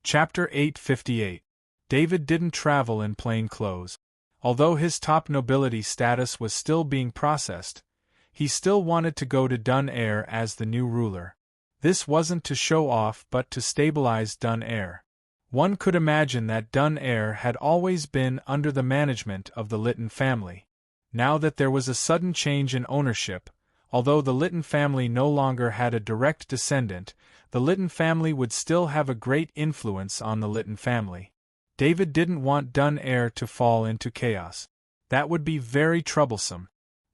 Chapter 858. David didn't travel in plain clothes. Although his top nobility status was still being processed, he still wanted to go to Dun-Air as the new ruler. This wasn't to show off but to stabilize Dun-Air. One could imagine that Dun-Air had always been under the management of the Lytton family. Now that there was a sudden change in ownership, although the Lytton family no longer had a direct descendant, the Lytton family would still have a great influence on the Lytton family. David didn't want Dun-Air to fall into chaos. That would be very troublesome.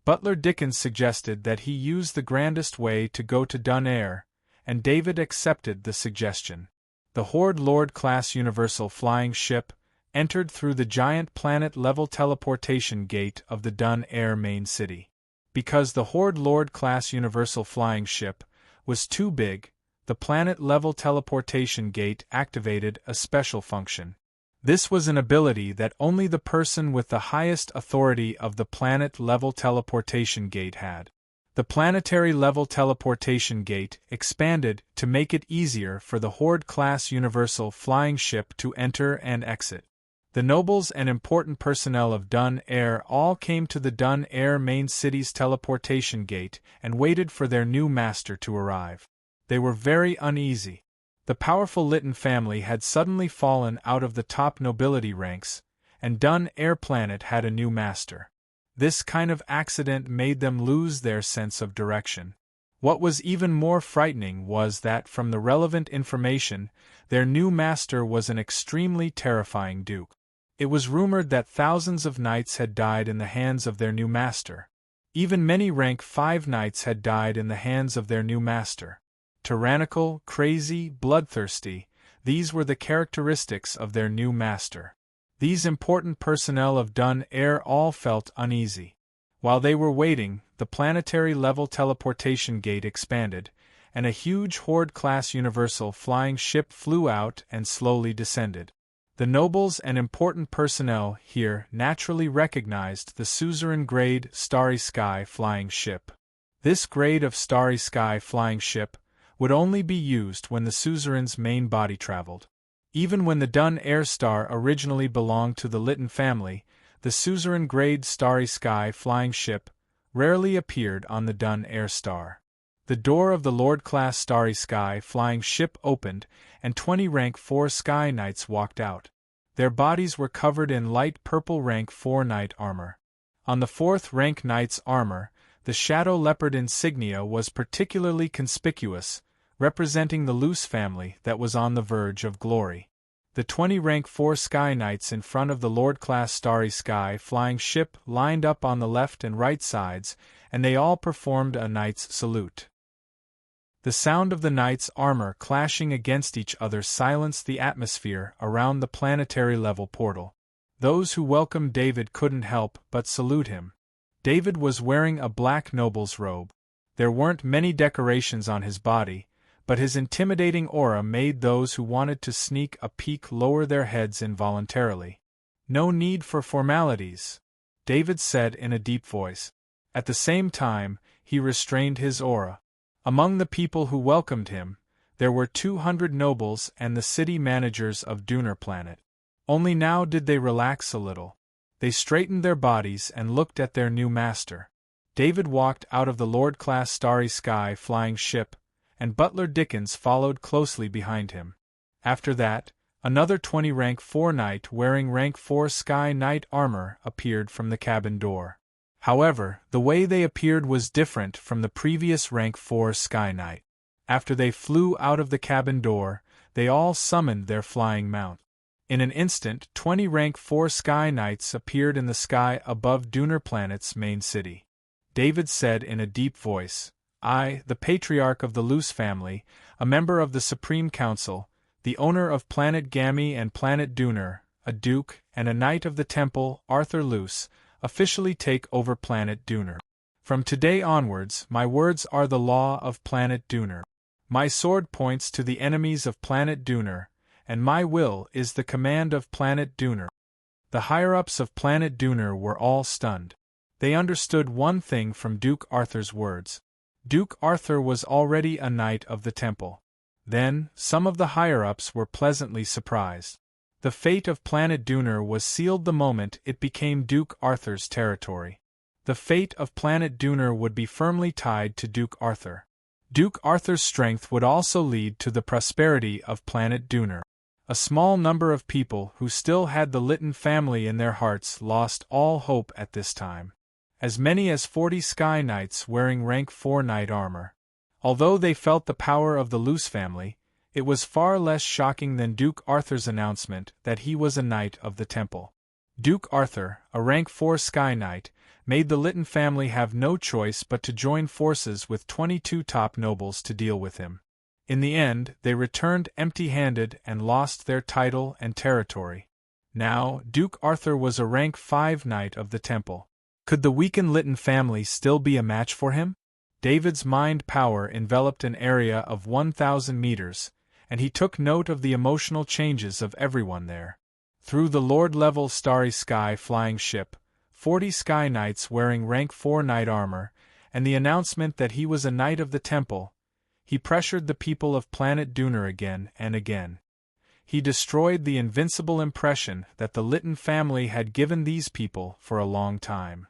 Butler Dickens suggested that he use the grandest way to go to Dun-Air, and David accepted the suggestion. The Horde Lord-class Universal flying ship entered through the giant planet-level teleportation gate of the Dun-Air main city. Because the Horde Lord-class Universal flying ship was too big, the planet-level teleportation gate activated a special function. This was an ability that only the person with the highest authority of the planet-level teleportation gate had. The planetary-level teleportation gate expanded to make it easier for the Horde-class Universal flying ship to enter and exit. The nobles and important personnel of Dun-Air all came to the Dun-Air main city's teleportation gate and waited for their new master to arrive. They were very uneasy. The powerful Lytton family had suddenly fallen out of the top nobility ranks, and Dun-Air planet had a new master. This kind of accident made them lose their sense of direction. What was even more frightening was that from the relevant information, their new master was an extremely terrifying duke. It was rumored that thousands of knights had died in the hands of their new master. Even many rank 5 knights had died in the hands of their new master. Tyrannical, crazy, bloodthirsty, these were the characteristics of their new master. These important personnel of Dun-Air all felt uneasy. While they were waiting, the planetary-level teleportation gate expanded, and a huge Horde-class Universal flying ship flew out and slowly descended. The nobles and important personnel here naturally recognized the suzerain-grade Starry Sky flying ship. This grade of Starry Sky flying ship would only be used when the suzerain's main body traveled. Even when the Dun-Air star originally belonged to the Lytton family, the suzerain-grade Starry Sky flying ship rarely appeared on the Dun-Air star. The door of the Lord-class Starry Sky flying ship opened, and 20 rank 4 Sky Knights walked out. Their bodies were covered in light purple rank 4 Knight armor. On the 4th rank Knight's armor, the Shadow Leopard insignia was particularly conspicuous, representing the Luce family that was on the verge of glory. The 20 rank 4 Sky Knights in front of the Lord-class Starry Sky flying ship lined up on the left and right sides, and they all performed a knight's salute. The sound of the knights' armor clashing against each other silenced the atmosphere around the planetary-level portal. Those who welcomed David couldn't help but salute him. David was wearing a black noble's robe. There weren't many decorations on his body, but his intimidating aura made those who wanted to sneak a peek lower their heads involuntarily. "No need for formalities," David said in a deep voice. At the same time, he restrained his aura. Among the people who welcomed him, there were 200 nobles and the city managers of Dun-Air planet. Only now did they relax a little. They straightened their bodies and looked at their new master. David walked out of the Lord-class Starry Sky flying ship, and Butler Dickens followed closely behind him. After that, another 20 rank 4 Knight wearing rank 4 Sky Knight armor appeared from the cabin door. However, the way they appeared was different from the previous rank 4 Sky Knight. After they flew out of the cabin door, they all summoned their flying mount. In an instant, 20 rank 4 Sky Knights appeared in the sky above Dun-Air planet's main city. David said in a deep voice, "I, the patriarch of the Luce family, a member of the Supreme Council, the owner of Planet Gammy and Planet Dun-Air, a duke, and a knight of the temple, Arthur Luce, officially take over Planet Dun-Air. From today onwards, my words are the law of Planet Dun-Air. My sword points to the enemies of Planet Dun-Air, and my will is the command of Planet Dun-Air." The higher-ups of Planet Dun-Air were all stunned. They understood one thing from Duke Arthur's words. Duke Arthur was already a knight of the temple. Then, some of the higher-ups were pleasantly surprised. The fate of Planet Dooner was sealed the moment it became Duke Arthur's territory. The fate of Planet Dooner would be firmly tied to Duke Arthur. Duke Arthur's strength would also lead to the prosperity of Planet Dooner. A small number of people who still had the Lytton family in their hearts lost all hope at this time. As many as 40 Sky Knights wearing rank 4 knight armor. Although they felt the power of the Luce family, it was far less shocking than Duke Arthur's announcement that he was a Knight of the Temple. Duke Arthur, a rank 4 Sky Knight, made the Lytton family have no choice but to join forces with 22 top nobles to deal with him. In the end, they returned empty-handed and lost their title and territory. Now, Duke Arthur was a rank 5 Knight of the Temple. Could the weakened Lytton family still be a match for him? David's mind power enveloped an area of 1,000 meters, and he took note of the emotional changes of everyone there. Through the Lord-level Starry Sky flying ship, 40 Sky Knights wearing rank 4 knight armor, and the announcement that he was a Knight of the Temple, he pressured the people of Planet Dooner again and again. He destroyed the invincible impression that the Lytton family had given these people for a long time.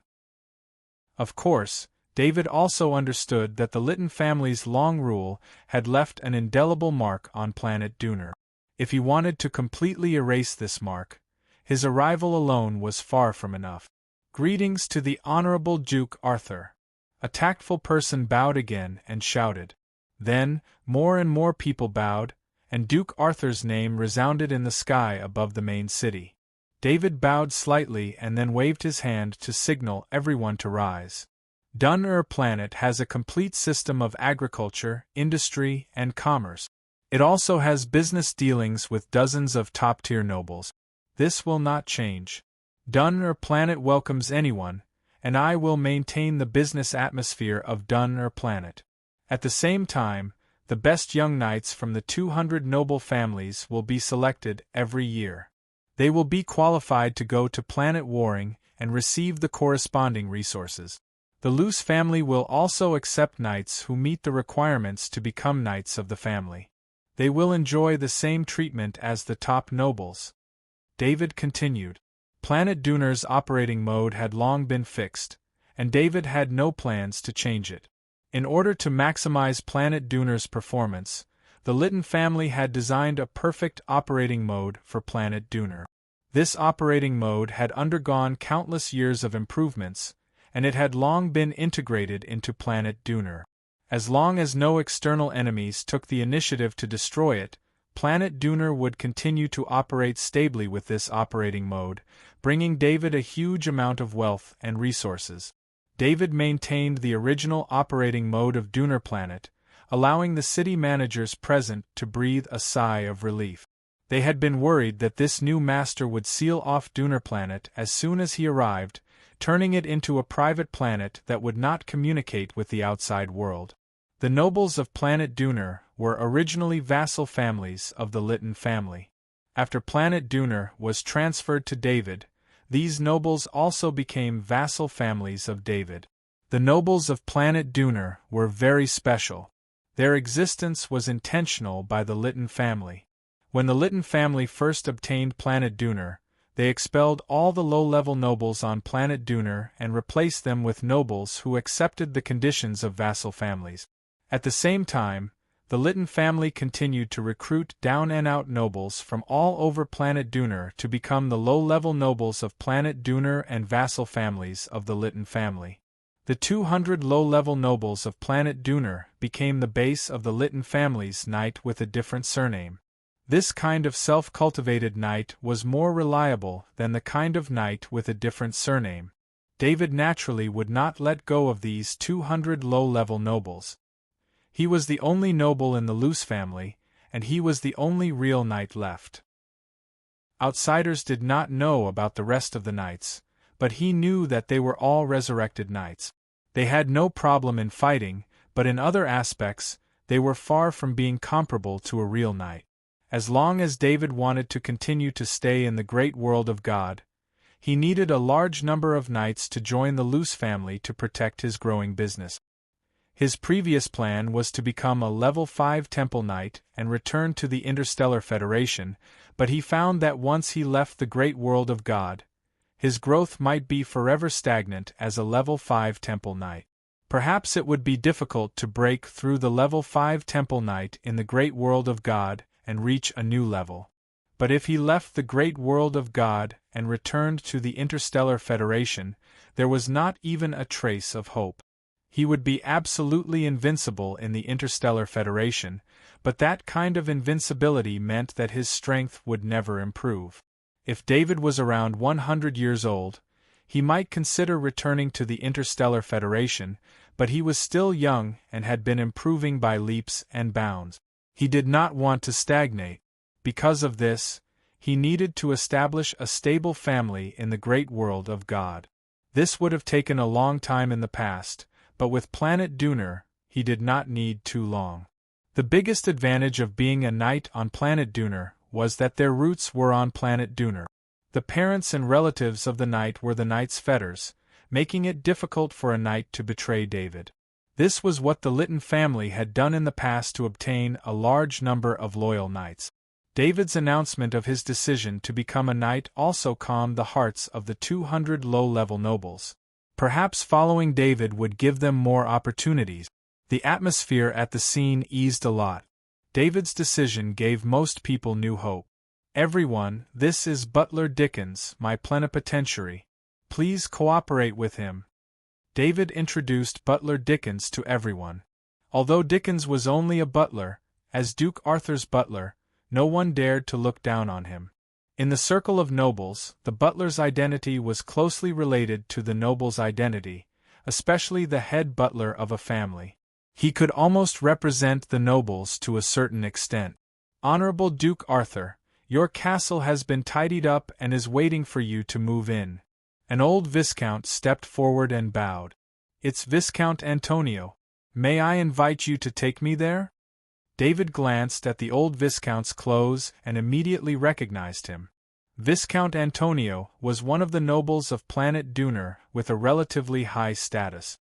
Of course, David also understood that the Lytton family's long rule had left an indelible mark on Planet Dooner. If he wanted to completely erase this mark, his arrival alone was far from enough. Greetings to the Honorable Duke Arthur. A tactful person bowed again and shouted. Then, more and more people bowed, and Duke Arthur's name resounded in the sky above the main city. David bowed slightly and then waved his hand to signal everyone to rise. Dun-Ur Planet has a complete system of agriculture, industry, and commerce. It also has business dealings with dozens of top-tier nobles. This will not change. Dun-Ur Planet welcomes anyone, and I will maintain the business atmosphere of Dun-Ur Planet. At the same time, the best young knights from the 200 noble families will be selected every year. They will be qualified to go to Planet Warring and receive the corresponding resources. The Luce family will also accept knights who meet the requirements to become knights of the family. They will enjoy the same treatment as the top nobles. David continued. Planet Dooner's operating mode had long been fixed, and David had no plans to change it. In order to maximize Planet Dooner's performance, the Lytton family had designed a perfect operating mode for Planet Dooner. This operating mode had undergone countless years of improvements, and it had long been integrated into Planet Dooner. As long as no external enemies took the initiative to destroy it, Planet Dooner would continue to operate stably with this operating mode, bringing David a huge amount of wealth and resources. David maintained the original operating mode of Dooner Planet, allowing the city managers present to breathe a sigh of relief. They had been worried that this new master would seal off Dooner Planet as soon as he arrived, turning it into a private planet that would not communicate with the outside world. The nobles of Planet Dooner were originally vassal families of the Lytton family. After Planet Dooner was transferred to David, these nobles also became vassal families of David. The nobles of Planet Dooner were very special. Their existence was intentional by the Lytton family. When the Lytton family first obtained Planet Dooner, they expelled all the low-level nobles on Planet Dooner and replaced them with nobles who accepted the conditions of vassal families. At the same time, the Lytton family continued to recruit down-and-out nobles from all over Planet Dooner to become the low-level nobles of Planet Dooner and vassal families of the Lytton family. The 200 low-level nobles of Planet Dooner became the base of the Lytton family's knight with a different surname. This kind of self-cultivated knight was more reliable than the kind of knight with a different surname. David naturally would not let go of these 200 low-level nobles. He was the only noble in the Luce family, and he was the only real knight left. Outsiders did not know about the rest of the knights, but he knew that they were all resurrected knights. They had no problem in fighting, but in other aspects, they were far from being comparable to a real knight. As long as David wanted to continue to stay in the great world of God, he needed a large number of knights to join the Luce family to protect his growing business. His previous plan was to become a level 5 Temple Knight and return to the Interstellar Federation, but he found that once he left the great world of God, his growth might be forever stagnant as a level 5 Temple Knight. Perhaps it would be difficult to break through the level 5 Temple Knight in the great world of God and reach a new level. But if he left the great world of God and returned to the Interstellar Federation, there was not even a trace of hope. He would be absolutely invincible in the Interstellar Federation, but that kind of invincibility meant that his strength would never improve. If David was around 100 years old, he might consider returning to the Interstellar Federation, but he was still young and had been improving by leaps and bounds. He did not want to stagnate. Because of this, he needed to establish a stable family in the great world of God. This would have taken a long time in the past, but with Planet Duner, he did not need too long. The biggest advantage of being a knight on Planet Duner was that their roots were on Planet Duner. The parents and relatives of the knight were the knight's fetters, making it difficult for a knight to betray David. This was what the Lytton family had done in the past to obtain a large number of loyal knights. David's announcement of his decision to become a knight also calmed the hearts of the 200 low-level nobles. Perhaps following David would give them more opportunities. The atmosphere at the scene eased a lot. David's decision gave most people new hope. "Everyone, this is Butler Dickens, my plenipotentiary. Please cooperate with him." David introduced Butler Dickens to everyone. Although Dickens was only a butler, as Duke Arthur's butler, no one dared to look down on him. In the circle of nobles, the butler's identity was closely related to the noble's identity, especially the head butler of a family. He could almost represent the nobles to a certain extent. "Honorable Duke Arthur, your castle has been tidied up and is waiting for you to move in." An old viscount stepped forward and bowed. "It's Viscount Antonio. May I invite you to take me there?" David glanced at the old Viscount's clothes and immediately recognized him. Viscount Antonio was one of the nobles of Planet Duner with a relatively high status.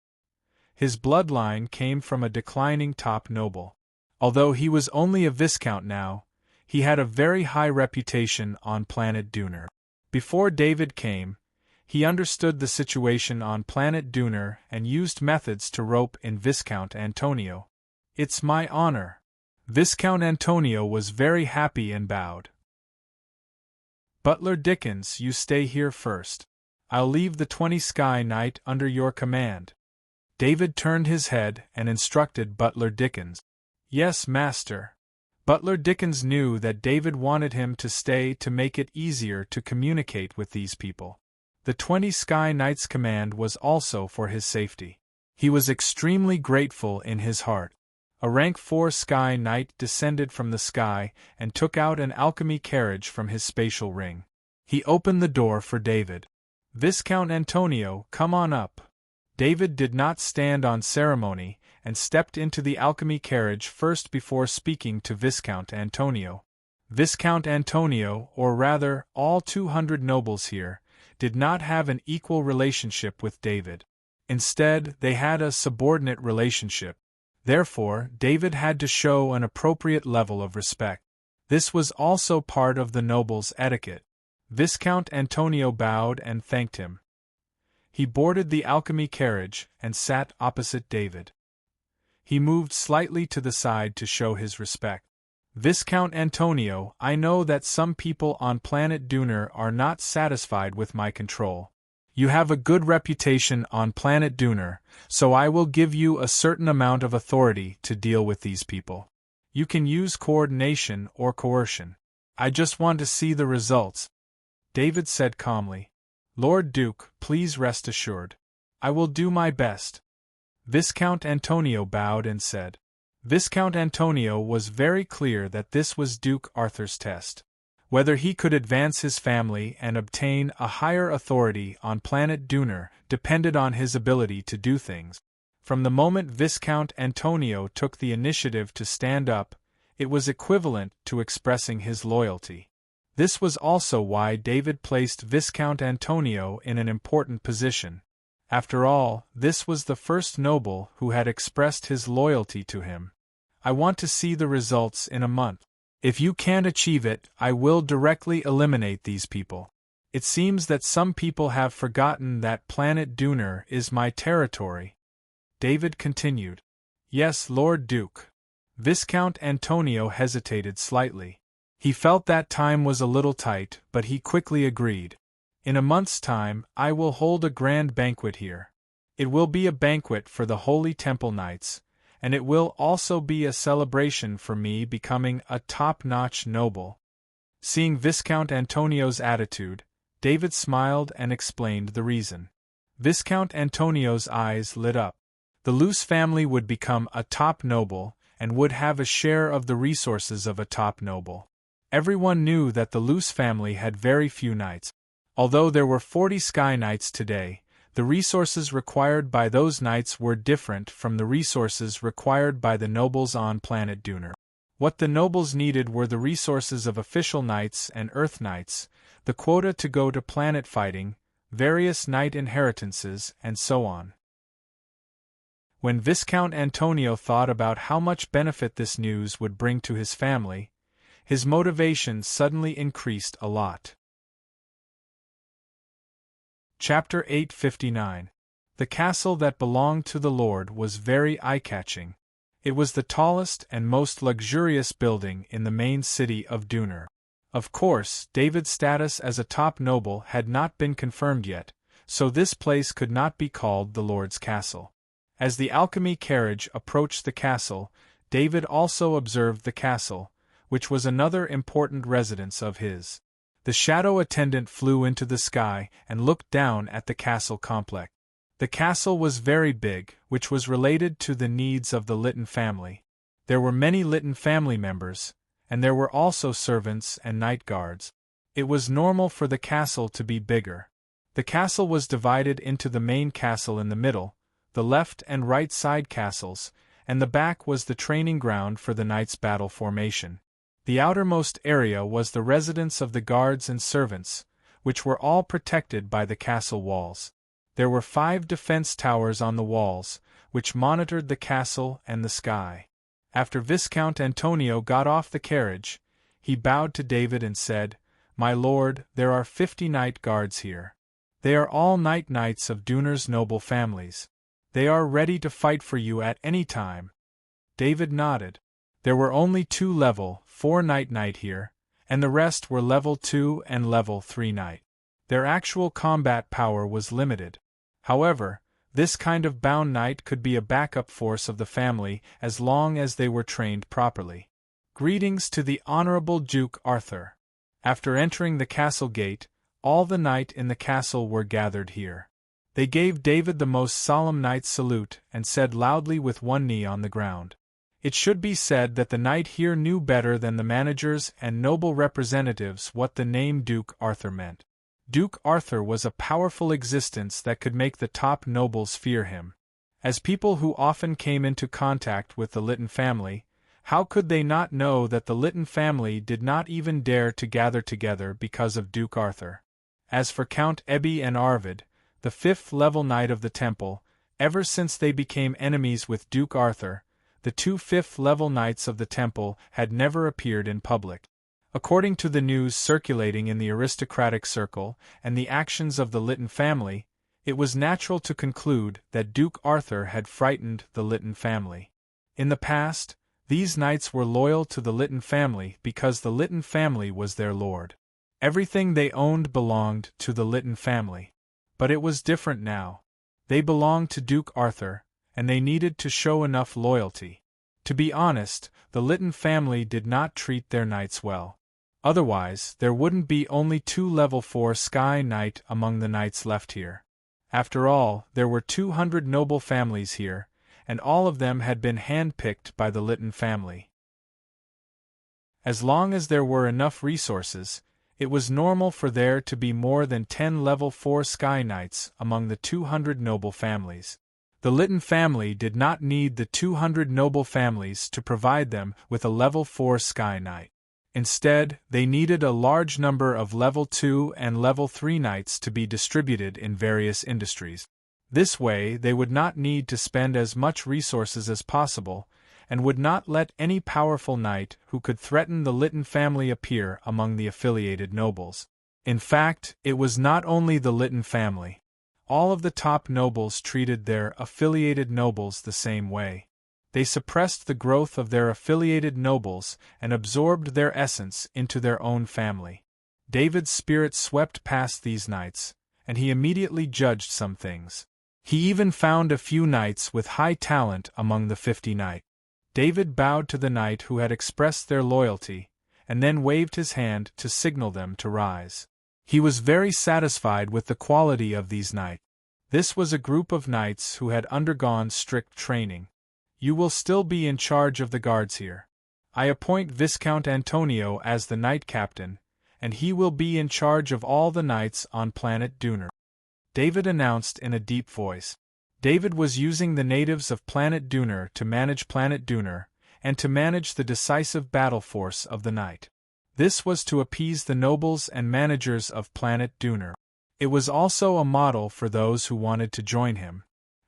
His bloodline came from a declining top noble. Although he was only a Viscount now, he had a very high reputation on Planet Duner. Before David came, he understood the situation on Planet Duner and used methods to rope in Viscount Antonio. "It's my honor." Viscount Antonio was very happy and bowed. "Butler Dickens, you stay here first. I'll leave the 20 Sky Knight under your command." David turned his head and instructed Butler Dickens. "Yes, master." Butler Dickens knew that David wanted him to stay to make it easier to communicate with these people. The 20 Sky Knight's command was also for his safety. He was extremely grateful in his heart. A rank 4 Sky Knight descended from the sky and took out an alchemy carriage from his spatial ring. He opened the door for David. "Viscount Antonio, come on up." David did not stand on ceremony and stepped into the alchemy carriage first before speaking to Viscount Antonio. Viscount Antonio, or rather, all 200 nobles here, did not have an equal relationship with David. Instead, they had a subordinate relationship. Therefore, David had to show an appropriate level of respect. This was also part of the noble's etiquette. Viscount Antonio bowed and thanked him. He boarded the alchemy carriage and sat opposite David. He moved slightly to the side to show his respect. "Viscount Antonio, I know that some people on Planet Duner are not satisfied with my control. You have a good reputation on Planet Duner, so I will give you a certain amount of authority to deal with these people. You can use coordination or coercion. I just want to see the results." David said calmly. "Lord Duke, please rest assured. I will do my best." Viscount Antonio bowed and said. Viscount Antonio was very clear that this was Duke Arthur's test. Whether he could advance his family and obtain a higher authority on Planet Duner depended on his ability to do things. From the moment Viscount Antonio took the initiative to stand up, it was equivalent to expressing his loyalty. This was also why David placed Viscount Antonio in an important position. After all, this was the first noble who had expressed his loyalty to him. I want to see the results in a month. If you can't achieve it, I will directly eliminate these people. It seems that some people have forgotten that planet Duner is my territory. David continued. Yes, Lord Duke. Viscount Antonio hesitated slightly. He felt that time was a little tight, but he quickly agreed. In a month's time, I will hold a grand banquet here. It will be a banquet for the Holy Temple Knights, and it will also be a celebration for me becoming a top-notch noble. Seeing Viscount Antonio's attitude, David smiled and explained the reason. Viscount Antonio's eyes lit up. The Luce family would become a top noble, and would have a share of the resources of a top noble. Everyone knew that the Luce family had very few knights. Although there were 40 Sky Knights today, the resources required by those knights were different from the resources required by the nobles on planet Duner. What the nobles needed were the resources of official knights and earth knights, the quota to go to planet fighting, various knight inheritances, and so on. When Viscount Antonio thought about how much benefit this news would bring to his family, his motivation suddenly increased a lot. Chapter 859. The castle that belonged to the Lord was very eye-catching. It was the tallest and most luxurious building in the main city of Duner. Of course, David's status as a top noble had not been confirmed yet, so this place could not be called the Lord's castle. As the alchemy carriage approached the castle, David also observed the castle, which was another important residence of his. The shadow attendant flew into the sky and looked down at the castle complex. The castle was very big, which was related to the needs of the Lytton family. There were many Lytton family members, and there were also servants and night guards. It was normal for the castle to be bigger. The castle was divided into the main castle in the middle, the left and right side castles, and the back was the training ground for the knights' battle formation. The outermost area was the residence of the guards and servants, which were all protected by the castle walls. There were 5 defense towers on the walls, which monitored the castle and the sky. After Viscount Antonio got off the carriage, he bowed to David and said, "My lord, there are 50 night guards here. They are all knights of Duner's noble families. They are ready to fight for you at any time." David nodded. There were only 2 level 4 knight here, and the rest were level 2 and level 3 knight. Their actual combat power was limited. However, this kind of bound knight could be a backup force of the family as long as they were trained properly. Greetings to the Honorable Duke Arthur. After entering the castle gate, all the knight in the castle were gathered here. They gave David the most solemn knight's salute and said loudly with one knee on the ground. It should be said that the knight here knew better than the managers and noble representatives what the name Duke Arthur meant. Duke Arthur was a powerful existence that could make the top nobles fear him. As people who often came into contact with the Lytton family, how could they not know that the Lytton family did not even dare to gather together because of Duke Arthur? As for Count Ebbe and Arvid, the 5th level knight of the temple, ever since they became enemies with Duke Arthur, the 2 5th level knights of the temple had never appeared in public. According to the news circulating in the aristocratic circle and the actions of the Lytton family, it was natural to conclude that Duke Arthur had frightened the Lytton family. In the past, these knights were loyal to the Lytton family because the Lytton family was their lord. Everything they owned belonged to the Lytton family. But it was different now. They belonged to Duke Arthur, and they needed to show enough loyalty. To be honest, the Lytton family did not treat their knights well. Otherwise, there wouldn't be only 2 level 4 Sky Knight among the knights left here. After all, there were 200 noble families here, and all of them had been hand-picked by the Lytton family. As long as there were enough resources, it was normal for there to be more than 10 level 4 Sky Knights among the 200 noble families. The Lytton family did not need the 200 noble families to provide them with a level 4 Sky Knight. Instead, they needed a large number of level 2 and level 3 knights to be distributed in various industries. This way they would not need to spend as much resources as possible, and would not let any powerful knight who could threaten the Lytton family appear among the affiliated nobles. In fact, it was not only the Lytton family. All of the top nobles treated their affiliated nobles the same way. They suppressed the growth of their affiliated nobles and absorbed their essence into their own family. David's spirit swept past these knights, and he immediately judged some things. He even found a few knights with high talent among the 50 knights. David bowed to the knight who had expressed their loyalty, and then waved his hand to signal them to rise. He was very satisfied with the quality of these knights. This was a group of knights who had undergone strict training. You will still be in charge of the guards here. I appoint Viscount Antonio as the knight captain, and he will be in charge of all the knights on Planet Duner. David announced in a deep voice. David was using the natives of Planet Duner to manage Planet Duner, and to manage the decisive battle force of the night. This was to appease the nobles and managers of Planet Duner. It was also a model for those who wanted to join him.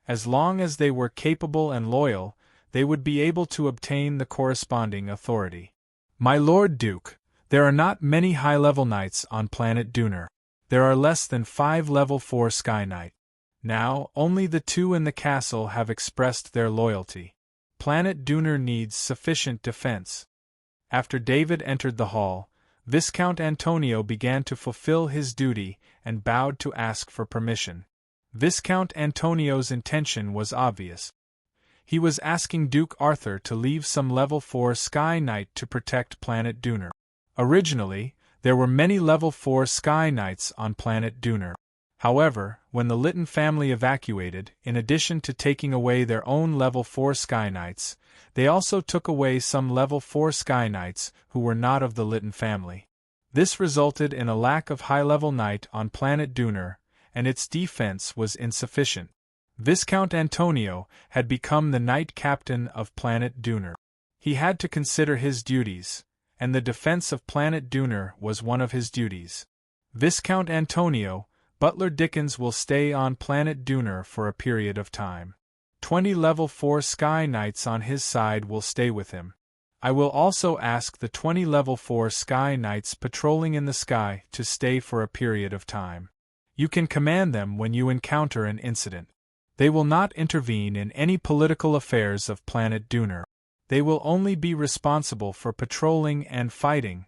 As long as they were capable and loyal, they would be able to obtain the corresponding authority. My Lord Duke, there are not many high-level knights on Planet Duner. There are less than 5 level 4 Sky Knight. Now, only the 2 in the castle have expressed their loyalty. Planet Duner needs sufficient defense. After David entered the hall, Viscount Antonio began to fulfill his duty and bowed to ask for permission. Viscount Antonio's intention was obvious. He was asking Duke Arthur to leave some level 4 Sky Knight to protect Planet Duner. Originally, there were many level 4 Sky Knights on Planet Duner. However, when the Lytton family evacuated, in addition to taking away their own level 4 Sky Knights, they also took away some level 4 Sky Knights who were not of the Lytton family. This resulted in a lack of high-level knight on Planet Duner, and its defense was insufficient. Viscount Antonio had become the knight captain of Planet Duner. He had to consider his duties, and the defense of Planet Duner was one of his duties. Viscount Antonio, Butler Dickens will stay on Planet Duner for a period of time. 20 level 4 Sky Knights on his side will stay with him. I will also ask the 20 level 4 Sky Knights patrolling in the sky to stay for a period of time. You can command them when you encounter an incident. They will not intervene in any political affairs of Planet Duner. They will only be responsible for patrolling and fighting.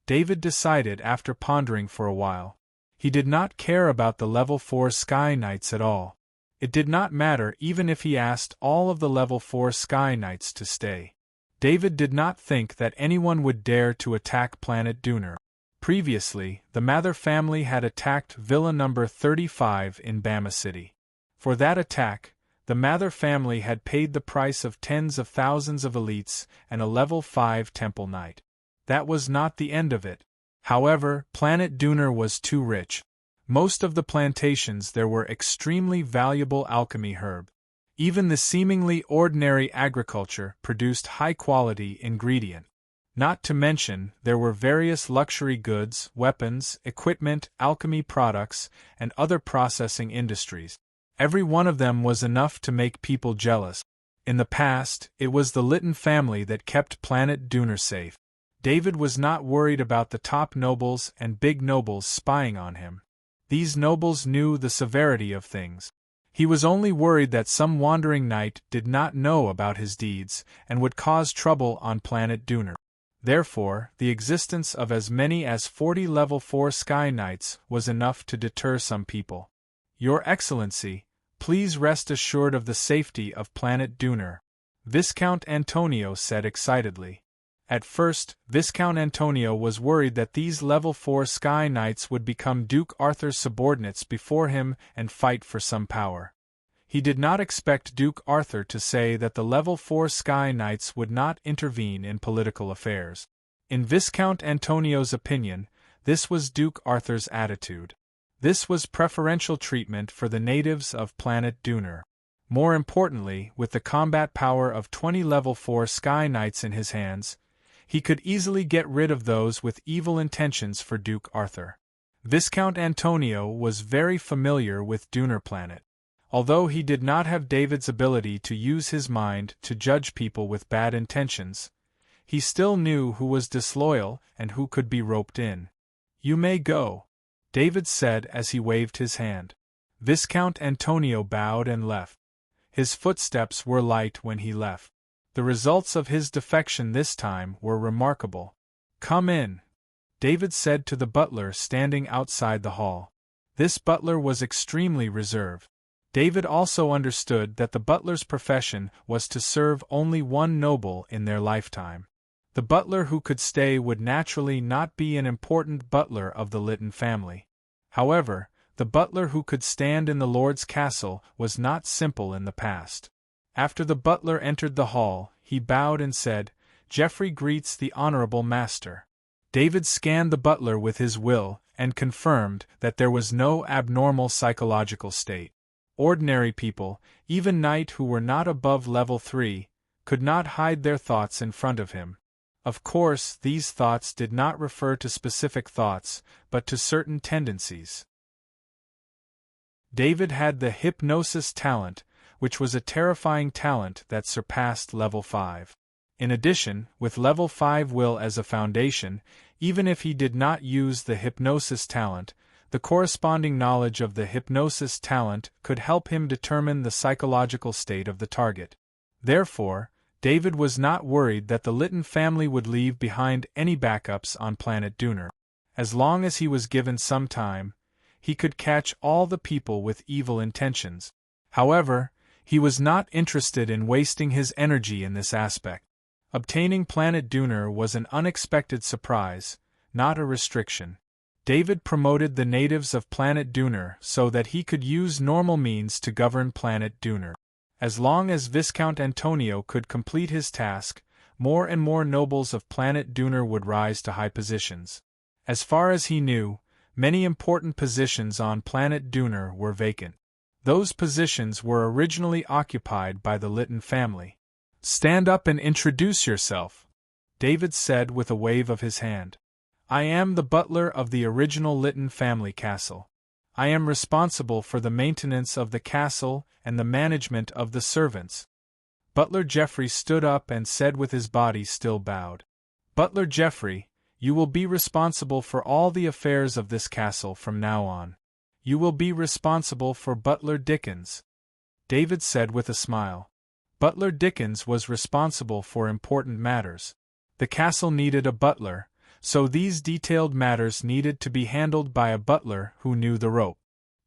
David decided after pondering for a while. He did not care about the level 4 Sky Knights at all. It did not matter even if he asked all of the level 4 Sky Knights to stay. David did not think that anyone would dare to attack Planet Duner. Previously, the Mather family had attacked Villa number 35 in Bama City. For that attack, the Mather family had paid the price of tens of thousands of elites and a level 5 Temple Knight. That was not the end of it. However, Planet Duner was too rich. Most of the plantations there were extremely valuable alchemy herb. Even the seemingly ordinary agriculture produced high-quality ingredient. Not to mention, there were various luxury goods, weapons, equipment, alchemy products, and other processing industries. Every one of them was enough to make people jealous. In the past, it was the Lytton family that kept Planet Duner safe. David was not worried about the top nobles and big nobles spying on him. These nobles knew the severity of things. He was only worried that some wandering knight did not know about his deeds and would cause trouble on Planet Duner. Therefore, the existence of as many as 40 level 4 Sky Knights was enough to deter some people. Your Excellency, please rest assured of the safety of Planet Duner, Viscount Antonio said excitedly. At first, Viscount Antonio was worried that these level 4 Sky Knights would become Duke Arthur's subordinates before him and fight for some power. He did not expect Duke Arthur to say that the level 4 Sky Knights would not intervene in political affairs. In Viscount Antonio's opinion, this was Duke Arthur's attitude. This was preferential treatment for the natives of Planet Duner. More importantly, with the combat power of 20 level 4 Sky Knights in his hands, he could easily get rid of those with evil intentions for Duke Arthur. Viscount Antonio was very familiar with Dooner Planet. Although he did not have David's ability to use his mind to judge people with bad intentions, he still knew who was disloyal and who could be roped in. "You may go," David said as he waved his hand. Viscount Antonio bowed and left. His footsteps were light when he left. The results of his defection this time were remarkable. "Come in," David said to the butler standing outside the hall. This butler was extremely reserved. David also understood that the butler's profession was to serve only one noble in their lifetime. The butler who could stay would naturally not be an important butler of the Lytton family. However, the butler who could stand in the Lord's castle was not simple in the past. After the butler entered the hall, he bowed and said, "Geoffrey greets the honorable master." David scanned the butler with his will and confirmed that there was no abnormal psychological state. Ordinary people, even knight who were not above level 3, could not hide their thoughts in front of him. Of course, these thoughts did not refer to specific thoughts, but to certain tendencies. David had the hypnosis talent, which was a terrifying talent that surpassed level 5. In addition, with level 5 will as a foundation, even if he did not use the hypnosis talent, the corresponding knowledge of the hypnosis talent could help him determine the psychological state of the target. Therefore, David was not worried that the Lytton family would leave behind any backups on planet Dooner. As long as he was given some time, he could catch all the people with evil intentions. However, he was not interested in wasting his energy in this aspect. Obtaining planet Dooner was an unexpected surprise, not a restriction. David promoted the natives of planet Dooner so that he could use normal means to govern planet Dooner. As long as Viscount Antonio could complete his task, more and more nobles of planet Dooner would rise to high positions. As far as he knew, many important positions on planet Dooner were vacant. Those positions were originally occupied by the Lytton family. "Stand up and introduce yourself," David said with a wave of his hand. "I am the butler of the original Lytton family castle. I am responsible for the maintenance of the castle and the management of the servants." Butler Geoffrey stood up and said with his body still bowed, "Butler Geoffrey, you will be responsible for all the affairs of this castle from now on. You will be responsible for Butler Dickens," David said with a smile. Butler Dickens was responsible for important matters. The castle needed a butler, so these detailed matters needed to be handled by a butler who knew the rope.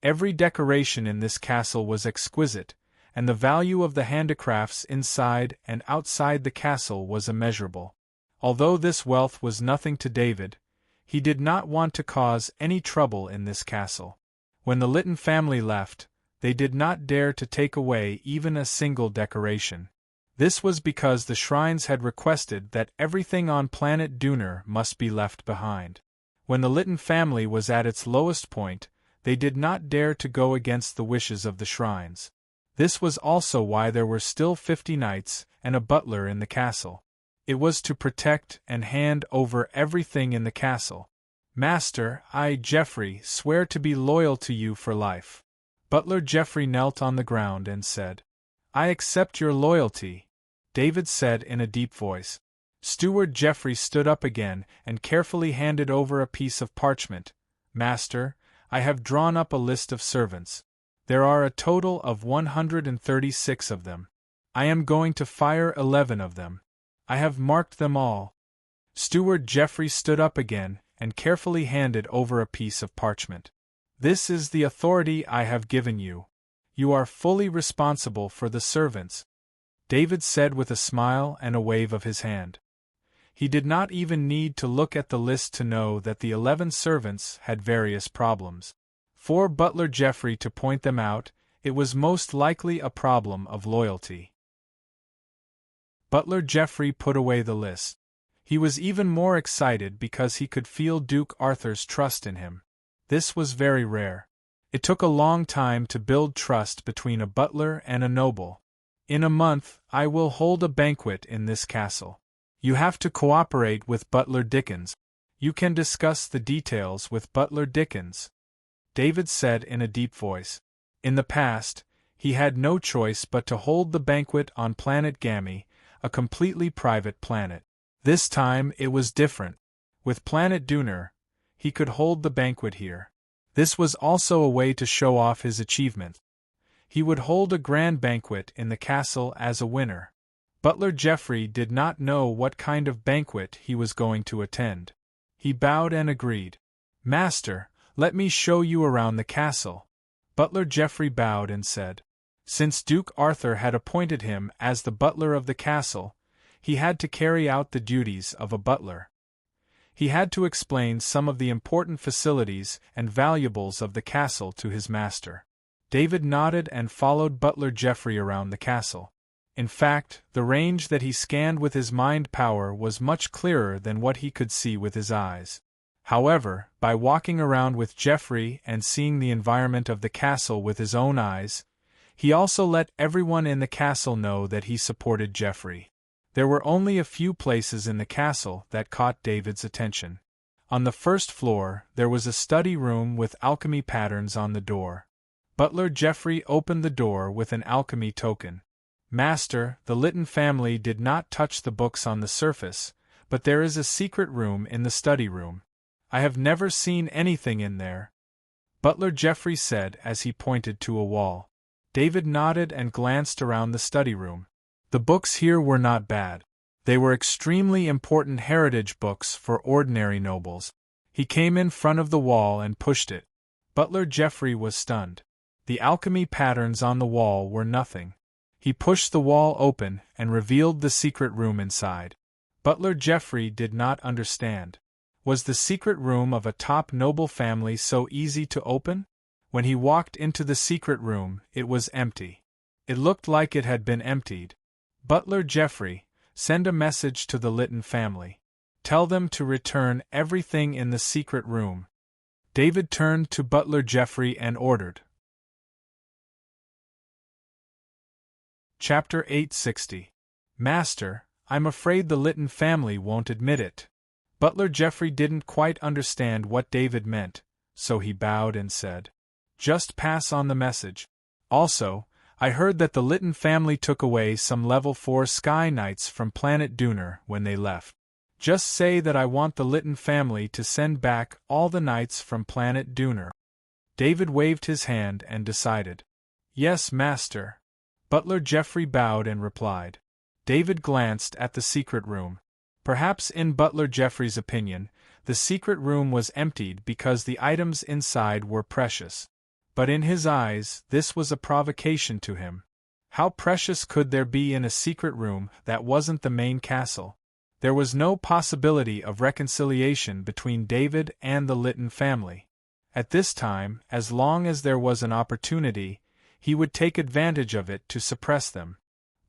Every decoration in this castle was exquisite, and the value of the handicrafts inside and outside the castle was immeasurable. Although this wealth was nothing to David, he did not want to cause any trouble in this castle. When the Lytton family left, they did not dare to take away even a single decoration. This was because the shrines had requested that everything on planet Dooner must be left behind. When the Lytton family was at its lowest point, they did not dare to go against the wishes of the shrines. This was also why there were still 50 knights and a butler in the castle. It was to protect and hand over everything in the castle. "Master, I, Geoffrey, swear to be loyal to you for life." Butler Geoffrey knelt on the ground and said, "I accept your loyalty," David said in a deep voice. Steward Geoffrey stood up again and carefully handed over a piece of parchment. "Master, I have drawn up a list of servants. There are a total of 136 of them. I am going to fire 11 of them. I have marked them all." Steward Geoffrey stood up again and carefully handed over a piece of parchment. "This is the authority I have given you. You are fully responsible for the servants," David said with a smile and a wave of his hand. He did not even need to look at the list to know that the 11 servants had various problems. For Butler Geoffrey to point them out, it was most likely a problem of loyalty. Butler Geoffrey put away the list. He was even more excited because he could feel Duke Arthur's trust in him. This was very rare. It took a long time to build trust between a butler and a noble. "In a month, I will hold a banquet in this castle. You have to cooperate with Butler Dickens," You can discuss the details with Butler Dickens, David said in a deep voice. In the past, he had no choice but to hold the banquet on Planet Gamma, a completely private planet. This time it was different. With Planet Dooner, he could hold the banquet here. This was also a way to show off his achievement. He would hold a grand banquet in the castle as a winner. Butler Jeffrey did not know what kind of banquet he was going to attend. He bowed and agreed. "Master, let me show you around the castle." Butler Jeffrey bowed and said. Since Duke Arthur had appointed him as the butler of the castle, he had to carry out the duties of a butler. He had to explain some of the important facilities and valuables of the castle to his master. David nodded and followed Butler Jeffrey around the castle. In fact, the range that he scanned with his mind power was much clearer than what he could see with his eyes. However, by walking around with Jeffrey and seeing the environment of the castle with his own eyes, he also let everyone in the castle know that he supported Jeffrey. There were only a few places in the castle that caught David's attention. On the first floor, there was a study room with alchemy patterns on the door. Butler Jeffrey opened the door with an alchemy token. "Master, the Litton family did not touch the books on the surface, but there is a secret room in the study room. I have never seen anything in there," Butler Jeffrey said as he pointed to a wall. David nodded and glanced around the study room. The books here were not bad. They were extremely important heritage books for ordinary nobles. He came in front of the wall and pushed it. Butler Jeffrey was stunned. The alchemy patterns on the wall were nothing. He pushed the wall open and revealed the secret room inside. Butler Jeffrey did not understand. Was the secret room of a top noble family so easy to open? When he walked into the secret room, it was empty. It looked like it had been emptied. "Butler Jeffrey, send a message to the Litton family. Tell them to return everything in the secret room." David turned to Butler Jeffrey and ordered. Chapter 860. "Master, I'm afraid the Litton family won't admit it." Butler Jeffrey didn't quite understand what David meant, so he bowed and said, "Just pass on the message. Also, I heard that the Litton family took away some level 4 Sky Knights from Planet Dooner when they left. Just say that I want the Litton family to send back all the knights from Planet Dooner." David waved his hand and decided. "Yes, master." Butler Jeffrey bowed and replied. David glanced at the secret room. Perhaps in Butler Jeffrey's opinion, the secret room was emptied because the items inside were precious. But in his eyes, this was a provocation to him. How precious could there be in a secret room that wasn't the main castle? There was no possibility of reconciliation between David and the Litton family. At this time, as long as there was an opportunity, he would take advantage of it to suppress them.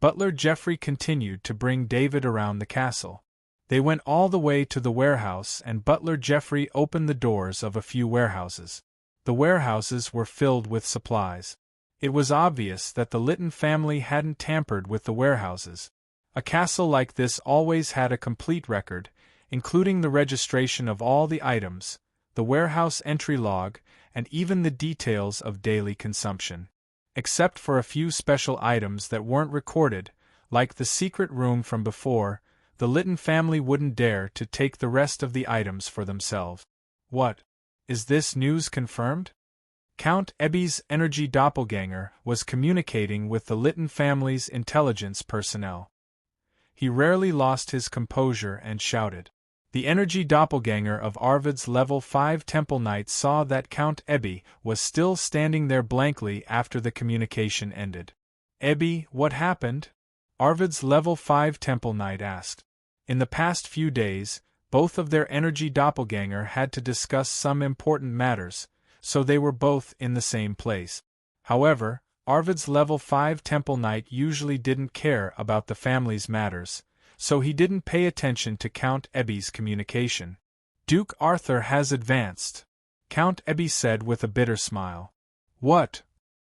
Butler Jeffrey continued to bring David around the castle. They went all the way to the warehouse and Butler Jeffrey opened the doors of a few warehouses. The warehouses were filled with supplies. It was obvious that the Litton family hadn't tampered with the warehouses. A castle like this always had a complete record, including the registration of all the items, the warehouse entry log, and even the details of daily consumption. Except for a few special items that weren't recorded, like the secret room from before, the Litton family wouldn't dare to take the rest of the items for themselves. What? Is this news confirmed? Count Ebby's energy doppelganger was communicating with the Litton family's intelligence personnel. He rarely lost his composure and shouted. The energy doppelganger of Arvid's level 5 Temple Knight saw that Count Ebby was still standing there blankly after the communication ended. "Ebby, what happened?" Arvid's level 5 Temple Knight asked. In the past few days, both of their energy doppelganger had to discuss some important matters, so they were both in the same place. However, Arvid's level 5 Temple Knight usually didn't care about the family's matters, so he didn't pay attention to Count Ebby's communication. "Duke Arthur has advanced," Count Ebby said with a bitter smile. "What?"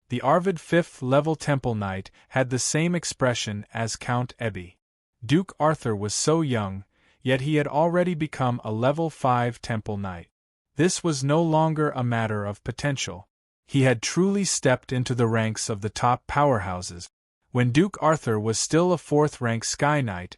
The Arvid 5th level Temple Knight had the same expression as Count Ebby. Duke Arthur was so young, yet he had already become a level 5 Temple Knight. This was no longer a matter of potential. He had truly stepped into the ranks of the top powerhouses. When Duke Arthur was still a 4th-rank Sky Knight,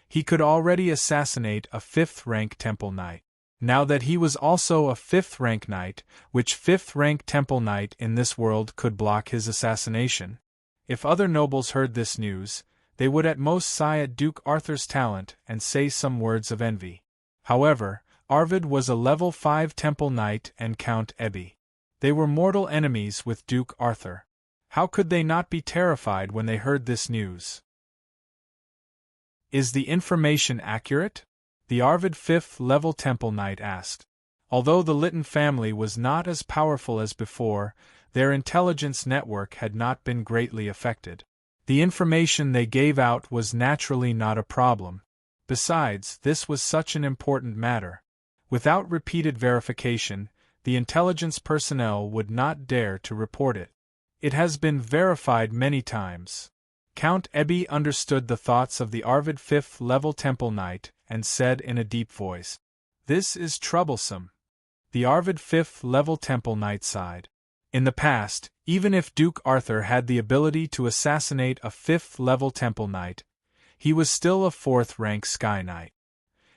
he could already assassinate a 5th-rank Temple Knight. Now that he was also a 5th-rank Knight, which 5th-rank Temple Knight in this world could block his assassination? If other nobles heard this news, they would at most sigh at Duke Arthur's talent and say some words of envy. However, Arvid was a level 5 Temple Knight and Count Ebby. They were mortal enemies with Duke Arthur. How could they not be terrified when they heard this news? Is the information accurate? The Arvid 5th level Temple Knight asked. Although the Lytton family was not as powerful as before, their intelligence network had not been greatly affected. The information they gave out was naturally not a problem. Besides, this was such an important matter. Without repeated verification, the intelligence personnel would not dare to report it. It has been verified many times. Count Ebby understood the thoughts of the Arvid 5th level Temple Knight and said in a deep voice, "This is troublesome." The Arvid 5th level Temple Knight sighed. In the past, even if Duke Arthur had the ability to assassinate a 5th level Temple Knight, he was still a 4th-rank Sky Knight.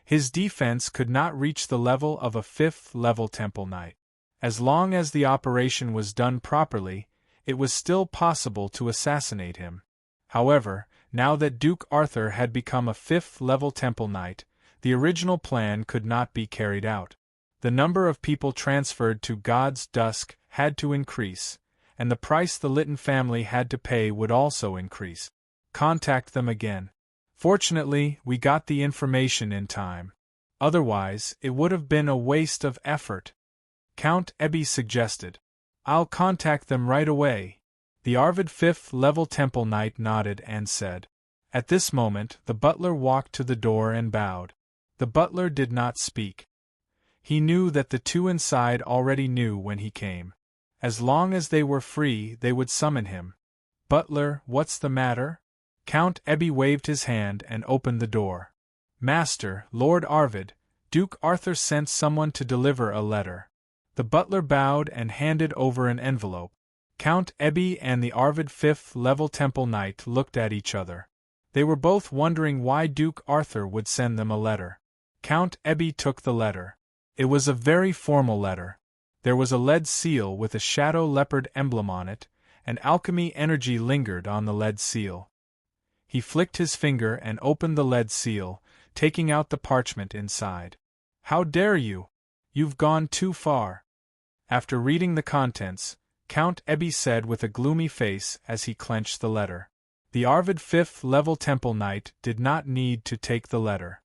His defense could not reach the level of a 5th level Temple Knight. As long as the operation was done properly, it was still possible to assassinate him. However, now that Duke Arthur had become a 5th level Temple Knight, the original plan could not be carried out. The number of people transferred to God's Dusk had to increase, and the price the Lytton family had to pay would also increase. Contact them again. Fortunately, we got the information in time. Otherwise, it would have been a waste of effort. Count Ebby suggested. I'll contact them right away. The Arvid 5th level Temple Knight nodded and said. At this moment, the butler walked to the door and bowed. The butler did not speak. He knew that the two inside already knew when he came. As long as they were free, they would summon him. Butler, what's the matter? Count Ebby waved his hand and opened the door. Master, Lord Arvid, Duke Arthur sent someone to deliver a letter. The butler bowed and handed over an envelope. Count Ebby and the Arvid 5th level Temple Knight looked at each other. They were both wondering why Duke Arthur would send them a letter. Count Ebby took the letter. It was a very formal letter. There was a lead seal with a shadow leopard emblem on it, and alchemy energy lingered on the lead seal. He flicked his finger and opened the lead seal, taking out the parchment inside. How dare you? You've gone too far. After reading the contents, Count Ebby said with a gloomy face as he clenched the letter. The Arvid 5th level Temple Knight did not need to take the letter.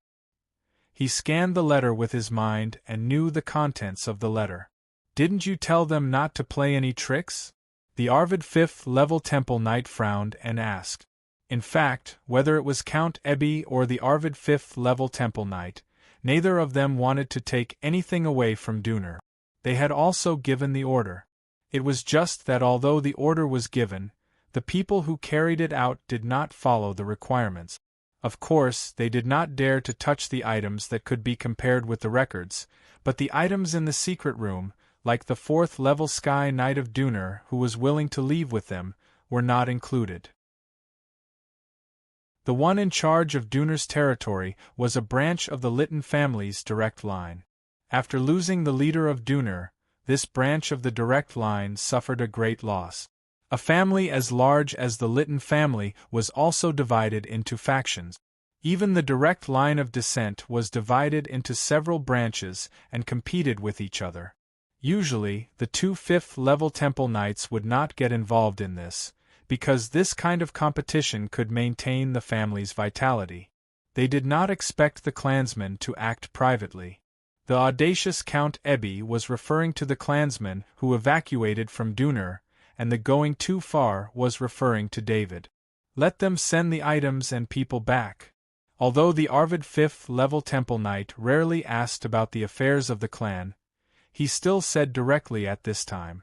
He scanned the letter with his mind and knew the contents of the letter. Didn't you tell them not to play any tricks? The Arvid 5th level Temple Knight frowned and asked. In fact, whether it was Count Ebby or the Arvid 5th level Temple Knight, neither of them wanted to take anything away from Duner. They had also given the order. It was just that although the order was given, the people who carried it out did not follow the requirements. Of course, they did not dare to touch the items that could be compared with the records, but the items in the secret room, like the 4th level Sky Knight of Duner who was willing to leave with them, were not included. The one in charge of Duner's territory was a branch of the Lytton family's direct line. After losing the leader of Duner, this branch of the direct line suffered a great loss. A family as large as the Lytton family was also divided into factions. Even the direct line of descent was divided into several branches and competed with each other. Usually, the two 5th level Temple Knights would not get involved in this, because this kind of competition could maintain the family's vitality. They did not expect the clansmen to act privately. The audacious Count Ebby was referring to the clansmen who evacuated from Duner, and the going too far was referring to David. Let them send the items and people back. Although the Arvid 5th level Temple Knight rarely asked about the affairs of the clan, he still said directly at this time,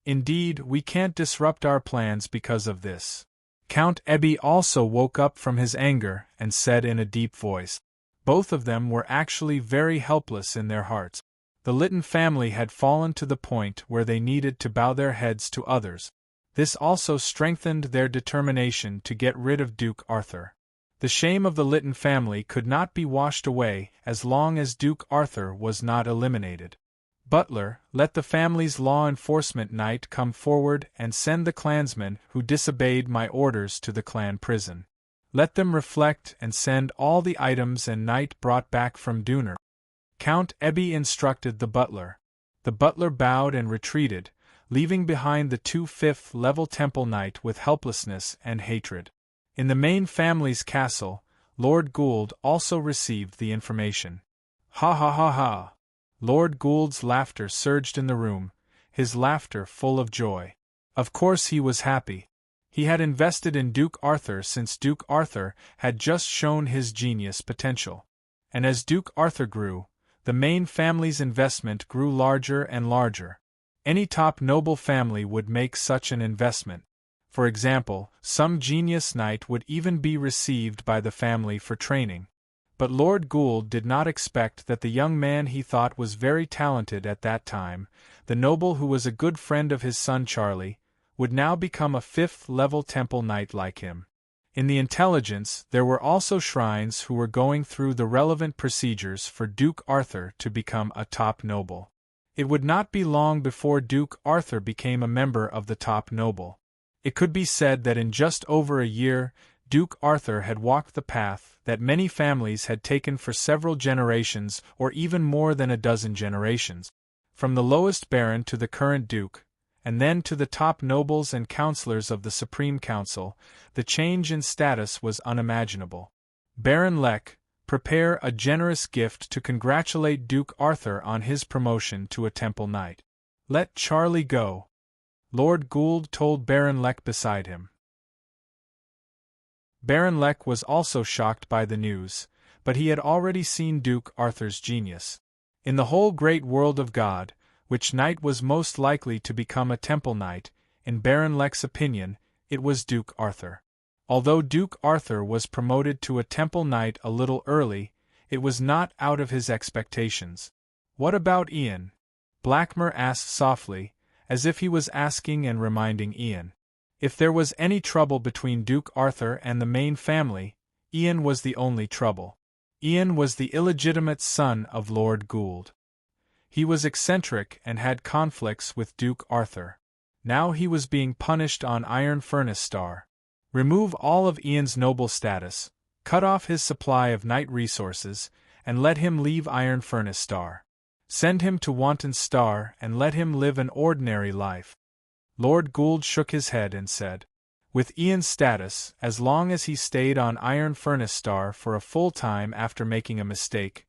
Indeed, we can't disrupt our plans because of this. Count Ebby also woke up from his anger and said in a deep voice, Both of them were actually very helpless in their hearts. The Lytton family had fallen to the point where they needed to bow their heads to others. This also strengthened their determination to get rid of Duke Arthur. The shame of the Lytton family could not be washed away as long as Duke Arthur was not eliminated. Butler, let the family's law enforcement knight come forward and send the clansmen who disobeyed my orders to the clan prison. Let them reflect and send all the items and knight brought back from Dunor. Count Ebbe instructed the butler. The butler bowed and retreated, leaving behind the 2 5th-level temple knight with helplessness and hatred. In the main family's castle, Lord Gould also received the information. Ha ha ha ha! Lord Gould's laughter surged in the room, his laughter full of joy. Of course he was happy. He had invested in Duke Arthur since Duke Arthur had just shown his genius potential. And as Duke Arthur grew, the main family's investment grew larger and larger. Any top noble family would make such an investment. For example, some genius knight would even be received by the family for training. But Lord Gould did not expect that the young man he thought was very talented at that time, the noble who was a good friend of his son Charlie, would now become a 5th-level temple knight like him. In the intelligence, there were also shrines who were going through the relevant procedures for Duke Arthur to become a top noble. It would not be long before Duke Arthur became a member of the top noble. It could be said that in just over a year, Duke Arthur had walked the path that many families had taken for several generations or even more than a dozen generations. From the lowest baron to the current duke, and then to the top nobles and councillors of the Supreme Council, the change in status was unimaginable. Baron Lech, prepare a generous gift to congratulate Duke Arthur on his promotion to a temple knight. Let Charlie go. Lord Gould told Baron Lech beside him. Baron Lech was also shocked by the news, but he had already seen Duke Arthur's genius. In the whole great world of God, which knight was most likely to become a temple knight, in Baron Lech's opinion, it was Duke Arthur. Although Duke Arthur was promoted to a temple knight a little early, it was not out of his expectations. What about Ian? Blackmer asked softly, as if he was asking and reminding Ian. If there was any trouble between Duke Arthur and the main family, Ian was the only trouble. Ian was the illegitimate son of Lord Gould. He was eccentric and had conflicts with Duke Arthur. Now he was being punished on Iron Furnace Star. Remove all of Ian's noble status, cut off his supply of knight resources, and let him leave Iron Furnace Star. Send him to Wanton Star and let him live an ordinary life. Lord Gould shook his head and said, with Ian's status, as long as he stayed on Iron Furnace Star for a full time after making a mistake,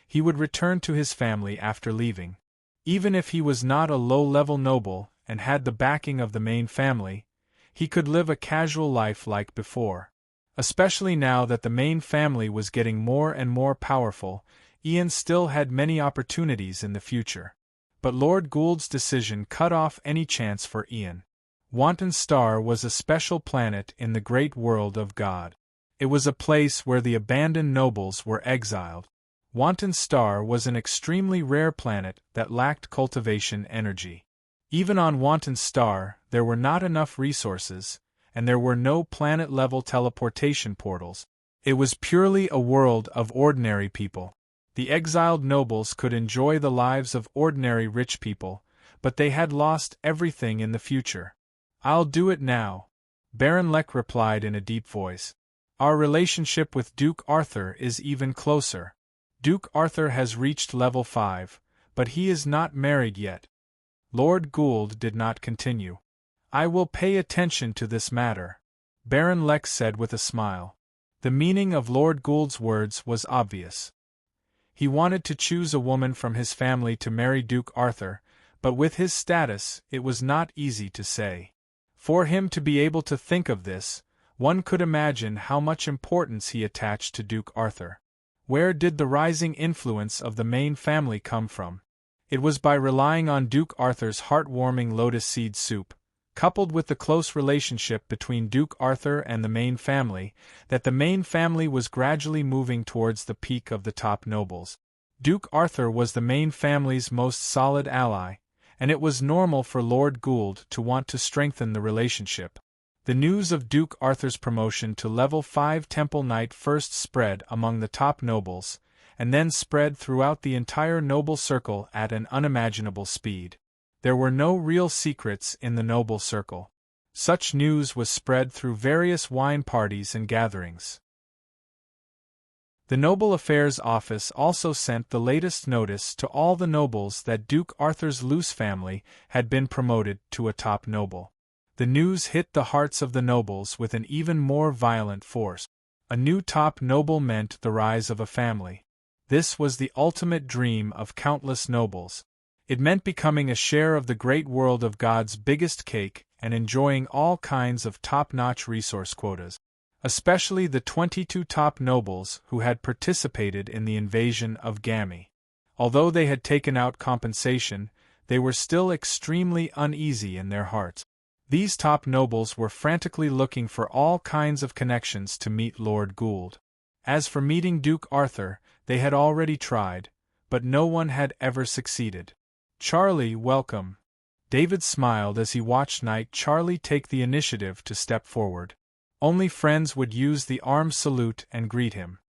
he would return to his family after leaving. Even if he was not a low-level noble and had the backing of the main family, he could live a casual life like before. Especially now that the main family was getting more and more powerful, Ian still had many opportunities in the future. But Lord Gould's decision cut off any chance for Ian. Wanton Star was a special planet in the great world of God. It was a place where the abandoned nobles were exiled. Wanton Star was an extremely rare planet that lacked cultivation energy. Even on Wanton Star, there were not enough resources, and there were no planet-level teleportation portals. It was purely a world of ordinary people. The exiled nobles could enjoy the lives of ordinary rich people, but they had lost everything in the future. I'll do it now, Baron Lech replied in a deep voice. Our relationship with Duke Arthur is even closer. Duke Arthur has reached level 5, but he is not married yet. Lord Gould did not continue. I will pay attention to this matter, Baron Lech said with a smile. The meaning of Lord Gould's words was obvious. He wanted to choose a woman from his family to marry Duke Arthur, but with his status, it was not easy to say. For him to be able to think of this, one could imagine how much importance he attached to Duke Arthur. Where did the rising influence of the main family come from? It was by relying on Duke Arthur's heartwarming lotus seed soup, coupled with the close relationship between Duke Arthur and the main family, that the main family was gradually moving towards the peak of the top nobles. Duke Arthur was the main family's most solid ally, and it was normal for Lord Gould to want to strengthen the relationship. The news of Duke Arthur's promotion to level 5 Temple Knight first spread among the top nobles, and then spread throughout the entire noble circle at an unimaginable speed. There were no real secrets in the noble circle. Such news was spread through various wine parties and gatherings. The Noble Affairs Office also sent the latest notice to all the nobles that Duke Arthur's loose family had been promoted to a top noble. The news hit the hearts of the nobles with an even more violent force. A new top noble meant the rise of a family. This was the ultimate dream of countless nobles. It meant becoming a share of the great world of God's biggest cake and enjoying all kinds of top-notch resource quotas. Especially the 22 top nobles who had participated in the invasion of Gami. Although they had taken out compensation, they were still extremely uneasy in their hearts. These top nobles were frantically looking for all kinds of connections to meet Lord Gould. As for meeting Duke Arthur, they had already tried, but no one had ever succeeded. "Charlie, welcome." David smiled as he watched Knight Charlie take the initiative to step forward. Only friends would use the armed salute and greet him.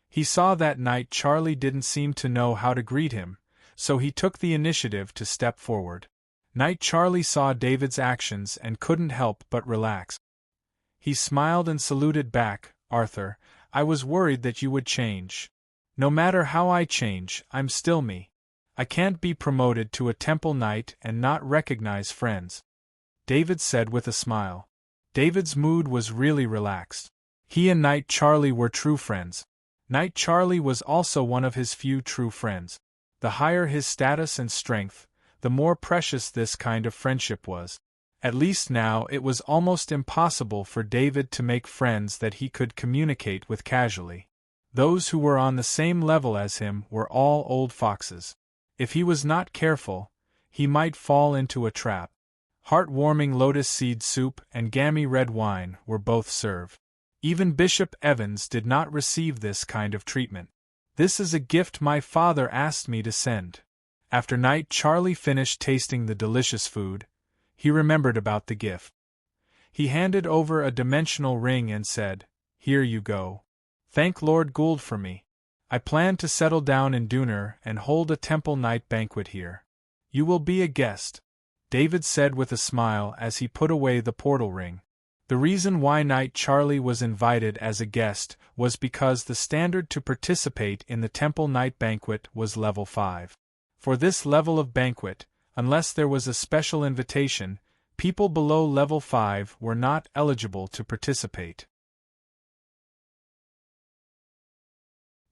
He saw that Knight Charlie didn't seem to know how to greet him, so he took the initiative to step forward. Knight Charlie saw David's actions and couldn't help but relax. He smiled and saluted back. "Arthur, I was worried that you would change. No matter how I change, I'm still me. I can't be promoted to a temple knight and not recognize friends," David said with a smile. David's mood was really relaxed. He and Knight Charlie were true friends. Knight Charlie was also one of his few true friends. The higher his status and strength, the more precious this kind of friendship was. At least now it was almost impossible for David to make friends that he could communicate with casually. Those who were on the same level as him were all old foxes. If he was not careful, he might fall into a trap. Heartwarming lotus seed soup and Gami red wine were both served. Even Bishop Evans did not receive this kind of treatment. "This is a gift my father asked me to send." After Knight Charlie finished tasting the delicious food, he remembered about the gift. He handed over a dimensional ring and said, "Here you go. Thank Lord Gould for me. I plan to settle down in Duner and hold a temple night banquet here. You will be a guest," David said with a smile as he put away the portal ring. The reason why Knight Charlie was invited as a guest was because the standard to participate in the temple night banquet was level 5. For this level of banquet, unless there was a special invitation, people below level 5 were not eligible to participate.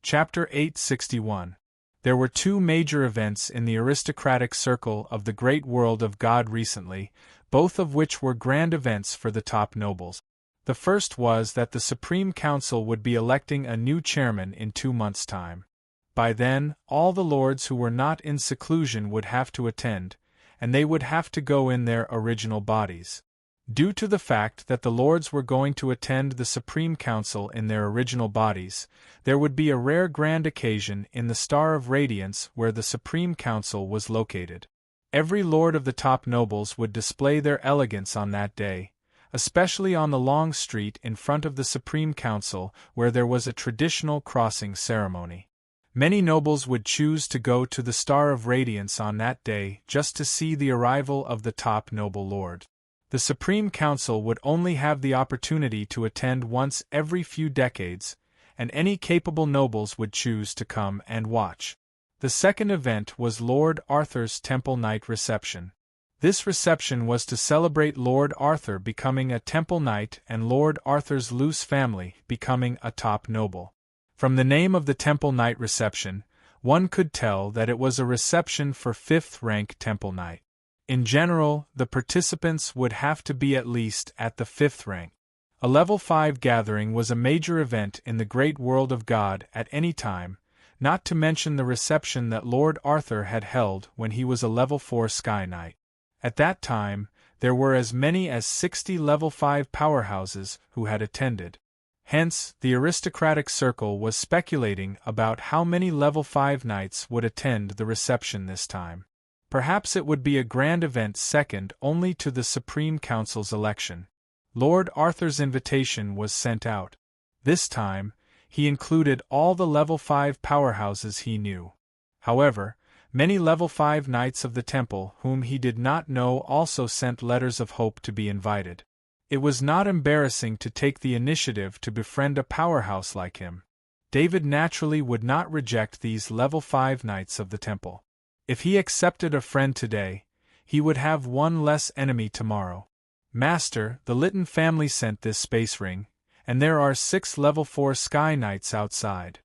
Chapter 861. There were two major events in the aristocratic circle of the great world of God recently, both of which were grand events for the top nobles. The first was that the Supreme Council would be electing a new chairman in 2 months' time. By then, all the lords who were not in seclusion would have to attend, and they would have to go in their original bodies. Due to the fact that the lords were going to attend the Supreme Council in their original bodies, there would be a rare grand occasion in the Star of Radiance where the Supreme Council was located. Every lord of the top nobles would display their elegance on that day, especially on the long street in front of the Supreme Council where there was a traditional crossing ceremony. Many nobles would choose to go to the Star of Radiance on that day just to see the arrival of the top noble lord. The Supreme Council would only have the opportunity to attend once every few decades, and any capable nobles would choose to come and watch. The second event was Lord Arthur's Temple Knight reception. This reception was to celebrate Lord Arthur becoming a Temple Knight and Lord Arthur's loose family becoming a top noble. From the name of the Temple Knight reception, one could tell that it was a reception for 5th-rank Temple Knight. In general, the participants would have to be at least at the 5th rank. A level 5 gathering was a major event in the great world of God at any time, not to mention the reception that Lord Arthur had held when he was a level 4 Sky Knight. At that time, there were as many as 60 level 5 powerhouses who had attended. Hence, the aristocratic circle was speculating about how many level 5 knights would attend the reception this time. Perhaps it would be a grand event second only to the Supreme Council's election. Lord Arthur's invitation was sent out. This time, he included all the level 5 powerhouses he knew. However, many level 5 knights of the temple whom he did not know also sent letters of hope to be invited. It was not embarrassing to take the initiative to befriend a powerhouse like him. David naturally would not reject these level 5 knights of the temple. If he accepted a friend today, he would have one less enemy tomorrow. Master, the Litton family sent this space ring, and there are 6 level 4 Sky Knights outside.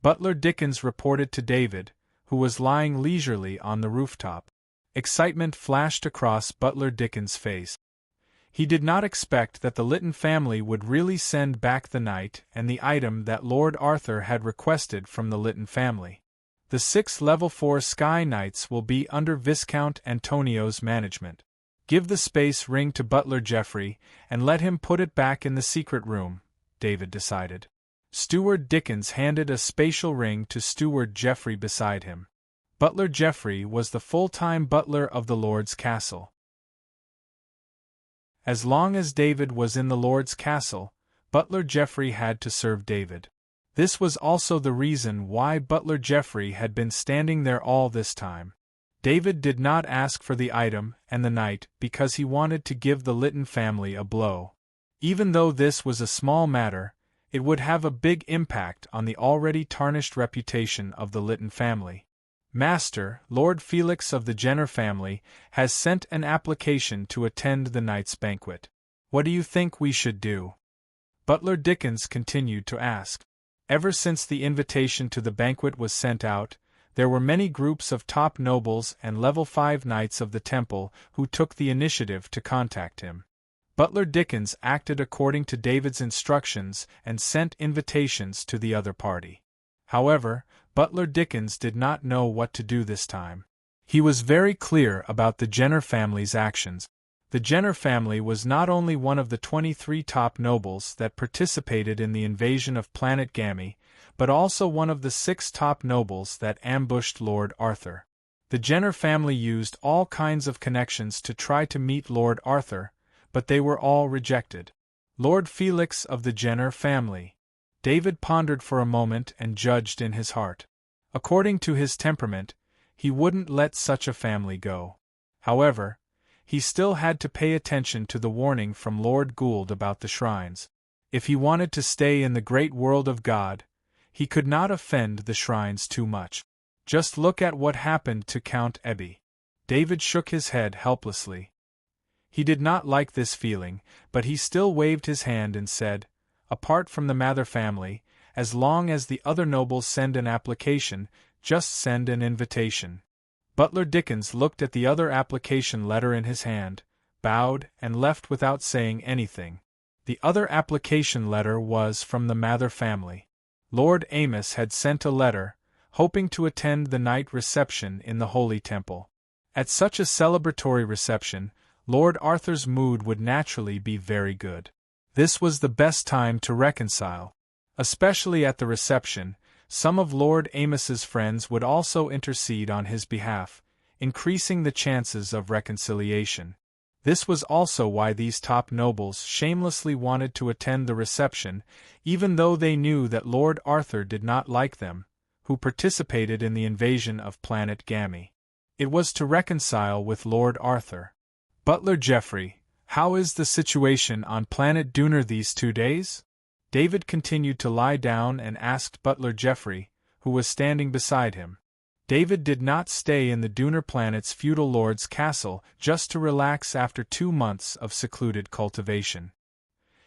Butler Dickens reported to David, who was lying leisurely on the rooftop. Excitement flashed across Butler Dickens' face. He did not expect that the Litton family would really send back the knight and the item that Lord Arthur had requested from the Litton family. The 6 level 4 Sky Knights will be under Viscount Antonio's management. Give the space ring to Butler Geoffrey and let him put it back in the secret room, David decided. Steward Dickens handed a spatial ring to Steward Geoffrey beside him. Butler Geoffrey was the full-time butler of the Lord's castle. As long as David was in the Lord's castle, Butler Geoffrey had to serve David. This was also the reason why Butler Geoffrey had been standing there all this time. David did not ask for the item and the knight because he wanted to give the Litton family a blow. Even though this was a small matter, it would have a big impact on the already tarnished reputation of the Litton family. Master, Lord Felix of the Jenner family, has sent an application to attend the knight's banquet. What do you think we should do? Butler Dickens continued to ask. Ever since the invitation to the banquet was sent out, there were many groups of top nobles and level 5 knights of the temple who took the initiative to contact him. Butler Dickens acted according to David's instructions and sent invitations to the other party. However, Butler Dickens did not know what to do this time. He was very clear about the Jenner family's actions. The Jenner family was not only one of the 23 top nobles that participated in the invasion of Planet Gammy, but also one of the 6 top nobles that ambushed Lord Arthur. The Jenner family used all kinds of connections to try to meet Lord Arthur, but they were all rejected. Lord Felix of the Jenner family. David pondered for a moment and judged in his heart. According to his temperament, he wouldn't let such a family go. However, he still had to pay attention to the warning from Lord Gould about the shrines. If he wanted to stay in the great world of God, he could not offend the shrines too much. Just look at what happened to Count Ebby. David shook his head helplessly. He did not like this feeling, but he still waved his hand and said, apart from the Mather family, as long as the other nobles send an application, just send an invitation. Butler Dickens looked at the other application letter in his hand, bowed, and left without saying anything. The other application letter was from the Mather family. Lord Amos had sent a letter, hoping to attend the night reception in the Holy Temple. At such a celebratory reception, Lord Arthur's mood would naturally be very good. This was the best time to reconcile. Especially at the reception, some of Lord Amos's friends would also intercede on his behalf, increasing the chances of reconciliation. This was also why these top nobles shamelessly wanted to attend the reception, even though they knew that Lord Arthur did not like them, who participated in the invasion of Planet Gammy. It was to reconcile with Lord Arthur. Butler Geoffrey, how is the situation on Planet Dooner these 2 days? David continued to lie down and asked Butler Geoffrey, who was standing beside him. David did not stay in the Dooner planet's feudal lord's castle just to relax after 2 months of secluded cultivation.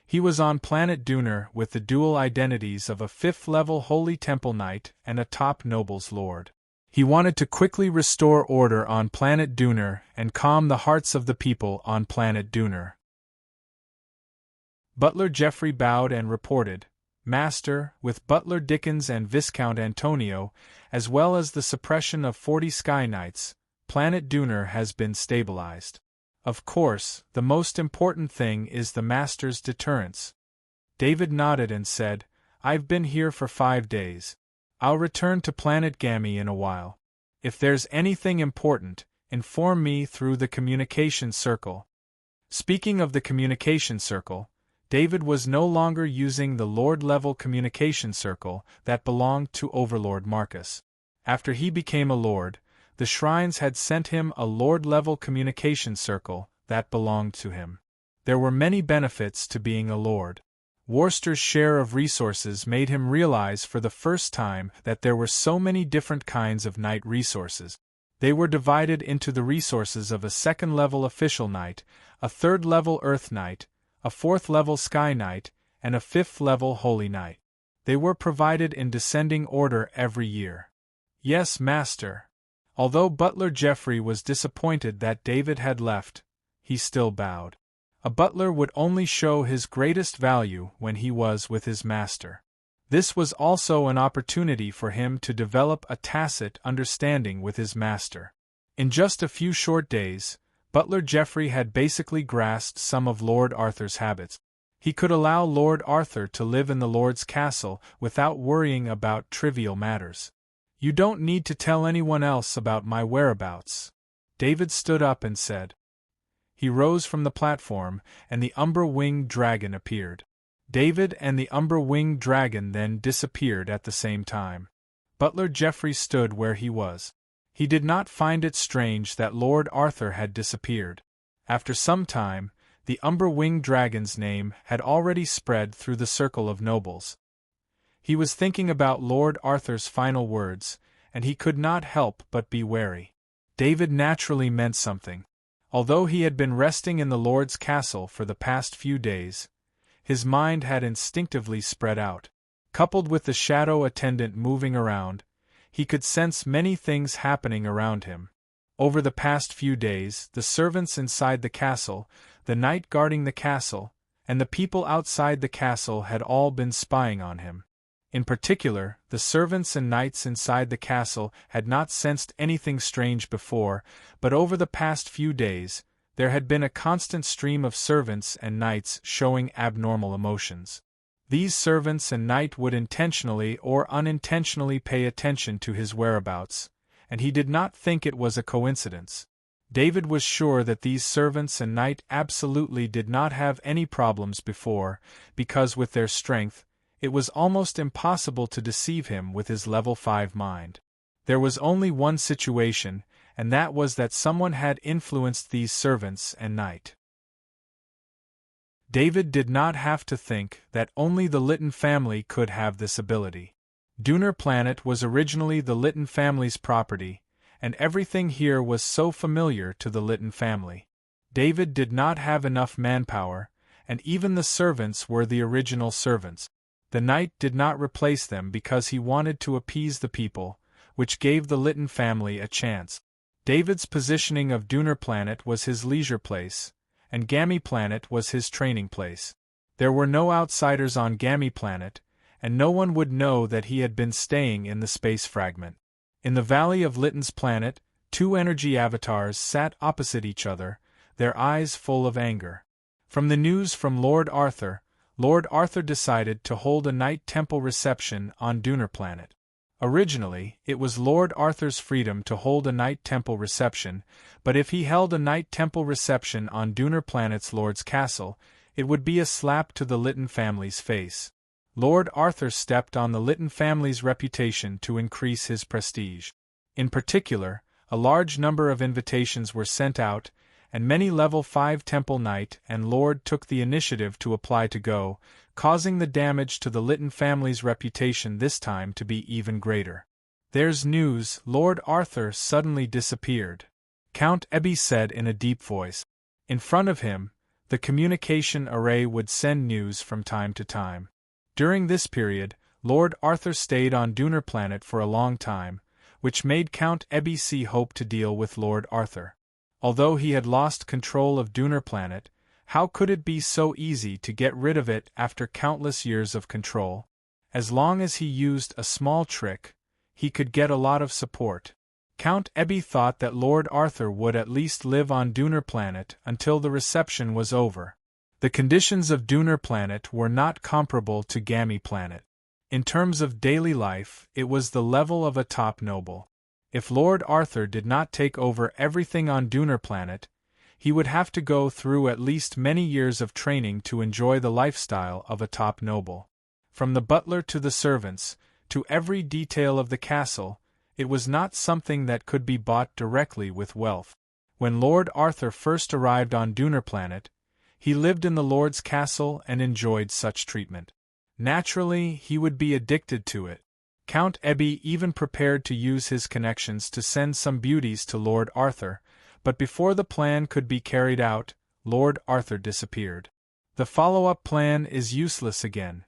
He was on Planet Dooner with the dual identities of a 5th-level Holy Temple Knight and a top noble's lord. He wanted to quickly restore order on Planet Dooner and calm the hearts of the people on Planet Dooner. Butler Geoffrey bowed and reported, Master, with Butler Dickens and Viscount Antonio, as well as the suppression of 40 Sky Knights, Planet Dooner has been stabilized. Of course, the most important thing is the Master's deterrence. David nodded and said, I've been here for 5 days. I'll return to Planet Gammy in a while. If there's anything important, inform me through the communication circle. Speaking of the communication circle, David was no longer using the Lord-level communication circle that belonged to Overlord Marcus. After he became a Lord, the Shrines had sent him a Lord-level communication circle that belonged to him. There were many benefits to being a Lord. Worcester's share of resources made him realize for the first time that there were so many different kinds of Knight resources. They were divided into the resources of a 2nd-level Official Knight, a 3rd-level Earth Knight, a 4th-level Sky Knight, and a 5th-level Holy Knight. They were provided in descending order every year. Yes, Master. Although Butler Jeffrey was disappointed that David had left, he still bowed. A butler would only show his greatest value when he was with his master. This was also an opportunity for him to develop a tacit understanding with his master. In just a few short days, Butler Jeffrey had basically grasped some of Lord Arthur's habits. He could allow Lord Arthur to live in the Lord's castle without worrying about trivial matters. You don't need to tell anyone else about my whereabouts. David stood up and said. He rose from the platform, and the Umber-winged dragon appeared. David and the Umber-winged dragon then disappeared at the same time. Butler Jeffrey stood where he was. He did not find it strange that Lord Arthur had disappeared. After some time, the Umber-winged dragon's name had already spread through the circle of nobles. He was thinking about Lord Arthur's final words, and he could not help but be wary. David naturally meant something. Although he had been resting in the Lord's castle for the past few days, his mind had instinctively spread out. Coupled with the shadow attendant moving around, he could sense many things happening around him. Over the past few days, the servants inside the castle, the knight guarding the castle, and the people outside the castle had all been spying on him. In particular, the servants and knights inside the castle had not sensed anything strange before, but over the past few days, there had been a constant stream of servants and knights showing abnormal emotions. These servants and knight would intentionally or unintentionally pay attention to his whereabouts, and he did not think it was a coincidence. David was sure that these servants and knight absolutely did not have any problems before, because with their strength, it was almost impossible to deceive him with his level 5 mind. There was only one situation, and that was that someone had influenced these servants and knight. David did not have to think that only the Lytton family could have this ability. Dooner Planet was originally the Lytton family's property, and everything here was so familiar to the Lytton family. David did not have enough manpower, and even the servants were the original servants. The knight did not replace them because he wanted to appease the people, which gave the Lytton family a chance. David's positioning of Dooner Planet was his leisure place, and Gammy Planet was his training place. There were no outsiders on Gammy Planet, and no one would know that he had been staying in the space fragment. In the valley of Lytton's planet, 2 energy avatars sat opposite each other, their eyes full of anger. From the news from Lord Arthur decided to hold a Knight Temple reception on Dooner Planet. Originally, it was Lord Arthur's freedom to hold a Knight Temple reception, but if he held a Knight Temple reception on Dooner Planet's Lord's castle, it would be a slap to the Lytton family's face. Lord Arthur stepped on the Lytton family's reputation to increase his prestige. In particular, a large number of invitations were sent out, and many level 5 Temple Knight and Lord took the initiative to apply to go, causing the damage to the Lytton family's reputation this time to be even greater. There's news, Lord Arthur suddenly disappeared. Count Ebby said in a deep voice. In front of him, the communication array would send news from time to time. During this period, Lord Arthur stayed on Dooner Planet for a long time, which made Count Ebby hope to deal with Lord Arthur. Although he had lost control of Dooner Planet, how could it be so easy to get rid of it after countless years of control? As long as he used a small trick, he could get a lot of support. Count Ebby thought that Lord Arthur would at least live on Dooner Planet until the reception was over. The conditions of Dooner Planet were not comparable to Gammy Planet. In terms of daily life, it was the level of a top noble. If Lord Arthur did not take over everything on Dooner Planet, he would have to go through at least many years of training to enjoy the lifestyle of a top noble. From the butler to the servants, to every detail of the castle, it was not something that could be bought directly with wealth. When Lord Arthur first arrived on Dooner Planet, he lived in the Lord's castle and enjoyed such treatment. Naturally, he would be addicted to it. Count Ebby even prepared to use his connections to send some beauties to Lord Arthur, but before the plan could be carried out, Lord Arthur disappeared. The follow-up plan is useless again.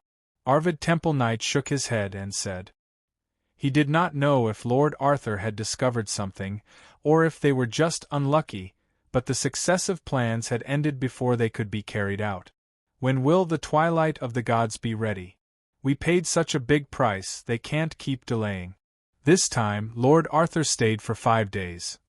Arvid Temple Knight shook his head and said he did not know if Lord Arthur had discovered something, or if they were just unlucky, but the successive plans had ended before they could be carried out. When will the Twilight of the Gods be ready? We paid such a big price, they can't keep delaying. This time, Lord Arthur stayed for 5 days.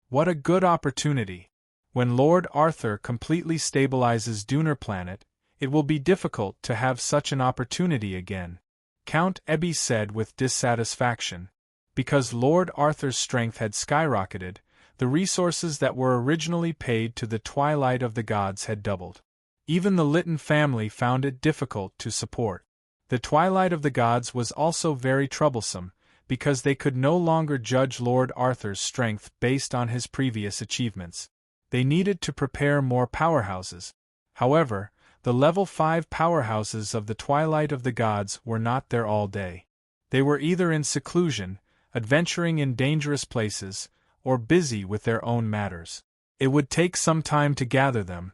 What a good opportunity! When Lord Arthur completely stabilizes Dooner Planet, it will be difficult to have such an opportunity again, Count Ebby said with dissatisfaction. Because Lord Arthur's strength had skyrocketed, the resources that were originally paid to the Twilight of the Gods had doubled. Even the Lytton family found it difficult to support. The Twilight of the Gods was also very troublesome, because they could no longer judge Lord Arthur's strength based on his previous achievements. They needed to prepare more powerhouses. However, the level 5 powerhouses of the Twilight of the Gods were not there all day. They were either in seclusion, adventuring in dangerous places, or busy with their own matters. It would take some time to gather them.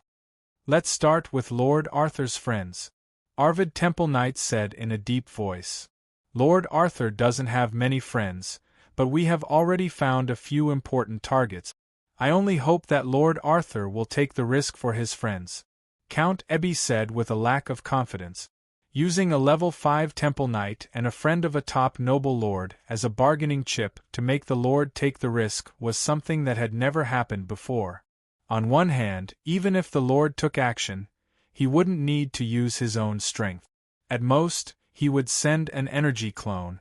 Let's start with Lord Arthur's friends, Arvid Temple Knight said in a deep voice. Lord Arthur doesn't have many friends, but we have already found a few important targets. I only hope that Lord Arthur will take the risk for his friends, Count Ebby said with a lack of confidence. Using a level 5 Temple Knight and a friend of a top noble lord as a bargaining chip to make the lord take the risk was something that had never happened before. On one hand, even if the lord took action, he wouldn't need to use his own strength. At most, he would send an energy clone.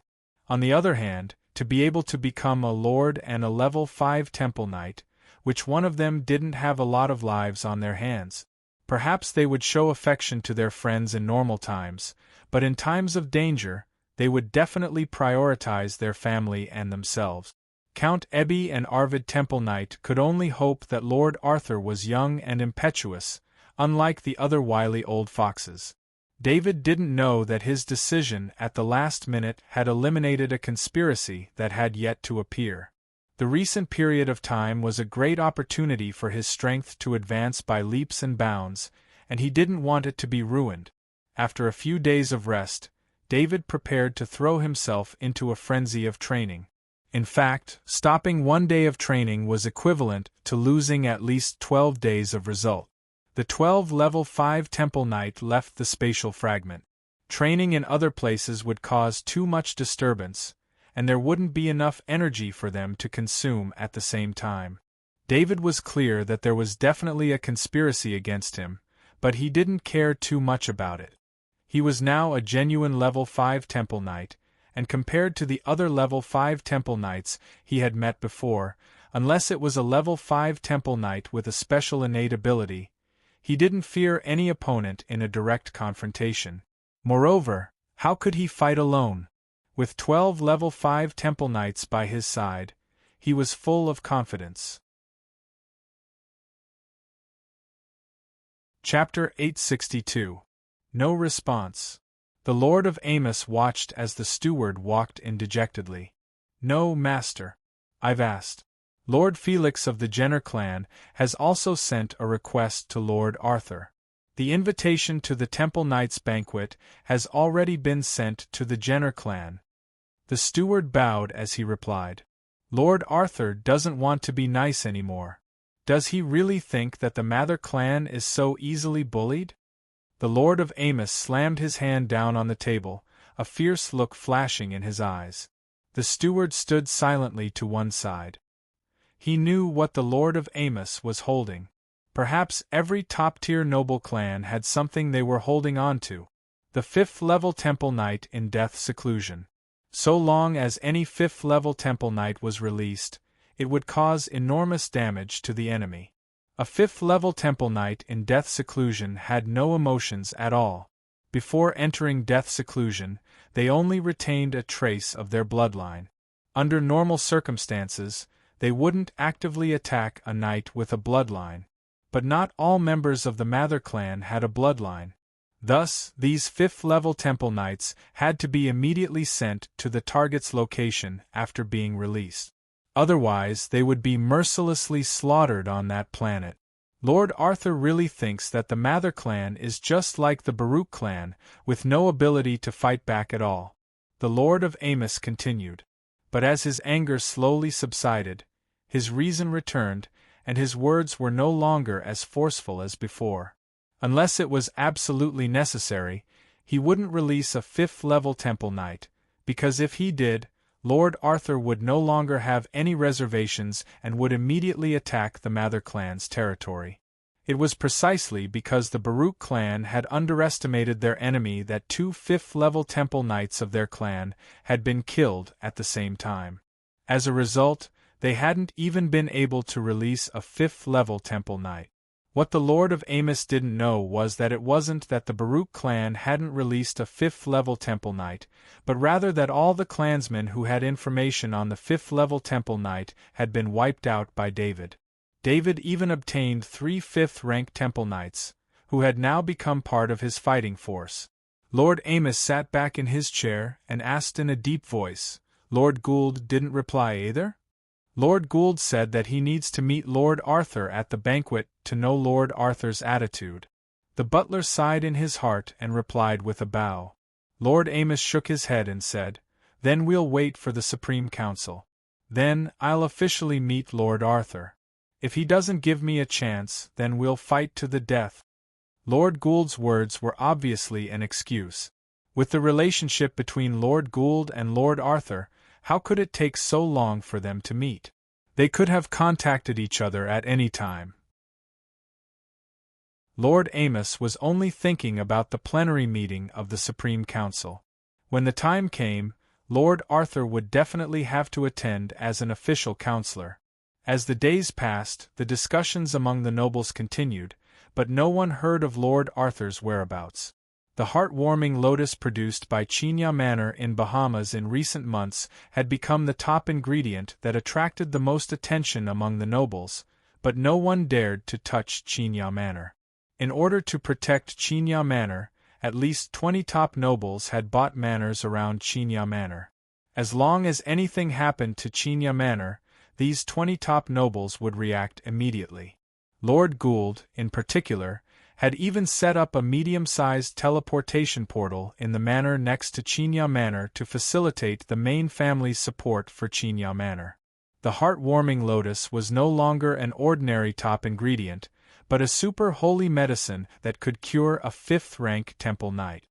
On the other hand, to be able to become a lord and a level 5 Temple Knight, which one of them didn't have a lot of lives on their hands. Perhaps they would show affection to their friends in normal times, but in times of danger, they would definitely prioritize their family and themselves. Count Ebby and Arvid Temple Knight could only hope that Lord Arthur was young and impetuous, unlike the other wily old foxes. David didn't know that his decision at the last minute had eliminated a conspiracy that had yet to appear. The recent period of time was a great opportunity for his strength to advance by leaps and bounds, and he didn't want it to be ruined. After a few days of rest, David prepared to throw himself into a frenzy of training. In fact, stopping 1 day of training was equivalent to losing at least 12 days of result. The 12 level 5 Temple Knight left the spatial fragment. Training in other places would cause too much disturbance, and there wouldn't be enough energy for them to consume at the same time. David was clear that there was definitely a conspiracy against him, but he didn't care too much about it. He was now a genuine level 5 Temple Knight, and compared to the other level 5 Temple Knights he had met before, unless it was a level 5 Temple Knight with a special innate ability, he didn't fear any opponent in a direct confrontation. Moreover, how could he fight alone? With 12 level 5 Temple Knights by his side, he was full of confidence. Chapter 862. No response. The Lord of Amos watched as the steward walked in dejectedly. No, master. I've asked. Lord Felix of the Jenner clan has also sent a request to Lord Arthur. The invitation to the Temple Knights banquet has already been sent to the Jenner clan. The steward bowed as he replied. Lord Arthur doesn't want to be nice anymore. Does he really think that the Mather clan is so easily bullied? The Lord of Amos slammed his hand down on the table, a fierce look flashing in his eyes. The steward stood silently to one side. He knew what the Lord of Amos was holding. Perhaps every top-tier noble clan had something they were holding on to. The 5th-level Temple Knight in death seclusion. So long as any 5th-level Temple Knight was released, it would cause enormous damage to the enemy. A 5th-level Temple Knight in death seclusion had no emotions at all. Before entering death seclusion, they only retained a trace of their bloodline. Under normal circumstances, they wouldn't actively attack a knight with a bloodline. But not all members of the Mather clan had a bloodline. Thus, these 5th-level Temple Knights had to be immediately sent to the target's location after being released. Otherwise, they would be mercilessly slaughtered on that planet. Lord Arthur really thinks that the Mather clan is just like the Baruch clan, with no ability to fight back at all. The Lord of Amos continued. But as his anger slowly subsided, his reason returned, and his words were no longer as forceful as before. Unless it was absolutely necessary, he wouldn't release a 5th-level Temple Knight, because if he did, Lord Arthur would no longer have any reservations and would immediately attack the Mather clan's territory. It was precisely because the Baruch clan had underestimated their enemy that 2 5th-level Temple Knights of their clan had been killed at the same time. As a result, they hadn't even been able to release a 5th-level Temple Knight. What the Lord of Amos didn't know was that it wasn't that the Baruch clan hadn't released a 5th-level Temple Knight, but rather that all the clansmen who had information on the 5th-level Temple Knight had been wiped out by David. David even obtained 3 5th-rank Temple Knights, who had now become part of his fighting force. Lord Amos sat back in his chair and asked in a deep voice. Lord Gould didn't reply either? Lord Gould said that he needs to meet Lord Arthur at the banquet to know Lord Arthur's attitude. The butler sighed in his heart and replied with a bow. Lord Amos shook his head and said, Then we'll wait for the Supreme Council. Then I'll officially meet Lord Arthur. If he doesn't give me a chance, then we'll fight to the death. Lord Gould's words were obviously an excuse. With the relationship between Lord Gould and Lord Arthur, how could it take so long for them to meet? They could have contacted each other at any time. Lord Amos was only thinking about the plenary meeting of the Supreme Council. When the time came, Lord Arthur would definitely have to attend as an official counselor. As the days passed, the discussions among the nobles continued, but no one heard of Lord Arthur's whereabouts. The heartwarming lotus produced by Chinya Manor in Bahamas in recent months had become the top ingredient that attracted the most attention among the nobles, but no one dared to touch Chinya Manor. In order to protect Chinya Manor, at least 20 top nobles had bought manors around Chinya Manor. As long as anything happened to Chinya Manor, these 20 top nobles would react immediately. Lord Gould, in particular, had even set up a medium-sized teleportation portal in the manor next to Chinya Manor to facilitate the main family's support for Chinya Manor. The heartwarming lotus was no longer an ordinary top ingredient, but a super holy medicine that could cure a 5th-rank Temple Knight.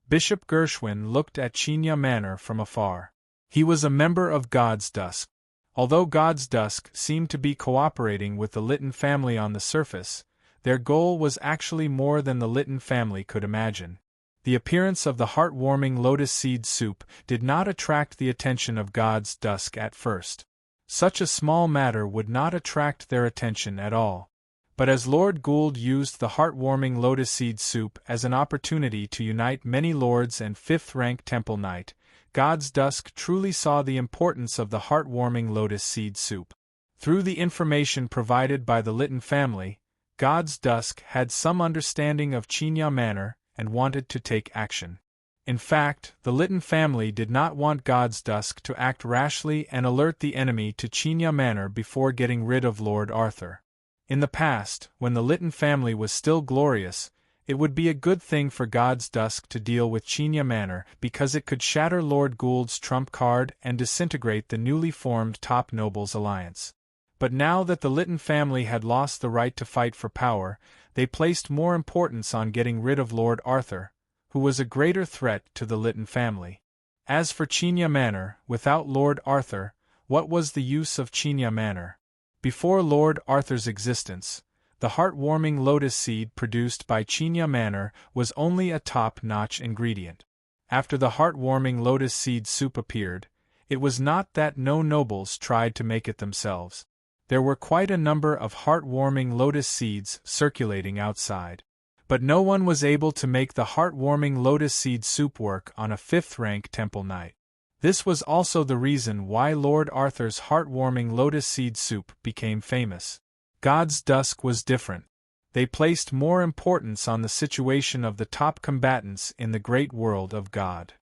Bishop Gershwin looked at Chinya Manor from afar. He was a member of God's Dusk. Although God's Dusk seemed to be cooperating with the Lytton family on the surface, their goal was actually more than the Lytton family could imagine. The appearance of the heartwarming lotus seed soup did not attract the attention of God's Dusk at first. Such a small matter would not attract their attention at all. But as Lord Gould used the heartwarming lotus seed soup as an opportunity to unite many lords and 5th-rank Temple Knight, God's Dusk truly saw the importance of the heartwarming lotus seed soup. Through the information provided by the Lytton family, God's Dusk had some understanding of Chinya Manor and wanted to take action. In fact, the Lytton family did not want God's Dusk to act rashly and alert the enemy to Chinya Manor before getting rid of Lord Arthur. In the past, when the Lytton family was still glorious, it would be a good thing for God's Dusk to deal with Chinya Manor because it could shatter Lord Gould's trump card and disintegrate the newly formed Top Nobles Alliance. But now that the Lytton family had lost the right to fight for power, they placed more importance on getting rid of Lord Arthur, who was a greater threat to the Lytton family. As for Chenia Manor, without Lord Arthur, what was the use of Chenia Manor? Before Lord Arthur's existence, the heartwarming lotus seed produced by Chenia Manor was only a top-notch ingredient. After the heartwarming lotus seed soup appeared, it was not that no nobles tried to make it themselves. There were quite a number of heartwarming lotus seeds circulating outside. But no one was able to make the heartwarming lotus seed soup work on a fifth-rank temple night. This was also the reason why Lord Arthur's heartwarming lotus seed soup became famous. God's Dusk was different. They placed more importance on the situation of the top combatants in the great world of God.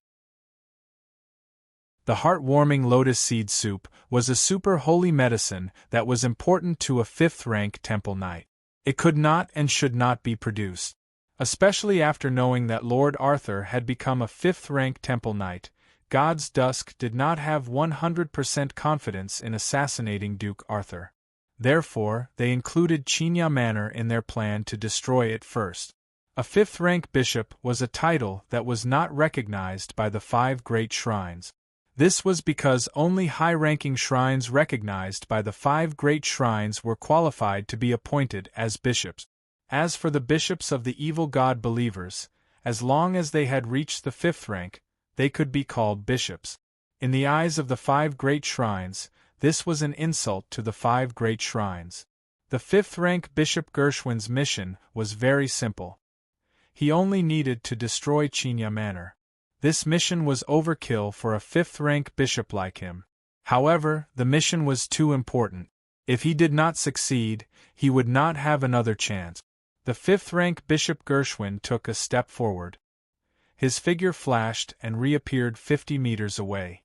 The heartwarming lotus seed soup was a super holy medicine that was important to a fifth-rank temple knight. It could not and should not be produced. Especially after knowing that Lord Arthur had become a fifth-rank temple knight, God's Dusk did not have 100% confidence in assassinating Duke Arthur. Therefore, they included Chenia Manor in their plan to destroy it first. A fifth-rank bishop was a title that was not recognized by the 5 great shrines. This was because only high-ranking shrines recognized by the 5 great shrines were qualified to be appointed as bishops. As for the bishops of the evil god believers, as long as they had reached the 5th rank, they could be called bishops. In the eyes of the 5 great shrines, this was an insult to the 5 great shrines. The 5th-rank Bishop Gershwin's mission was very simple. He only needed to destroy Chenia Manor. This mission was overkill for a 5th-rank bishop like him. However, the mission was too important. If he did not succeed, he would not have another chance. The 5th-rank Bishop Gershwin took a step forward. His figure flashed and reappeared 50 meters away.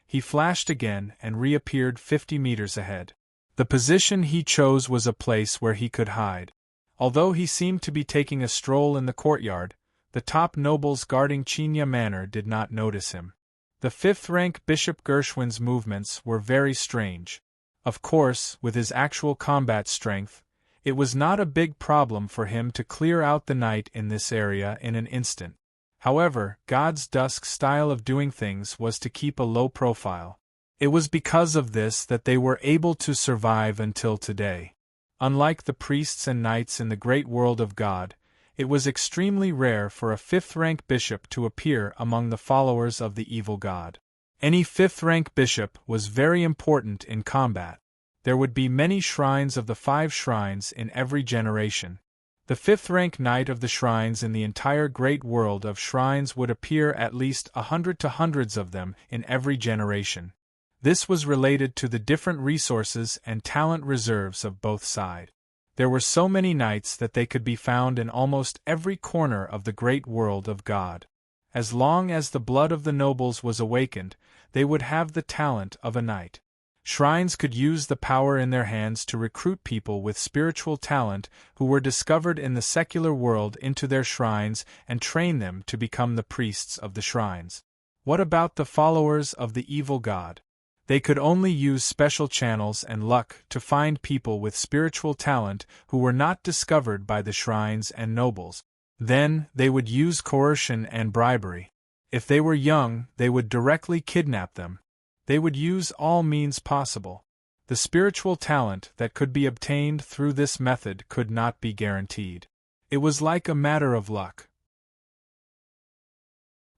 He flashed again and reappeared 50 meters ahead. The position he chose was a place where he could hide. Although he seemed to be taking a stroll in the courtyard, the top nobles guarding Chenia Manor did not notice him. The 5th-rank Bishop Gershwin's movements were very strange. Of course, with his actual combat strength, it was not a big problem for him to clear out the night in this area in an instant. However, God's Dusk style of doing things was to keep a low profile. It was because of this that they were able to survive until today. Unlike the priests and knights in the great world of God, it was extremely rare for a 5th-rank bishop to appear among the followers of the evil god. Any 5th-rank bishop was very important in combat. There would be many shrines of the 5 shrines in every generation. The 5th-rank knight of the shrines in the entire great world of shrines would appear at least 100 to hundreds of them in every generation. This was related to the different resources and talent reserves of both sides. There were so many knights that they could be found in almost every corner of the great world of God. As long as the blood of the nobles was awakened, they would have the talent of a knight. Shrines could use the power in their hands to recruit people with spiritual talent who were discovered in the secular world into their shrines and train them to become the priests of the shrines. What about the followers of the evil god? They could only use special channels and luck to find people with spiritual talent who were not discovered by the shrines and nobles. Then, they would use coercion and bribery. If they were young, they would directly kidnap them. They would use all means possible. The spiritual talent that could be obtained through this method could not be guaranteed. It was like a matter of luck.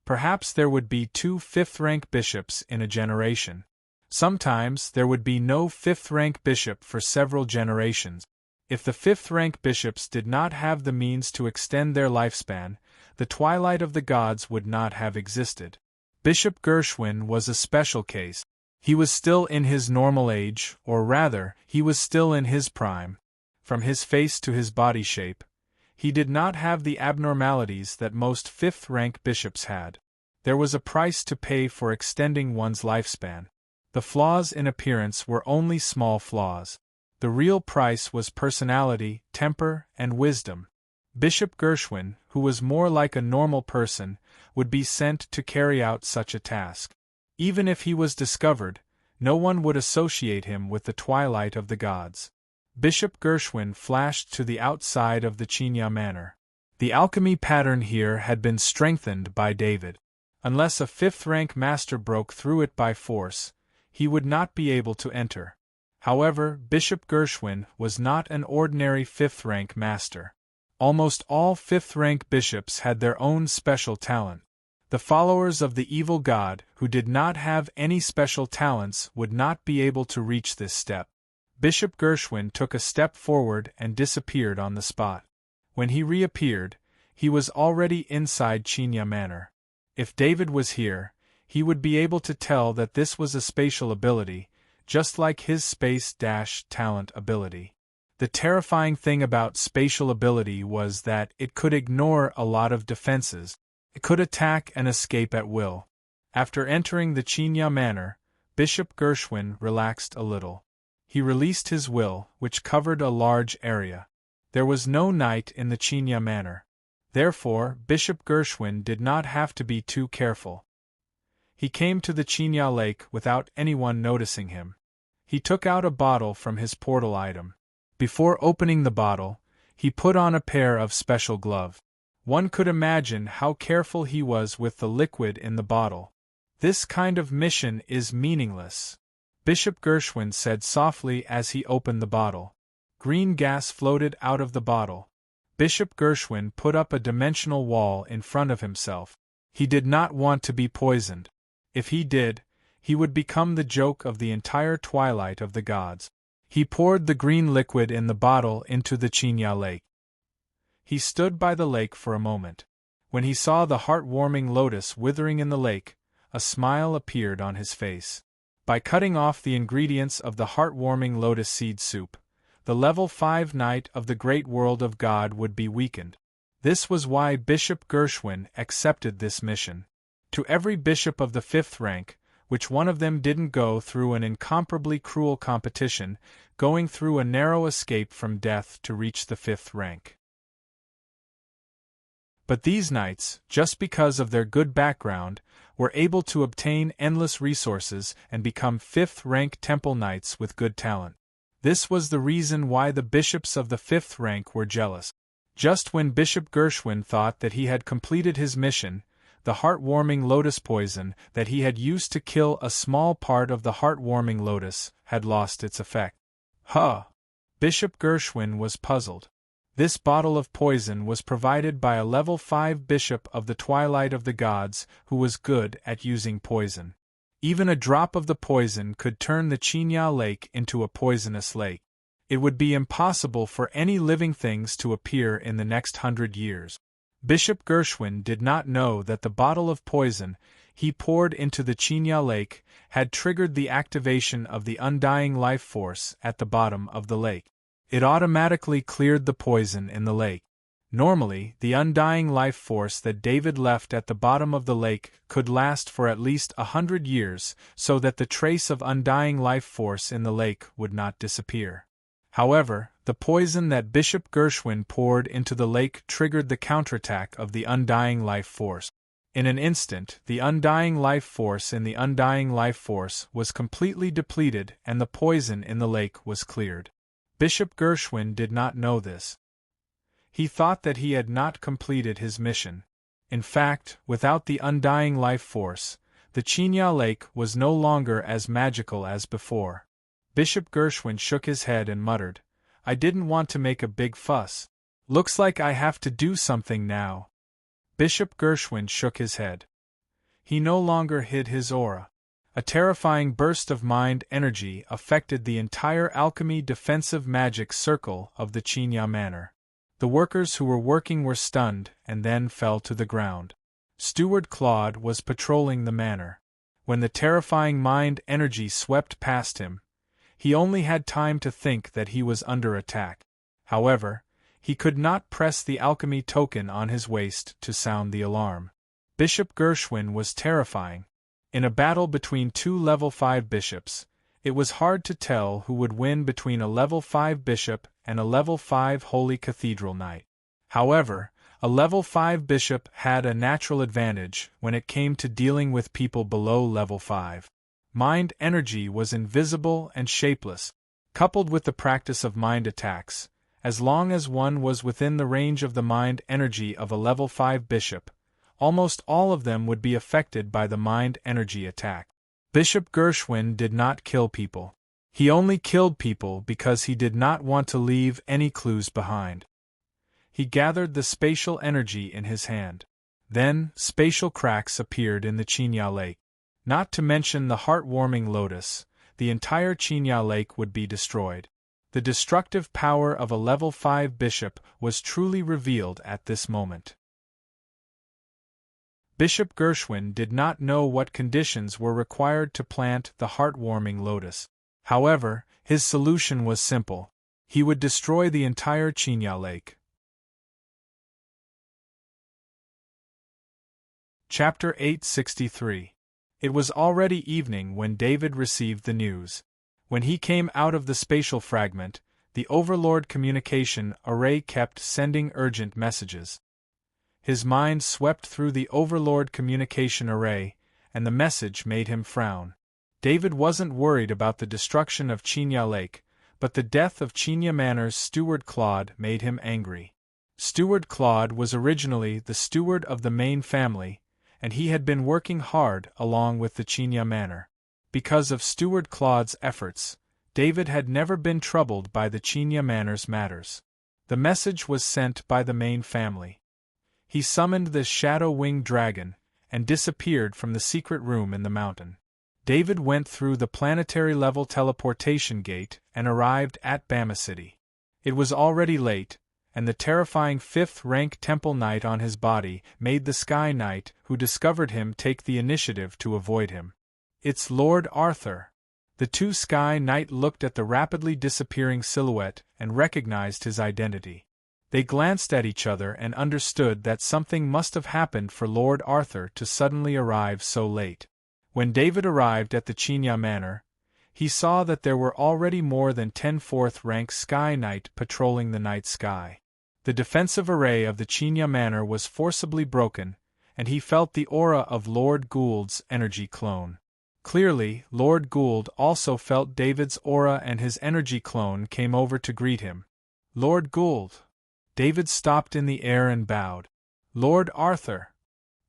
Perhaps there would be 2 5th-rank bishops in a generation. Sometimes there would be no 5th-rank bishop for several generations. If the 5th-rank bishops did not have the means to extend their lifespan, the twilight of the gods would not have existed. Bishop Gershwin was a special case. He was still in his normal age, or rather, he was still in his prime. From his face to his body shape, he did not have the abnormalities that most 5th-rank bishops had. There was a price to pay for extending one's lifespan. The flaws in appearance were only small flaws. The real price was personality, temper, and wisdom. Bishop Gershwin, who was more like a normal person, would be sent to carry out such a task. Even if he was discovered, no one would associate him with the twilight of the gods. Bishop Gershwin flashed to the outside of the Chenia Manor. The alchemy pattern here had been strengthened by David. Unless a fifth-rank master broke through it by force, he would not be able to enter. However, Bishop Gershwin was not an ordinary fifth-rank master. Almost all fifth-rank bishops had their own special talent. The followers of the evil god, who did not have any special talents, would not be able to reach this step. Bishop Gershwin took a step forward and disappeared on the spot. When he reappeared, he was already inside Chinya Manor. If David was here, he would be able to tell that this was a spatial ability, just like his space-talent ability. The terrifying thing about spatial ability was that it could ignore a lot of defenses. It could attack and escape at will. After entering the Chinya Manor, Bishop Gershwin relaxed a little. He released his will, which covered a large area. There was no night in the Chinya Manor. Therefore, Bishop Gershwin did not have to be too careful. He came to the Chinya Lake without anyone noticing him. He took out a bottle from his portal item. Before opening the bottle, he put on a pair of special gloves. One could imagine how careful he was with the liquid in the bottle. This kind of mission is meaningless, Bishop Gershwin said softly as he opened the bottle. Green gas floated out of the bottle. Bishop Gershwin put up a dimensional wall in front of himself. He did not want to be poisoned. If he did, he would become the joke of the entire Twilight of the Gods. He poured the green liquid in the bottle into the Chinya Lake. He stood by the lake for a moment. When he saw the heart-warming lotus withering in the lake, a smile appeared on his face. By cutting off the ingredients of the heart-warming lotus seed soup, the level 5 Knight of the Great World of God would be weakened. This was why Bishop Gershwin accepted this mission. To every bishop of the 5th rank, which one of them didn't go through an incomparably cruel competition, going through a narrow escape from death to reach the 5th rank. But these knights, just because of their good background, were able to obtain endless resources and become 5th-rank temple knights with good talent. This was the reason why the bishops of the 5th rank were jealous. Just when Bishop Gershwin thought that he had completed his mission, the heart-warming lotus poison that he had used to kill a small part of the heart-warming lotus had lost its effect. Bishop Gershwin was puzzled. This bottle of poison was provided by a level 5 bishop of the Twilight of the Gods who was good at using poison. Even a drop of the poison could turn the Chinya Lake into a poisonous lake. It would be impossible for any living things to appear in the next 100 years. Bishop Gershwin did not know that the bottle of poison he poured into the Chinya Lake had triggered the activation of the undying life force at the bottom of the lake. It automatically cleared the poison in the lake. Normally, the undying life force that David left at the bottom of the lake could last for at least 100 years, so that the trace of undying life force in the lake would not disappear. However, the poison that Bishop Gershwin poured into the lake triggered the counterattack of the undying life force. In an instant, the undying life force in the undying life force was completely depleted and the poison in the lake was cleared. Bishop Gershwin did not know this. He thought that he had not completed his mission. In fact, without the undying life force, the Chinya Lake was no longer as magical as before. Bishop Gershwin shook his head and muttered, "I didn't want to make a big fuss. Looks like I have to do something now." Bishop Gershwin shook his head. He no longer hid his aura. A terrifying burst of mind energy affected the entire alchemy defensive magic circle of the Chinya Manor. The workers who were working were stunned and then fell to the ground. Steward Claude was patrolling the manor. When the terrifying mind energy swept past him, he only had time to think that he was under attack. However, he could not press the alchemy token on his waist to sound the alarm. Bishop Gershwin was terrifying. In a battle between two level 5 bishops, it was hard to tell who would win between a level 5 bishop and a level 5 Holy Cathedral Knight. However, a level 5 bishop had a natural advantage when it came to dealing with people below level 5. Mind energy was invisible and shapeless, coupled with the practice of mind attacks. As long as one was within the range of the mind energy of a level 5 bishop, almost all of them would be affected by the mind energy attack. Bishop Gershwin did not kill people. He only killed people because he did not want to leave any clues behind. He gathered the spatial energy in his hand. Then, spatial cracks appeared in the Qinya Lake. Not to mention the heartwarming lotus, the entire Qinya Lake would be destroyed. The destructive power of a level 5 bishop was truly revealed at this moment. Bishop Gershwin did not know what conditions were required to plant the heartwarming lotus. However, his solution was simple. He would destroy the entire Qinya Lake. Chapter 863. It was already evening when David received the news. When he came out of the spatial fragment, the Overlord communication array kept sending urgent messages. His mind swept through the Overlord communication array, and the message made him frown. David wasn't worried about the destruction of Qinya Lake, but the death of Qinya Manor's steward Claude made him angry. Steward Claude was originally the steward of the main family, and he had been working hard along with the Qinya Manor. Because of Steward Claude's efforts, David had never been troubled by the Qinya Manor's matters. The message was sent by the main family. He summoned the shadow-winged dragon, and disappeared from the secret room in the mountain. David went through the planetary-level teleportation gate and arrived at Bama City. It was already late, and the terrifying 5th-rank Temple Knight on his body made the Sky Knight who discovered him take the initiative to avoid him. "It's Lord Arthur." The two Sky Knight looked at the rapidly disappearing silhouette and recognized his identity. They glanced at each other and understood that something must have happened for Lord Arthur to suddenly arrive so late. When David arrived at the Qinya Manor, he saw that there were already more than 10 4th-rank Sky Knight patrolling the night sky. The defensive array of the Qinya Manor was forcibly broken, and he felt the aura of Lord Gould's energy clone. Clearly, Lord Gould also felt David's aura, and his energy clone came over to greet him. "Lord Gould." David stopped in the air and bowed. "Lord Arthur."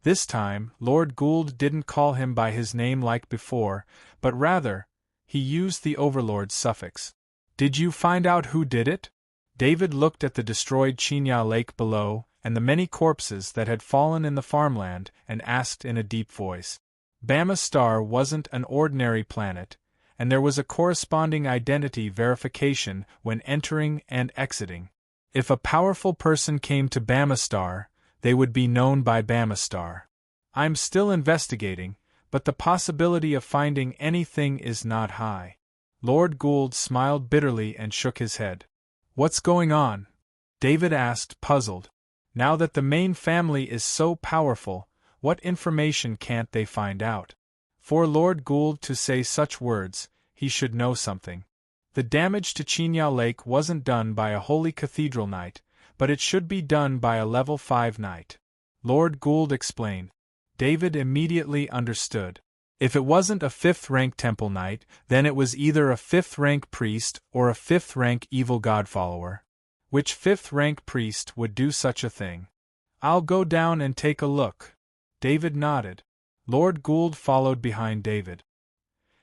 This time, Lord Gould didn't call him by his name like before, but rather, he used the Overlord suffix. "Did you find out who did it?" David looked at the destroyed Qinya Lake below, and the many corpses that had fallen in the farmland, and asked in a deep voice. Bama Star wasn't an ordinary planet, and there was a corresponding identity verification when entering and exiting. If a powerful person came to Bama Star, they would be known by Bama Star. "I'm still investigating, but the possibility of finding anything is not high." Lord Gould smiled bitterly and shook his head. "What's going on?" David asked, puzzled. "Now that the main family is so powerful, what information can't they find out?" For Lord Gould to say such words, he should know something. The damage to Qinya Lake wasn't done by a Holy Cathedral Knight, but it should be done by a level 5 Knight. Lord Gould explained. David immediately understood. If it wasn't a 5th-rank Temple Knight, then it was either a 5th-rank priest or a 5th-rank evil god follower. Which 5th-rank priest would do such a thing? "I'll go down and take a look." David nodded. Lord Gould followed behind David.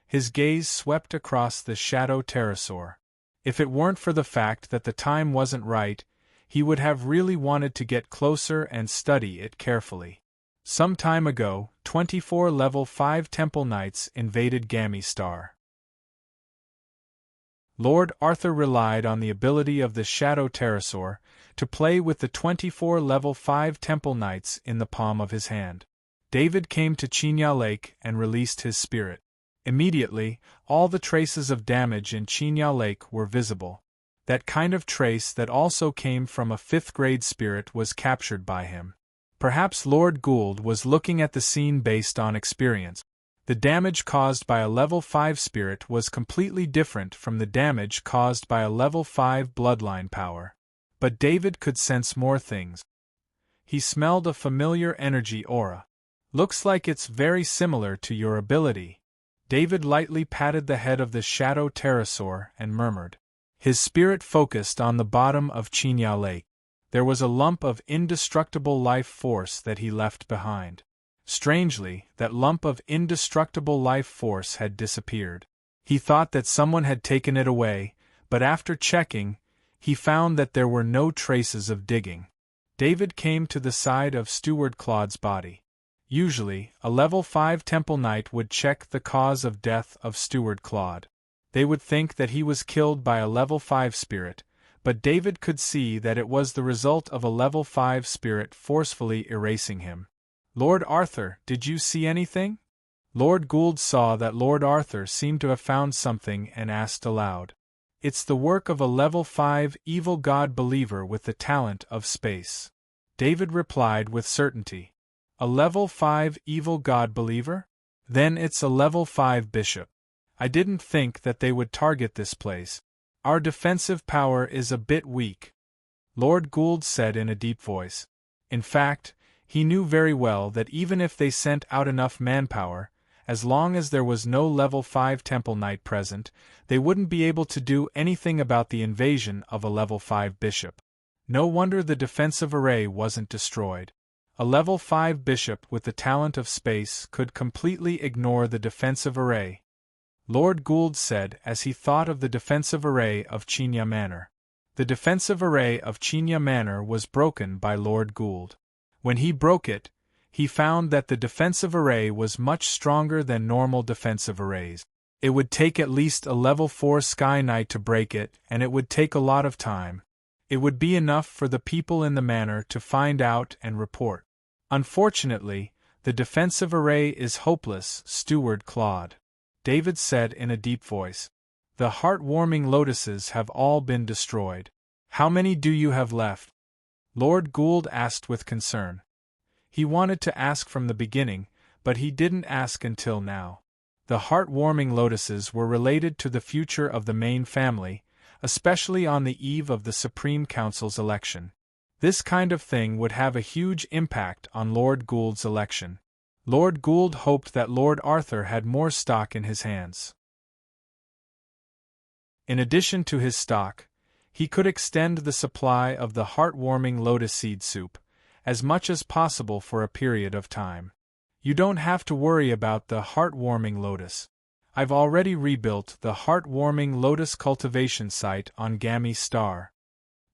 His gaze swept across the Shadow Pterosaur. If it weren't for the fact that the time wasn't right, he would have really wanted to get closer and study it carefully. Some time ago, 24 level 5 Temple Knights invaded Gammy Star. Lord Arthur relied on the ability of the Shadow Pterosaur to play with the 24 level 5 Temple Knights in the palm of his hand. David came to Qinya Lake and released his spirit. Immediately, all the traces of damage in Qinya Lake were visible. That kind of trace that also came from a 5th-grade spirit was captured by him. Perhaps Lord Gould was looking at the scene based on experience. The damage caused by a level 5 spirit was completely different from the damage caused by a level 5 bloodline power. But David could sense more things. He smelled a familiar energy aura. "Looks like it's very similar to your ability." David lightly patted the head of the Shadow Pterosaur and murmured. His spirit focused on the bottom of Qinya Lake. There was a lump of indestructible life force that he left behind. Strangely, that lump of indestructible life force had disappeared. He thought that someone had taken it away, but after checking, he found that there were no traces of digging. David came to the side of Steward Claude's body. Usually, a level 5 Temple Knight would check the cause of death of Steward Claude. They would think that he was killed by a level 5 spirit, but David could see that it was the result of a level 5 spirit forcefully erasing him. Lord Arthur, did you see anything? Lord Gould saw that Lord Arthur seemed to have found something and asked aloud. It's the work of a level 5 evil god believer with the talent of space. David replied with certainty. A level 5 evil god believer? Then it's a level 5 bishop. I didn't think that they would target this place. Our defensive power is a bit weak, Lord Gould said in a deep voice. In fact, he knew very well that even if they sent out enough manpower, as long as there was no level 5 Temple Knight present, they wouldn't be able to do anything about the invasion of a level 5 bishop. No wonder the defensive array wasn't destroyed. A level 5 bishop with the talent of space could completely ignore the defensive array, Lord Gould said as he thought of the defensive array of Chinya Manor. The defensive array of Chinya Manor was broken by Lord Gould. When he broke it, he found that the defensive array was much stronger than normal defensive arrays. It would take at least a level 4 Sky Knight to break it, and it would take a lot of time. It would be enough for the people in the manor to find out and report. Unfortunately, the defensive array is hopeless, Steward Claude, David said in a deep voice. The heart-warming lotuses have all been destroyed. How many do you have left? Lord Gould asked with concern. He wanted to ask from the beginning, but he didn't ask until now. The heart-warming lotuses were related to the future of the main family, especially on the eve of the Supreme Council's election. This kind of thing would have a huge impact on Lord Gould's election. Lord Gould hoped that Lord Arthur had more stock in his hands. In addition to his stock, he could extend the supply of the heart-warming lotus seed soup as much as possible for a period of time. You don't have to worry about the heart-warming lotus. I've already rebuilt the heart-warming lotus cultivation site on Gammy Star.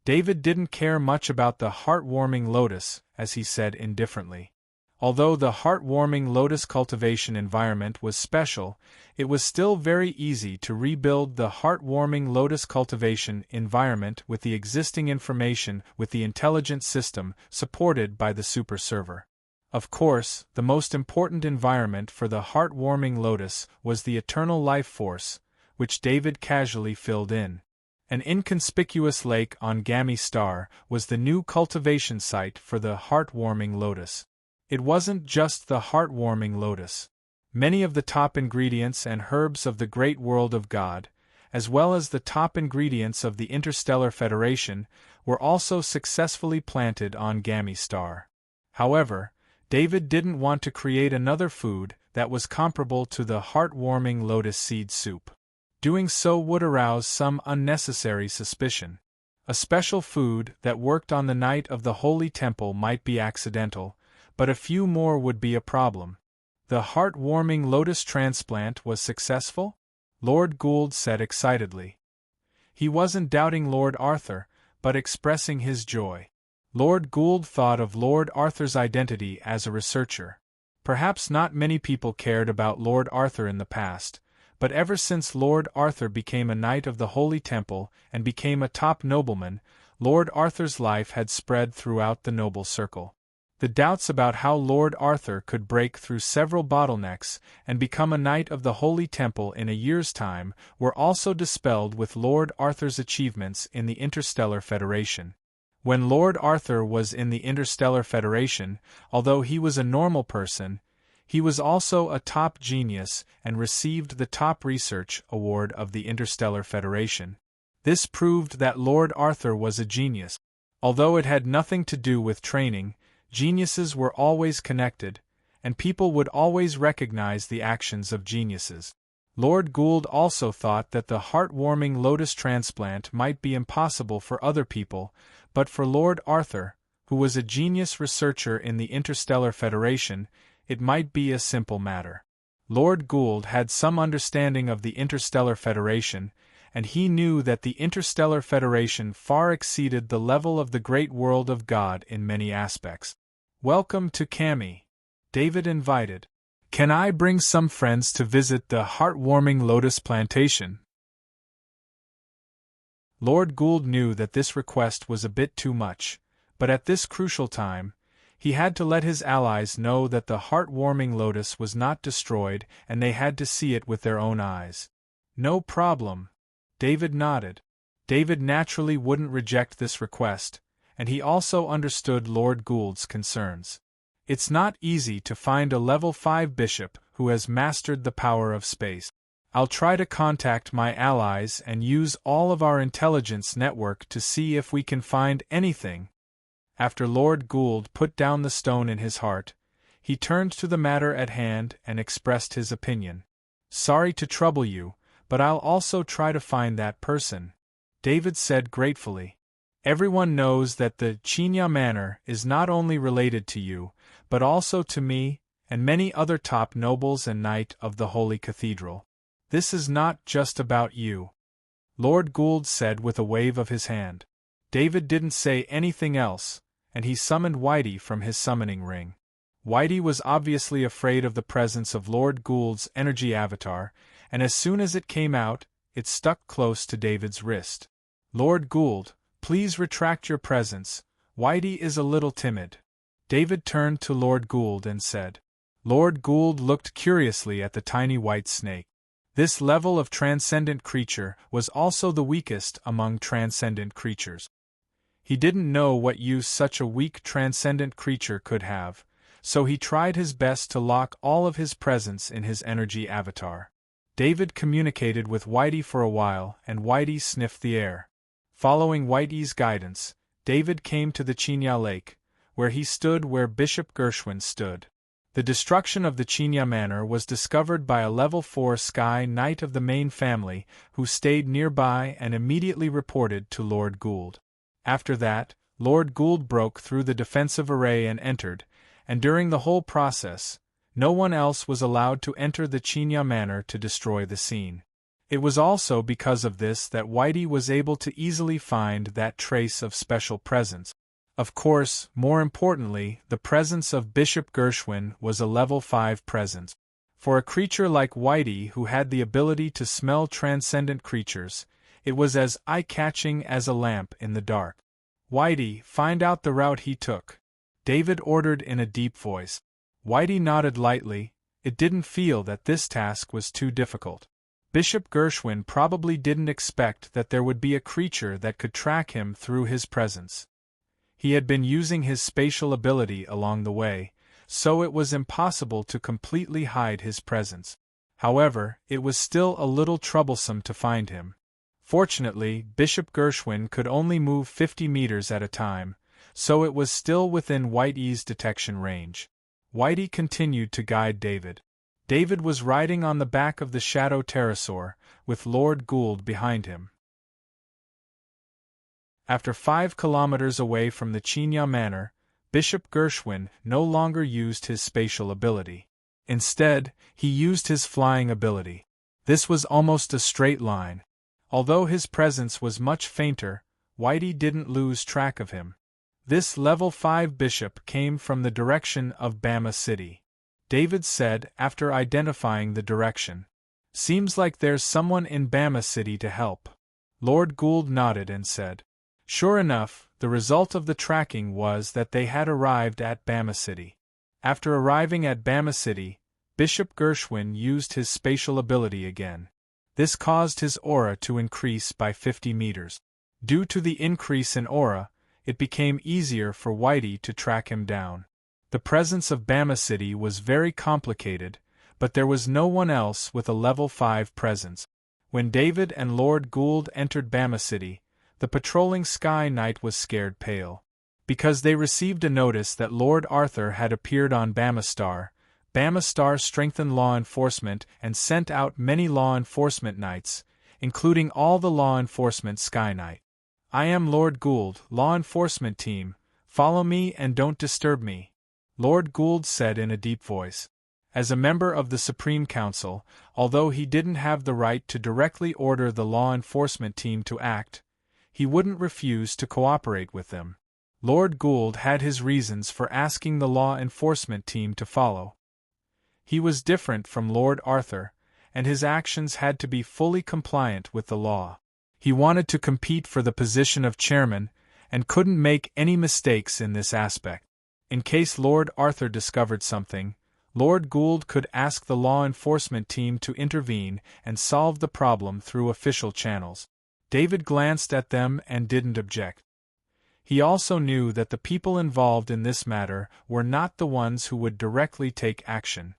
David didn't care much about the heart-warming lotus, as he said indifferently. Although the heart-warming lotus cultivation environment was special, it was still very easy to rebuild the heart-warming lotus cultivation environment with the existing information with the intelligent system supported by the super server. Of course, the most important environment for the heart-warming lotus was the eternal life force, which David casually filled in. An inconspicuous lake on Gammy Star was the new cultivation site for the heart-warming lotus. It wasn't just the heart-warming lotus. Many of the top ingredients and herbs of the great world of God, as well as the top ingredients of the Interstellar Federation, were also successfully planted on Gammy Star. However, David didn't want to create another food that was comparable to the heart-warming lotus seed soup. Doing so would arouse some unnecessary suspicion. A special food that worked on the night of the Holy Temple might be accidental, but a few more would be a problem. The heart-warming lotus transplant was successful? Lord Gould said excitedly. He wasn't doubting Lord Arthur, but expressing his joy. Lord Gould thought of Lord Arthur's identity as a researcher. Perhaps not many people cared about Lord Arthur in the past, but ever since Lord Arthur became a knight of the Holy Temple and became a top nobleman, Lord Arthur's life had spread throughout the noble circle. The doubts about how Lord Arthur could break through several bottlenecks and become a knight of the Holy Temple in a year's time were also dispelled with Lord Arthur's achievements in the Interstellar Federation. When Lord Arthur was in the Interstellar Federation, although he was a normal person, he was also a top genius and received the top research award of the Interstellar Federation. This proved that Lord Arthur was a genius. Although it had nothing to do with training, geniuses were always connected, and people would always recognize the actions of geniuses. Lord Gould also thought that the heartwarming lotus transplant might be impossible for other people, but for Lord Arthur, who was a genius researcher in the Interstellar Federation, it might be a simple matter. Lord Gould had some understanding of the Interstellar Federation, and he knew that the Interstellar Federation far exceeded the level of the great world of God in many aspects. "Welcome to Kami," David invited. "Can I bring some friends to visit the heartwarming lotus plantation?" Lord Gould knew that this request was a bit too much, but at this crucial time, he had to let his allies know that the heartwarming lotus was not destroyed and they had to see it with their own eyes. "No problem," David nodded. David naturally wouldn't reject this request, and he also understood Lord Gould's concerns. It's not easy to find a level 5 bishop who has mastered the power of space. I'll try to contact my allies and use all of our intelligence network to see if we can find anything. After Lord Gould put down the stone in his heart, he turned to the matter at hand and expressed his opinion. "Sorry to trouble you, but I'll also try to find that person," David said gratefully. "Everyone knows that the Chinya Manor is not only related to you, but also to me, and many other top nobles and knight of the Holy Cathedral. This is not just about you," Lord Gould said with a wave of his hand. David didn't say anything else, and he summoned Whitey from his summoning ring. Whitey was obviously afraid of the presence of Lord Gould's energy avatar, and as soon as it came out, it stuck close to David's wrist. "Lord Gould, please retract your presence, Whitey is a little timid." David turned to Lord Gould and said. Lord Gould looked curiously at the tiny white snake. This level of transcendent creature was also the weakest among transcendent creatures. He didn't know what use such a weak transcendent creature could have, so he tried his best to lock all of his presence in his energy avatar. David communicated with Whitey for a while, and Whitey sniffed the air. Following Whitey's guidance, David came to the Chinya Lake, where he stood where Bishop Gershwin stood. The destruction of the Chinya Manor was discovered by a level 4 Sky Knight of the main family, who stayed nearby and immediately reported to Lord Gould. After that, Lord Gould broke through the defensive array and entered, and during the whole process, no one else was allowed to enter the Chinya Manor to destroy the scene. It was also because of this that Whitey was able to easily find that trace of special presence. Of course, more importantly, the presence of Bishop Gershwin was a level 5 presence. For a creature like Whitey who had the ability to smell transcendent creatures, it was as eye-catching as a lamp in the dark. "Whitey, find out the route he took," David ordered in a deep voice. Whitey nodded lightly. It didn't feel that this task was too difficult. Bishop Gershwin probably didn't expect that there would be a creature that could track him through his presence. He had been using his spatial ability along the way, so it was impossible to completely hide his presence. However, it was still a little troublesome to find him. Fortunately, Bishop Gershwin could only move 50 meters at a time, so it was still within Whitey's detection range. Whitey continued to guide David. David was riding on the back of the Shadow Pterosaur, with Lord Gould behind him. After 5 kilometers away from the Chinya Manor, Bishop Gershwin no longer used his spatial ability. Instead, he used his flying ability. This was almost a straight line. Although his presence was much fainter, Whitey didn't lose track of him. This level 5 bishop came from the direction of Bama City. David said after identifying the direction. "Seems like there's someone in Bama City to help." Lord Gould nodded and said. Sure enough, the result of the tracking was that they had arrived at Bama City. After arriving at Bama City, Bishop Gershwin used his spatial ability again. This caused his aura to increase by 50 meters. Due to the increase in aura, it became easier for Whitey to track him down. The presence of Bama City was very complicated, but there was no one else with a level 5 presence. When David and Lord Gould entered Bama City, the patrolling Sky Knight was scared pale. Because they received a notice that Lord Arthur had appeared on Bama Star, Bama Star strengthened law enforcement and sent out many law enforcement knights, including all the law enforcement Sky Knight. I am Lord Gould, law enforcement team, follow me and don't disturb me, Lord Gould said in a deep voice. As a member of the Supreme Council, although he didn't have the right to directly order the law enforcement team to act, he wouldn't refuse to cooperate with them. Lord Gould had his reasons for asking the law enforcement team to follow. He was different from Lord Arthur, and his actions had to be fully compliant with the law. He wanted to compete for the position of chairman, and couldn't make any mistakes in this aspect. In case Lord Arthur discovered something, Lord Gould could ask the law enforcement team to intervene and solve the problem through official channels. David glanced at them and didn't object. He also knew that the people involved in this matter were not the ones who would directly take action.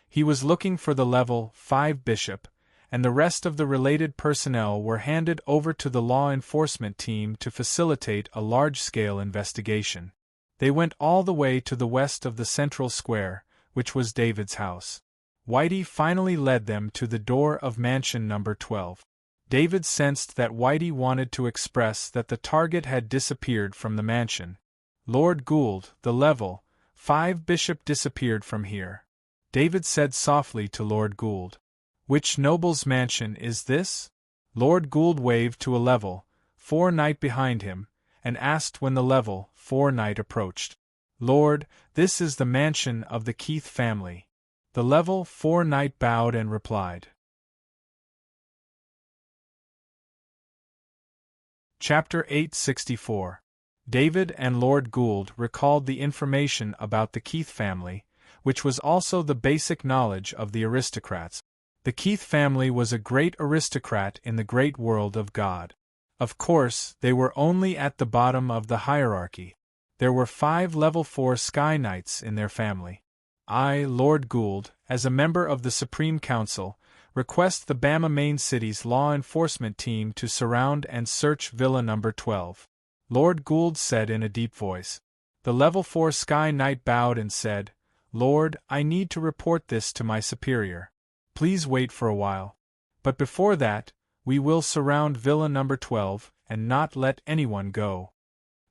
He was looking for the level 5 bishop, and the rest of the related personnel were handed over to the law enforcement team to facilitate a large-scale investigation. They went all the way to the west of the central square, which was David's house. Whitey finally led them to the door of mansion number 12. David sensed that Whitey wanted to express that the target had disappeared from the mansion. Lord Gould, the level 5 bishop disappeared from here, David said softly to Lord Gould. Which noble's mansion is this? Lord Gould waved to a level 4 knight behind him, and asked when the level 4 knight approached. Lord, this is the mansion of the Keith family. The level 4 knight bowed and replied. Chapter 864. David and Lord Gould recalled the information about the Keith family, which was also the basic knowledge of the aristocrats. The Keith family was a great aristocrat in the great world of God. Of course, they were only at the bottom of the hierarchy. There were 5 level 4 Sky Knights in their family. I, Lord Gould, as a member of the Supreme Council, request the Bama Main City's law enforcement team to surround and search Villa number 12. Lord Gould said in a deep voice. The level 4 Sky Knight bowed and said, Lord, I need to report this to my superior. Please wait for a while. But before that, we will surround Villa number 12 and not let anyone go.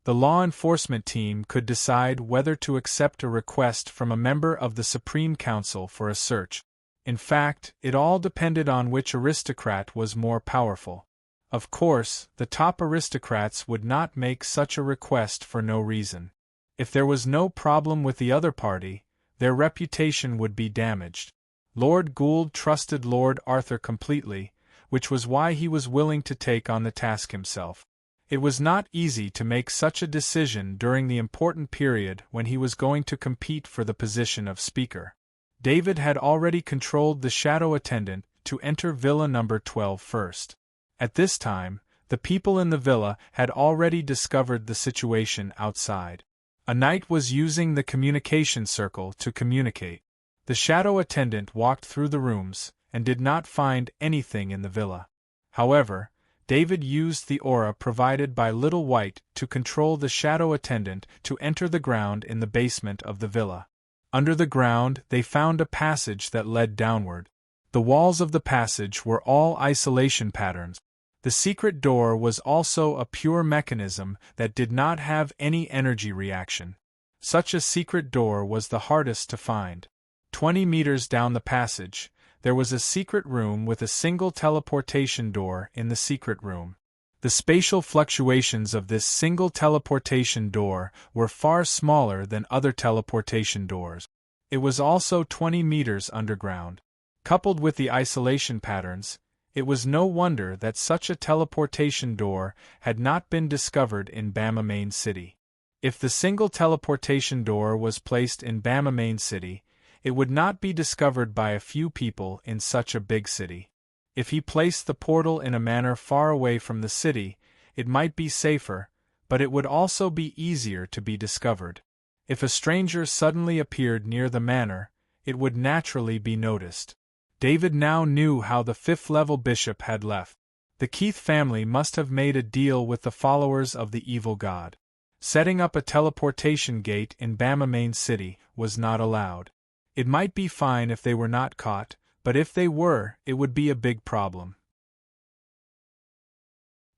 The law enforcement team could decide whether to accept a request from a member of the Supreme Council for a search. In fact, it all depended on which aristocrat was more powerful. Of course, the top aristocrats would not make such a request for no reason. If there was no problem with the other party, their reputation would be damaged. Lord Gould trusted Lord Arthur completely, which was why he was willing to take on the task himself. It was not easy to make such a decision during the important period when he was going to compete for the position of Speaker. David had already controlled the shadow attendant to enter Villa number 12 first. At this time, the people in the villa had already discovered the situation outside. A knight was using the communication circle to communicate. The shadow attendant walked through the rooms and did not find anything in the villa. However, David used the aura provided by Little White to control the shadow attendant to enter the ground in the basement of the villa. Under the ground, they found a passage that led downward. The walls of the passage were all isolation patterns. The secret door was also a pure mechanism that did not have any energy reaction. Such a secret door was the hardest to find. 20 meters down the passage, there was a secret room with a single teleportation door in the secret room. The spatial fluctuations of this single teleportation door were far smaller than other teleportation doors. It was also 20 meters underground. Coupled with the isolation patterns, it was no wonder that such a teleportation door had not been discovered in Bama Main City. If the single teleportation door was placed in Bama Main City, it would not be discovered by a few people in such a big city. If he placed the portal in a manner far away from the city, it might be safer, but it would also be easier to be discovered. If a stranger suddenly appeared near the manor, it would naturally be noticed. David now knew how the 5th-level bishop had left. The Keith family must have made a deal with the followers of the evil god. Setting up a teleportation gate in Bama Main City was not allowed. It might be fine if they were not caught, but if they were, it would be a big problem.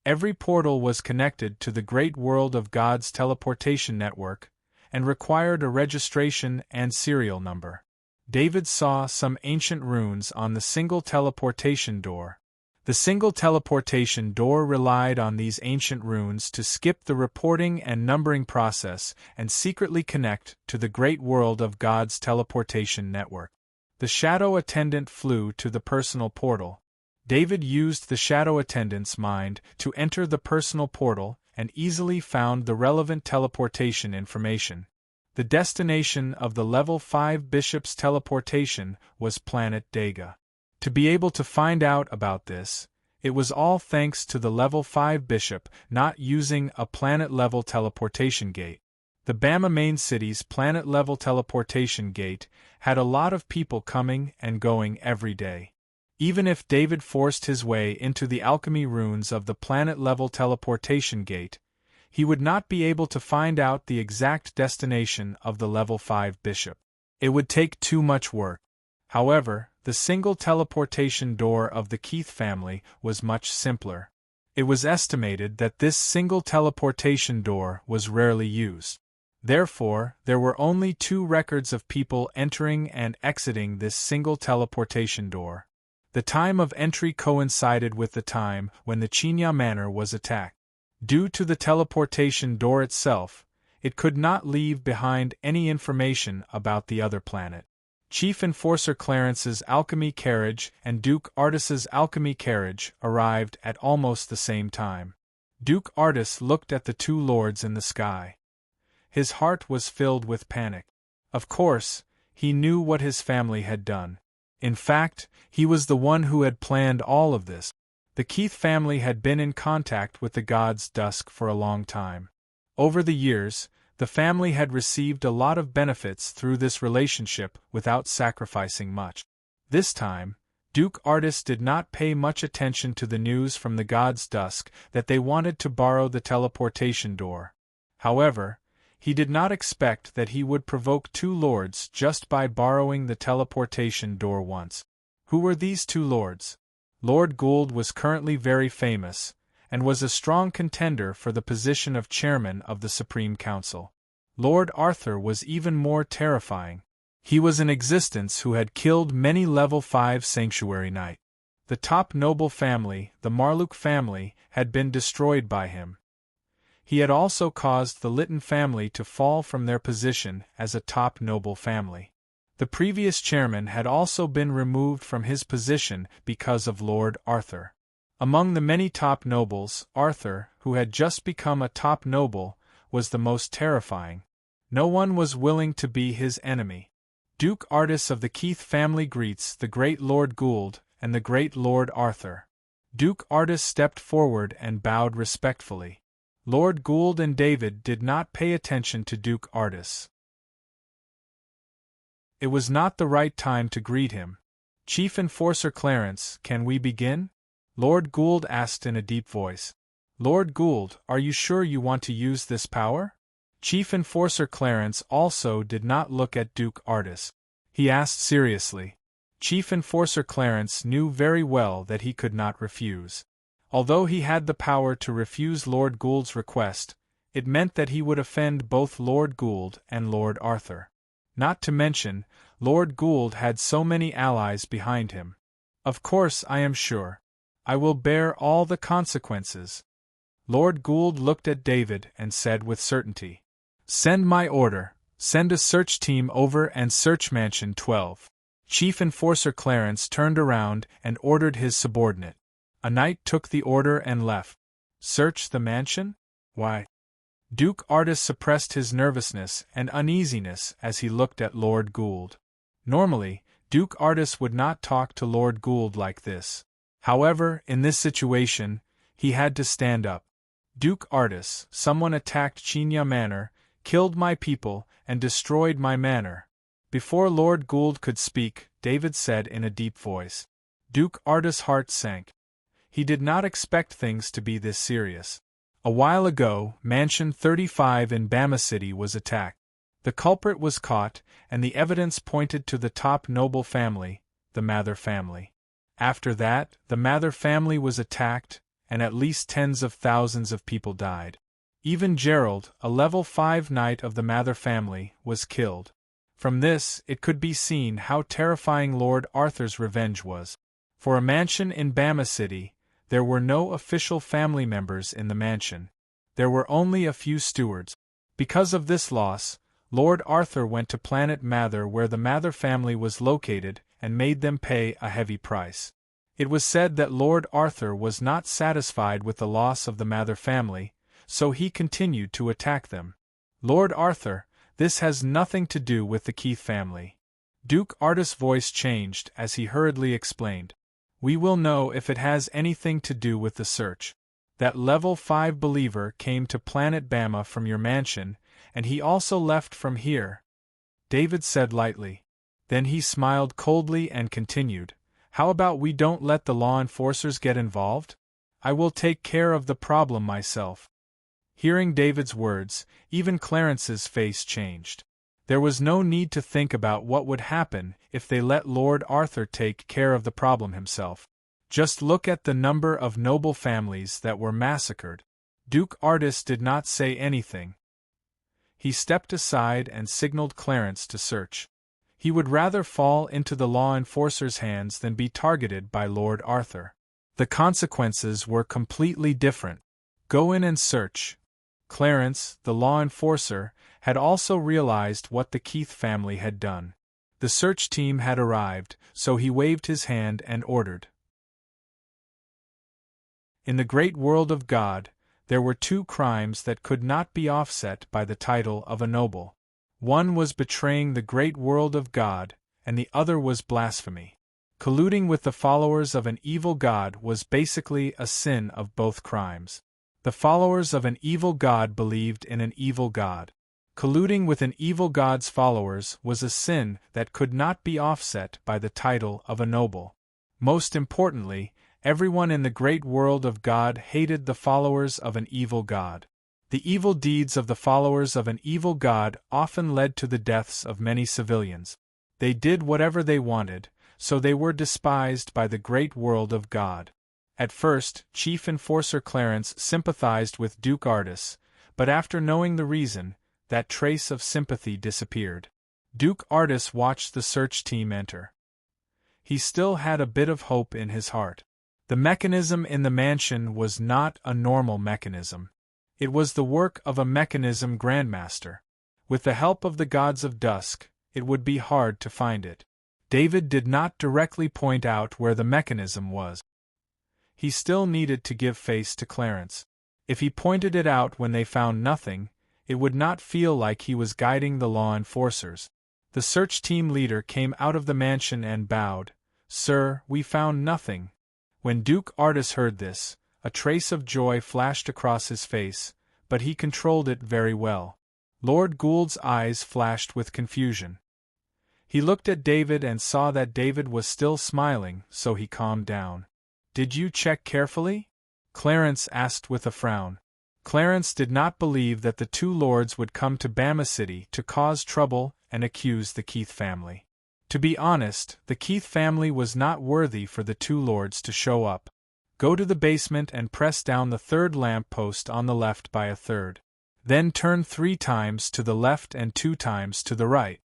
Every portal was connected to the great world of God's teleportation network, and required a registration and serial number. David saw some ancient runes on the single teleportation door. The single teleportation door relied on these ancient runes to skip the reporting and numbering process and secretly connect to the great world of God's teleportation network. The shadow attendant flew to the personal portal. David used the shadow attendant's mind to enter the personal portal and easily found the relevant teleportation information. The destination of the Level 5 Bishop's teleportation was planet Dega. To be able to find out about this, it was all thanks to the Level 5 Bishop not using a planet-level teleportation gate. The Bama main city's planet-level teleportation gate had a lot of people coming and going every day. Even if David forced his way into the alchemy runes of the planet-level teleportation gate, he would not be able to find out the exact destination of the Level 5 Bishop. It would take too much work. However, the single teleportation door of the Keith family was much simpler. It was estimated that this single teleportation door was rarely used. Therefore, there were only 2 records of people entering and exiting this single teleportation door. The time of entry coincided with the time when the Chinya Manor was attacked. Due to the teleportation door itself, it could not leave behind any information about the other planet. Chief Enforcer Clarence's alchemy carriage and Duke Artus's alchemy carriage arrived at almost the same time. Duke Artus looked at the 2 lords in the sky. His heart was filled with panic. Of course, he knew what his family had done. In fact, he was the one who had planned all of this. The Keith family had been in contact with the God's Dusk for a long time. Over the years, the family had received a lot of benefits through this relationship without sacrificing much. This time, Duke Artus did not pay much attention to the news from the God's Dusk that they wanted to borrow the teleportation door. However, he did not expect that he would provoke 2 lords just by borrowing the teleportation door once. Who were these 2 lords? Lord Gould was currently very famous, and was a strong contender for the position of chairman of the Supreme Council. Lord Arthur was even more terrifying. He was in existence who had killed many Level 5 Sanctuary Knights. The top noble family, the Marluk family, had been destroyed by him. He had also caused the Lytton family to fall from their position as a top noble family. The previous chairman had also been removed from his position because of Lord Arthur. Among the many top nobles, Arthur, who had just become a top noble, was the most terrifying. No one was willing to be his enemy. Duke Artus of the Keith family greets the great Lord Gould and the great Lord Arthur. Duke Artus stepped forward and bowed respectfully. Lord Gould and David did not pay attention to Duke Artus. It was not the right time to greet him. Chief Enforcer Clarence, can we begin? Lord Gould asked in a deep voice. Lord Gould, are you sure you want to use this power? Chief Enforcer Clarence also did not look at Duke Artus. He asked seriously. Chief Enforcer Clarence knew very well that he could not refuse. Although he had the power to refuse Lord Gould's request, it meant that he would offend both Lord Gould and Lord Arthur. Not to mention, Lord Gould had so many allies behind him. Of course, I am sure. I will bear all the consequences. Lord Gould looked at David and said with certainty. Send my order. Send a search team over and search Mansion 12. Chief Enforcer Clarence turned around and ordered his subordinate. A knight took the order and left. Search the mansion? Why? Duke Artus suppressed his nervousness and uneasiness as he looked at Lord Gould. Normally, Duke Artus would not talk to Lord Gould like this. However, in this situation, he had to stand up. Duke Artus, someone attacked Chinya Manor, killed my people, and destroyed my manor. Before Lord Gould could speak, David said in a deep voice. Duke Artus' heart sank. He did not expect things to be this serious. A while ago, Mansion 35 in Bama City was attacked. The culprit was caught, and the evidence pointed to the top noble family, the Mather family. After that, the Mather family was attacked, and at least tens of thousands of people died. Even Gerald, a level 5 knight of the Mather family, was killed. From this, it could be seen how terrifying Lord Arthur's revenge was. For a mansion in Bama City, there were no official family members in the mansion. There were only a few stewards. Because of this loss, Lord Arthur went to Planet Mather, where the Mather family was located, and made them pay a heavy price. It was said that Lord Arthur was not satisfied with the loss of the Mather family, so he continued to attack them. Lord Arthur, this has nothing to do with the Keith family. Duke Artus' voice changed as he hurriedly explained. We will know if it has anything to do with the search. That level 5 believer came to Planet Bama from your mansion, and he also left from here, David said lightly. Then he smiled coldly and continued, how about we don't let the law enforcers get involved? I will take care of the problem myself. Hearing David's words, even Clarence's face changed. There was no need to think about what would happen if they let Lord Arthur take care of the problem himself. Just look at the number of noble families that were massacred. Duke Artus did not say anything. He stepped aside and signaled Clarence to search. He would rather fall into the law enforcers' hands than be targeted by Lord Arthur. The consequences were completely different. Go in and search. Clarence, the law enforcer, had also realized what the Keith family had done. The search team had arrived, so he waved his hand and ordered. In the great world of God, there were two crimes that could not be offset by the title of a noble. One was betraying the great world of God, and the other was blasphemy. Colluding with the followers of an evil god was basically a sin of both crimes. The followers of an evil god believed in an evil god. Colluding with an evil god's followers was a sin that could not be offset by the title of a noble. Most importantly, everyone in the great world of God hated the followers of an evil god. The evil deeds of the followers of an evil god often led to the deaths of many civilians. They did whatever they wanted, so they were despised by the great world of God. At first, Chief Enforcer Clarence sympathized with Duke Artus, but after knowing the reason, that trace of sympathy disappeared. Duke Artus watched the search team enter. He still had a bit of hope in his heart. The mechanism in the mansion was not a normal mechanism. It was the work of a mechanism grandmaster. With the help of the gods of dusk, it would be hard to find it. David did not directly point out where the mechanism was. He still needed to give face to Clarence. If he pointed it out when they found nothing, it would not feel like he was guiding the law enforcers. The search team leader came out of the mansion and bowed. Sir, we found nothing. When Duke Artus heard this, a trace of joy flashed across his face, but he controlled it very well. Lord Gould's eyes flashed with confusion. He looked at David and saw that David was still smiling, so he calmed down. Did you check carefully? Clarence asked with a frown. Clarence did not believe that the two lords would come to Bama City to cause trouble and accuse the Keith family. To be honest, the Keith family was not worthy for the two lords to show up. Go to the basement and press down the third lamp post on the left by a third. Then turn 3 times to the left and 2 times to the right.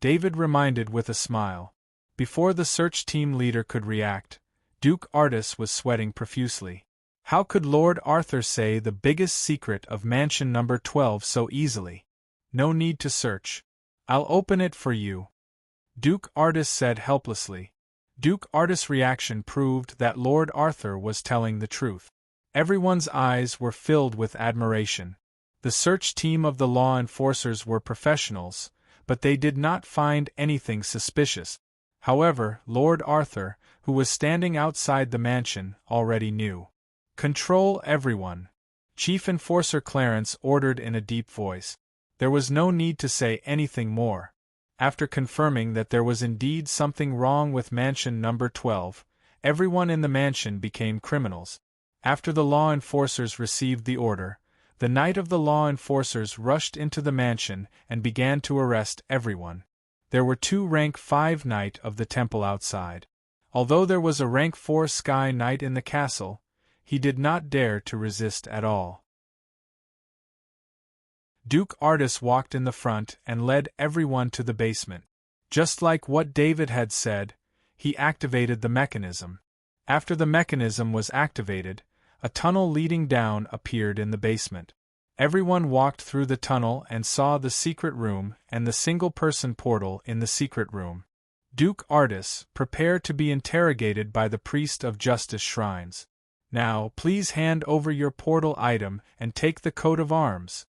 David reminded with a smile. Before the search team leader could react, Duke Artus was sweating profusely. How could Lord Arthur say the biggest secret of Mansion Number 12 so easily? No need to search. I'll open it for you. Duke Artus said helplessly. Duke Artus' reaction proved that Lord Arthur was telling the truth. Everyone's eyes were filled with admiration. The search team of the law enforcers were professionals, but they did not find anything suspicious. However, Lord Arthur, who was standing outside the mansion, already knew. Control everyone. Chief Enforcer Clarence ordered in a deep voice. There was no need to say anything more. After confirming that there was indeed something wrong with Mansion Number 12, everyone in the mansion became criminals. After the law enforcers received the order, The night of the law enforcers rushed into the mansion and began to arrest everyone. There were 2 rank 5 knight of the temple outside. Although there was a rank 4 sky knight in the castle, he did not dare to resist at all. Duke Artus walked in the front and led everyone to the basement. Just like what David had said, he activated the mechanism. After the mechanism was activated, a tunnel leading down appeared in the basement. Everyone walked through the tunnel and saw the secret room and the single-person portal in the secret room. Duke Artus, prepare to be interrogated by the priest of Justice Shrines. Now, please hand over your portal item and take the coat of arms.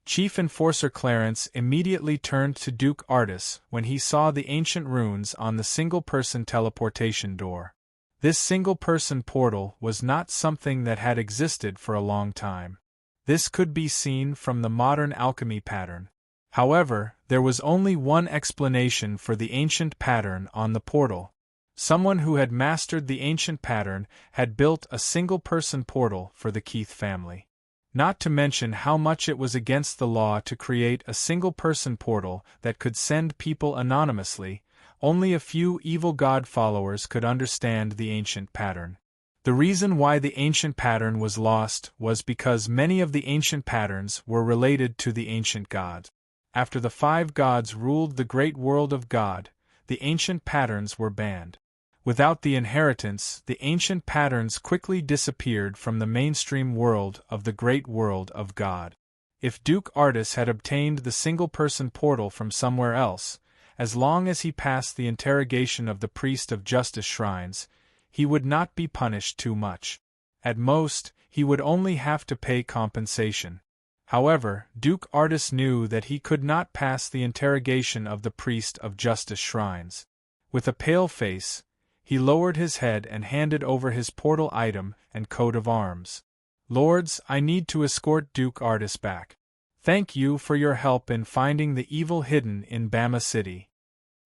Chief Enforcer Clarence immediately turned to Duke Artus when he saw the ancient runes on the single-person teleportation door. This single-person portal was not something that had existed for a long time. This could be seen from the modern alchemy pattern. However, there was only one explanation for the ancient pattern on the portal. Someone who had mastered the ancient pattern had built a single-person portal for the Keith family. Not to mention how much it was against the law to create a single-person portal that could send people anonymously. Only a few evil god followers could understand the ancient pattern. The reason why the ancient pattern was lost was because many of the ancient patterns were related to the ancient gods. After the 5 gods ruled the great world of God, the ancient patterns were banned. Without the inheritance, the ancient patterns quickly disappeared from the mainstream world of the great world of God. If Duke Artus had obtained the single-person portal from somewhere else, as long as he passed the interrogation of the priest of Justice Shrines, he would not be punished too much. At most, he would only have to pay compensation. However, Duke Artus knew that he could not pass the interrogation of the priest of Justice Shrines. With a pale face, he lowered his head and handed over his portal item and coat of arms. Lords, I need to escort Duke Artus back. Thank you for your help in finding the evil hidden in Bama City.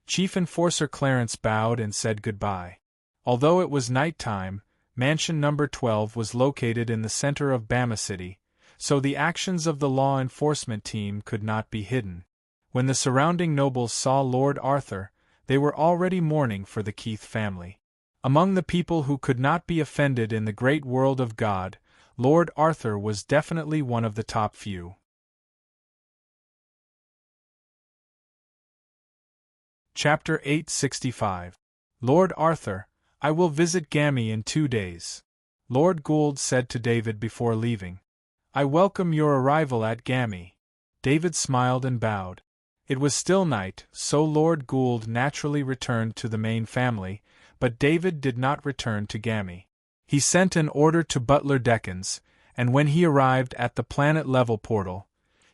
Chief Enforcer Clarence bowed and said goodbye. Although it was night time, Mansion Number 12 was located in the center of Bama City, so the actions of the law enforcement team could not be hidden. When the surrounding nobles saw Lord Arthur, they were already mourning for the Keith family. Among the people who could not be offended in the great world of God, Lord Arthur was definitely one of the top few. Chapter 865. Lord Arthur, I will visit Gammy in 2 days. Lord Gould said to David before leaving. I welcome your arrival at Gammy. David smiled and bowed. It was still night, so Lord Gould naturally returned to the main family, but David did not return to Gammy. He sent an order to Butler Deckens, and when he arrived at the planet-level portal,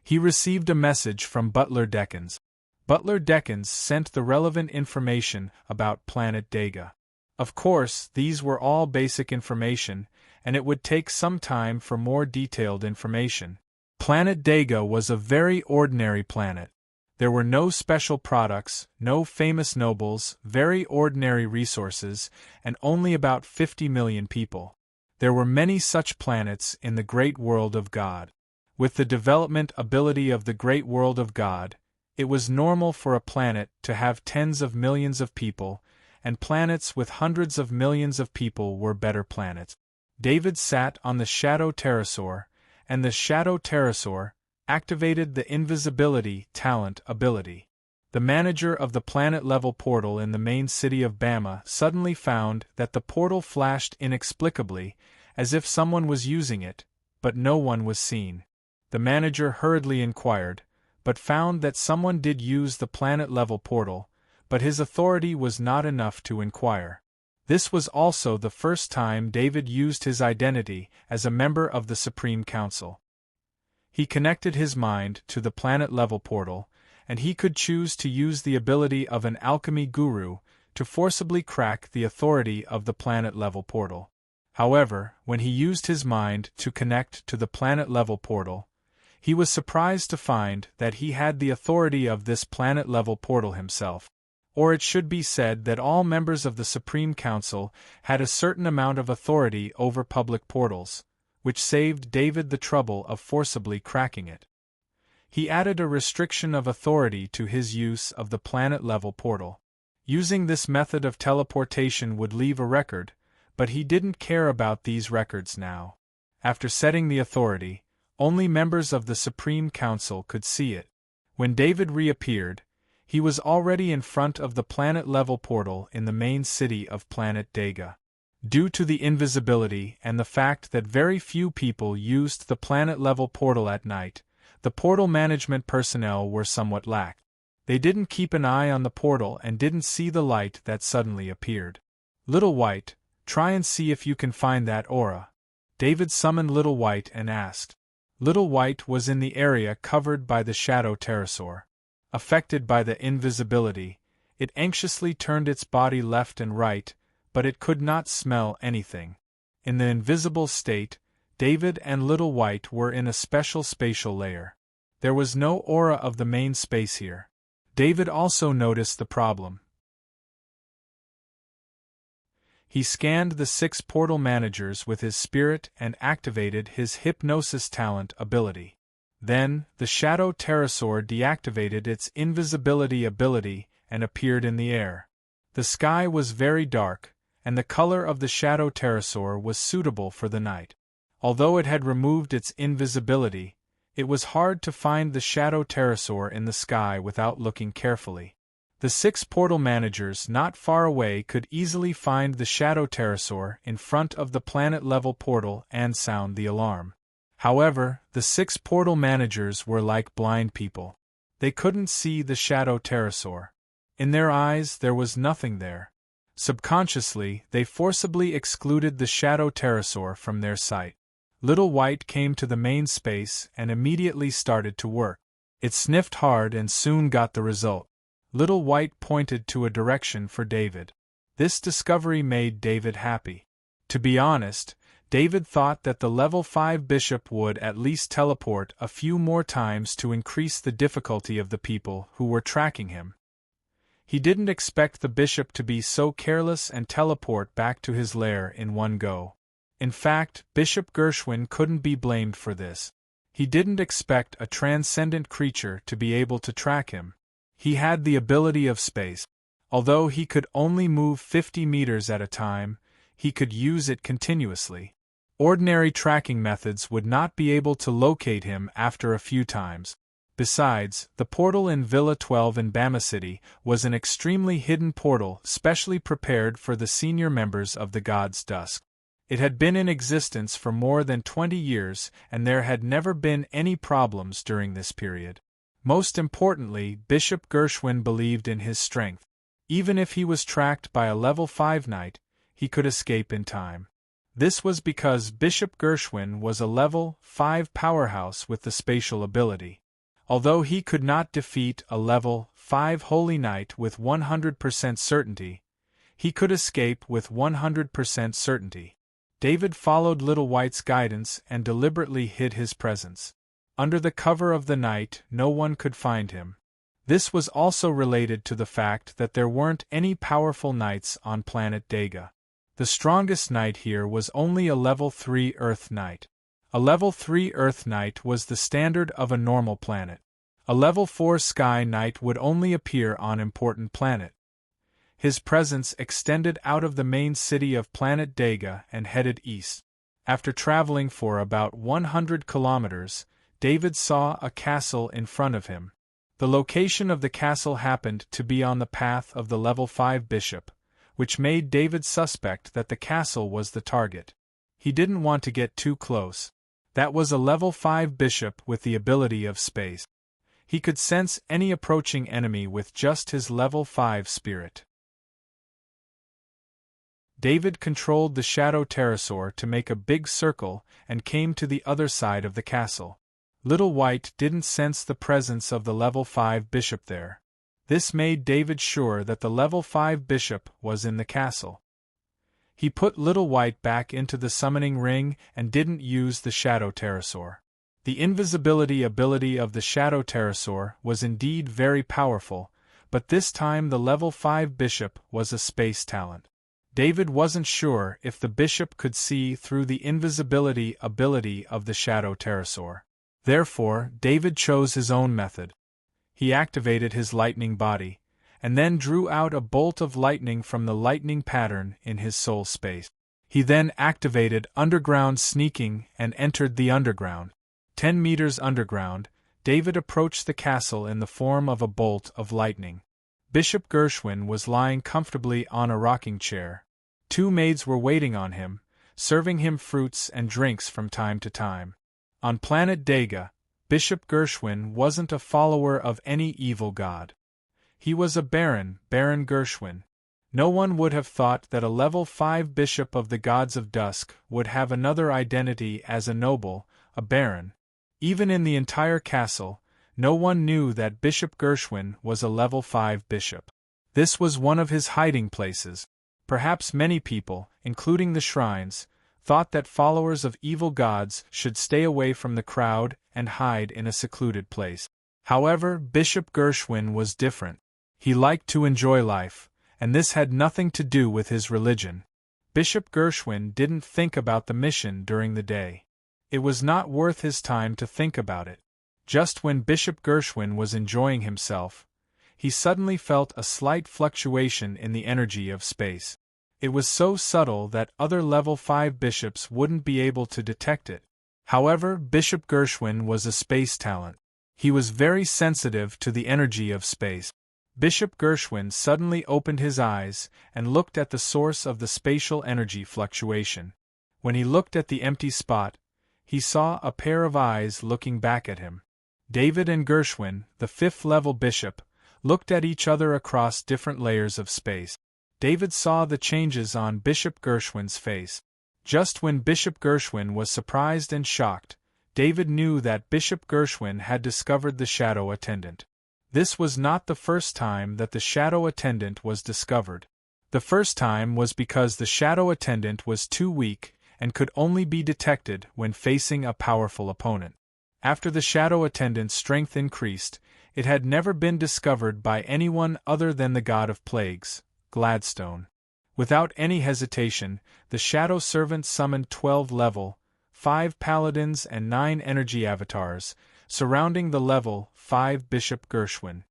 he received a message from Butler Deckens. Butler Deckens sent the relevant information about Planet Dega. Of course, these were all basic information, and it would take some time for more detailed information. Planet Dega was a very ordinary planet. There were no special products, no famous nobles, very ordinary resources, and only about 50 million people. There were many such planets in the great world of God. With the development ability of the great world of God, it was normal for a planet to have tens of millions of people, and planets with hundreds of millions of people were better planets. David sat on the Shadow Pterosaur, and the Shadow Pterosaur activated the invisibility talent ability. The manager of the planet-level portal in the main city of Bama suddenly found that the portal flashed inexplicably, as if someone was using it, but no one was seen. The manager hurriedly inquired, but found that someone did use the planet-level portal, but his authority was not enough to inquire. This was also the first time David used his identity as a member of the Supreme Council. He connected his mind to the planet-level portal, and he could choose to use the ability of an alchemy guru to forcibly crack the authority of the planet-level portal. However, when he used his mind to connect to the planet-level portal, he was surprised to find that he had the authority of this planet-level portal himself. Or it should be said that all members of the Supreme Council had a certain amount of authority over public portals, which saved David the trouble of forcibly cracking it. He added a restriction of authority to his use of the planet-level portal. Using this method of teleportation would leave a record, but he didn't care about these records now. After setting the authority, only members of the Supreme Council could see it. When David reappeared, he was already in front of the planet-level portal in the main city of Planet Dega. Due to the invisibility and the fact that very few people used the planet-level portal at night, the portal management personnel were somewhat lax. They didn't keep an eye on the portal and didn't see the light that suddenly appeared. Little White, try and see if you can find that aura. David summoned Little White and asked. Little White was in the area covered by the shadow pterosaur. Affected by the invisibility, it anxiously turned its body left and right, but it could not smell anything. In the invisible state, David and Little White were in a special spatial layer. There was no aura of the main space here. David also noticed the problem. He scanned the 6 portal managers with his spirit and activated his hypnosis talent ability. Then, the shadow pterosaur deactivated its invisibility ability and appeared in the air. The sky was very dark, and the color of the shadow pterosaur was suitable for the night. Although it had removed its invisibility, it was hard to find the shadow pterosaur in the sky without looking carefully. The 6 portal managers not far away could easily find the shadow pterosaur in front of the planet-level portal and sound the alarm. However, the 6 portal managers were like blind people. They couldn't see the shadow pterosaur. In their eyes there was nothing there. Subconsciously, they forcibly excluded the shadow pterosaur from their sight. Little White came to the main space and immediately started to work. It sniffed hard and soon got the result. Little White pointed to a direction for David. This discovery made David happy. To be honest, David thought that the level 5 bishop would at least teleport a few more times to increase the difficulty of the people who were tracking him. He didn't expect the bishop to be so careless and teleport back to his lair in one go. In fact, Bishop Gershwin couldn't be blamed for this. He didn't expect a transcendent creature to be able to track him. He had the ability of space. Although he could only move 50 meters at a time, he could use it continuously. Ordinary tracking methods would not be able to locate him after a few times. Besides, the portal in Villa 12 in Bama City was an extremely hidden portal specially prepared for the senior members of the God's Dusk. It had been in existence for more than 20 years and there had never been any problems during this period. Most importantly, Bishop Gershwin believed in his strength. Even if he was tracked by a level 5 knight, he could escape in time. This was because Bishop Gershwin was a level 5 powerhouse with the spatial ability. Although he could not defeat a level 5 holy knight with 100% certainty, he could escape with 100% certainty. David followed Little White's guidance and deliberately hid his presence. Under the cover of the night, no one could find him. This was also related to the fact that there weren't any powerful knights on Planet Dega. The strongest knight here was only a level 3 Earth Knight. A level 3 Earth Knight was the standard of a normal planet. A level 4 Sky Knight would only appear on important planet. His presence extended out of the main city of Planet Dega and headed east. After traveling for about 100 kilometers, David saw a castle in front of him. The location of the castle happened to be on the path of the level 5 bishop, which made David suspect that the castle was the target. He didn't want to get too close. That was a level 5 bishop with the ability of space. He could sense any approaching enemy with just his level 5 spirit. David controlled the shadow pterosaur to make a big circle and came to the other side of the castle. Little White didn't sense the presence of the level 5 bishop there. This made David sure that the level 5 bishop was in the castle. He put Little White back into the summoning ring and didn't use the shadow pterosaur. The invisibility ability of the shadow pterosaur was indeed very powerful, but this time the level 5 bishop was a space talent. David wasn't sure if the bishop could see through the invisibility ability of the Shadow Pterosaur. Therefore, David chose his own method. He activated his lightning body, and then drew out a bolt of lightning from the lightning pattern in his soul space. He then activated underground sneaking and entered the underground. 10 meters underground, David approached the castle in the form of a bolt of lightning. Bishop Gershwin was lying comfortably on a rocking chair. 2 maids were waiting on him, serving him fruits and drinks from time to time. On planet Dega, Bishop Gershwin wasn't a follower of any evil god. He was a Baron Gershwin. No one would have thought that a level 5 bishop of the gods of dusk would have another identity as a noble, a baron. Even in the entire castle, no one knew that Bishop Gershwin was a level 5 bishop. This was one of his hiding places. Perhaps many people, including the shrines, thought that followers of evil gods should stay away from the crowd and hide in a secluded place. However, Bishop Gershwin was different. He liked to enjoy life, and this had nothing to do with his religion. Bishop Gershwin didn't think about the mission during the day. It was not worth his time to think about it. Just when Bishop Gershwin was enjoying himself, he suddenly felt a slight fluctuation in the energy of space. It was so subtle that other level 5 bishops wouldn't be able to detect it. However, Bishop Gershwin was a space talent. He was very sensitive to the energy of space. Bishop Gershwin suddenly opened his eyes and looked at the source of the spatial energy fluctuation. When he looked at the empty spot, he saw a pair of eyes looking back at him. David and Gershwin, the 5th level bishop, looked at each other across different layers of space. David saw the changes on Bishop Gershwin's face. Just when Bishop Gershwin was surprised and shocked, David knew that Bishop Gershwin had discovered the Shadow Attendant. This was not the first time that the Shadow Attendant was discovered. The first time was because the Shadow Attendant was too weak and could only be detected when facing a powerful opponent. After the Shadow Attendant's strength increased, it had never been discovered by anyone other than the god of plagues, Gladstone. Without any hesitation, the Shadow Servant summoned 12 level 5 paladins and 9 energy avatars, surrounding the level 5 Bishop Gershwin.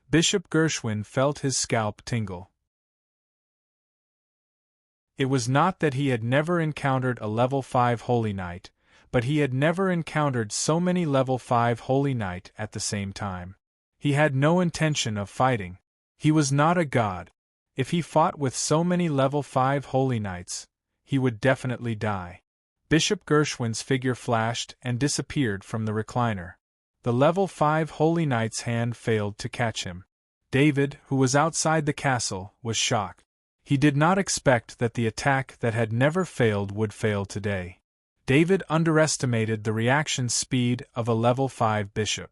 Bishop Gershwin felt his scalp tingle. It was not that he had never encountered a level 5 Holy Knight, but he had never encountered so many level 5 Holy Knight at the same time. He had no intention of fighting. He was not a god. If he fought with so many level 5 Holy Knights, he would definitely die. Bishop Gershwin's figure flashed and disappeared from the recliner. The level 5 Holy Knight's hand failed to catch him. David, who was outside the castle, was shocked. He did not expect that the attack that had never failed would fail today. David underestimated the reaction speed of a level 5 bishop.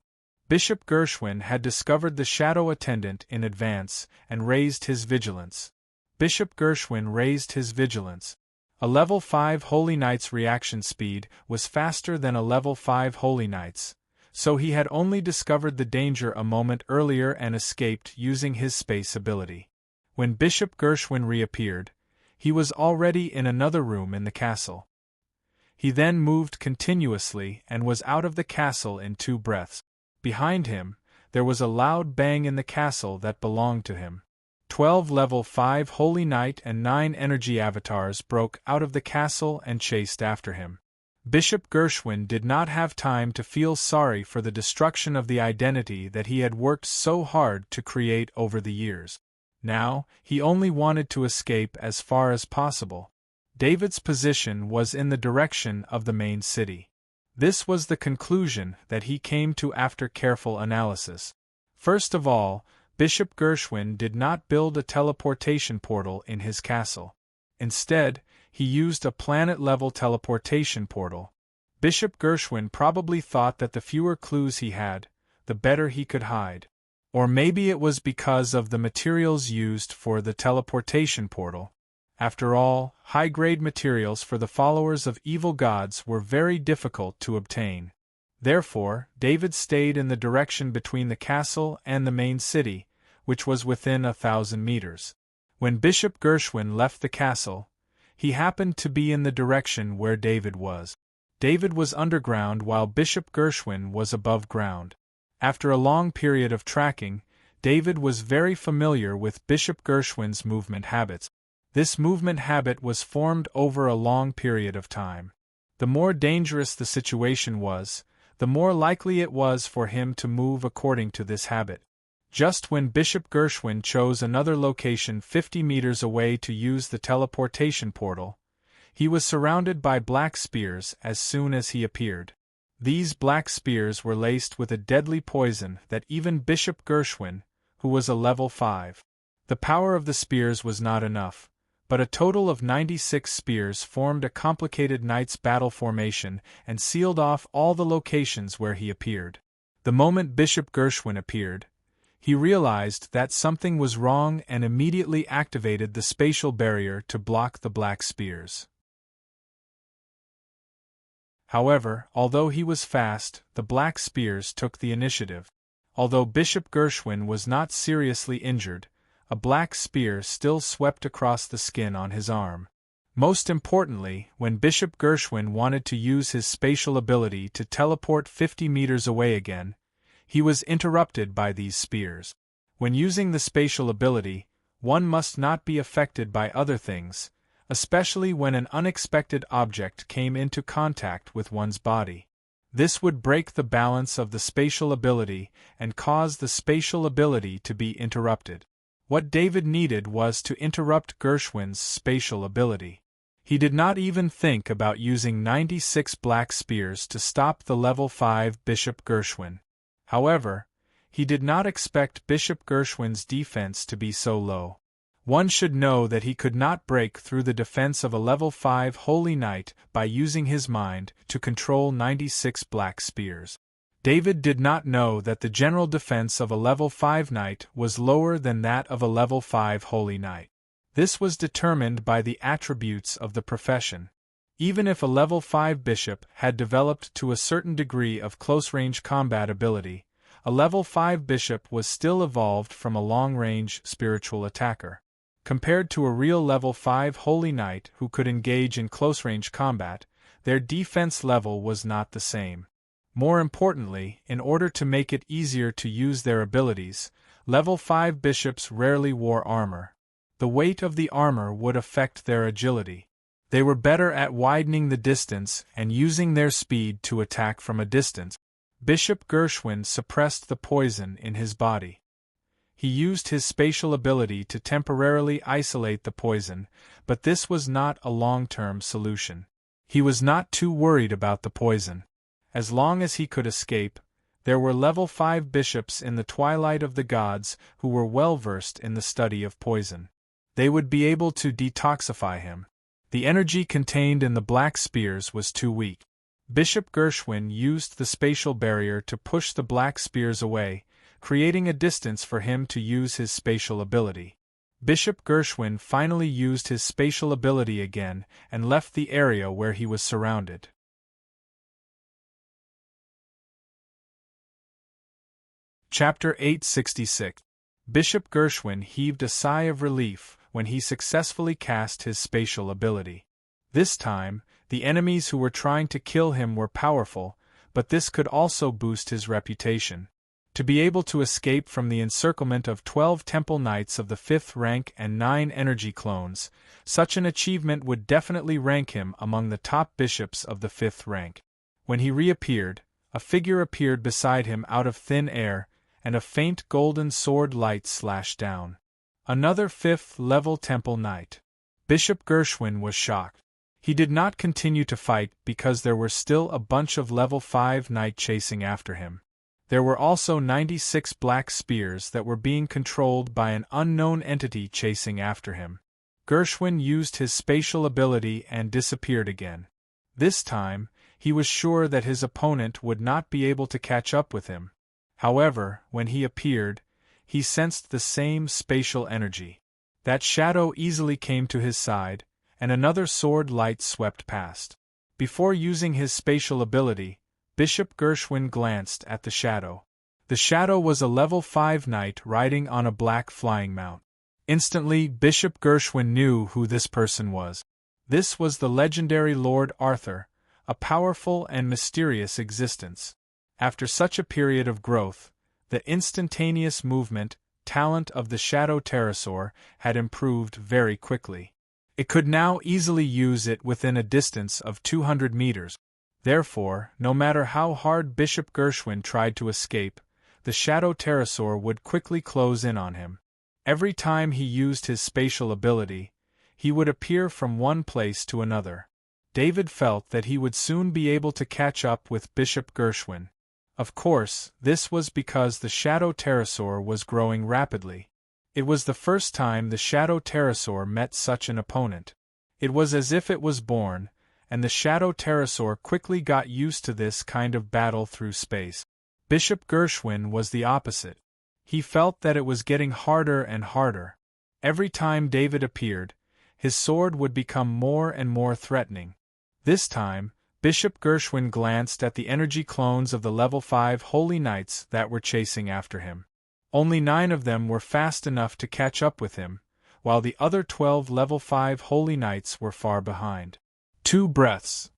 Bishop Gershwin had discovered the Shadow Attendant in advance and raised his vigilance. Bishop Gershwin raised his vigilance. A level 5 Holy Knight's reaction speed was faster than a level 5 Holy Knight's, so he had only discovered the danger a moment earlier and escaped using his space ability. When Bishop Gershwin reappeared, he was already in another room in the castle. He then moved continuously and was out of the castle in 2 breaths. Behind him, there was a loud bang in the castle that belonged to him. 12 level 5 Holy Knight and 9 energy avatars broke out of the castle and chased after him. Bishop Gershwin did not have time to feel sorry for the destruction of the identity that he had worked so hard to create over the years. Now, he only wanted to escape as far as possible. David's position was in the direction of the main city. This was the conclusion that he came to after careful analysis. First of all, Bishop Gershwin did not build a teleportation portal in his castle. Instead, he used a planet-level teleportation portal. Bishop Gershwin probably thought that the fewer clues he had, the better he could hide. Or maybe it was because of the materials used for the teleportation portal. After all, high-grade materials for the followers of evil gods were very difficult to obtain. Therefore, David stayed in the direction between the castle and the main city, which was within 1,000 meters. When Bishop Gershwin left the castle, he happened to be in the direction where David was. David was underground while Bishop Gershwin was above ground. After a long period of tracking, David was very familiar with Bishop Gershwin's movement habits. This movement habit was formed over a long period of time. The more dangerous the situation was, the more likely it was for him to move according to this habit. Just when Bishop Gershwin chose another location 50 meters away to use the teleportation portal, he was surrounded by black spears as soon as he appeared. These black spears were laced with a deadly poison that even Bishop Gershwin, who was a level 5. The power of the spears was not enough, but a total of 96 spears formed a complicated knight's battle formation and sealed off all the locations where he appeared. The moment Bishop Gershwin appeared, he realized that something was wrong and immediately activated the spatial barrier to block the black spears. However, although he was fast, the black spears took the initiative. Although Bishop Gershwin was not seriously injured, a black spear still swept across the skin on his arm. Most importantly, when Bishop Gershwin wanted to use his spatial ability to teleport 50 meters away again, he was interrupted by these spears. When using the spatial ability, one must not be affected by other things, especially when an unexpected object came into contact with one's body. This would break the balance of the spatial ability and cause the spatial ability to be interrupted. What David needed was to interrupt Gershwin's spatial ability. He did not even think about using 96 black spears to stop the level 5 Bishop Gershwin. However, he did not expect Bishop Gershwin's defense to be so low. One should know that he could not break through the defense of a level 5 Holy Knight by using his mind to control 96 black spears. David did not know that the general defense of a level 5 Knight was lower than that of a level 5 Holy Knight. This was determined by the attributes of the profession. Even if a level 5 bishop had developed to a certain degree of close-range combat ability, a level 5 bishop was still evolved from a long-range spiritual attacker. Compared to a real level 5 Holy Knight who could engage in close-range combat, their defense level was not the same. More importantly, in order to make it easier to use their abilities, level 5 bishops rarely wore armor. The weight of the armor would affect their agility. They were better at widening the distance and using their speed to attack from a distance. Bishop Gershwin suppressed the poison in his body. He used his spatial ability to temporarily isolate the poison, but this was not a long-term solution. He was not too worried about the poison. As long as he could escape, there were level 5 bishops in the Twilight of the Gods who were well-versed in the study of poison. They would be able to detoxify him. The energy contained in the black spears was too weak. Bishop Gershwin used the spatial barrier to push the black spears away, creating a distance for him to use his spatial ability. Bishop Gershwin finally used his spatial ability again and left the area where he was surrounded. Chapter 866. Bishop Gershwin heaved a sigh of relief when he successfully cast his spatial ability. This time, the enemies who were trying to kill him were powerful, but this could also boost his reputation. To be able to escape from the encirclement of 12 Temple Knights of the 5th rank and 9 energy clones, such an achievement would definitely rank him among the top bishops of the 5th rank. When he reappeared, a figure appeared beside him out of thin air, and a faint golden sword light slashed down. Another 5th-level Temple Knight. Bishop Gershwin was shocked. He did not continue to fight because there were still a bunch of level 5 Knight chasing after him. There were also 96 black spears that were being controlled by an unknown entity chasing after him. Gershwin used his spatial ability and disappeared again. This time, he was sure that his opponent would not be able to catch up with him. However, when he appeared, he sensed the same spatial energy. That shadow easily came to his side, and another sword light swept past. Before using his spatial ability, Bishop Gershwin glanced at the shadow. The shadow was a level 5 knight riding on a black flying mount. Instantly, Bishop Gershwin knew who this person was. This was the legendary Lord Arthur, a powerful and mysterious existence. After such a period of growth, the instantaneous movement, talent of the Shadow Pterosaur had improved very quickly. It could now easily use it within a distance of 200 meters. Therefore, no matter how hard Bishop Gershwin tried to escape, the Shadow Pterosaur would quickly close in on him. Every time he used his spatial ability, he would appear from one place to another. David felt that he would soon be able to catch up with Bishop Gershwin. Of course, this was because the Shadow Pterosaur was growing rapidly. It was the first time the Shadow Pterosaur met such an opponent. It was as if it was born, and the Shadow Pterosaur quickly got used to this kind of battle through space. Bishop Gershwin was the opposite. He felt that it was getting harder and harder. Every time David appeared, his sword would become more and more threatening. This time, Bishop Gershwin glanced at the energy clones of the level 5 Holy Knights that were chasing after him. Only 9 of them were fast enough to catch up with him, while the other 12 level 5 Holy Knights were far behind. 2 breaths.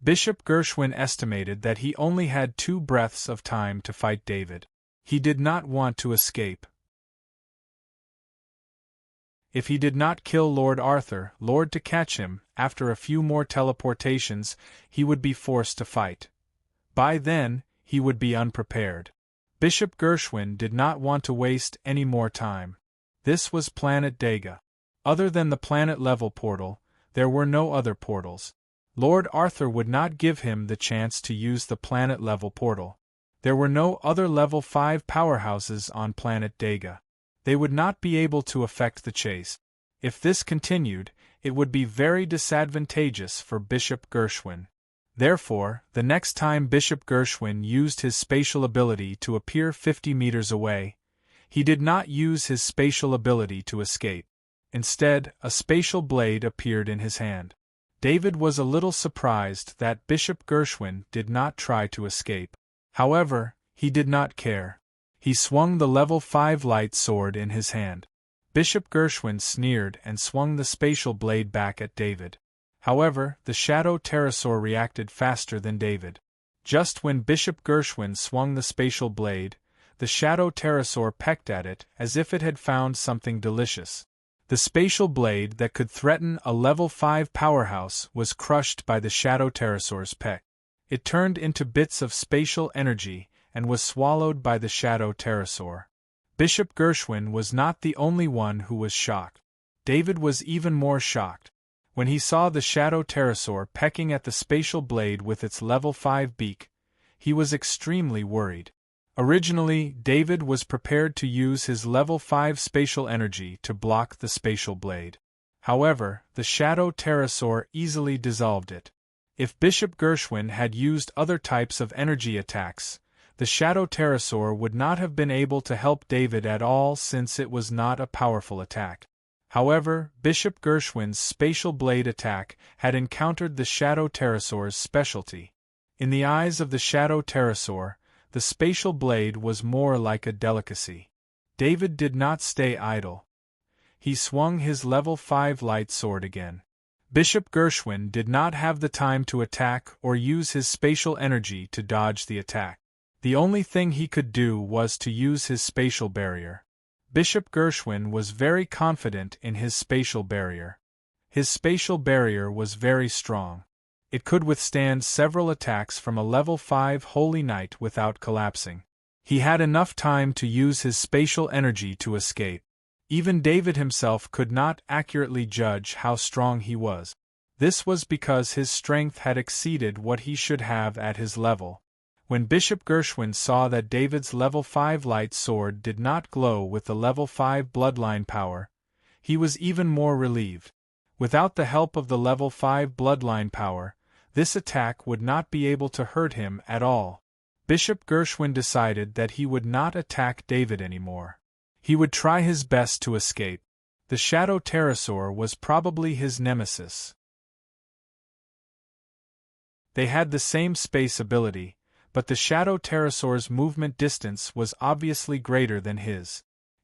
Bishop Gershwin estimated that he only had 2 breaths of time to fight David. He did not want to escape. If he did not kill Lord Arthur, to catch him, after a few more teleportations, he would be forced to fight. By then, he would be unprepared. Bishop Gershwin did not want to waste any more time. This was Planet Dega. Other than the planet-level portal, there were no other portals. Lord Arthur would not give him the chance to use the planet-level portal. There were no other level 5 powerhouses on Planet Dega. They would not be able to affect the chase. If this continued, it would be very disadvantageous for Bishop Gershwin. Therefore, the next time Bishop Gershwin used his spatial ability to appear 50 meters away, he did not use his spatial ability to escape. Instead, a spatial blade appeared in his hand. David was a little surprised that Bishop Gershwin did not try to escape. However, he did not care. He swung the level 5 light sword in his hand. Bishop Gershwin sneered and swung the spatial blade back at David. However, the Shadow Pterosaur reacted faster than David. Just when Bishop Gershwin swung the spatial blade, the Shadow Pterosaur pecked at it as if it had found something delicious. The spatial blade that could threaten a level 5 powerhouse was crushed by the Shadow Pterosaur's peck. It turned into bits of spatial energy and was swallowed by the Shadow Pterosaur. Bishop Gershwin was not the only one who was shocked. David was even more shocked. When he saw the Shadow Pterosaur pecking at the spatial blade with its level 5 beak, he was extremely worried. Originally, David was prepared to use his level 5 spatial energy to block the spatial blade. However, the Shadow Pterosaur easily dissolved it. If Bishop Gershwin had used other types of energy attacks, the Shadow Pterosaur would not have been able to help David at all since it was not a powerful attack. However, Bishop Gershwin's spatial blade attack had encountered the Shadow Pterosaur's specialty. In the eyes of the Shadow Pterosaur, the spatial blade was more like a delicacy. David did not stay idle. He swung his level 5 light sword again. Bishop Gershwin did not have the time to attack or use his spatial energy to dodge the attack. The only thing he could do was to use his spatial barrier. Bishop Gershwin was very confident in his spatial barrier. His spatial barrier was very strong. It could withstand several attacks from a level 5 Holy Knight without collapsing. He had enough time to use his spatial energy to escape. Even David himself could not accurately judge how strong he was. This was because his strength had exceeded what he should have at his level. When Bishop Gershwin saw that David's level 5 light sword did not glow with the level 5 bloodline power, he was even more relieved. Without the help of the level 5 bloodline power, this attack would not be able to hurt him at all. Bishop Gershwin decided that he would not attack David anymore. He would try his best to escape. The Shadow Pterosaur was probably his nemesis. They had the same space ability, but the Shadow Pterosaur's movement distance was obviously greater than his.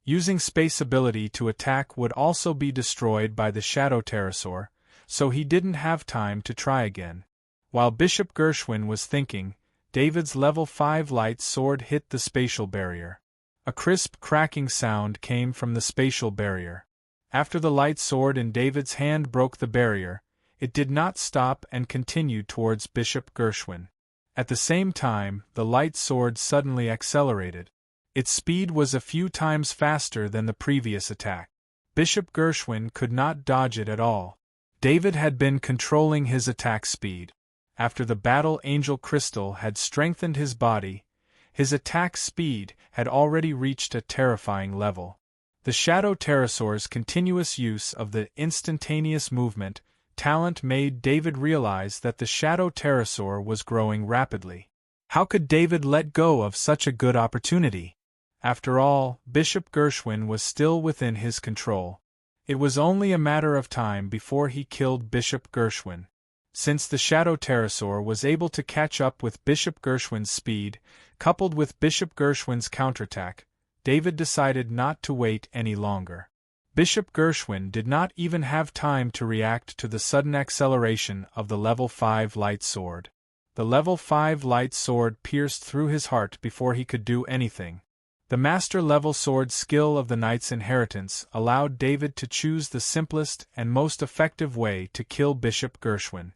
Using space ability to attack would also be destroyed by the Shadow Pterosaur, so he didn't have time to try again. While Bishop Gershwin was thinking, David's level 5 light sword hit the spatial barrier. A crisp cracking sound came from the spatial barrier. After the light sword in David's hand broke the barrier, it did not stop and continued towards Bishop Gershwin. At the same time, the light sword suddenly accelerated. Its speed was a few times faster than the previous attack. Bishop Gershwin could not dodge it at all. David had been controlling his attack speed. After the battle Angel Crystal had strengthened his body, his attack speed had already reached a terrifying level. The Shadow Pterosaur's continuous use of the instantaneous movement talent made David realize that the Shadow Pterosaur was growing rapidly. How could David let go of such a good opportunity? After all, Bishop Gershwin was still within his control. It was only a matter of time before he killed Bishop Gershwin. Since the Shadow Pterosaur was able to catch up with Bishop Gershwin's speed, coupled with Bishop Gershwin's counterattack, David decided not to wait any longer. Bishop Gershwin did not even have time to react to the sudden acceleration of the level 5 light sword. The level 5 light sword pierced through his heart before he could do anything. The master-level sword skill of the Knight's Inheritance allowed David to choose the simplest and most effective way to kill Bishop Gershwin.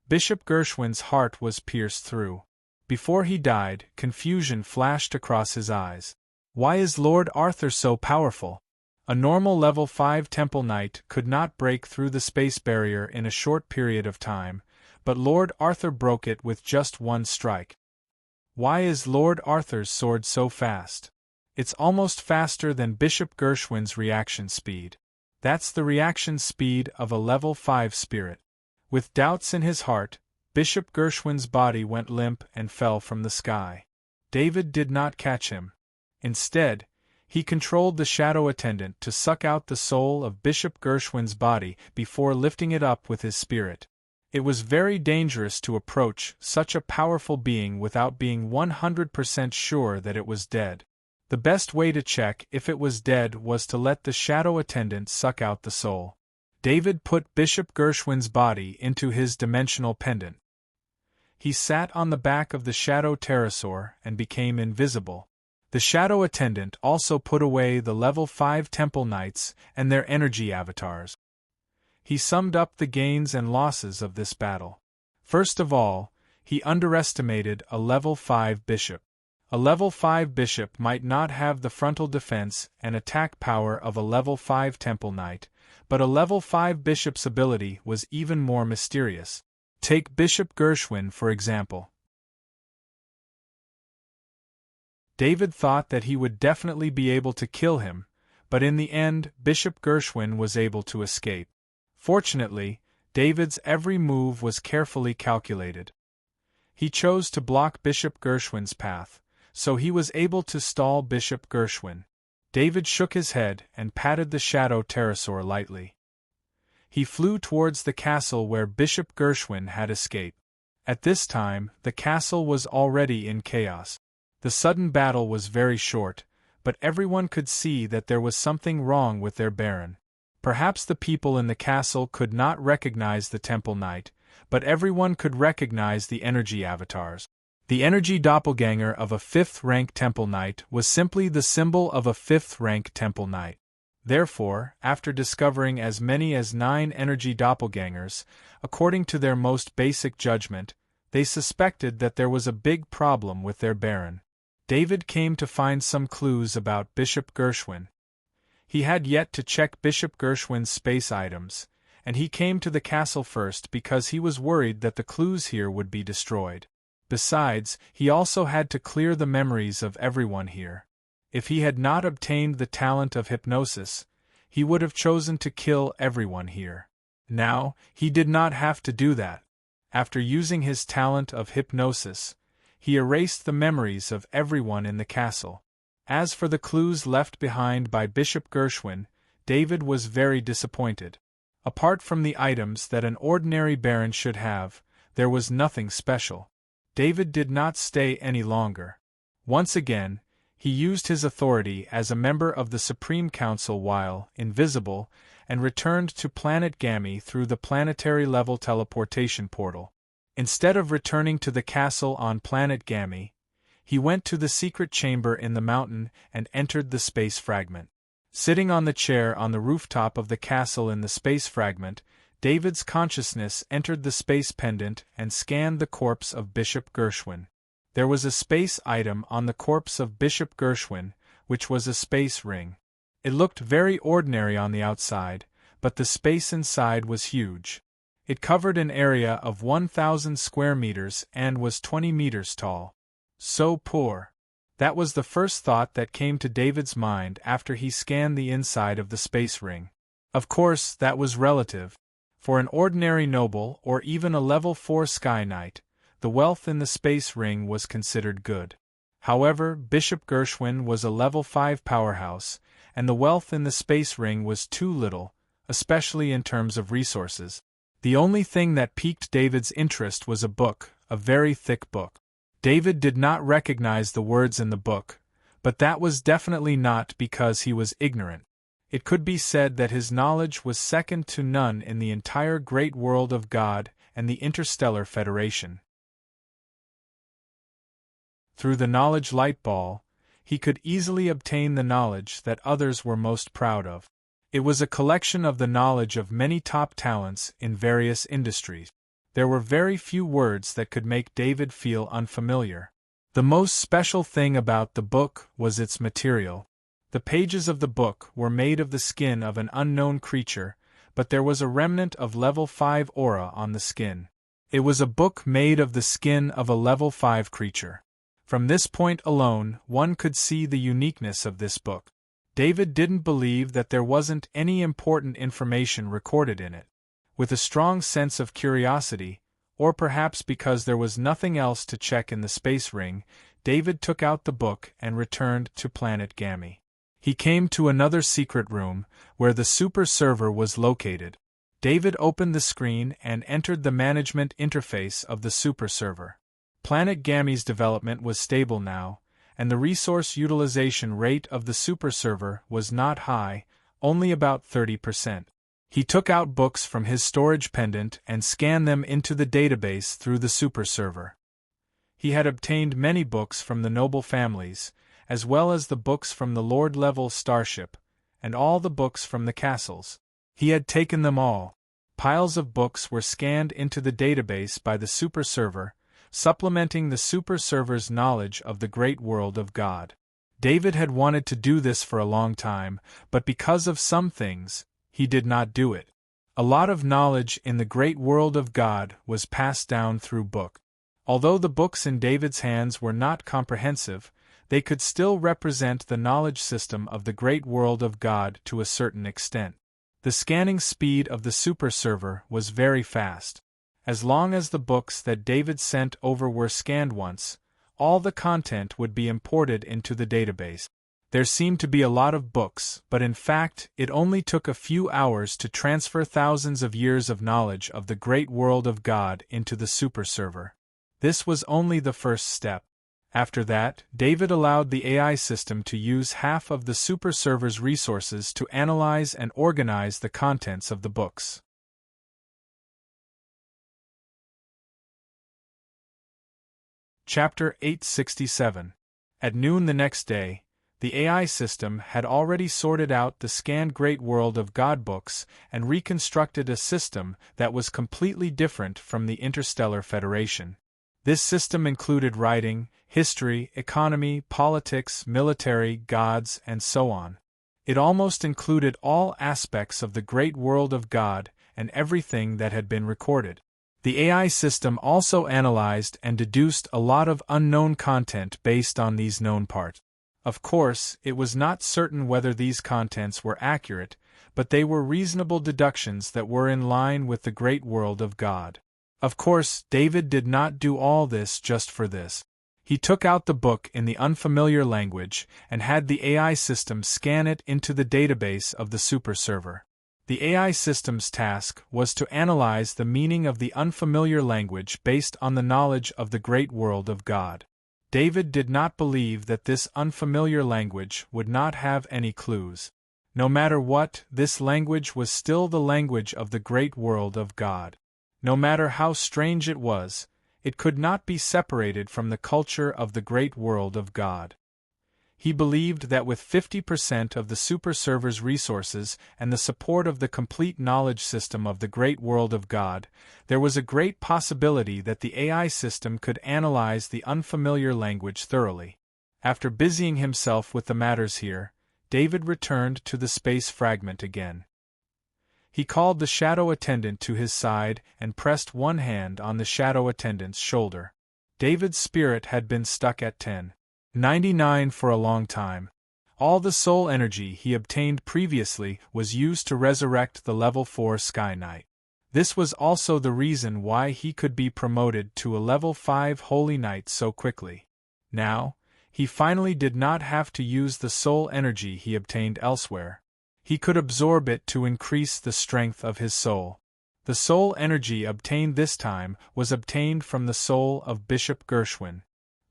Bishop Gershwin's heart was pierced through. Before he died, confusion flashed across his eyes. Why is Lord Arthur so powerful? A normal level 5 Temple Knight could not break through the space barrier in a short period of time, but Lord Arthur broke it with just one strike. Why is Lord Arthur's sword so fast? It's almost faster than Bishop Gershwin's reaction speed. That's the reaction speed of a level 5 spirit. With doubts in his heart, Bishop Gershwin's body went limp and fell from the sky. David did not catch him. Instead, he controlled the Shadow Attendant to suck out the soul of Bishop Gershwin's body before lifting it up with his spirit. It was very dangerous to approach such a powerful being without being 100% sure that it was dead. The best way to check if it was dead was to let the Shadow Attendant suck out the soul. David put Bishop Gershwin's body into his dimensional pendant. He sat on the back of the Shadow Pterosaur and became invisible. The Shadow Attendant also put away the level 5 Temple Knights and their energy avatars. He summed up the gains and losses of this battle. First of all, he underestimated a level 5 bishop. A level 5 bishop might not have the frontal defense and attack power of a level 5 Temple Knight, but a level 5 bishop's ability was even more mysterious. Take Bishop Gershwin for example. David thought that he would definitely be able to kill him, but in the end Bishop Gershwin was able to escape. Fortunately, David's every move was carefully calculated. He chose to block Bishop Gershwin's path, so he was able to stall Bishop Gershwin. David shook his head and patted the Shadow Pterosaur lightly. He flew towards the castle where Bishop Gershwin had escaped. At this time, the castle was already in chaos. The sudden battle was very short, but everyone could see that there was something wrong with their Baron. Perhaps the people in the castle could not recognize the Temple Knight, but everyone could recognize the energy avatars. The energy doppelganger of a 5th-rank Temple Knight was simply the symbol of a 5th-rank Temple Knight. Therefore, after discovering as many as 9 energy doppelgangers, according to their most basic judgment, they suspected that there was a big problem with their Baron. David came to find some clues about Bishop Gershwin. He had yet to check Bishop Gershwin's space items, and he came to the castle first because he was worried that the clues here would be destroyed. Besides, he also had to clear the memories of everyone here. If he had not obtained the talent of hypnosis, he would have chosen to kill everyone here. Now, he did not have to do that. After using his talent of hypnosis, he erased the memories of everyone in the castle. As for the clues left behind by Bishop Gershwin, David was very disappointed. Apart from the items that an ordinary baron should have, there was nothing special. David did not stay any longer. Once again, He used his authority as a member of the Supreme Council while invisible and returned to Planet Gamma through the planetary-level teleportation portal. Instead of returning to the castle on Planet Gamma, he went to the secret chamber in the mountain and entered the space fragment. Sitting on the chair on the rooftop of the castle in the space fragment, David's consciousness entered the space pendant and scanned the corpse of Bishop Gershwin. There was a space item on the corpse of Bishop Gershwin, which was a space ring. It looked very ordinary on the outside, but the space inside was huge. It covered an area of 1,000 square meters and was 20 meters tall. So poor. That was the first thought that came to David's mind after he scanned the inside of the space ring. Of course, that was relative. For an ordinary noble or even a level 4 Sky Knight, the wealth in the space ring was considered good. However, Bishop Gershwin was a level 5 powerhouse, and the wealth in the space ring was too little, especially in terms of resources. The only thing that piqued David's interest was a book, a very thick book. David did not recognize the words in the book, but that was definitely not because he was ignorant. It could be said that his knowledge was second to none in the entire great world of God and the Interstellar Federation. Through the knowledge light ball, he could easily obtain the knowledge that others were most proud of. It was a collection of the knowledge of many top talents in various industries. There were very few words that could make David feel unfamiliar. The most special thing about the book was its material. The pages of the book were made of the skin of an unknown creature, but there was a remnant of level 5 aura on the skin. It was a book made of the skin of a level 5 creature. From this point alone, one could see the uniqueness of this book. David didn't believe that there wasn't any important information recorded in it. With a strong sense of curiosity, or perhaps because there was nothing else to check in the space ring, David took out the book and returned to Planet Gamma. He came to another secret room, where the super server was located. David opened the screen and entered the management interface of the super server. Planet Gamma's development was stable now, and the resource utilization rate of the super server was not high, only about 30%. He took out books from his storage pendant and scanned them into the database through the super server. He had obtained many books from the noble families, as well as the books from the Lord-level starship, and all the books from the castles. He had taken them all. Piles of books were scanned into the database by the super server, supplementing the super server's knowledge of the great world of God. David had wanted to do this for a long time, but because of some things, he did not do it. A lot of knowledge in the great world of God was passed down through book. Although the books in David's hands were not comprehensive, they could still represent the knowledge system of the great world of God to a certain extent. The scanning speed of the super server was very fast. As long as the books that David sent over were scanned once, all the content would be imported into the database. There seemed to be a lot of books, but in fact, it only took a few hours to transfer thousands of years of knowledge of the great world of God into the super server. This was only the first step. After that, David allowed the AI system to use half of the super server's resources to analyze and organize the contents of the books. Chapter 867. At noon the next day, the AI system had already sorted out the scanned Great World of God books and reconstructed a system that was completely different from the Interstellar Federation. This system included writing, history, economy, politics, military, gods, and so on. It almost included all aspects of the Great World of God and everything that had been recorded. The AI system also analyzed and deduced a lot of unknown content based on these known parts. Of course, it was not certain whether these contents were accurate, but they were reasonable deductions that were in line with the great world of God. Of course, David did not do all this just for this. He took out the book in the unfamiliar language and had the AI system scan it into the database of the super server. The AI system's task was to analyze the meaning of the unfamiliar language based on the knowledge of the great world of God. David did not believe that this unfamiliar language would not have any clues. No matter what, this language was still the language of the great world of God. No matter how strange it was, it could not be separated from the culture of the great world of God. He believed that with 50% of the super server's resources and the support of the complete knowledge system of the great world of God, there was a great possibility that the AI system could analyze the unfamiliar language thoroughly. After busying himself with the matters here, David returned to the space fragment again. He called the shadow attendant to his side and pressed one hand on the shadow attendant's shoulder. David's spirit had been stuck at 1099 for a long time. All the soul energy he obtained previously was used to resurrect the level 4 Sky Knight. This was also the reason why he could be promoted to a level 5 Holy Knight so quickly. Now, he finally did not have to use the soul energy he obtained elsewhere. He could absorb it to increase the strength of his soul. The soul energy obtained this time was obtained from the soul of Bishop Gershwin.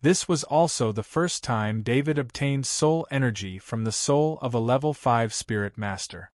This was also the first time David obtained soul energy from the soul of a level 5 spirit master.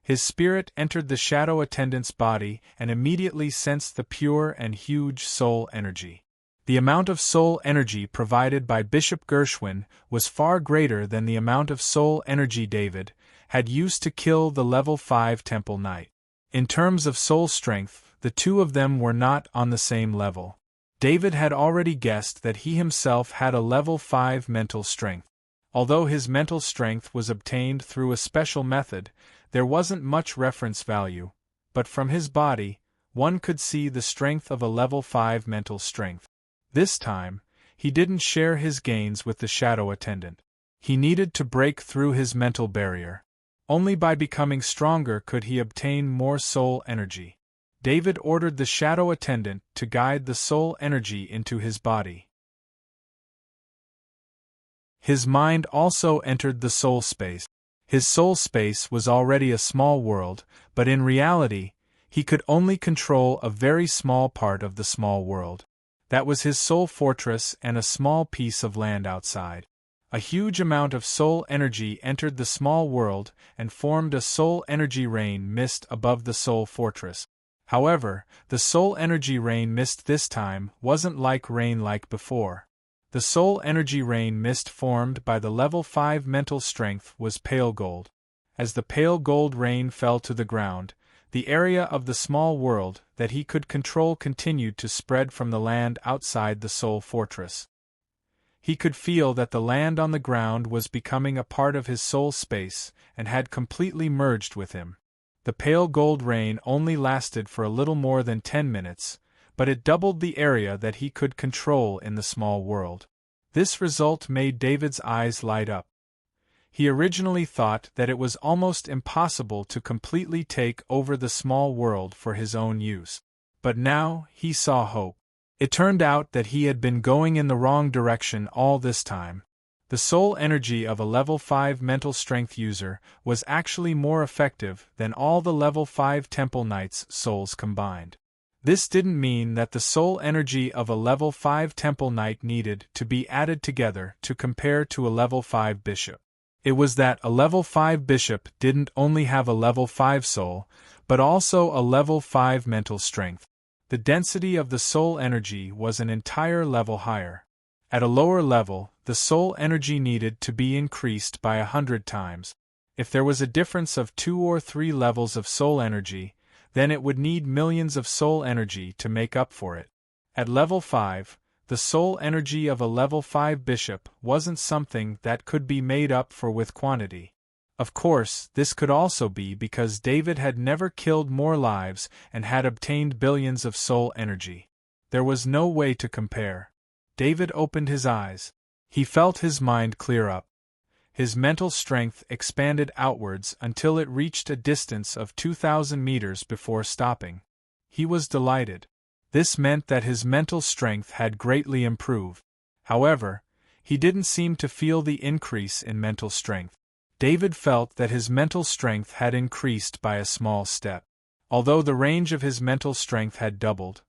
His spirit entered the shadow attendant's body and immediately sensed the pure and huge soul energy. The amount of soul energy provided by Bishop Gershwin was far greater than the amount of soul energy David had used to kill the level 5 Temple Knight. In terms of soul strength, the two of them were not on the same level. David had already guessed that he himself had a level 5 mental strength. Although his mental strength was obtained through a special method, there wasn't much reference value, but from his body, one could see the strength of a level 5 mental strength. This time, he didn't share his gains with the shadow attendant. He needed to break through his mental barrier. Only by becoming stronger could he obtain more soul energy. David ordered the shadow attendant to guide the soul energy into his body. His mind also entered the soul space. His soul space was already a small world, but in reality, he could only control a very small part of the small world. That was his soul fortress and a small piece of land outside. A huge amount of soul energy entered the small world and formed a soul energy rain mist above the soul fortress. However, the soul energy rain mist this time wasn't like rain like before. The soul energy rain mist formed by the level 5 mental strength was pale gold. As the pale gold rain fell to the ground, the area of the small world that he could control continued to spread from the land outside the soul fortress. He could feel that the land on the ground was becoming a part of his soul space and had completely merged with him. The pale gold rain only lasted for a little more than 10 minutes, but it doubled the area that he could control in the small world. This result made David's eyes light up. He originally thought that it was almost impossible to completely take over the small world for his own use. But now, he saw hope. It turned out that he had been going in the wrong direction all this time. The soul energy of a level 5 mental strength user was actually more effective than all the level 5 Temple Knights' souls combined. This didn't mean that the soul energy of a level 5 Temple Knight needed to be added together to compare to a level 5 bishop. It was that a level 5 bishop didn't only have a level 5 soul, but also a level 5 mental strength. The density of the soul energy was an entire level higher. At a lower level, the soul energy needed to be increased by 100 times. If there was a difference of 2 or 3 levels of soul energy, then it would need millions of soul energy to make up for it. At level 5, the soul energy of a level 5 bishop wasn't something that could be made up for with quantity. Of course, this could also be because David had never killed more lives and had obtained billions of soul energy. There was no way to compare. David opened his eyes. He felt his mind clear up. His mental strength expanded outwards until it reached a distance of 2,000 meters before stopping. He was delighted. This meant that his mental strength had greatly improved. However, he didn't seem to feel the increase in mental strength. David felt that his mental strength had increased by a small step. Although the range of his mental strength had doubled,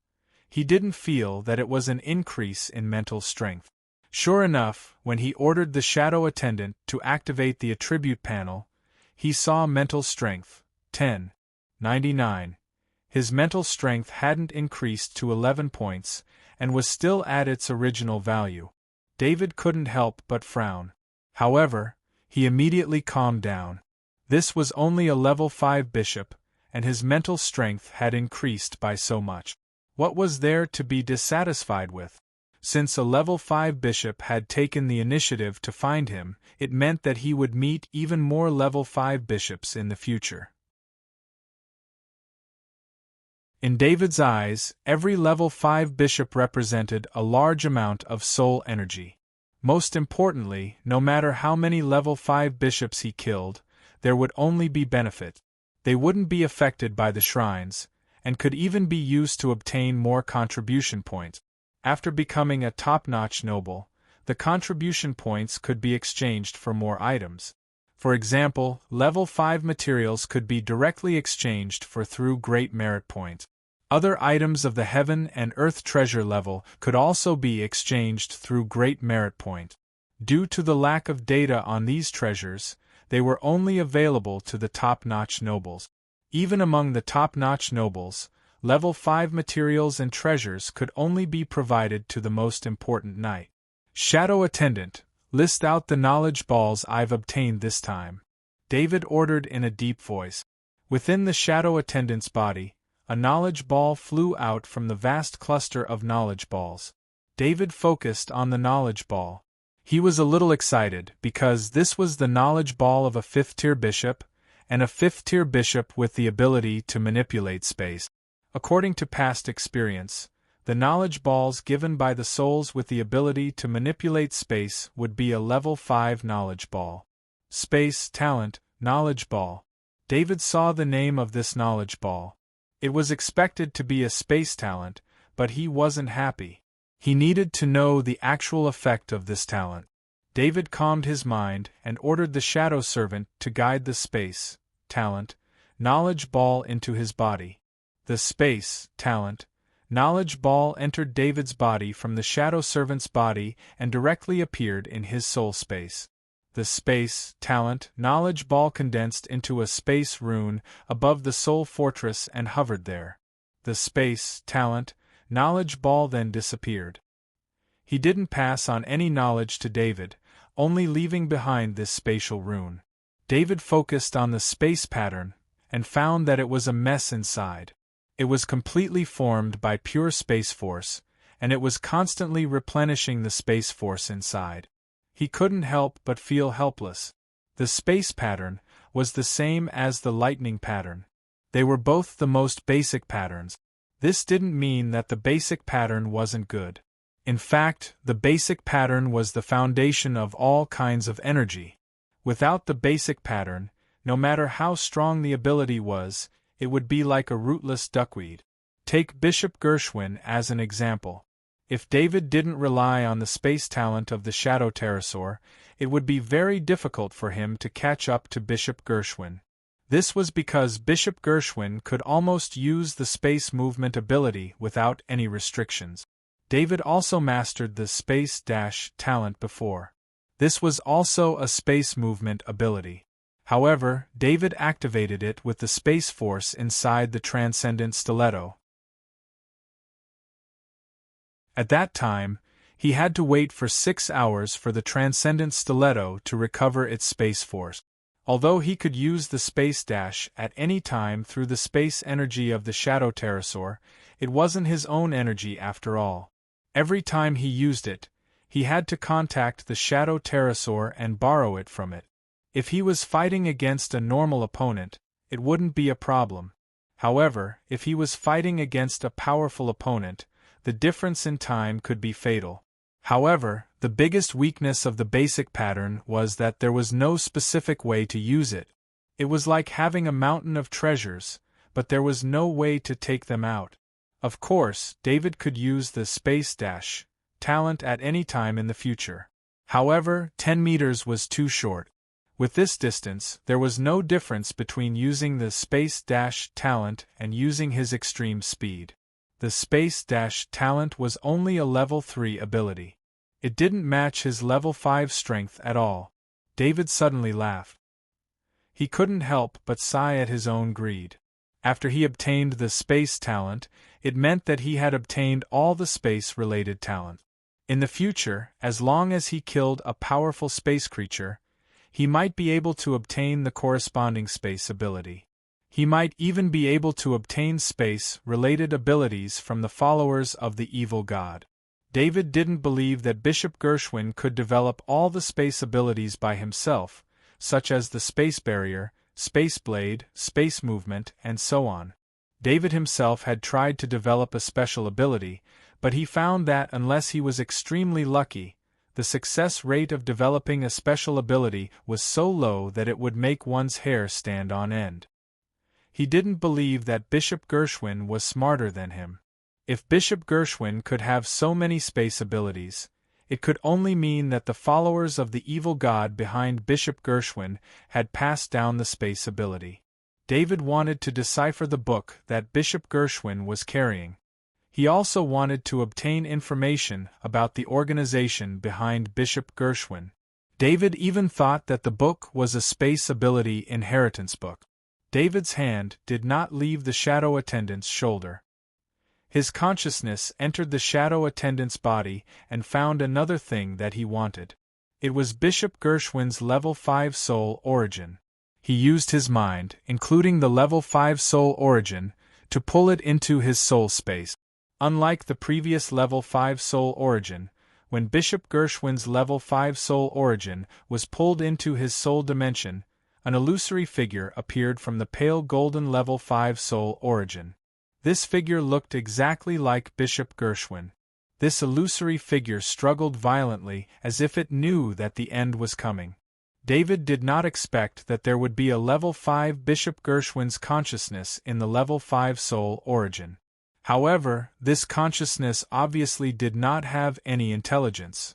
he didn't feel that it was an increase in mental strength. Sure enough, when he ordered the shadow attendant to activate the attribute panel, he saw mental strength, 1099. His mental strength hadn't increased to 11 points, and was still at its original value. David couldn't help but frown. However, he immediately calmed down. This was only a level 5 bishop, and his mental strength had increased by so much. What was there to be dissatisfied with? Since a level 5 bishop had taken the initiative to find him, it meant that he would meet even more level 5 bishops in the future. In David's eyes, every level 5 bishop represented a large amount of soul energy. Most importantly, no matter how many level 5 bishops he killed, there would only be benefit. They wouldn't be affected by the shrines, and could even be used to obtain more contribution points. After becoming a top-notch noble, the contribution points could be exchanged for more items. For example, level 5 materials could be directly exchanged for through great merit points. Other items of the heaven and earth treasure level could also be exchanged through great merit point. Due to the lack of data on these treasures, they were only available to the top-notch nobles. Even among the top-notch nobles, level 5 materials and treasures could only be provided to the most important knight. Shadow attendant, list out the knowledge balls I've obtained this time. David ordered in a deep voice. Within the shadow attendant's body, a knowledge ball flew out from the vast cluster of knowledge balls. David focused on the knowledge ball. He was a little excited because this was the knowledge ball of a 5th-tier bishop, and a 5th-tier bishop with the ability to manipulate space. According to past experience, the knowledge balls given by the souls with the ability to manipulate space would be a level 5 knowledge ball. Space Talent Knowledge Ball. David saw the name of this knowledge ball. It was expected to be a space talent, but he wasn't happy. He needed to know the actual effect of this talent. David calmed his mind and ordered the shadow servant to guide the space talent knowledge ball into his body. The space talent knowledge ball entered David's body from the shadow servant's body and directly appeared in his soul space. The space talent knowledge ball condensed into a space rune above the soul fortress and hovered there. The space talent knowledge ball then disappeared. He didn't pass on any knowledge to David, only leaving behind this spatial rune. David focused on the space pattern and found that it was a mess inside. It was completely formed by pure space force, and it was constantly replenishing the space force inside. He couldn't help but feel helpless. The space pattern was the same as the lightning pattern. They were both the most basic patterns. This didn't mean that the basic pattern wasn't good. In fact, the basic pattern was the foundation of all kinds of energy. Without the basic pattern, no matter how strong the ability was, it would be like a rootless duckweed. Take Bishop Gershwin as an example. If David didn't rely on the space talent of the Shadow Pterosaur, it would be very difficult for him to catch up to Bishop Gershwin. This was because Bishop Gershwin could almost use the space movement ability without any restrictions. David also mastered the space dash talent before. This was also a space movement ability. However, David activated it with the space force inside the Transcendent Stiletto. At that time, he had to wait for 6 hours for the Transcendent Stiletto to recover its space force. Although he could use the space dash at any time through the space energy of the Shadow Pterosaur, it wasn't his own energy after all. Every time he used it, he had to contact the Shadow Pterosaur and borrow it from it. If he was fighting against a normal opponent, it wouldn't be a problem. However, if he was fighting against a powerful opponent, the difference in time could be fatal. However, the biggest weakness of the basic pattern was that there was no specific way to use it. It was like having a mountain of treasures, but there was no way to take them out. Of course, David could use the space dash talent at any time in the future. However, 10 meters was too short. With this distance, there was no difference between using the space dash talent and using his extreme speed. The space dash talent was only a level 3 ability. It didn't match his level 5 strength at all. David suddenly laughed. He couldn't help but sigh at his own greed. After he obtained the space talent, it meant that he had obtained all the space-related talent. In the future, as long as he killed a powerful space creature, he might be able to obtain the corresponding space ability. He might even be able to obtain space-related abilities from the followers of the evil god. David didn't believe that Bishop Gershwin could develop all the space abilities by himself, such as the space barrier, space blade, space movement, and so on. David himself had tried to develop a special ability, but he found that unless he was extremely lucky, the success rate of developing a special ability was so low that it would make one's hair stand on end. He didn't believe that Bishop Gershwin was smarter than him. If Bishop Gershwin could have so many space abilities, it could only mean that the followers of the evil god behind Bishop Gershwin had passed down the space ability. David wanted to decipher the book that Bishop Gershwin was carrying. He also wanted to obtain information about the organization behind Bishop Gershwin. David even thought that the book was a space ability inheritance book. David's hand did not leave the shadow attendant's shoulder. His consciousness entered the shadow attendant's body and found another thing that he wanted. It was Bishop Gershwin's level 5 soul origin. He used his mind, including the level 5 soul origin, to pull it into his soul space. Unlike the previous level 5 soul origin, when Bishop Gershwin's level 5 soul origin was pulled into his soul dimension, an illusory figure appeared from the pale golden level 5 soul origin. This figure looked exactly like Bishop Gershwin. This illusory figure struggled violently as if it knew that the end was coming. David did not expect that there would be a level 5 Bishop Gershwin's consciousness in the level 5 soul origin. However, this consciousness obviously did not have any intelligence.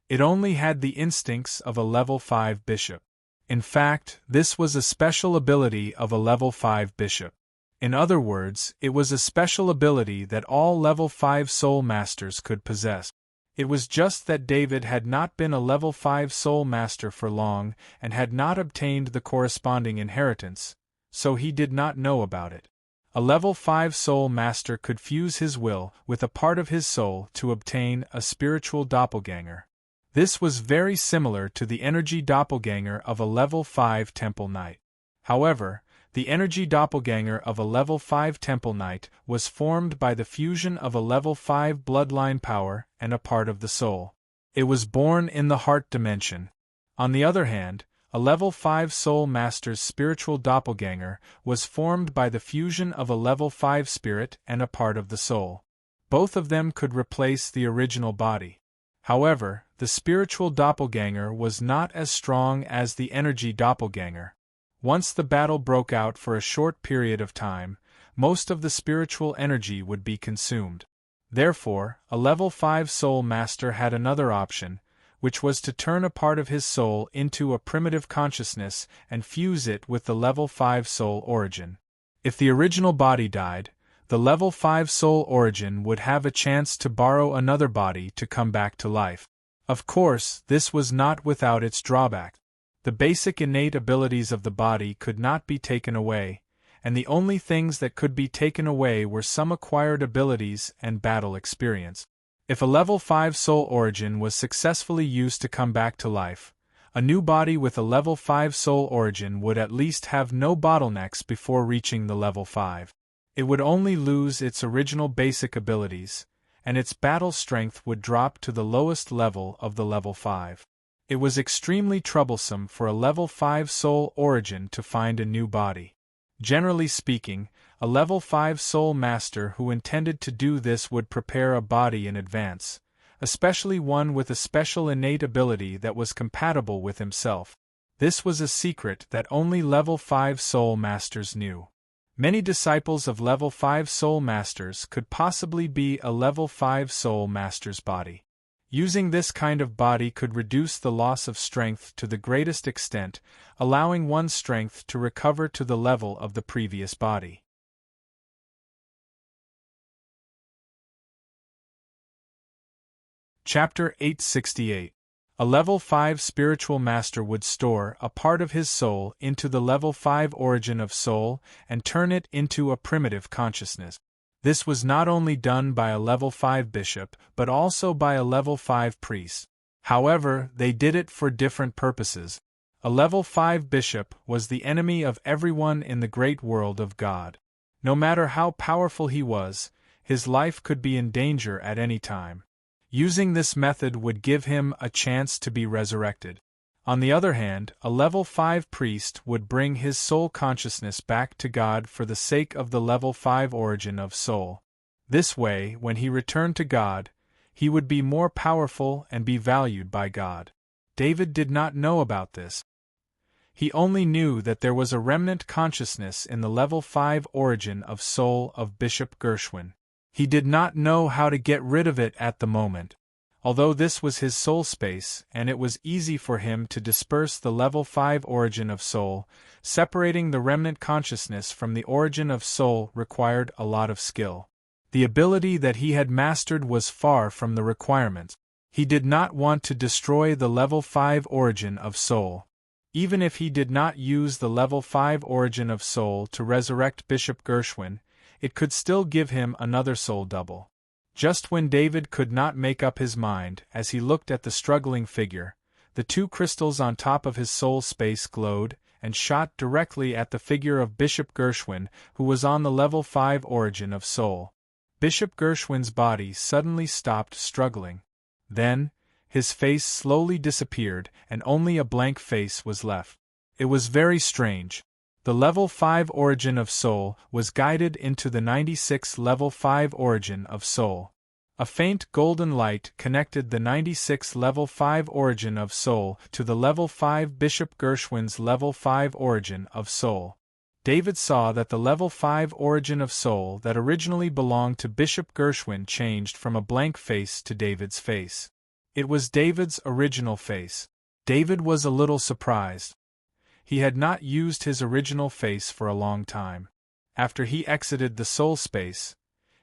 It only had the instincts of a level 5 bishop. In fact, this was a special ability of a level 5 bishop. In other words, it was a special ability that all level 5 soul masters could possess. It was just that David had not been a level 5 soul master for long and had not obtained the corresponding inheritance, so he did not know about it. A level 5 soul master could fuse his will with a part of his soul to obtain a spiritual doppelganger. This was very similar to the energy doppelganger of a level 5 Temple Knight. However, the energy doppelganger of a level 5 Temple Knight was formed by the fusion of a level 5 bloodline power and a part of the soul. It was born in the heart dimension. On the other hand, a level 5 soul master's spiritual doppelganger was formed by the fusion of a level 5 spirit and a part of the soul. Both of them could replace the original body. However, the spiritual doppelganger was not as strong as the energy doppelganger. Once the battle broke out for a short period of time, most of the spiritual energy would be consumed. Therefore, a level 5 soul master had another option, which was to turn a part of his soul into a primitive consciousness and fuse it with the level 5 soul origin. If the original body died, the level 5 soul origin would have a chance to borrow another body to come back to life. Of course, this was not without its drawback. The basic innate abilities of the body could not be taken away, and the only things that could be taken away were some acquired abilities and battle experience. If a level 5 soul origin was successfully used to come back to life, a new body with a level 5 soul origin would at least have no bottlenecks before reaching the level 5. It would only lose its original basic abilities, and its battle strength would drop to the lowest level of the level 5. It was extremely troublesome for a level 5 soul origin to find a new body. Generally speaking, a level 5 soul master who intended to do this would prepare a body in advance, especially one with a special innate ability that was compatible with himself. This was a secret that only level 5 soul masters knew. Many disciples of level 5 soul masters could possibly be a level 5 soul master's body. Using this kind of body could reduce the loss of strength to the greatest extent, allowing one's strength to recover to the level of the previous body. Chapter 868. A level 5 spiritual master would store a part of his soul into the level 5 origin of soul and turn it into a primitive consciousness. This was not only done by a level 5 bishop but also by a level 5 priest. However, they did it for different purposes. A level 5 bishop was the enemy of everyone in the great world of God. No matter how powerful he was, his life could be in danger at any time. Using this method would give him a chance to be resurrected. On the other hand, a level 5 priest would bring his soul consciousness back to God for the sake of the level 5 origin of soul. This way, when he returned to God, he would be more powerful and be valued by God. David did not know about this. He only knew that there was a remnant consciousness in the level 5 origin of soul of Bishop Gershwin. He did not know how to get rid of it at the moment. Although this was his soul space, and it was easy for him to disperse the level 5 origin of soul, separating the remnant consciousness from the origin of soul required a lot of skill. The ability that he had mastered was far from the requirements. He did not want to destroy the level 5 origin of soul. Even if he did not use the level 5 origin of soul to resurrect Bishop Gershwin, it could still give him another soul double. Just when David could not make up his mind, as he looked at the struggling figure, the two crystals on top of his soul space glowed and shot directly at the figure of Bishop Gershwin, who was on the level 5 origin of soul. Bishop Gershwin's body suddenly stopped struggling. Then, his face slowly disappeared and only a blank face was left. It was very strange. The level 5 origin of soul was guided into the 96 level 5 origin of soul. A faint golden light connected the 96 level 5 origin of soul to the level 5 Bishop Gershwin's level 5 origin of soul. David saw that the level 5 origin of soul that originally belonged to Bishop Gershwin changed from a blank face to David's face. It was David's original face. David was a little surprised. He had not used his original face for a long time. After he exited the soul space,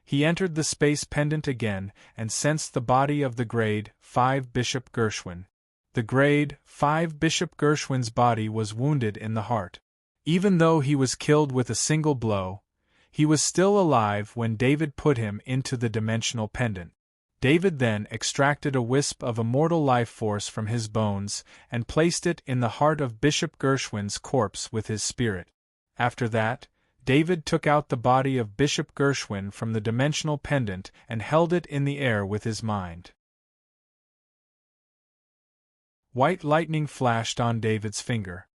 he entered the space pendant again and sensed the body of the grade 5 Bishop Gershwin. The grade 5 Bishop Gershwin's body was wounded in the heart. Even though he was killed with a single blow, he was still alive when David put him into the dimensional pendant. David then extracted a wisp of immortal life force from his bones and placed it in the heart of Bishop Gershwin's corpse with his spirit. After that, David took out the body of Bishop Gershwin from the dimensional pendant and held it in the air with his mind. White lightning flashed on David's finger.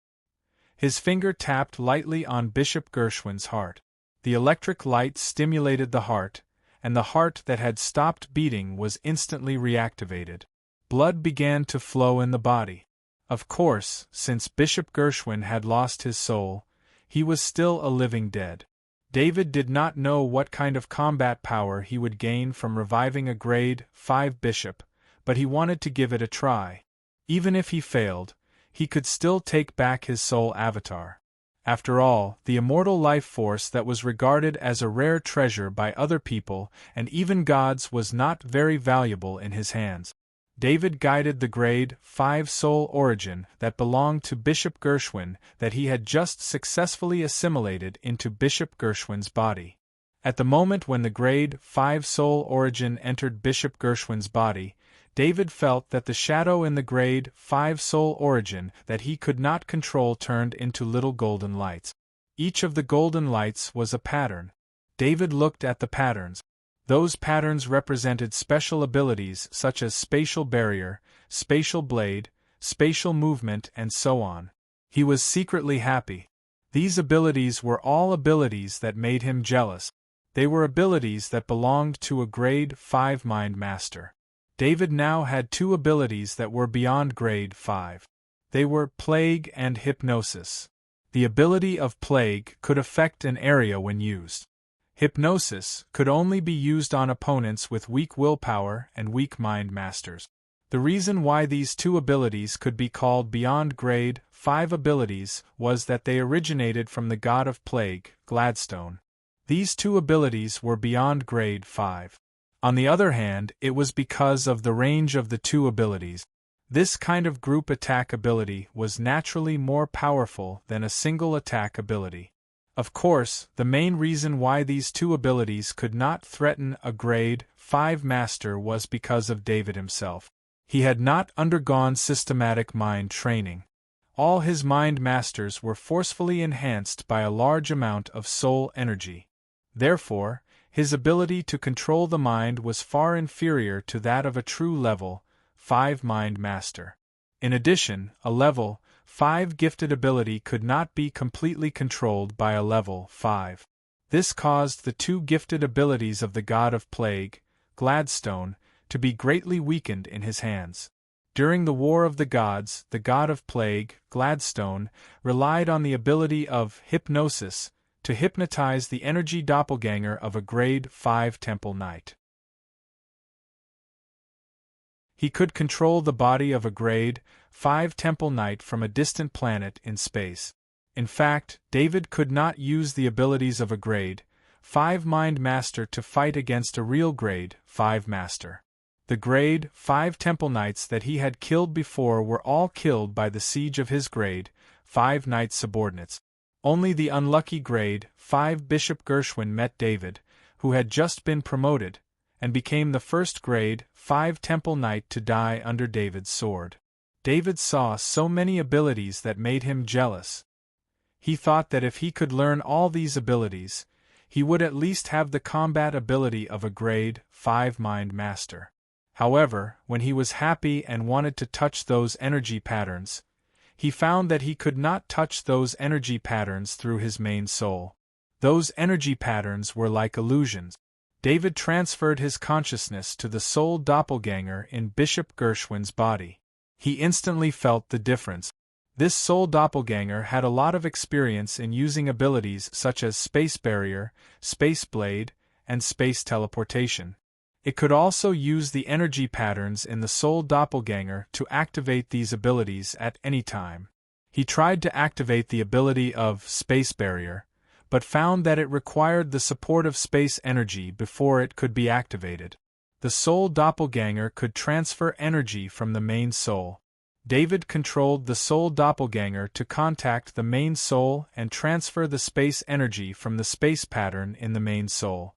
His finger tapped lightly on Bishop Gershwin's heart. The electric light stimulated the heart, and the heart that had stopped beating was instantly reactivated. Blood began to flow in the body. Of course, since Bishop Gershwin had lost his soul, he was still a living dead. David did not know what kind of combat power he would gain from reviving a grade 5 bishop, but he wanted to give it a try. Even if he failed, he could still take back his soul avatar. After all, the immortal life force that was regarded as a rare treasure by other people and even gods was not very valuable in his hands. David guided the grade 5 soul origin that belonged to Bishop Gershwin that he had just successfully assimilated into Bishop Gershwin's body. At the moment when the grade 5 soul origin entered Bishop Gershwin's body, David felt that the shadow in the grade 5 soul origin that he could not control turned into little golden lights. Each of the golden lights was a pattern. David looked at the patterns. Those patterns represented special abilities such as spatial barrier, spatial blade, spatial movement, and so on. He was secretly happy. These abilities were all abilities that made him jealous. They were abilities that belonged to a grade 5 mind master. David now had two abilities that were beyond grade 5. They were Plague and Hypnosis. The ability of Plague could affect an area when used. Hypnosis could only be used on opponents with weak willpower and weak mind masters. The reason why these two abilities could be called beyond grade 5 abilities was that they originated from the god of plague, Gladstone. These two abilities were beyond grade 5. On the other hand, it was because of the range of the two abilities. This kind of group attack ability was naturally more powerful than a single attack ability. Of course, the main reason why these two abilities could not threaten a grade 5 master was because of David himself. He had not undergone systematic mind training. All his mind masters were forcefully enhanced by a large amount of soul energy. Therefore, his ability to control the mind was far inferior to that of a true level 5 mind master. In addition, a level 5 gifted ability could not be completely controlled by a level 5. This caused the two gifted abilities of the god of plague, Gladstone, to be greatly weakened in his hands. During the War of the Gods, the god of plague, Gladstone, relied on the ability of hypnosis to hypnotize the energy doppelganger of a grade 5 Temple Knight. He could control the body of a grade 5 Temple Knight from a distant planet in space. In fact, David could not use the abilities of a grade 5 Mind Master to fight against a real grade 5 Master. The grade 5 Temple Knights that he had killed before were all killed by the siege of his grade 5 Knight subordinates. Only the unlucky grade 5 Bishop Gershwin met David, who had just been promoted, and became the first grade 5 Temple Knight to die under David's sword. David saw so many abilities that made him jealous. He thought that if he could learn all these abilities, he would at least have the combat ability of a grade 5 Mind Master. However, when he was happy and wanted to touch those energy patterns, he found that he could not touch those energy patterns through his main soul. Those energy patterns were like illusions. David transferred his consciousness to the soul doppelganger in Bishop Gershwin's body. He instantly felt the difference. This soul doppelganger had a lot of experience in using abilities such as Space Barrier, Space Blade, and Space Teleportation. It could also use the energy patterns in the soul doppelganger to activate these abilities at any time. He tried to activate the ability of Space Barrier, but found that it required the support of space energy before it could be activated. The soul doppelganger could transfer energy from the main soul. David controlled the soul doppelganger to contact the main soul and transfer the space energy from the space pattern in the main soul.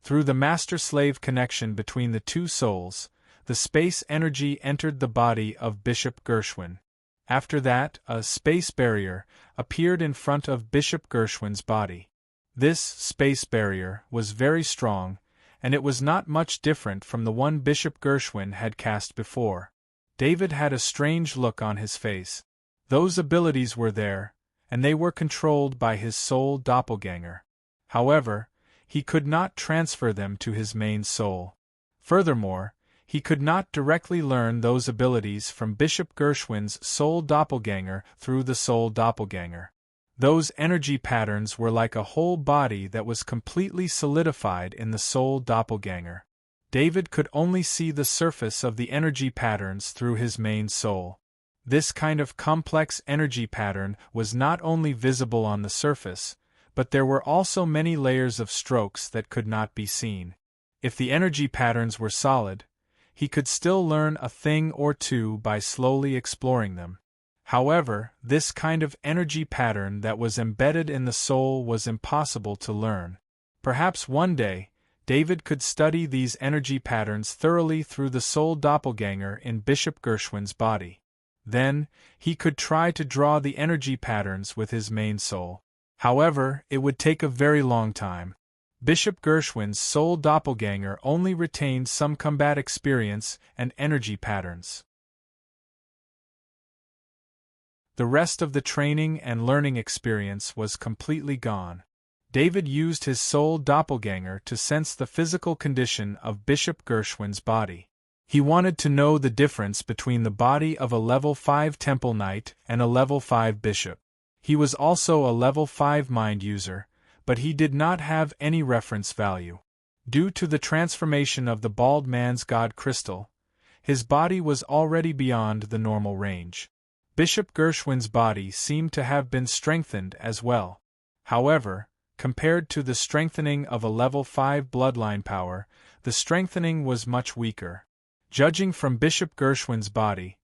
Through the master-slave connection between the two souls, the space energy entered the body of Bishop Gershwin. After that, a space barrier appeared in front of Bishop Gershwin's body. This space barrier was very strong, and it was not much different from the one Bishop Gershwin had cast before. David had a strange look on his face. Those abilities were there, and they were controlled by his soul doppelganger. However, he could not transfer them to his main soul. Furthermore, he could not directly learn those abilities from Bishop Gershwin's soul doppelganger through the soul doppelganger. Those energy patterns were like a whole body that was completely solidified in the soul doppelganger. David could only see the surface of the energy patterns through his main soul. This kind of complex energy pattern was not only visible on the surface, but there were also many layers of strokes that could not be seen. If the energy patterns were solid, he could still learn a thing or two by slowly exploring them. However, this kind of energy pattern that was embedded in the soul was impossible to learn. Perhaps one day, David could study these energy patterns thoroughly through the soul doppelganger in Bishop Gershwin's body. Then, he could try to draw the energy patterns with his main soul. However, it would take a very long time. Bishop Gershwin's soul doppelganger only retained some combat experience and energy patterns. The rest of the training and learning experience was completely gone. David used his soul doppelganger to sense the physical condition of Bishop Gershwin's body. He wanted to know the difference between the body of a level 5 Temple Knight and a level 5 Bishop. He was also a level 5 mind user, but he did not have any reference value. Due to the transformation of the bald man's god crystal, his body was already beyond the normal range. Bishop Gershwin's body seemed to have been strengthened as well. However, compared to the strengthening of a level 5 bloodline power, the strengthening was much weaker. Judging from Bishop Gershwin's body,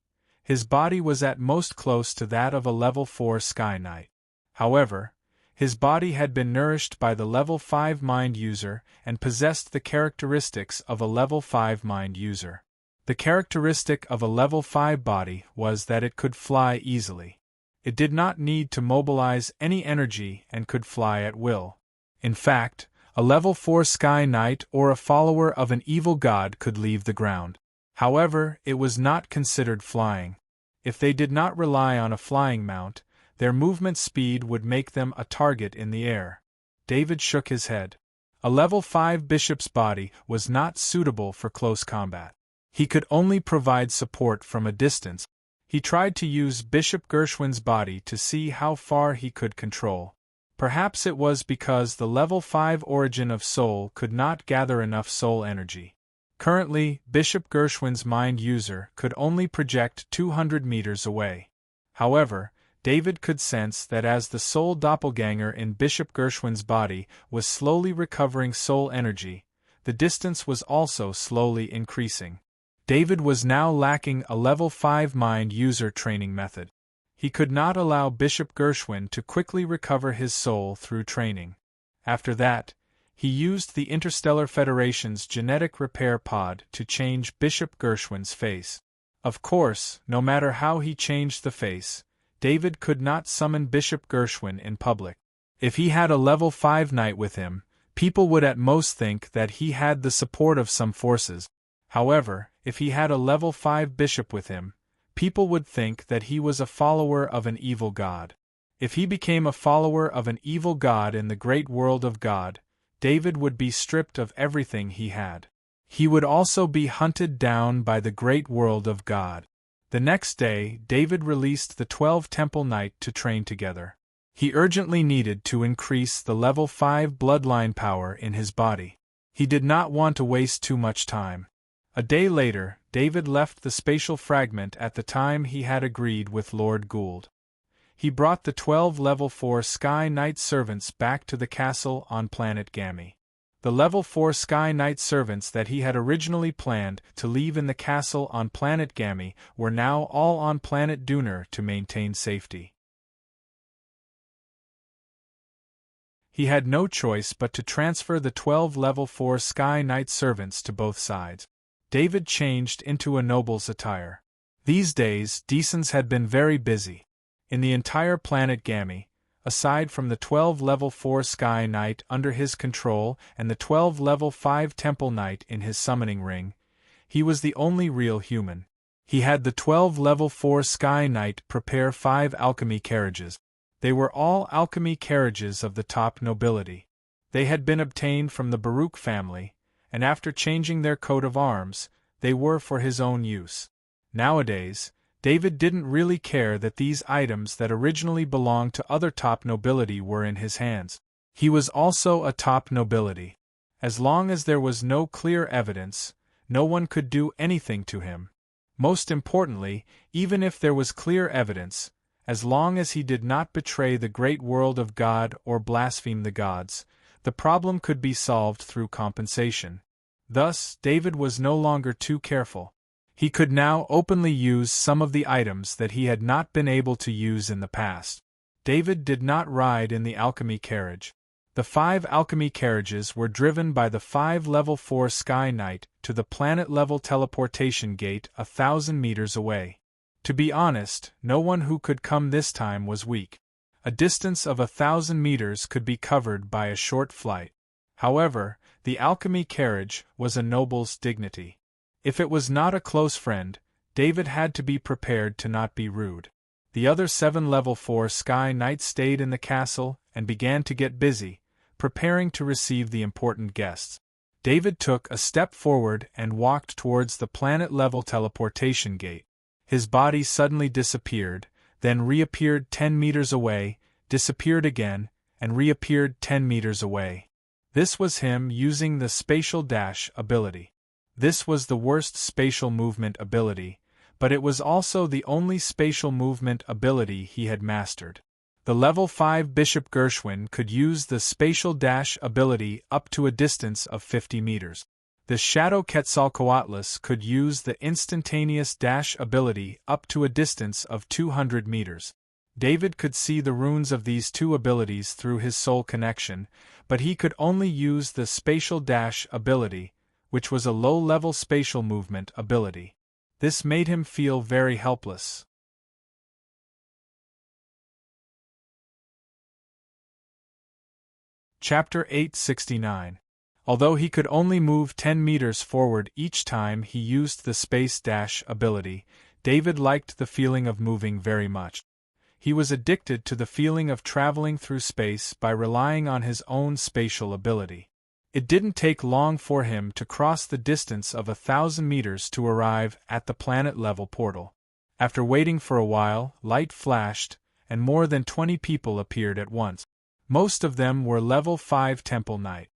his body was at most close to that of a level 4 Sky Knight. However, his body had been nourished by the level 5 mind user and possessed the characteristics of a level 5 mind user. The characteristic of a level 5 body was that it could fly easily. It did not need to mobilize any energy and could fly at will. In fact, a level 4 Sky Knight or a follower of an evil god could leave the ground. However, it was not considered flying. If they did not rely on a flying mount, their movement speed would make them a target in the air. David shook his head. A level 5 bishop's body was not suitable for close combat. He could only provide support from a distance. He tried to use Bishop Gershwin's body to see how far he could control. Perhaps it was because the level 5 origin of soul could not gather enough soul energy. Currently, Bishop Gershwin's mind user could only project 200 meters away. However, David could sense that as the soul doppelganger in Bishop Gershwin's body was slowly recovering soul energy, the distance was also slowly increasing. David was now lacking a level 5 mind user training method. He could not allow Bishop Gershwin to quickly recover his soul through training. After that, he used the Interstellar Federation's genetic repair pod to change Bishop Gershwin's face. Of course, no matter how he changed the face, David could not summon Bishop Gershwin in public. If he had a level 5 knight with him, people would at most think that he had the support of some forces. However, if he had a level 5 bishop with him, people would think that he was a follower of an evil god. If he became a follower of an evil god in the great world of God, David would be stripped of everything he had. He would also be hunted down by the great world of God. The next day, David released the 12 Temple Knight to train together. He urgently needed to increase the level 5 bloodline power in his body. He did not want to waste too much time. A day later, David left the spatial fragment at the time he had agreed with Lord Gould. He brought the 12 level 4 Sky Knight servants back to the castle on planet Gammy. The level 4 Sky Knight servants that he had originally planned to leave in the castle on planet Gammy were now all on planet Duner to maintain safety. He had no choice but to transfer the 12 level 4 Sky Knight servants to both sides. David changed into a noble's attire. These days, Deasons had been very busy. In the entire planet Gammy, aside from the 12 level 4 Sky Knight under his control and the 12 level 5 Temple Knight in his summoning ring, he was the only real human. He had the 12 level 4 Sky Knight prepare 5 alchemy carriages. They were all alchemy carriages of the top nobility. They had been obtained from the Baruch family, and after changing their coat of arms, they were for his own use. Nowadays, David didn't really care that these items that originally belonged to other top nobility were in his hands. He was also a top nobility. As long as there was no clear evidence, no one could do anything to him. Most importantly, even if there was clear evidence, as long as he did not betray the great world of God or blaspheme the gods, the problem could be solved through compensation. Thus, David was no longer too careful. He could now openly use some of the items that he had not been able to use in the past. David did not ride in the alchemy carriage. The 5 alchemy carriages were driven by the 5 level 4 Sky Knight to the planet-level teleportation gate 1,000 meters away. To be honest, no one who could come this time was weak. A distance of 1,000 meters could be covered by a short flight. However, the alchemy carriage was a noble's dignity. If it was not a close friend, David had to be prepared to not be rude. The other 7 level 4 Sky Knights stayed in the castle and began to get busy, preparing to receive the important guests. David took a step forward and walked towards the planet-level teleportation gate. His body suddenly disappeared, then reappeared 10 meters away, disappeared again, and reappeared 10 meters away. This was him using the spatial dash ability. This was the worst spatial movement ability, but it was also the only spatial movement ability he had mastered. The level 5 Bishop Gershwin could use the spatial dash ability up to a distance of 50 meters. The Shadow Quetzalcoatlus could use the instantaneous dash ability up to a distance of 200 meters. David could see the runes of these two abilities through his soul connection, but he could only use the spatial dash ability, which was a low-level spatial movement ability. This made him feel very helpless. Chapter 869. Although he could only move 10 meters forward each time he used the space dash ability, David liked the feeling of moving very much. He was addicted to the feeling of traveling through space by relying on his own spatial ability. It didn't take long for him to cross the distance of 1,000 meters to arrive at the planet-level portal. After waiting for a while, light flashed, and more than 20 people appeared at once. Most of them were Level 5 Temple Knight.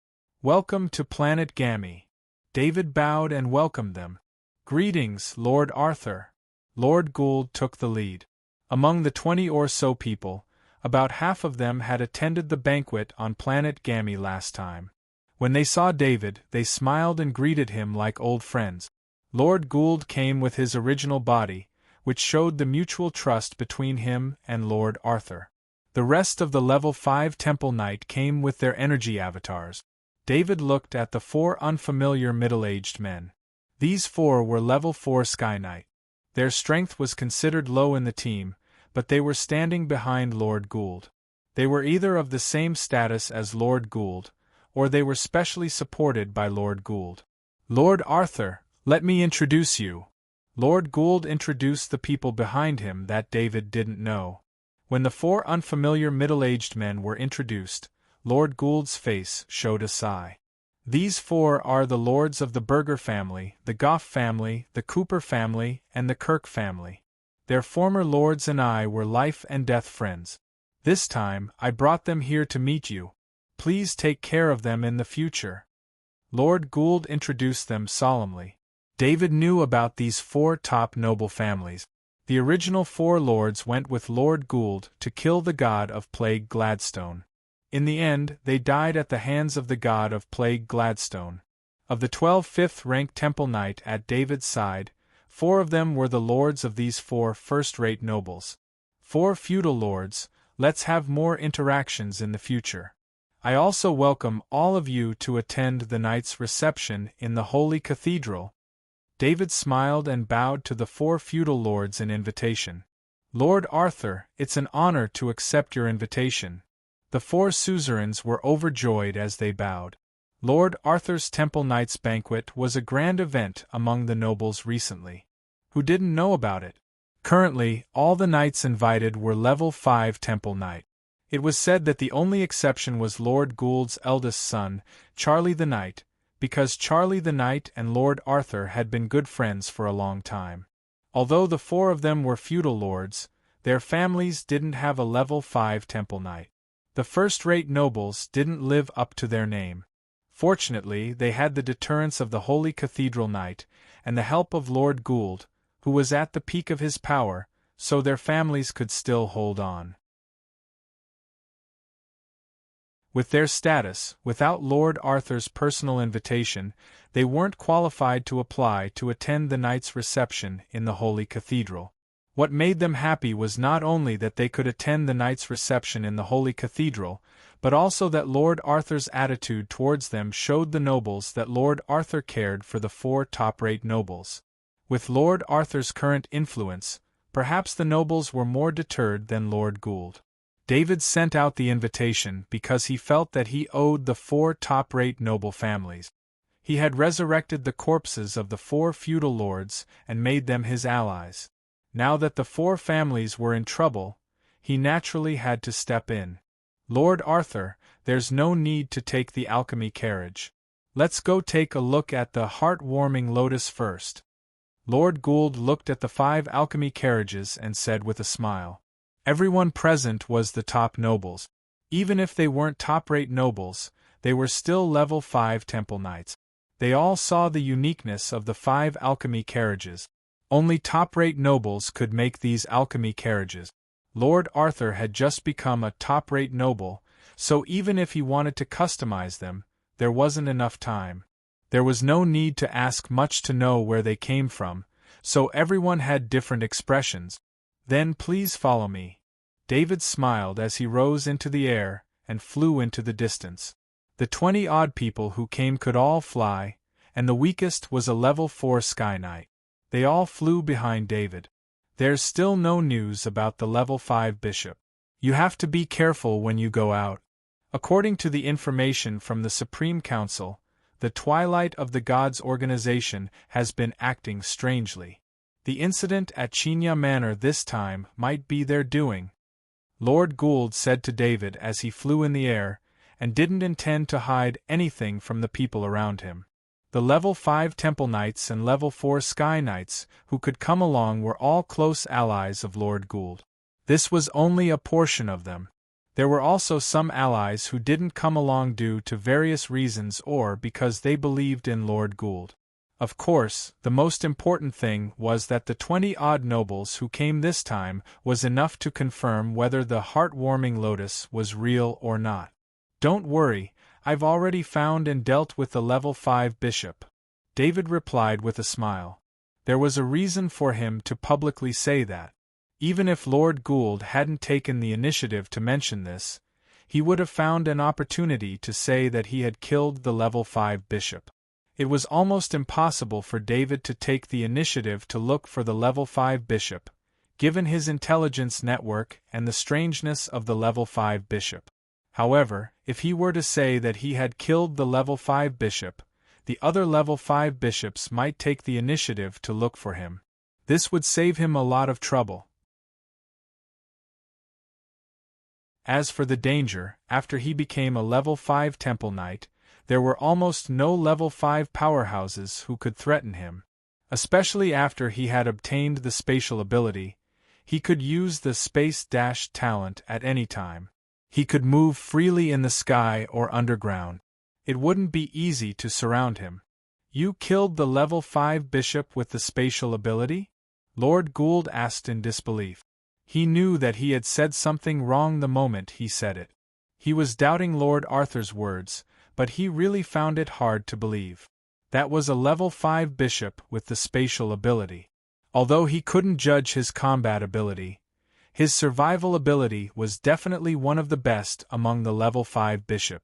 "Welcome to Planet Gammy." David bowed and welcomed them. "Greetings, Lord Arthur." Lord Gould took the lead. Among the 20 or so people, about half of them had attended the banquet on Planet Gammy last time. When they saw David, they smiled and greeted him like old friends. Lord Gould came with his original body, which showed the mutual trust between him and Lord Arthur. The rest of the Level 5 Temple Knight came with their energy avatars. David looked at the 4 unfamiliar middle-aged men. These 4 were Level 4 Sky Knight. Their strength was considered low in the team, but they were standing behind Lord Gould. They were either of the same status as Lord Gould, or they were specially supported by Lord Gould. "Lord Arthur, let me introduce you." Lord Gould introduced the people behind him that David didn't know. When the 4 unfamiliar middle-aged men were introduced, Lord Gould's face showed a sigh. These 4 are the lords of the Burger family, the Goff family, the Cooper family, and the Kirk family. Their former lords and I were life and death friends. This time, I brought them here to meet you. Please take care of them in the future. Lord Gould introduced them solemnly. David knew about these 4 top noble families. The original 4 lords went with Lord Gould to kill the god of plague Gladstone. In the end, they died at the hands of the god of plague Gladstone. Of the 12 fifth-rank Temple Knight at David's side, 4 of them were the lords of these 4 first-rate nobles. 4 feudal lords, let's have more interactions in the future. I also welcome all of you to attend the night's reception in the Holy Cathedral. David smiled and bowed to the 4 feudal lords in invitation. "Lord Arthur, it's an honor to accept your invitation." The 4 suzerains were overjoyed as they bowed. Lord Arthur's Temple Knights banquet was a grand event among the nobles recently. Who didn't know about it? Currently, all the knights invited were Level 5 Temple Knight. It was said that the only exception was Lord Gould's eldest son, Charlie the Knight, because Charlie the Knight and Lord Arthur had been good friends for a long time. Although the 4 of them were feudal lords, their families didn't have a Level 5 Temple Knight. The first-rate nobles didn't live up to their name. Fortunately, they had the deterrence of the Holy Cathedral Knight, and the help of Lord Gould, who was at the peak of his power, so their families could still hold on. With their status, without Lord Arthur's personal invitation, they weren't qualified to apply to attend the knight's reception in the Holy Cathedral. What made them happy was not only that they could attend the knight's reception in the Holy Cathedral, but also that Lord Arthur's attitude towards them showed the nobles that Lord Arthur cared for the 4 top-rate nobles. With Lord Arthur's current influence, perhaps the nobles were more deterred than Lord Gould. David sent out the invitation because he felt that he owed the 4 top-rate noble families. He had resurrected the corpses of the 4 feudal lords and made them his allies. Now that the 4 families were in trouble, he naturally had to step in. "Lord Arthur, there's no need to take the alchemy carriage. Let's go take a look at the heart-warming lotus first." Lord Gould looked at the 5 alchemy carriages and said with a smile. Everyone present was the top nobles. Even if they weren't top-rate nobles, they were still Level 5 Temple Knights. They all saw the uniqueness of the 5 alchemy carriages. Only top-rate nobles could make these alchemy carriages. Lord Arthur had just become a top-rate noble, so even if he wanted to customize them, there wasn't enough time. There was no need to ask much to know where they came from, so everyone had different expressions. Then please follow me. David smiled as he rose into the air and flew into the distance. The 20-odd people who came could all fly, and the weakest was a level 4 Sky Knight. They all flew behind David. There's still no news about the level 5 bishop. You have to be careful when you go out. According to the information from the Supreme Council, the Twilight of the Gods organization has been acting strangely. The incident at Chinya Manor this time might be their doing. Lord Gould said to David as he flew in the air, and didn't intend to hide anything from the people around him. The level 5 Temple Knights and level 4 Sky Knights who could come along were all close allies of Lord Gould. This was only a portion of them. There were also some allies who didn't come along due to various reasons or because they believed in Lord Gould. Of course, the most important thing was that the 20-odd nobles who came this time was enough to confirm whether the heartwarming lotus was real or not. Don't worry, I've already found and dealt with the level 5 bishop, David replied with a smile. There was a reason for him to publicly say that. Even if Lord Gould hadn't taken the initiative to mention this, he would have found an opportunity to say that he had killed the level 5 bishop. It was almost impossible for David to take the initiative to look for the level 5 bishop, given his intelligence network and the strangeness of the level 5 bishop. However, if he were to say that he had killed the level 5 bishop, the other level 5 bishops might take the initiative to look for him. This would save him a lot of trouble. As for the danger, after he became a level 5 Temple Knight, there were almost no level 5 powerhouses who could threaten him. Especially after he had obtained the spatial ability, he could use the space dash talent at any time. He could move freely in the sky or underground. It wouldn't be easy to surround him. You killed the level 5 bishop with the spatial ability? Lord Gould asked in disbelief. He knew that he had said something wrong the moment he said it. He was doubting Lord Arthur's words, but he really found it hard to believe. That was a level 5 bishop with the spatial ability. Although he couldn't judge his combat ability, his survival ability was definitely one of the best among the level 5 bishop.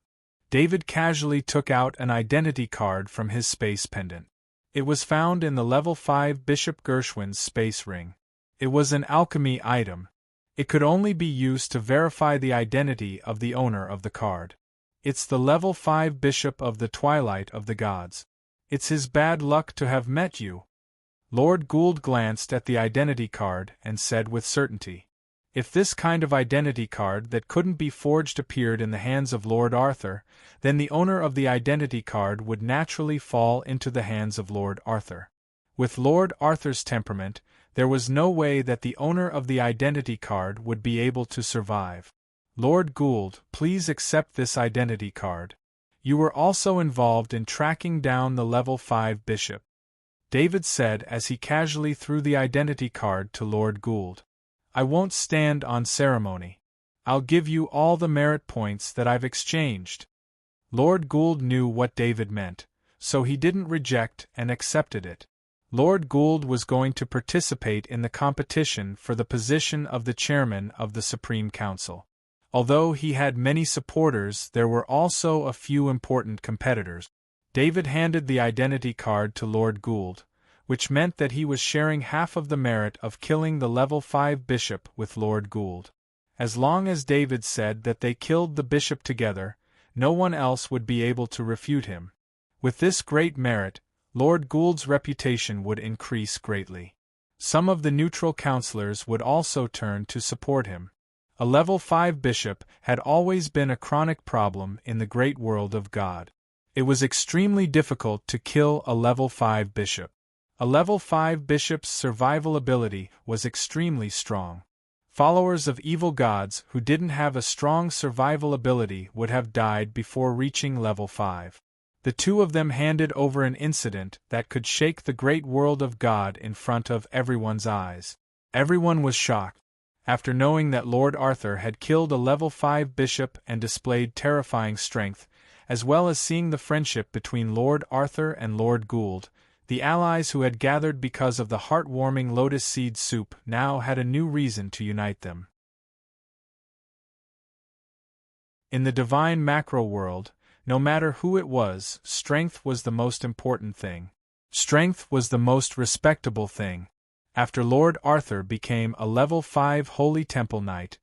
David casually took out an identity card from his space pendant. It was found in the level 5 Bishop Gershwin's space ring. It was an alchemy item. It could only be used to verify the identity of the owner of the card. It's the level 5 Bishop of the Twilight of the Gods. It's his bad luck to have met you. Lord Gould glanced at the identity card and said with certainty. If this kind of identity card that couldn't be forged appeared in the hands of Lord Arthur, then the owner of the identity card would naturally fall into the hands of Lord Arthur. With Lord Arthur's temperament, there was no way that the owner of the identity card would be able to survive. Lord Gould, please accept this identity card. You were also involved in tracking down the level 5 bishop, David said as he casually threw the identity card to Lord Gould. I won't stand on ceremony. I'll give you all the merit points that I've exchanged. Lord Gould knew what David meant, so he didn't reject and accepted it. Lord Gould was going to participate in the competition for the position of the chairman of the Supreme Council. Although he had many supporters, there were also a few important competitors. David handed the identity card to Lord Gould, which meant that he was sharing half of the merit of killing the level 5 bishop with Lord Gould. As long as David said that they killed the bishop together, no one else would be able to refute him. With this great merit, Lord Gould's reputation would increase greatly. Some of the neutral councillors would also turn to support him. A level 5 bishop had always been a chronic problem in the great world of God. It was extremely difficult to kill a level 5 bishop. A level 5 bishop's survival ability was extremely strong. Followers of evil gods who didn't have a strong survival ability would have died before reaching level 5. The two of them handed over an incident that could shake the great world of God in front of everyone's eyes. Everyone was shocked. After knowing that Lord Arthur had killed a level 5 bishop and displayed terrifying strength, as well as seeing the friendship between Lord Arthur and Lord Gould. The allies who had gathered because of the heartwarming lotus seed soup now had a new reason to unite them. In the divine macro world, no matter who it was, strength was the most important thing. Strength was the most respectable thing. After Lord Arthur became a level 5 Holy Temple Knight,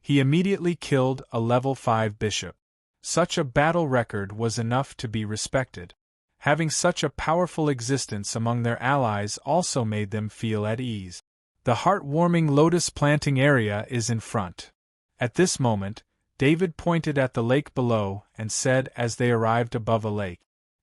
he immediately killed a level 5 bishop. Such a battle record was enough to be respected. Having such a powerful existence among their allies also made them feel at ease. The heartwarming lotus planting area is in front. At this moment, David pointed at the lake below and said as they arrived above a lake.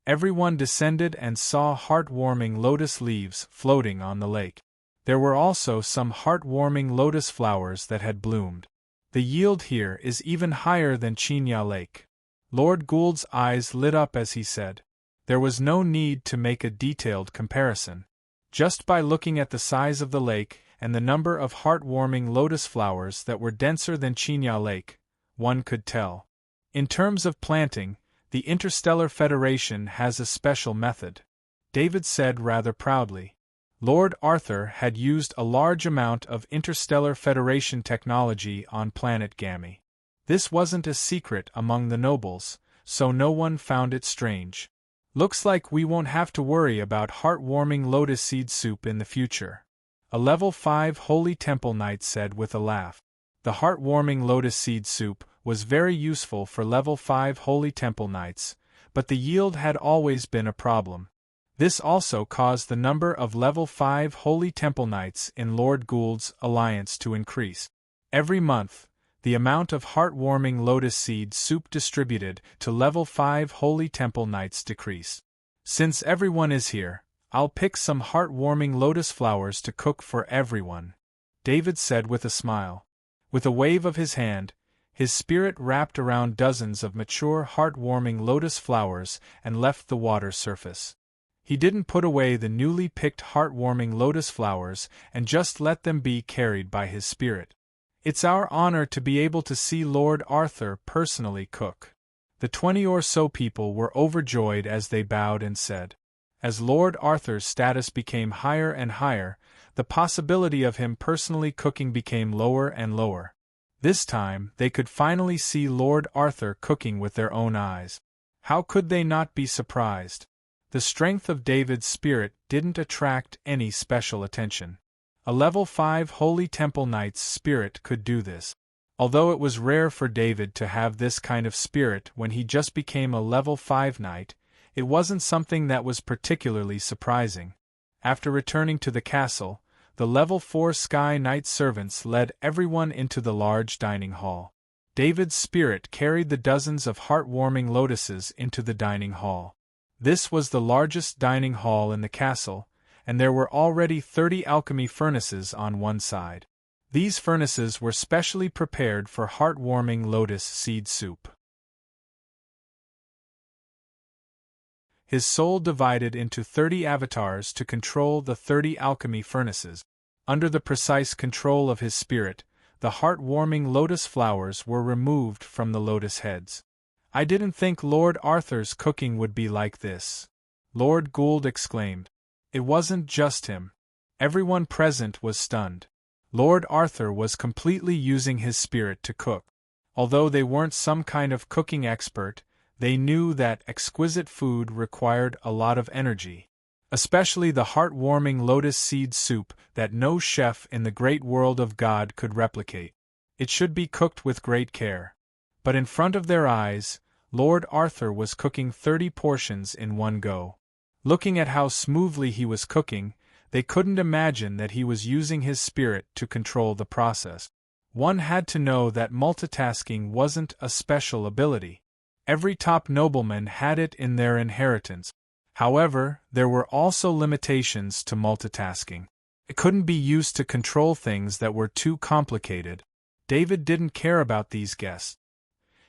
Everyone descended and saw heartwarming lotus leaves floating on the lake. There were also some heartwarming lotus flowers that had bloomed. The yield here is even higher than Chinya Lake. Lord Gould's eyes lit up as he said. There was no need to make a detailed comparison. Just by looking at the size of the lake and the number of heartwarming lotus flowers that were denser than Chinya Lake, one could tell. In terms of planting, the Interstellar Federation has a special method. David said rather proudly. Lord Arthur had used a large amount of Interstellar Federation technology on planet Gammy. This wasn't a secret among the nobles, so no one found it strange. Looks like we won't have to worry about heartwarming lotus seed soup in the future. A level 5 Holy Temple Knight said with a laugh. The heartwarming lotus seed soup was very useful for level 5 Holy Temple Knights, but the yield had always been a problem. This also caused the number of level 5 Holy Temple Knights in Lord Gould's alliance to increase. Every month, the amount of heartwarming lotus seed soup distributed to level 5 Holy Temple Knights decreased. Since everyone is here, I'll pick some heartwarming lotus flowers to cook for everyone, David said with a smile. With a wave of his hand, his spirit wrapped around dozens of mature heartwarming lotus flowers and left the water surface. He didn't put away the newly picked heartwarming lotus flowers and just let them be carried by his spirit. It's our honor to be able to see Lord Arthur personally cook. The 20 or so people were overjoyed as they bowed and said. As Lord Arthur's status became higher and higher, the possibility of him personally cooking became lower and lower. This time, they could finally see Lord Arthur cooking with their own eyes. How could they not be surprised? The strength of David's spirit didn't attract any special attention. A level 5 Holy Temple Knight's spirit could do this. Although it was rare for David to have this kind of spirit when he just became a level 5 knight, it wasn't something that was particularly surprising. After returning to the castle, the level 4 Sky Knight servants led everyone into the large dining hall. David's spirit carried the dozens of heartwarming lotuses into the dining hall. This was the largest dining hall in the castle, and there were already 30 alchemy furnaces on one side. These furnaces were specially prepared for heartwarming lotus seed soup. His soul divided into 30 avatars to control the 30 alchemy furnaces. Under the precise control of his spirit, the heartwarming lotus flowers were removed from the lotus heads. I didn't think Lord Arthur's cooking would be like this, Lord Gould exclaimed. It wasn't just him. Everyone present was stunned. Lord Arthur was completely using his spirit to cook. Although they weren't some kind of cooking expert, they knew that exquisite food required a lot of energy. Especially the heartwarming lotus seed soup that no chef in the great world of God could replicate. It should be cooked with great care. But in front of their eyes, Lord Arthur was cooking 30 portions in one go. Looking at how smoothly he was cooking, they couldn't imagine that he was using his spirit to control the process. One had to know that multitasking wasn't a special ability. Every top nobleman had it in their inheritance. However, there were also limitations to multitasking. It couldn't be used to control things that were too complicated. David didn't care about these guests.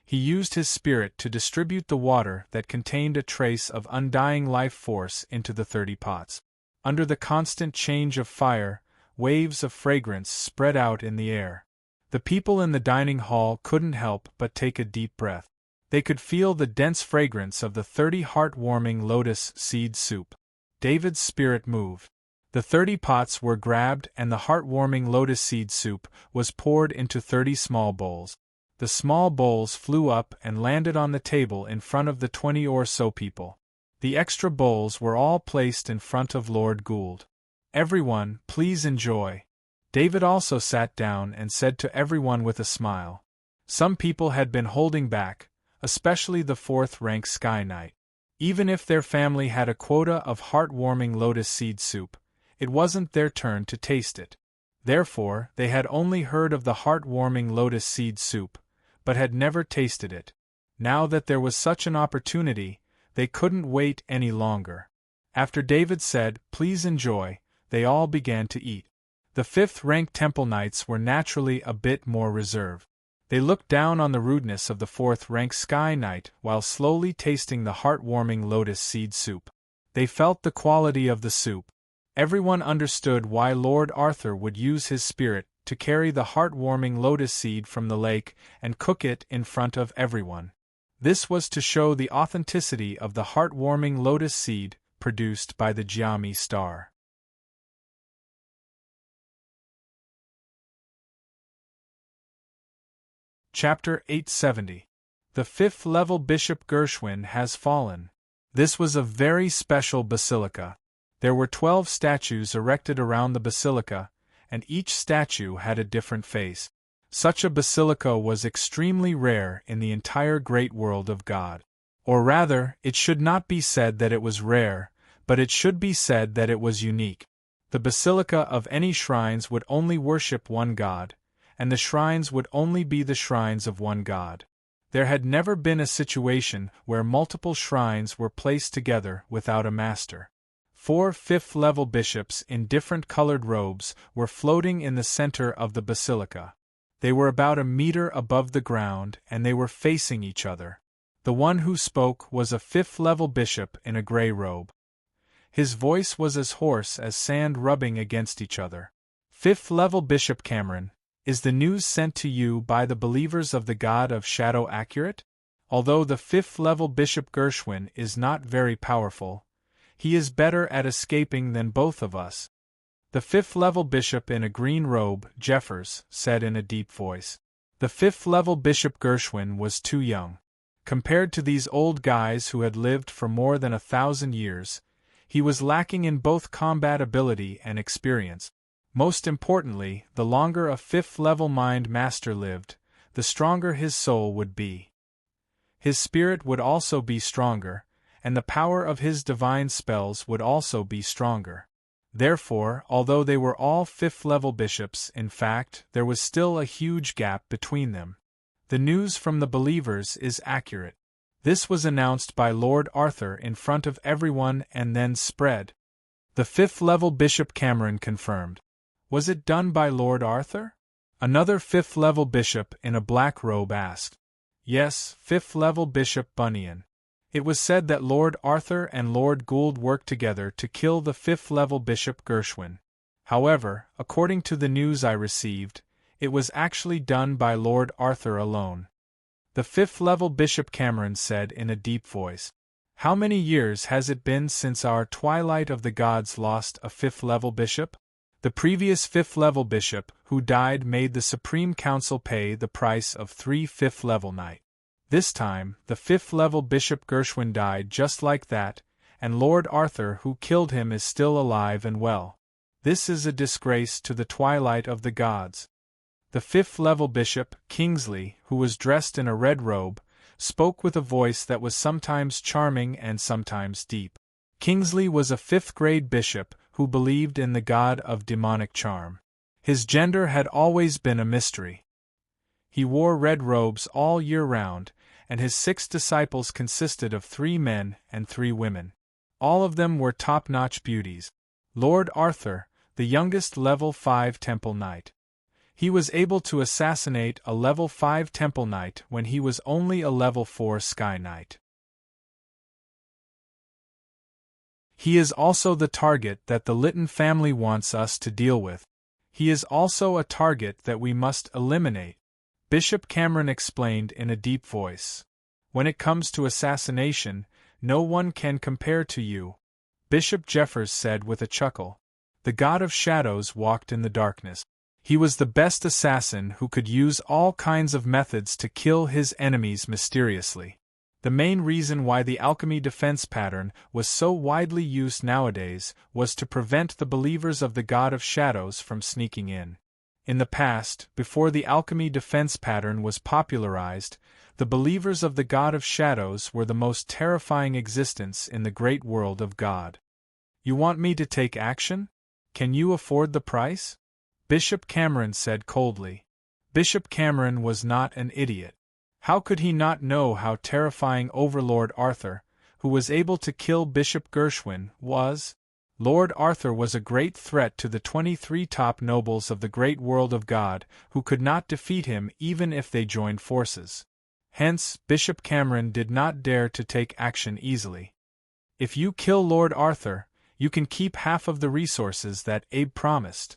He used his spirit to distribute the water that contained a trace of undying life force into the 30 pots. Under the constant change of fire, waves of fragrance spread out in the air. The people in the dining hall couldn't help but take a deep breath. They could feel the dense fragrance of the 30 heartwarming lotus seed soup. David's spirit moved. The 30 pots were grabbed and the heartwarming lotus seed soup was poured into 30 small bowls. The small bowls flew up and landed on the table in front of the 20 or so people. The extra bowls were all placed in front of Lord Gould. "Everyone, please enjoy." David also sat down and said to everyone with a smile. Some people had been holding back, especially the 4th-rank Sky Knight. Even if their family had a quota of heartwarming lotus seed soup, it wasn't their turn to taste it. Therefore, they had only heard of the heartwarming lotus seed soup, but had never tasted it. Now that there was such an opportunity, they couldn't wait any longer. After David said, "Please enjoy," they all began to eat. The 5th-rank Temple Knights were naturally a bit more reserved. They looked down on the rudeness of the 4th-rank Sky Knight while slowly tasting the heartwarming lotus seed soup. They felt the quality of the soup. Everyone understood why Lord Arthur would use his spirit to carry the heartwarming lotus seed from the lake and cook it in front of everyone. This was to show the authenticity of the heartwarming lotus seed produced by the Jiami star. Chapter 870. The 5th-level Bishop Gershwin has fallen. This was a very special basilica. There were 12 statues erected around the basilica, and each statue had a different face. Such a basilica was extremely rare in the entire great world of God. Or rather, it should not be said that it was rare, but it should be said that it was unique. The basilica of any shrines would only worship one god, and the shrines would only be the shrines of one god. There had never been a situation where multiple shrines were placed together without a master. 4 5th-level bishops in different colored robes were floating in the center of the basilica. They were about a meter above the ground and they were facing each other. The one who spoke was a 5th-level bishop in a gray robe. His voice was as hoarse as sand rubbing against each other. 5th-level Bishop Cameron, is the news sent to you by the believers of the God of Shadow accurate? Although the 5th-level Bishop Gershwin is not very powerful, he is better at escaping than both of us. The 5th-level bishop in a green robe, Jeffers, said in a deep voice. The 5th-level Bishop Gershwin was too young. Compared to these old guys who had lived for more than 1,000 years, he was lacking in both combat ability and experience. Most importantly, the longer a 5th-level mind master lived, the stronger his soul would be. His spirit would also be stronger, and the power of his divine spells would also be stronger. Therefore, although they were all 5th-level bishops, in fact, there was still a huge gap between them. The news from the believers is accurate. This was announced by Lord Arthur in front of everyone and then spread. The 5th-level Bishop Cameron confirmed. Was it done by Lord Arthur? Another 5th-level bishop in a black robe asked. Yes, 5th-level Bishop Bunyan. It was said that Lord Arthur and Lord Gould worked together to kill the 5th-level Bishop Gershwin. However, according to the news I received, it was actually done by Lord Arthur alone. The 5th-level Bishop Cameron said in a deep voice. How many years has it been since our Twilight of the Gods lost a 5th-level bishop? The previous 5th-level bishop who died made the Supreme Council pay the price of 3 5th-level knights. This time, the 5th-level Bishop Gershwin died just like that, and Lord Arthur who killed him is still alive and well. This is a disgrace to the Twilight of the Gods. The 5th-level Bishop, Kingsley, who was dressed in a red robe, spoke with a voice that was sometimes charming and sometimes deep. Kingsley was a 5th-grade bishop who believed in the god of demonic charm. His gender had always been a mystery. He wore red robes all year round, and his 6 disciples consisted of 3 men and 3 women. All of them were top-notch beauties. Lord Arthur, the youngest level 5 Temple Knight. He was able to assassinate a level 5 Temple Knight when he was only a level 4 Sky Knight. He is also the target that the Lytton family wants us to deal with. He is also a target that we must eliminate. Bishop Cameron explained in a deep voice. When it comes to assassination, no one can compare to you," Bishop Jeffers said with a chuckle. The God of Shadows walked in the darkness. He was the best assassin who could use all kinds of methods to kill his enemies mysteriously. The main reason why the alchemy defense pattern was so widely used nowadays was to prevent the believers of the God of Shadows from sneaking in. In the past, before the alchemy defense pattern was popularized, the believers of the God of Shadows were the most terrifying existence in the great world of God. "You want me to take action? Can you afford the price?" Bishop Cameron said coldly. Bishop Cameron was not an idiot. How could he not know how terrifying Overlord Arthur, who was able to kill Bishop Gershwin, was? Lord Arthur was a great threat to the 23 top nobles of the great world of God, who could not defeat him even if they joined forces. Hence, Bishop Cameron did not dare to take action easily. "If you kill Lord Arthur, you can keep half of the resources that Abe promised."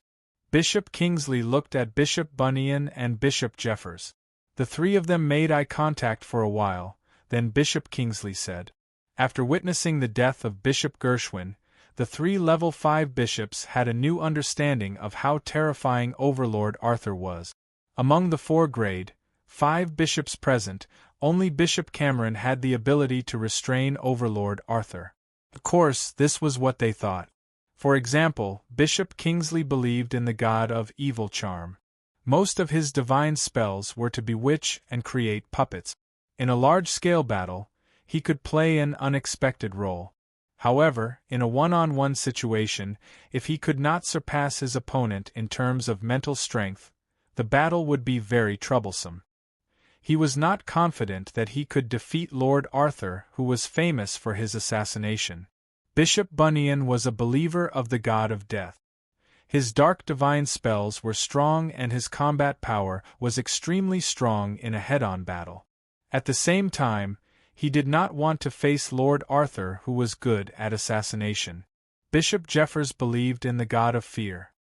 Bishop Kingsley looked at Bishop Bunyan and Bishop Jeffers. The three of them made eye contact for a while, then Bishop Kingsley said. After witnessing the death of Bishop Gershwin, the three level 5 bishops had a new understanding of how terrifying Overlord Arthur was. Among the 4 grade 5 bishops present, only Bishop Cameron had the ability to restrain Overlord Arthur. Of course, this was what they thought. For example, Bishop Kingsley believed in the god of evil charm. Most of his divine spells were to bewitch and create puppets. In a large-scale battle, he could play an unexpected role. However, in a one-on-one situation, if he could not surpass his opponent in terms of mental strength, the battle would be very troublesome. He was not confident that he could defeat Lord Arthur, who was famous for his assassination. Bishop Bunyan was a believer of the god of death. His dark divine spells were strong and his combat power was extremely strong in a head-on battle. At the same time, he did not want to face Lord Arthur, who was good at assassination. Bishop Jeffers believed in the god of fear.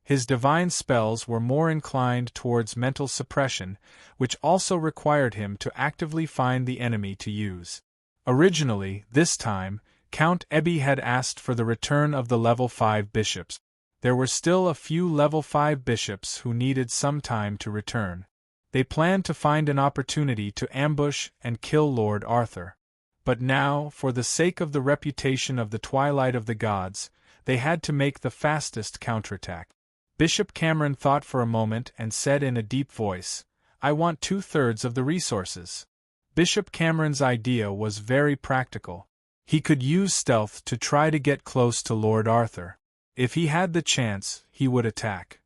His divine spells were more inclined towards mental suppression, which also required him to actively find the enemy to use. Originally, this time, Count Ebby had asked for the return of the level 5 bishops. There were still a few level 5 bishops who needed some time to return. They planned to find an opportunity to ambush and kill Lord Arthur. But now, for the sake of the reputation of the Twilight of the Gods, they had to make the fastest counterattack. Bishop Cameron thought for a moment and said in a deep voice, "I want 2/3 of the resources." Bishop Cameron's idea was very practical. He could use stealth to try to get close to Lord Arthur. If he had the chance, he would attack.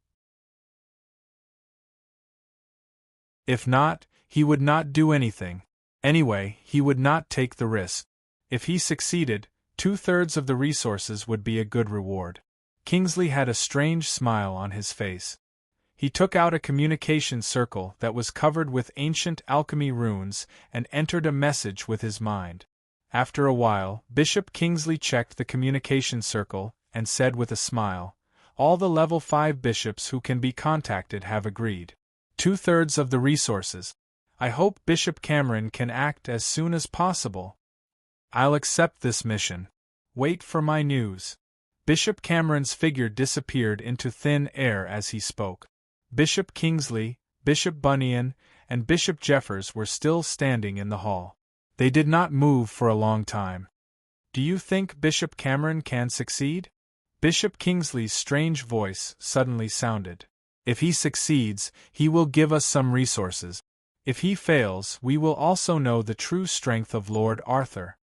If not, he would not do anything. Anyway, he would not take the risk. If he succeeded, 2/3 of the resources would be a good reward. Kingsley had a strange smile on his face. He took out a communication circle that was covered with ancient alchemy runes and entered a message with his mind. After a while, Bishop Kingsley checked the communication circle and said with a smile, "All the level 5 bishops who can be contacted have agreed. 2/3 of the resources. I hope Bishop Cameron can act as soon as possible. I'll accept this mission. Wait for my news." Bishop Cameron's figure disappeared into thin air as he spoke. Bishop Kingsley, Bishop Bunyan, and Bishop Jeffers were still standing in the hall. They did not move for a long time. "Do you think Bishop Cameron can succeed?" Bishop Kingsley's strange voice suddenly sounded. "If he succeeds, he will give us some resources. If he fails, we will also know the true strength of Lord Arthur,"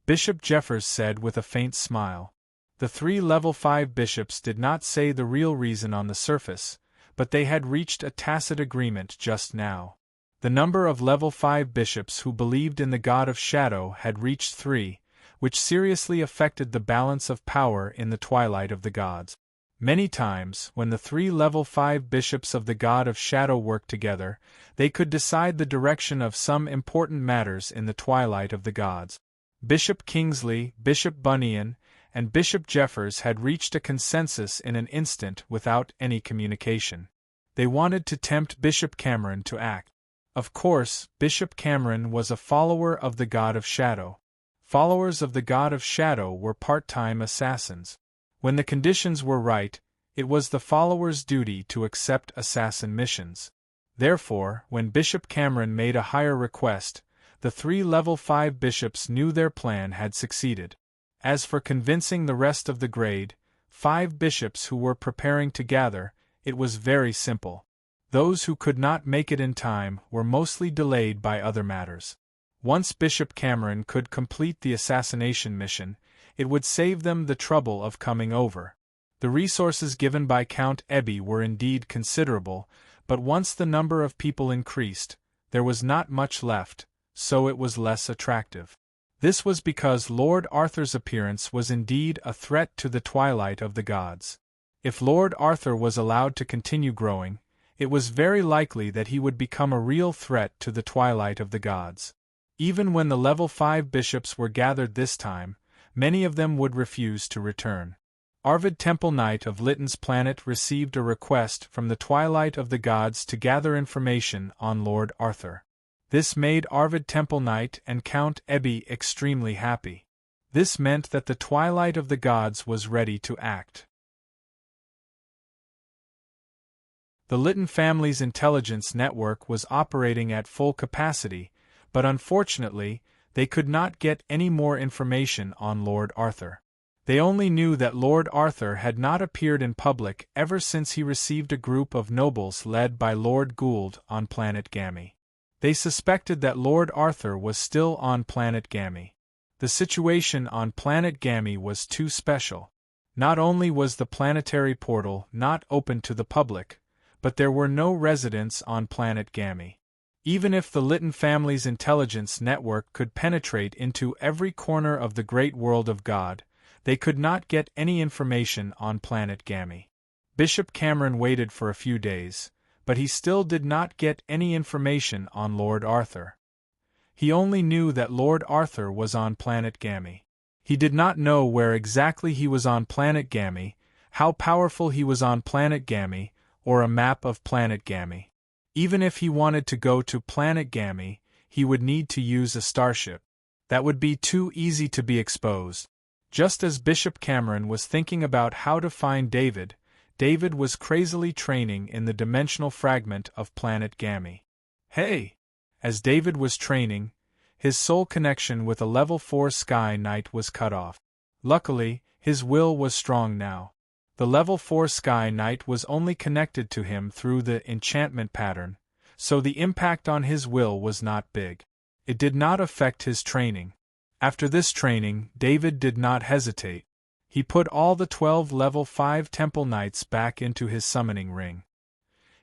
Bishop Jeffers said with a faint smile. The 3 level 5 bishops did not say the real reason on the surface, but they had reached a tacit agreement just now. The number of level 5 bishops who believed in the God of Shadow had reached 3, which seriously affected the balance of power in the Twilight of the Gods. Many times, when the 3 level 5 bishops of the God of Shadow worked together, they could decide the direction of some important matters in the Twilight of the Gods. Bishop Kingsley, Bishop Bunyan, and Bishop Jeffers had reached a consensus in an instant without any communication. They wanted to tempt Bishop Cameron to act. Of course, Bishop Cameron was a follower of the God of Shadow. Followers of the God of Shadow were part-time assassins. When the conditions were right, it was the followers' duty to accept assassin missions. Therefore, when Bishop Cameron made a higher request, the 3 level 5 bishops knew their plan had succeeded. As for convincing the rest of the grade, 5 bishops who were preparing to gather, it was very simple. Those who could not make it in time were mostly delayed by other matters. Once Bishop Cameron could complete the assassination mission, it would save them the trouble of coming over. The resources given by Count Ebby were indeed considerable, but once the number of people increased, there was not much left, so it was less attractive. This was because Lord Arthur's appearance was indeed a threat to the twilight of the gods. If Lord Arthur was allowed to continue growing, it was very likely that he would become a real threat to the twilight of the gods. Even when the level 5 bishops were gathered this time, many of them would refuse to return. Arvid Temple Knight of Litton's planet received a request from the twilight of the gods to gather information on Lord Arthur. This made Arvid Temple Knight and Count Ebby extremely happy. This meant that the twilight of the gods was ready to act. The Litton family's intelligence network was operating at full capacity, but unfortunately, they could not get any more information on Lord Arthur. They only knew that Lord Arthur had not appeared in public ever since he received a group of nobles led by Lord Gould on planet Gammy. They suspected that Lord Arthur was still on planet Gammy. The situation on planet Gammy was too special. Not only was the planetary portal not open to the public, but there were no residents on planet Gammy. Even if the Litton family's intelligence network could penetrate into every corner of the great world of God, they could not get any information on planet Gammy. Bishop Cameron waited for a few days, but he still did not get any information on Lord Arthur. He only knew that Lord Arthur was on planet Gammy. He did not know where exactly he was on planet Gammy, how powerful he was on planet Gammy, or a map of planet Gammy. Even if he wanted to go to planet Gammy, he would need to use a starship. That would be too easy to be exposed. Just as Bishop Cameron was thinking about how to find David, David was crazily training in the dimensional fragment of planet Gammy. Hey! As David was training, his soul connection with a level 4 Sky Knight was cut off. Luckily, his will was strong now. The level 4 Sky Knight was only connected to him through the enchantment pattern, so the impact on his will was not big. It did not affect his training. After this training, David did not hesitate. He put all the 12 level 5 Temple Knights back into his summoning ring.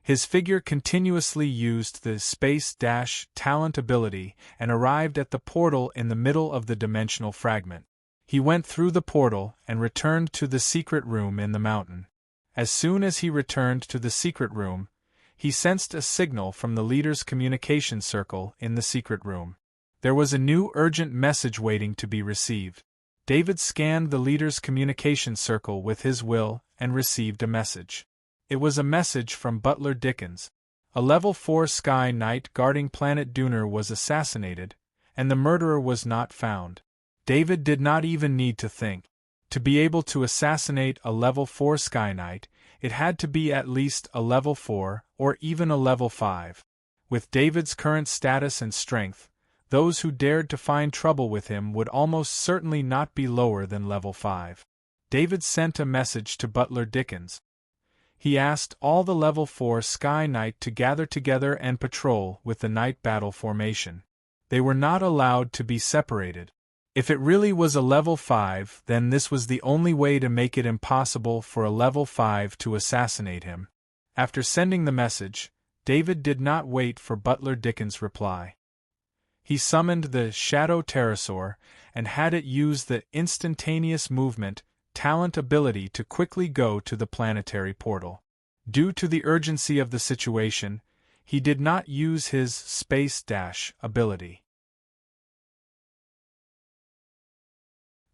His figure continuously used the Space Dash talent ability and arrived at the portal in the middle of the dimensional fragment. He went through the portal and returned to the secret room in the mountain. As soon as he returned to the secret room, he sensed a signal from the leader's communication circle in the secret room. There was a new urgent message waiting to be received. David scanned the leader's communication circle with his will and received a message. It was a message from Butler Dickens. A level 4 Sky Knight guarding planet Dooner was assassinated, and the murderer was not found. David did not even need to think. To be able to assassinate a level 4 Sky Knight, it had to be at least a level 4 or even a level 5. With David's current status and strength, those who dared to find trouble with him would almost certainly not be lower than level 5. David sent a message to Butler Dickens. He asked all the level 4 Sky Knight to gather together and patrol with the night battle formation. They were not allowed to be separated. If it really was a level 5, then this was the only way to make it impossible for a level 5 to assassinate him. After sending the message, David did not wait for Butler Dickens' reply. He summoned the Shadow Pterosaur and had it use the instantaneous movement talent ability to quickly go to the planetary portal. Due to the urgency of the situation, he did not use his Space Dash ability.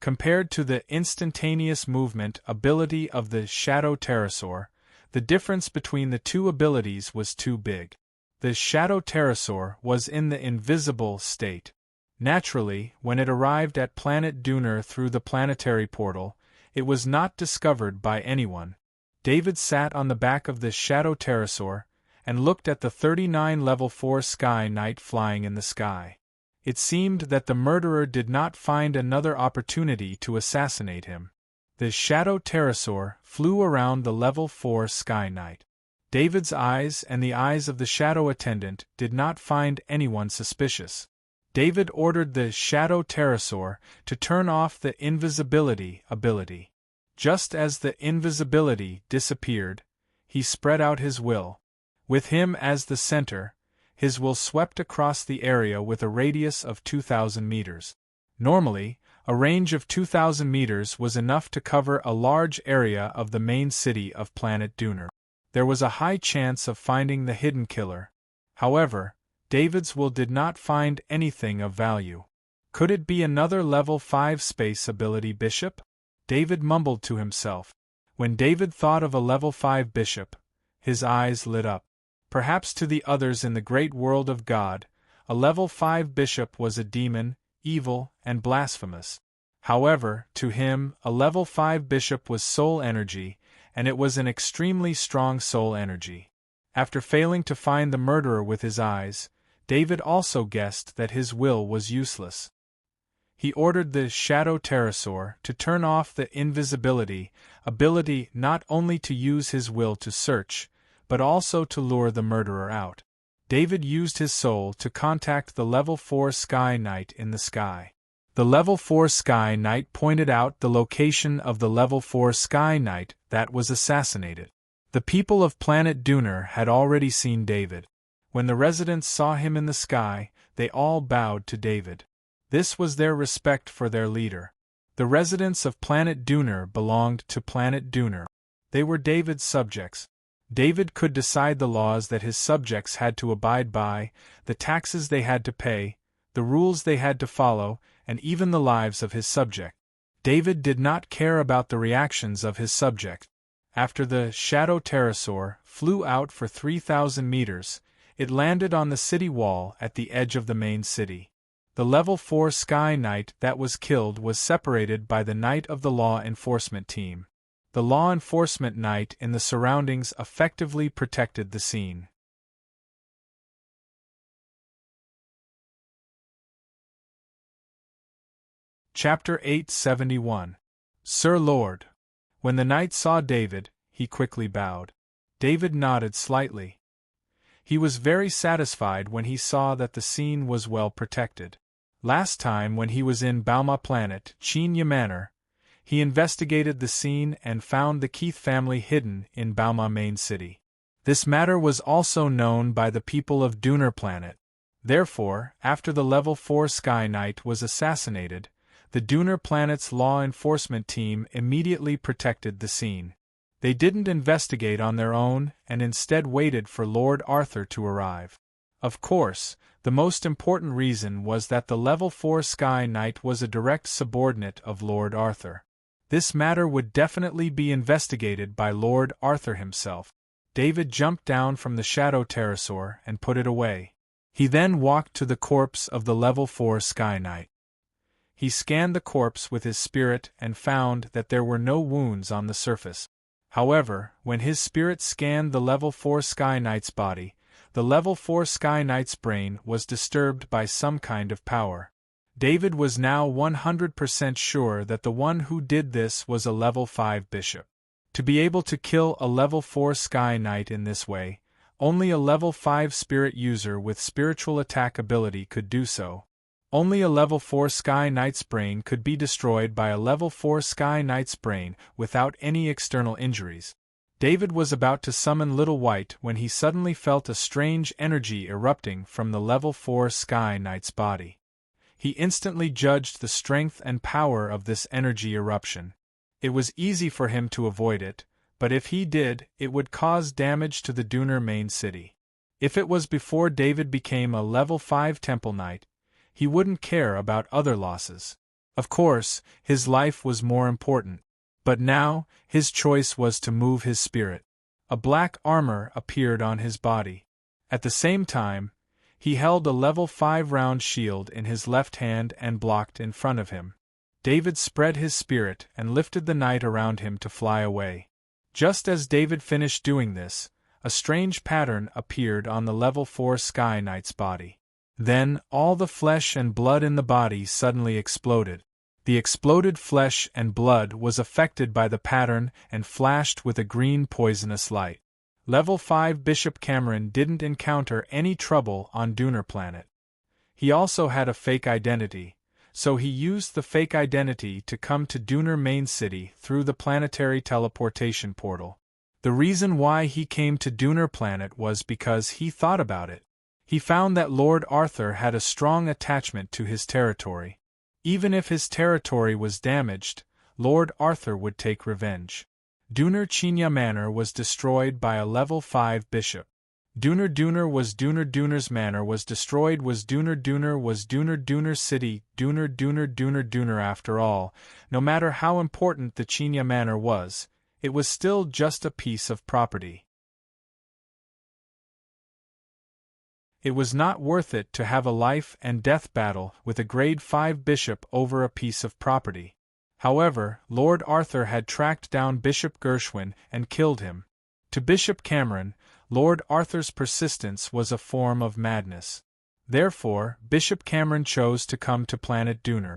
Compared to the instantaneous movement ability of the Shadow Pterosaur, the difference between the two abilities was too big. The Shadow Pterosaur was in the invisible state. Naturally, when it arrived at planet Duner through the planetary portal, it was not discovered by anyone. David sat on the back of the Shadow Pterosaur and looked at the 39 Level 4 Sky Knight flying in the sky. It seemed that the murderer did not find another opportunity to assassinate him. The Shadow Pterosaur flew around the Level 4 Sky Knight. David's eyes and the eyes of the Shadow Attendant did not find anyone suspicious. David ordered the Shadow Pterosaur to turn off the invisibility ability. Just as the invisibility disappeared, he spread out his will. With him as the center, his will swept across the area with a radius of 2,000 meters. Normally, a range of 2,000 meters was enough to cover a large area of the main city of planet Duner. There was a high chance of finding the hidden killer. However, David's will did not find anything of value. Could it be another Level 5 space ability bishop? David mumbled to himself. When David thought of a Level 5 bishop, his eyes lit up. Perhaps to the others in the great world of God, a Level 5 bishop was a demon, evil, and blasphemous. However, to him, a Level 5 bishop was soul energy, and it was an extremely strong soul energy. After failing to find the murderer with his eyes, David also guessed that his will was useless. He ordered the Shadow Pterosaur to turn off the invisibility ability, not only to use his will to search, but also to lure the murderer out. David used his soul to contact the Level 4 Sky Knight in the sky. The Level 4 Sky Knight pointed out the location of the Level 4 Sky Knight that was assassinated. The people of planet Duner had already seen David. When the residents saw him in the sky, they all bowed to David. This was their respect for their leader. The residents of planet Duner belonged to planet Duner. They were David's subjects. David could decide the laws that his subjects had to abide by, the taxes they had to pay, the rules they had to follow, and even the lives of his subject. David did not care about the reactions of his subject. After the Shadow Pterosaur flew out for 3,000 meters, it landed on the city wall at the edge of the main city. The Level 4 Sky Knight that was killed was separated by the Knight of the Law Enforcement Team. The Law Enforcement Knight in the surroundings effectively protected the scene. Chapter 871. Sir Lord. When the knight saw David, he quickly bowed. David nodded slightly. He was very satisfied when he saw that the scene was well protected. Last time when he was in Bauma Planet, Chinya Manor, he investigated the scene and found the Keith family hidden in Bauma Main City. This matter was also known by the people of Duner Planet. Therefore, after the Level 4 Sky Knight was assassinated, the Duner Planet's law enforcement team immediately protected the scene. They didn't investigate on their own and instead waited for Lord Arthur to arrive. Of course, the most important reason was that the Level 4 Sky Knight was a direct subordinate of Lord Arthur. This matter would definitely be investigated by Lord Arthur himself. David jumped down from the Shadow Pterosaur and put it away. He then walked to the corpse of the Level 4 Sky Knight. He scanned the corpse with his spirit and found that there were no wounds on the surface. However, when his spirit scanned the Level 4 Sky Knight's body, the Level 4 Sky Knight's brain was disturbed by some kind of power. David was now 100% sure that the one who did this was a Level 5 bishop. To be able to kill a Level 4 Sky Knight in this way, only a Level 5 spirit user with spiritual attack ability could do so. Only a Level 4 Sky Knight's brain could be destroyed by a Level 4 Sky Knight's brain without any external injuries. David was about to summon Little White when he suddenly felt a strange energy erupting from the Level 4 Sky Knight's body. He instantly judged the strength and power of this energy eruption. It was easy for him to avoid it, but if he did, it would cause damage to the Duner main city. If it was before David became a Level 5 Temple Knight, he wouldn't care about other losses. Of course, his life was more important. But now, his choice was to move his spirit. A black armor appeared on his body. At the same time, he held a level 5 round shield in his left hand and blocked in front of him. David spread his spirit and lifted the knight around him to fly away. Just as David finished doing this, a strange pattern appeared on the level 4 Sky Knight's body. Then, all the flesh and blood in the body suddenly exploded. The exploded flesh and blood was affected by the pattern and flashed with a green poisonous light. Level 5 Bishop Cameron didn't encounter any trouble on Dooner Planet. He also had a fake identity, so he used the fake identity to come to Dooner Main City through the planetary teleportation portal. The reason why he came to Dooner Planet was because he thought about it. He found that Lord Arthur had a strong attachment to his territory. Even if his territory was damaged, Lord Arthur would take revenge. Dooner Chinya Manor was destroyed by a level 5 bishop. Dooner's manor was destroyed was Dooner City, Dooner. After all, no matter how important the Chinya Manor was, it was still just a piece of property. It was not worth it to have a life and death battle with a grade 5 bishop over a piece of property. However, Lord Arthur had tracked down Bishop Gershwin and killed him. To Bishop Cameron, Lord Arthur's persistence was a form of madness. Therefore, Bishop Cameron chose to come to planet Dooner.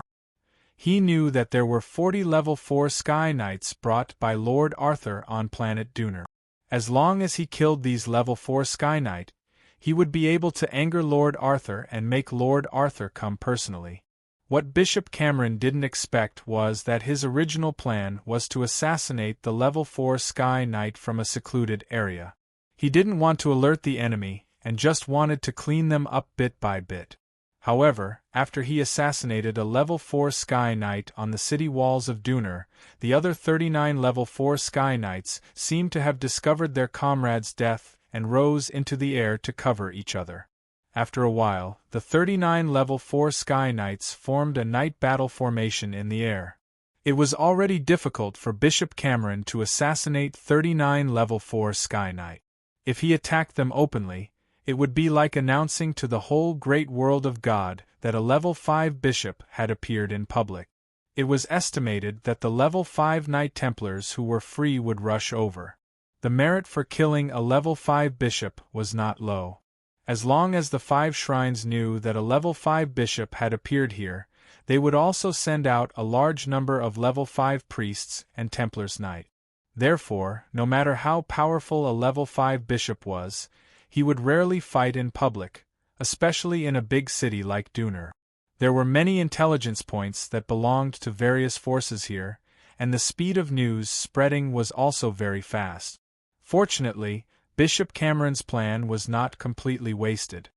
He knew that there were 40 level 4 Sky Knights brought by Lord Arthur on planet Dooner. As long as he killed these level 4 Sky Knight, he would be able to anger Lord Arthur and make Lord Arthur come personally. What Bishop Cameron didn't expect was that his original plan was to assassinate the level 4 Sky Knight from a secluded area. He didn't want to alert the enemy, and just wanted to clean them up bit by bit. However, after he assassinated a level 4 Sky Knight on the city walls of Dooner, the other 39 level 4 Sky Knights seemed to have discovered their comrade's death and rose into the air to cover each other. After a while, the 39 level 4 Sky Knights formed a night battle formation in the air. It was already difficult for Bishop Cameron to assassinate 39 level 4 Sky Knight. If he attacked them openly, it would be like announcing to the whole great world of God that a level 5 bishop had appeared in public. It was estimated that the level 5 Knight Templars who were free would rush over. The merit for killing a level 5 bishop was not low. As long as the 5 shrines knew that a level 5 bishop had appeared here, they would also send out a large number of level 5 priests and Templars Knight. Therefore, no matter how powerful a level 5 bishop was, he would rarely fight in public, especially in a big city like Dooner. There were many intelligence points that belonged to various forces here, and the speed of news spreading was also very fast. Fortunately, Bishop Cameron's plan was not completely wasted.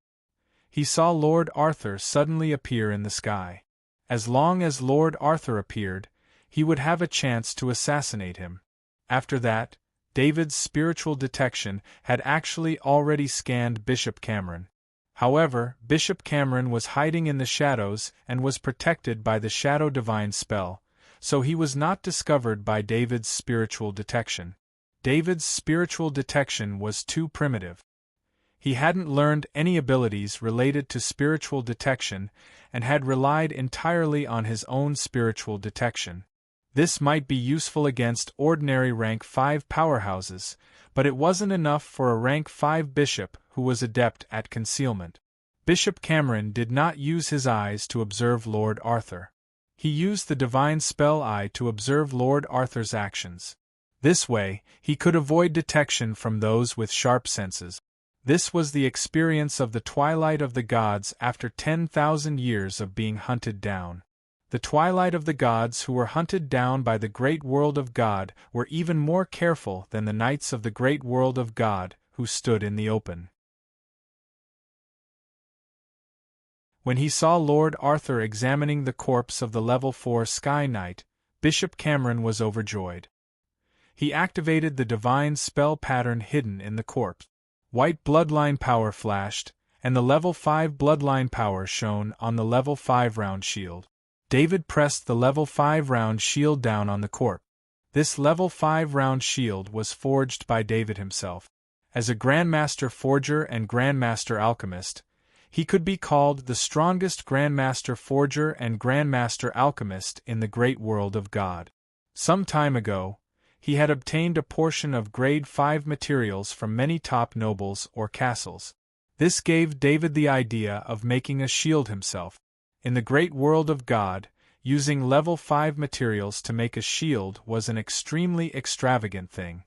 He saw Lord Arthur suddenly appear in the sky. As long as Lord Arthur appeared, he would have a chance to assassinate him. After that, David's spiritual detection had actually already scanned Bishop Cameron. However, Bishop Cameron was hiding in the shadows and was protected by the Shadow Divine spell, so he was not discovered by David's spiritual detection. David's spiritual detection was too primitive. He hadn't learned any abilities related to spiritual detection and had relied entirely on his own spiritual detection. This might be useful against ordinary rank 5 powerhouses, but it wasn't enough for a rank 5 bishop who was adept at concealment. Bishop Cameron did not use his eyes to observe Lord Arthur. He used the divine spell eye to observe Lord Arthur's actions. This way, he could avoid detection from those with sharp senses. This was the experience of the Twilight of the Gods after 10,000 years of being hunted down. The Twilight of the Gods who were hunted down by the great world of God were even more careful than the knights of the great world of God who stood in the open. When he saw Lord Arthur examining the corpse of the level 4 Sky Knight, Bishop Cameron was overjoyed. He activated the divine spell pattern hidden in the corpse. White bloodline power flashed, and the level 5 bloodline power shone on the level 5 round shield. David pressed the level 5 round shield down on the corpse. This level 5 round shield was forged by David himself. As a Grandmaster Forger and Grandmaster Alchemist, he could be called the strongest Grandmaster Forger and Grandmaster Alchemist in the great world of God. Some time ago, he had obtained a portion of grade 5 materials from many top nobles or castles. This gave David the idea of making a shield himself. In the great world of God, using level 5 materials to make a shield was an extremely extravagant thing.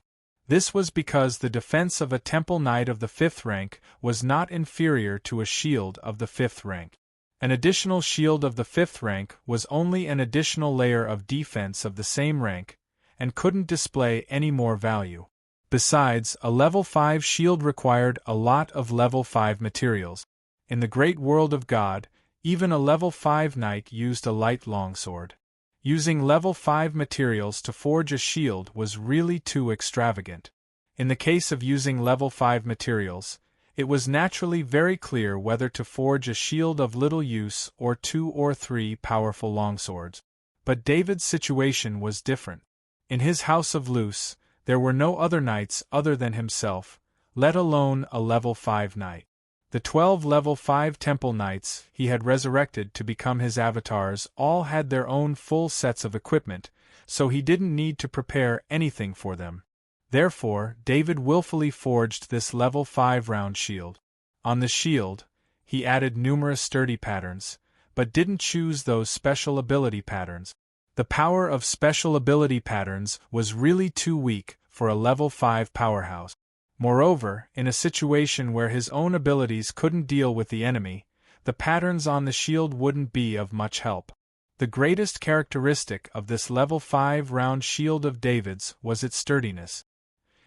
This was because the defense of a temple knight of the 5th rank was not inferior to a shield of the 5th rank. An additional shield of the 5th rank was only an additional layer of defense of the same rank, and couldn't display any more value. Besides, a level 5 shield required a lot of level 5 materials. In the great world of God, even a level 5 knight used a light longsword. Using level 5 materials to forge a shield was really too extravagant. In the case of using level 5 materials, it was naturally very clear whether to forge a shield of little use or 2 or 3 powerful longswords. But David's situation was different. In his house of Luz, there were no other knights other than himself, let alone a level 5 knight. The 12 level 5 temple knights he had resurrected to become his avatars all had their own full sets of equipment, so he didn't need to prepare anything for them. Therefore, David willfully forged this level 5 round shield. On the shield, he added numerous sturdy patterns, but didn't choose those special ability patterns. The power of special ability patterns was really too weak for a level 5 powerhouse. Moreover, in a situation where his own abilities couldn't deal with the enemy, the patterns on the shield wouldn't be of much help. The greatest characteristic of this level 5 round shield of David's was its sturdiness.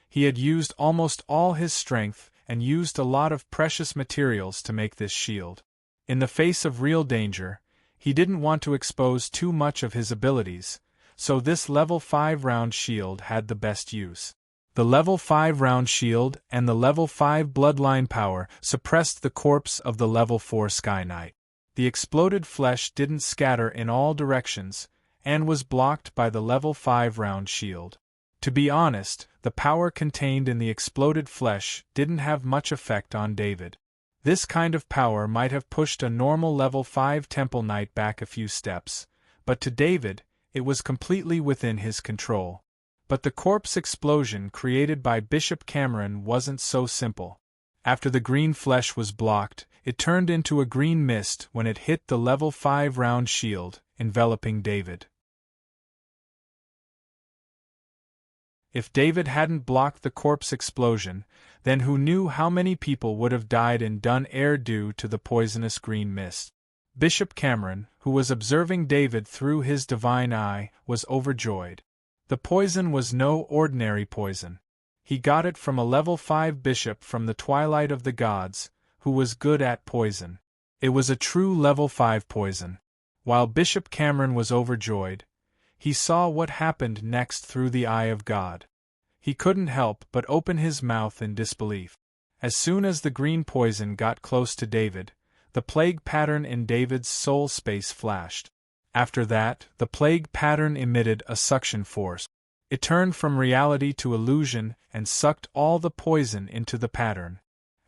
He had used almost all his strength and used a lot of precious materials to make this shield. In the face of real danger, he didn't want to expose too much of his abilities, so this level 5 round shield had the best use. The level 5 round shield and the level 5 bloodline power suppressed the corpse of the level 4 Sky Knight. The exploded flesh didn't scatter in all directions, and was blocked by the level 5 round shield. To be honest, the power contained in the exploded flesh didn't have much effect on David. This kind of power might have pushed a normal level 5 temple knight back a few steps, but to David, it was completely within his control. But the corpse explosion created by Bishop Cameron wasn't so simple. After the green flesh was blocked, it turned into a green mist when it hit the level 5 round shield, enveloping David. If David hadn't blocked the corpse explosion, then who knew how many people would have died in Dun Air due to the poisonous green mist. Bishop Cameron, who was observing David through his divine eye, was overjoyed. The poison was no ordinary poison. He got it from a level 5 bishop from the Twilight of the Gods, who was good at poison. It was a true level 5 poison. While Bishop Cameron was overjoyed, he saw what happened next through the eye of God. He couldn't help but open his mouth in disbelief. As soon as the green poison got close to David, the plague pattern in David's soul space flashed. After that, the plague pattern emitted a suction force. It turned from reality to illusion and sucked all the poison into the pattern.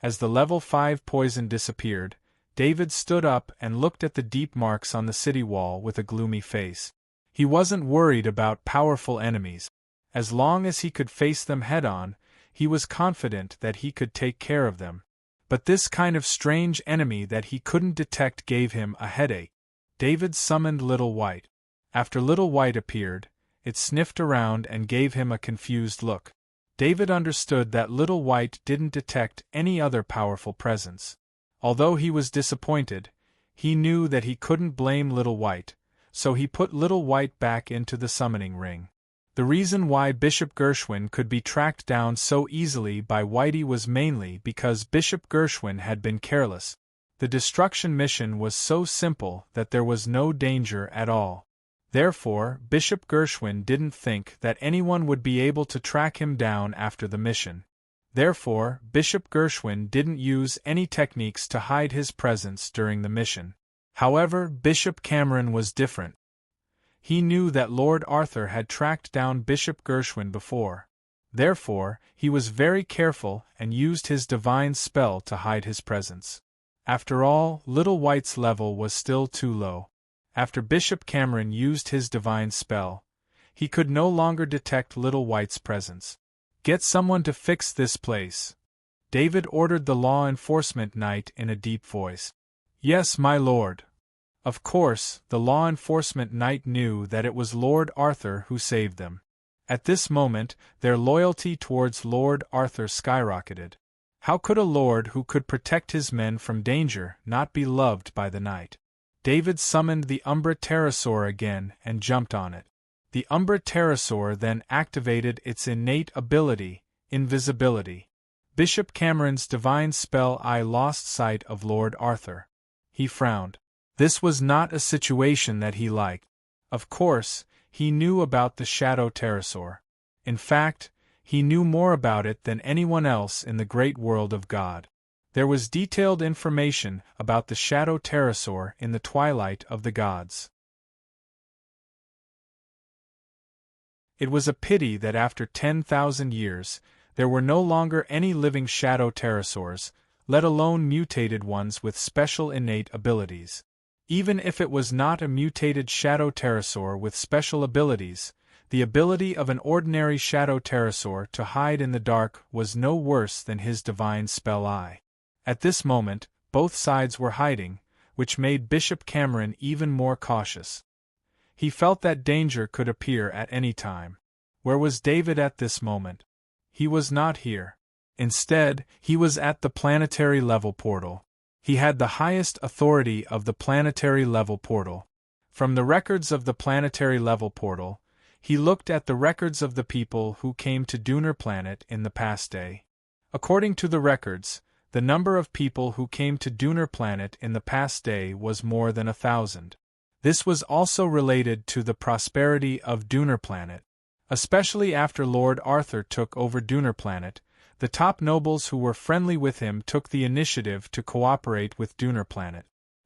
As the level 5 poison disappeared, David stood up and looked at the deep marks on the city wall with a gloomy face. He wasn't worried about powerful enemies. As long as he could face them head-on, he was confident that he could take care of them. But this kind of strange enemy that he couldn't detect gave him a headache. David summoned Little White. After Little White appeared, it sniffed around and gave him a confused look. David understood that Little White didn't detect any other powerful presence. Although he was disappointed, he knew that he couldn't blame Little White, so he put Little White back into the summoning ring. The reason why Bishop Gershwin could be tracked down so easily by Whitey was mainly because Bishop Gershwin had been careless. The destruction mission was so simple that there was no danger at all. Therefore, Bishop Gershwin didn't think that anyone would be able to track him down after the mission. Therefore, Bishop Gershwin didn't use any techniques to hide his presence during the mission. However, Bishop Cameron was different. He knew that Lord Arthur had tracked down Bishop Gershwin before. Therefore, he was very careful and used his divine spell to hide his presence. After all, Little White's level was still too low. After Bishop Cameron used his divine spell, he could no longer detect Little White's presence. "Get someone to fix this place," David ordered the law enforcement knight in a deep voice. "Yes, my lord." Of course, the law enforcement knight knew that it was Lord Arthur who saved them. At this moment, their loyalty towards Lord Arthur skyrocketed. How could a lord who could protect his men from danger not be loved by the knight? David summoned the Umbra Pterosaur again and jumped on it. The Umbra Pterosaur then activated its innate ability, invisibility. Bishop Cameron's divine spell eye lost sight of Lord Arthur. He frowned. This was not a situation that he liked. Of course, he knew about the Shadow Pterosaur. In fact, he knew more about it than anyone else in the great world of God. There was detailed information about the Shadow Pterosaur in the Twilight of the Gods. It was a pity that after 10,000 years, there were no longer any living Shadow Pterosaurs, let alone mutated ones with special innate abilities. Even if it was not a mutated Shadow Pterosaur with special abilities, the ability of an ordinary Shadow Pterosaur to hide in the dark was no worse than his divine spell eye. At this moment, both sides were hiding, which made Bishop Cameron even more cautious. He felt that danger could appear at any time. Where was David at this moment? He was not here. Instead, he was at the planetary level portal. He had the highest authority of the planetary level portal. From the records of the planetary level portal, he looked at the records of the people who came to Dooner Planet in the past day. According to the records, the number of people who came to Dooner Planet in the past day was more than 1,000. This was also related to the prosperity of Dooner Planet. Especially after Lord Arthur took over Dooner Planet, the top nobles who were friendly with him took the initiative to cooperate with Dooner Planet.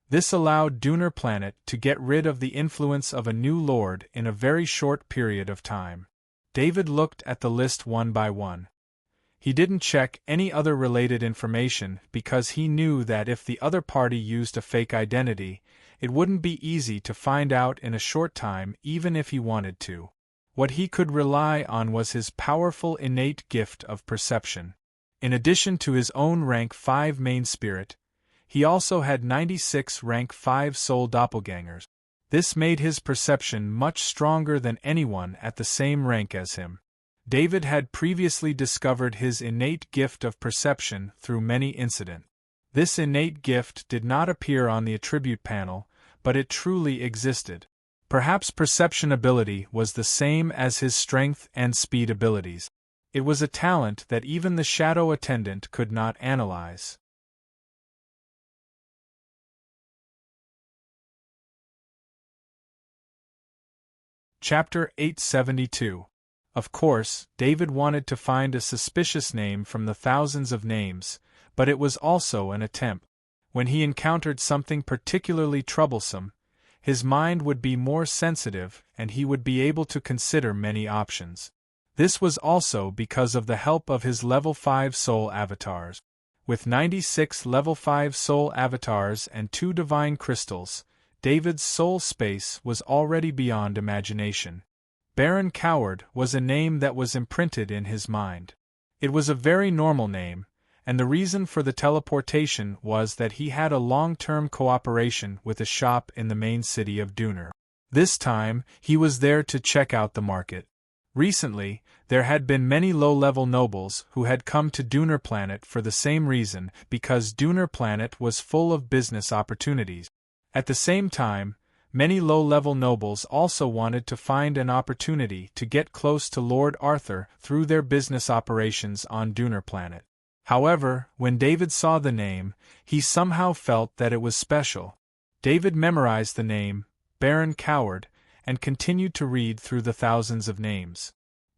This allowed Dooner Planet to get rid of the influence of a new lord in a very short period of time. David looked at the list one by one. He didn't check any other related information because he knew that if the other party used a fake identity, it wouldn't be easy to find out in a short time even if he wanted to. What he could rely on was his powerful innate gift of perception. In addition to his own rank 5 main spirit, he also had 96 rank 5 soul doppelgangers. This made his perception much stronger than anyone at the same rank as him. David had previously discovered his innate gift of perception through many incidents. This innate gift did not appear on the attribute panel, but it truly existed. Perhaps perception ability was the same as his strength and speed abilities. It was a talent that even the shadow attendant could not analyze. Chapter 872. Of course, David wanted to find a suspicious name from the thousands of names, but it was also an attempt. When he encountered something particularly troublesome, his mind would be more sensitive and he would be able to consider many options. This was also because of the help of his level 5 soul avatars. With 96 level 5 soul avatars and 2 divine crystals, David's soul space was already beyond imagination. Baron Coward was a name that was imprinted in his mind. It was a very normal name, and the reason for the teleportation was that he had a long-term cooperation with a shop in the main city of Dooner. This time, he was there to check out the market. Recently, there had been many low-level nobles who had come to Dooner Planet for the same reason, because Dooner Planet was full of business opportunities. At the same time, many low-level nobles also wanted to find an opportunity to get close to Lord Arthur through their business operations on Dooner Planet. However, when David saw the name, he somehow felt that it was special. David memorized the name, Baron Coward, and continued to read through the thousands of names.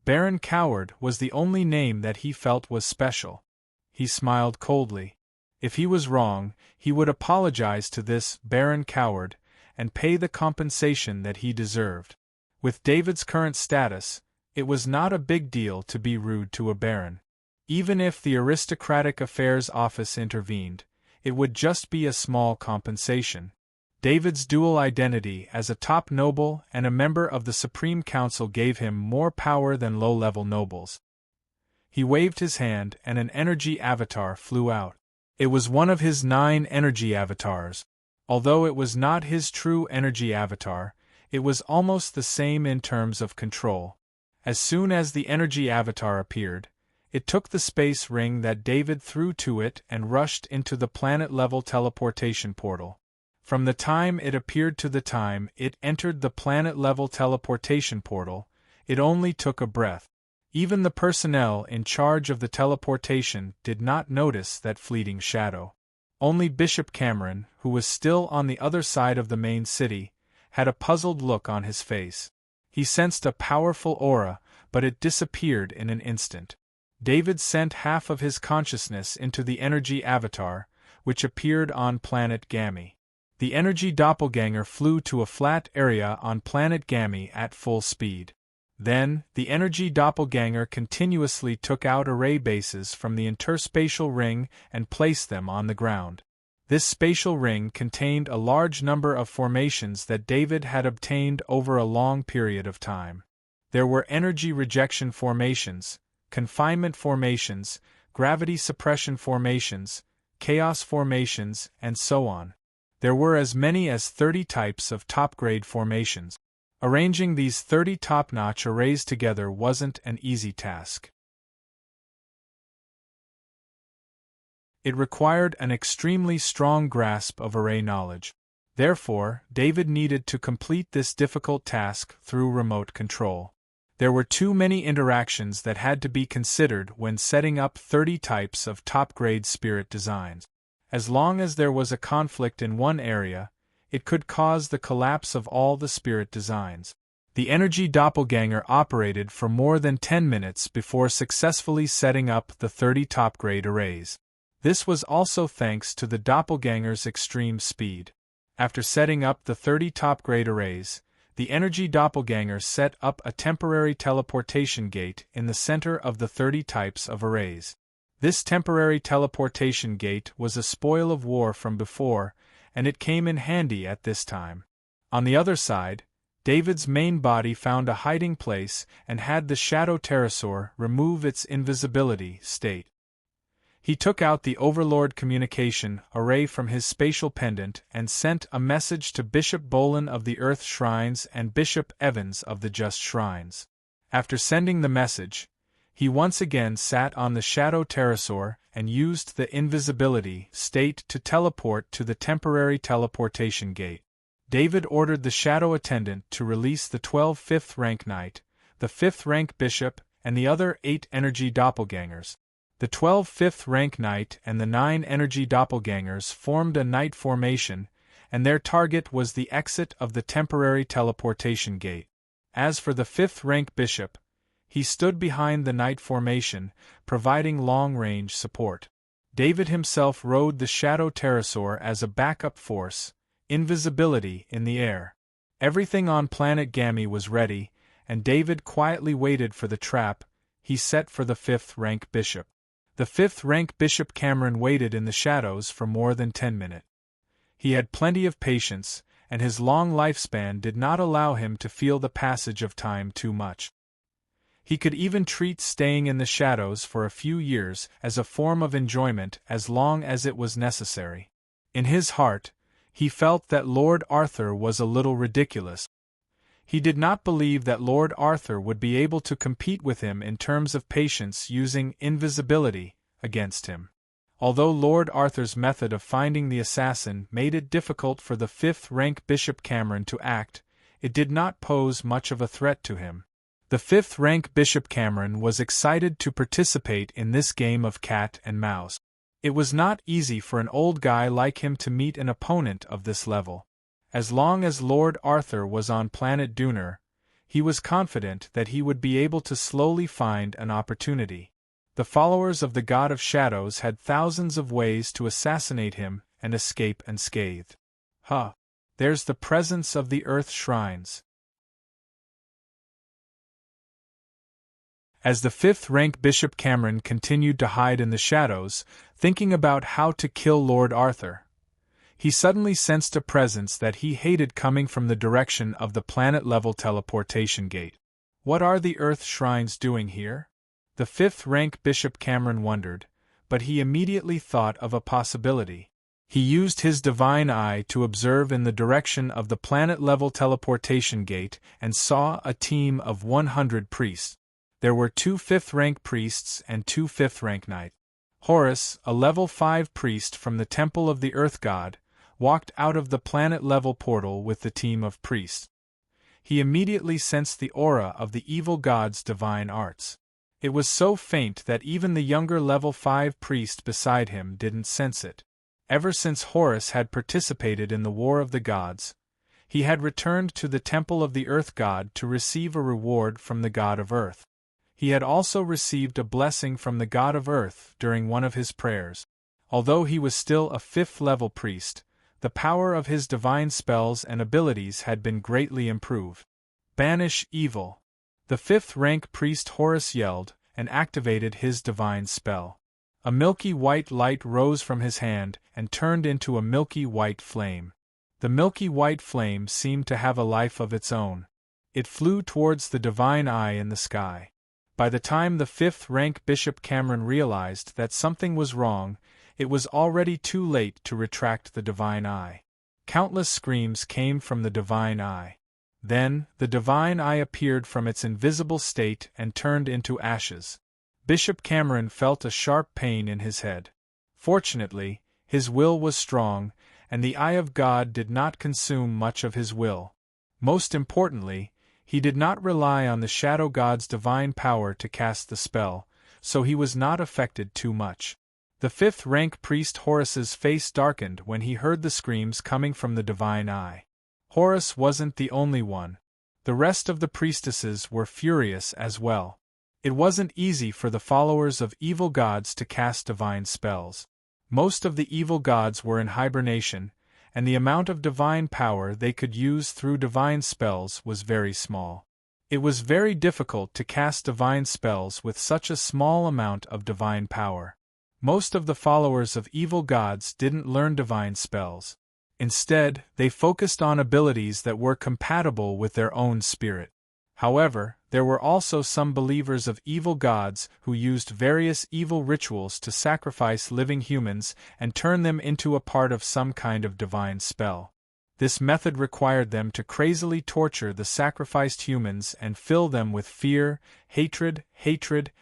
Baron Coward was the only name that he felt was special. He smiled coldly. If he was wrong, he would apologize to this Baron Coward and pay the compensation that he deserved. With David's current status, It was not a big deal to be rude to a baron. Even if the aristocratic affairs office intervened, it would just be a small compensation. David's dual identity as a top noble and a member of the Supreme Council gave him more power than low-level nobles. He waved his hand and an energy avatar flew out. It was one of his 9 energy avatars. Although it was not his true energy avatar, it was almost the same in terms of control. As soon as the energy avatar appeared, it took the space ring that David threw to it and rushed into the planet-level teleportation portal. From the time it appeared to the time it entered the planet-level teleportation portal, it only took a breath. Even the personnel in charge of the teleportation did not notice that fleeting shadow. Only Bishop Cameron, who was still on the other side of the main city, had a puzzled look on his face. He sensed a powerful aura, but it disappeared in an instant. David sent half of his consciousness into the energy avatar, which appeared on planet Gammy. The energy doppelganger flew to a flat area on planet Gammy at full speed. Then, the energy doppelganger continuously took out array bases from the interspatial ring and placed them on the ground. This spatial ring contained a large number of formations that David had obtained over a long period of time. There were energy rejection formations, confinement formations, gravity suppression formations, chaos formations, and so on. There were as many as 30 types of top-grade formations. Arranging these 30 top-notch arrays together wasn't an easy task. It required an extremely strong grasp of array knowledge. Therefore, David needed to complete this difficult task through remote control. There were too many interactions that had to be considered when setting up 30 types of top-grade spirit designs. As long as there was a conflict in one area, it could cause the collapse of all the spirit designs. The energy doppelganger operated for more than 10 minutes before successfully setting up the 30 top-grade arrays. This was also thanks to the doppelganger's extreme speed. After setting up the 30 top-grade arrays, the energy doppelganger set up a temporary teleportation gate in the center of the 30 types of arrays. This temporary teleportation gate was a spoil of war from before, and it came in handy at this time. On the other side, David's main body found a hiding place and had the Shadow Pterosaur remove its invisibility state. He took out the Overlord communication array from his spatial pendant and sent a message to Bishop Bolin of the Earth Shrines and Bishop Evans of the Just Shrines. After sending the message, he once again sat on the Shadow Pterosaur and used the invisibility state to teleport to the temporary teleportation gate. David ordered the Shadow Attendant to release the 12 5th-rank Knight, the 5th-rank Bishop, and the other 8 energy doppelgangers. The 12 5th-rank Knight and the 9 energy doppelgangers formed a Knight formation, and their target was the exit of the temporary teleportation gate. As for the 5th-rank Bishop, he stood behind the Knight formation, providing long-range support. David himself rode the Shadow Pterosaur as a backup force, invisibility in the air. Everything on planet Gammy was ready, and David quietly waited for the trap he set for the 5th-rank Bishop. The 5th-rank Bishop Cameron waited in the shadows for more than 10 minutes. He had plenty of patience, and his long lifespan did not allow him to feel the passage of time too much. He could even treat staying in the shadows for a few years as a form of enjoyment as long as it was necessary. In his heart, he felt that Lord Arthur was a little ridiculous. He did not believe that Lord Arthur would be able to compete with him in terms of patience using invisibility against him. Although Lord Arthur's method of finding the assassin made it difficult for the 5th-rank Bishop Cameron to act, it did not pose much of a threat to him. The 5th-rank Bishop Cameron was excited to participate in this game of cat and mouse. It was not easy for an old guy like him to meet an opponent of this level. As long as Lord Arthur was on planet Duner, he was confident that he would be able to slowly find an opportunity. The followers of the God of Shadows had thousands of ways to assassinate him and escape unscathed. There's the presence of the Earth Shrines. As the 5th-rank Bishop Cameron continued to hide in the shadows, thinking about how to kill Lord Arthur, he suddenly sensed a presence that he hated coming from the direction of the planet-level teleportation gate. What are the Earth Shrines doing here? The 5th-rank Bishop Cameron wondered, but he immediately thought of a possibility. He used his divine eye to observe in the direction of the planet-level teleportation gate and saw a team of 100 priests. There were 2 5th-rank priests and 2 5th-rank knights. Horus, a level 5 priest from the Temple of the Earth God, walked out of the planet-level portal with the team of priests. He immediately sensed the aura of the evil god's divine arts. It was so faint that even the younger level 5 priest beside him didn't sense it. Ever since Horus had participated in the War of the Gods, he had returned to the Temple of the Earth God to receive a reward from the God of Earth. He had also received a blessing from the God of Earth during one of his prayers. Although he was still a 5th-level priest, the power of his divine spells and abilities had been greatly improved. Banish evil! The 5th-rank priest Horus yelled, and activated his divine spell. A milky white light rose from his hand and turned into a milky white flame. The milky white flame seemed to have a life of its own. It flew towards the divine eye in the sky. By the time the 5th-rank Bishop Cameron realized that something was wrong, it was already too late to retract the divine eye. Countless screams came from the divine eye. Then, the divine eye appeared from its invisible state and turned into ashes. Bishop Cameron felt a sharp pain in his head. Fortunately, his will was strong, and the Eye of God did not consume much of his will. Most importantly, he did not rely on the Shadow God's divine power to cast the spell, so he was not affected too much. The 5th-rank priest Horus's face darkened when he heard the screams coming from the divine eye. Horus wasn't the only one. The rest of the priestesses were furious as well. It wasn't easy for the followers of evil gods to cast divine spells. Most of the evil gods were in hibernation, and the amount of divine power they could use through divine spells was very small. It was very difficult to cast divine spells with such a small amount of divine power. Most of the followers of evil gods didn't learn divine spells. Instead, they focused on abilities that were compatible with their own spirit. However, there were also some believers of evil gods who used various evil rituals to sacrifice living humans and turn them into a part of some kind of divine spell. This method required them to crazily torture the sacrificed humans and fill them with fear, hatred,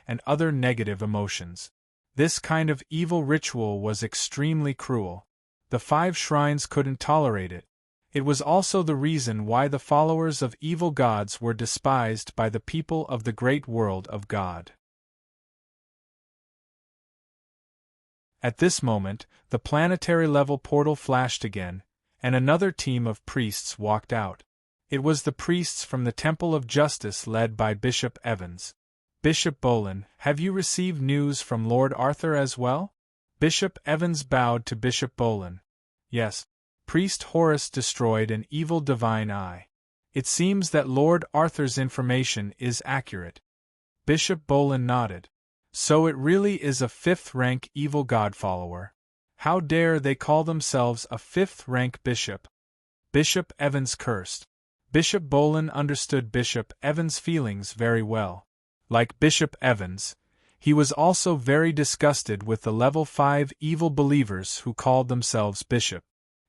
and other negative emotions. This kind of evil ritual was extremely cruel. The 5 shrines couldn't tolerate it. It was also the reason why the followers of evil gods were despised by the people of the great world of God. At this moment, the planetary-level portal flashed again, and another team of priests walked out. It was the priests from the Temple of Justice led by Bishop Evans. Bishop Bolin, have you received news from Lord Arthur as well? Bishop Evans bowed to Bishop Bolin. Yes. Priest Horus destroyed an evil divine eye. It seems that Lord Arthur's information is accurate. Bishop Bolin nodded. So it really is a 5th-rank evil god follower. How dare they call themselves a 5th-rank bishop? Bishop Evans cursed. Bishop Bolin understood Bishop Evans' feelings very well. Like Bishop Evans, he was also very disgusted with the level 5 evil believers who called themselves bishop.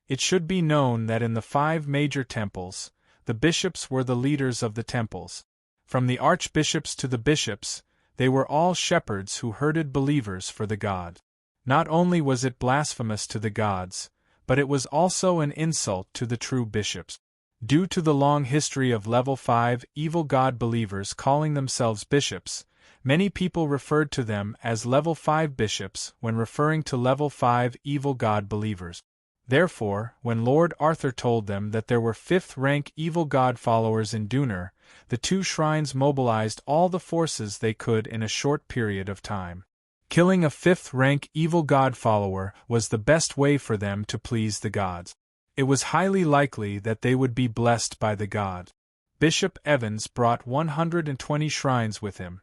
It should be known that in the 5 major temples, the bishops were the leaders of the temples. From the archbishops to the bishops, they were all shepherds who herded believers for the gods. Not only was it blasphemous to the gods, but it was also an insult to the true bishops. Due to the long history of level 5 evil god believers calling themselves bishops, many people referred to them as level 5 bishops when referring to level 5 evil god believers. Therefore, when Lord Arthur told them that there were 5th-rank evil god followers in Dunur, the 2 shrines mobilized all the forces they could in a short period of time. Killing a 5th-rank evil god follower was the best way for them to please the gods. It was highly likely that they would be blessed by the gods. Bishop Evans brought 120 shrines with him.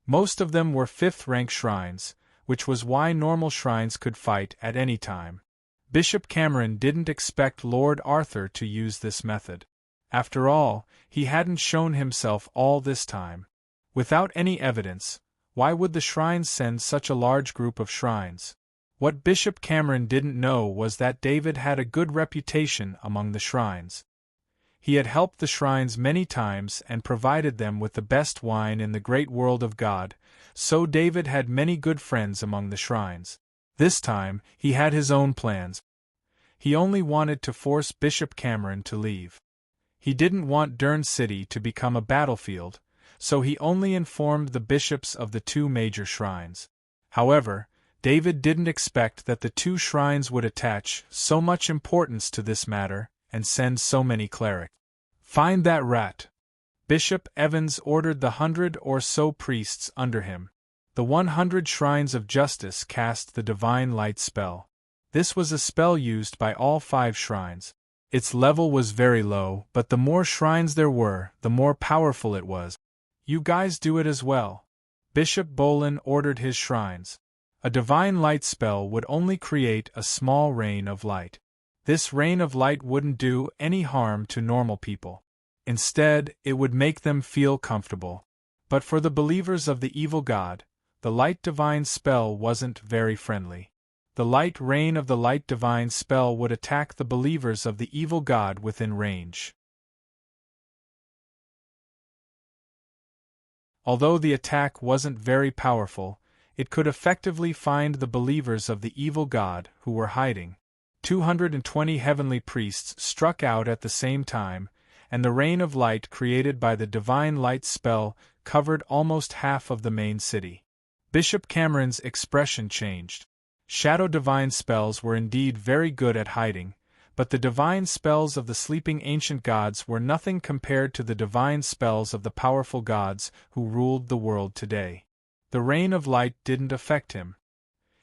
Most of them were 5th-rank shrines, which was why normal shrines could fight at any time. Bishop Cameron didn't expect Lord Arthur to use this method. After all, he hadn't shown himself all this time. Without any evidence, why would the shrines send such a large group of shrines? What Bishop Cameron didn't know was that David had a good reputation among the shrines. He had helped the shrines many times and provided them with the best wine in the great world of God, so David had many good friends among the shrines. This time, he had his own plans. He only wanted to force Bishop Cameron to leave. He didn't want Dern City to become a battlefield, so he only informed the bishops of the 2 major shrines. However, David didn't expect that the 2 shrines would attach so much importance to this matter and send so many clerics. Find that rat. Bishop Evans ordered the 100 or so priests under him. The 100 shrines of justice cast the divine light spell. This was a spell used by all 5 shrines. Its level was very low, but the more shrines there were, the more powerful it was. You guys do it as well. Bishop Bolin ordered his shrines. A divine light spell would only create a small rain of light. This rain of light wouldn't do any harm to normal people. Instead, it would make them feel comfortable. But for the believers of the evil god, the light divine spell wasn't very friendly. The light rain of the light divine spell would attack the believers of the evil god within range. Although the attack wasn't very powerful, it could effectively find the believers of the evil god who were hiding. 220 heavenly priests struck out at the same time, and the rain of light created by the divine light spell covered almost half of the main city. Bishop Cameron's expression changed. Shadow divine spells were indeed very good at hiding, but the divine spells of the sleeping ancient gods were nothing compared to the divine spells of the powerful gods who ruled the world today. The rain of light didn't affect him.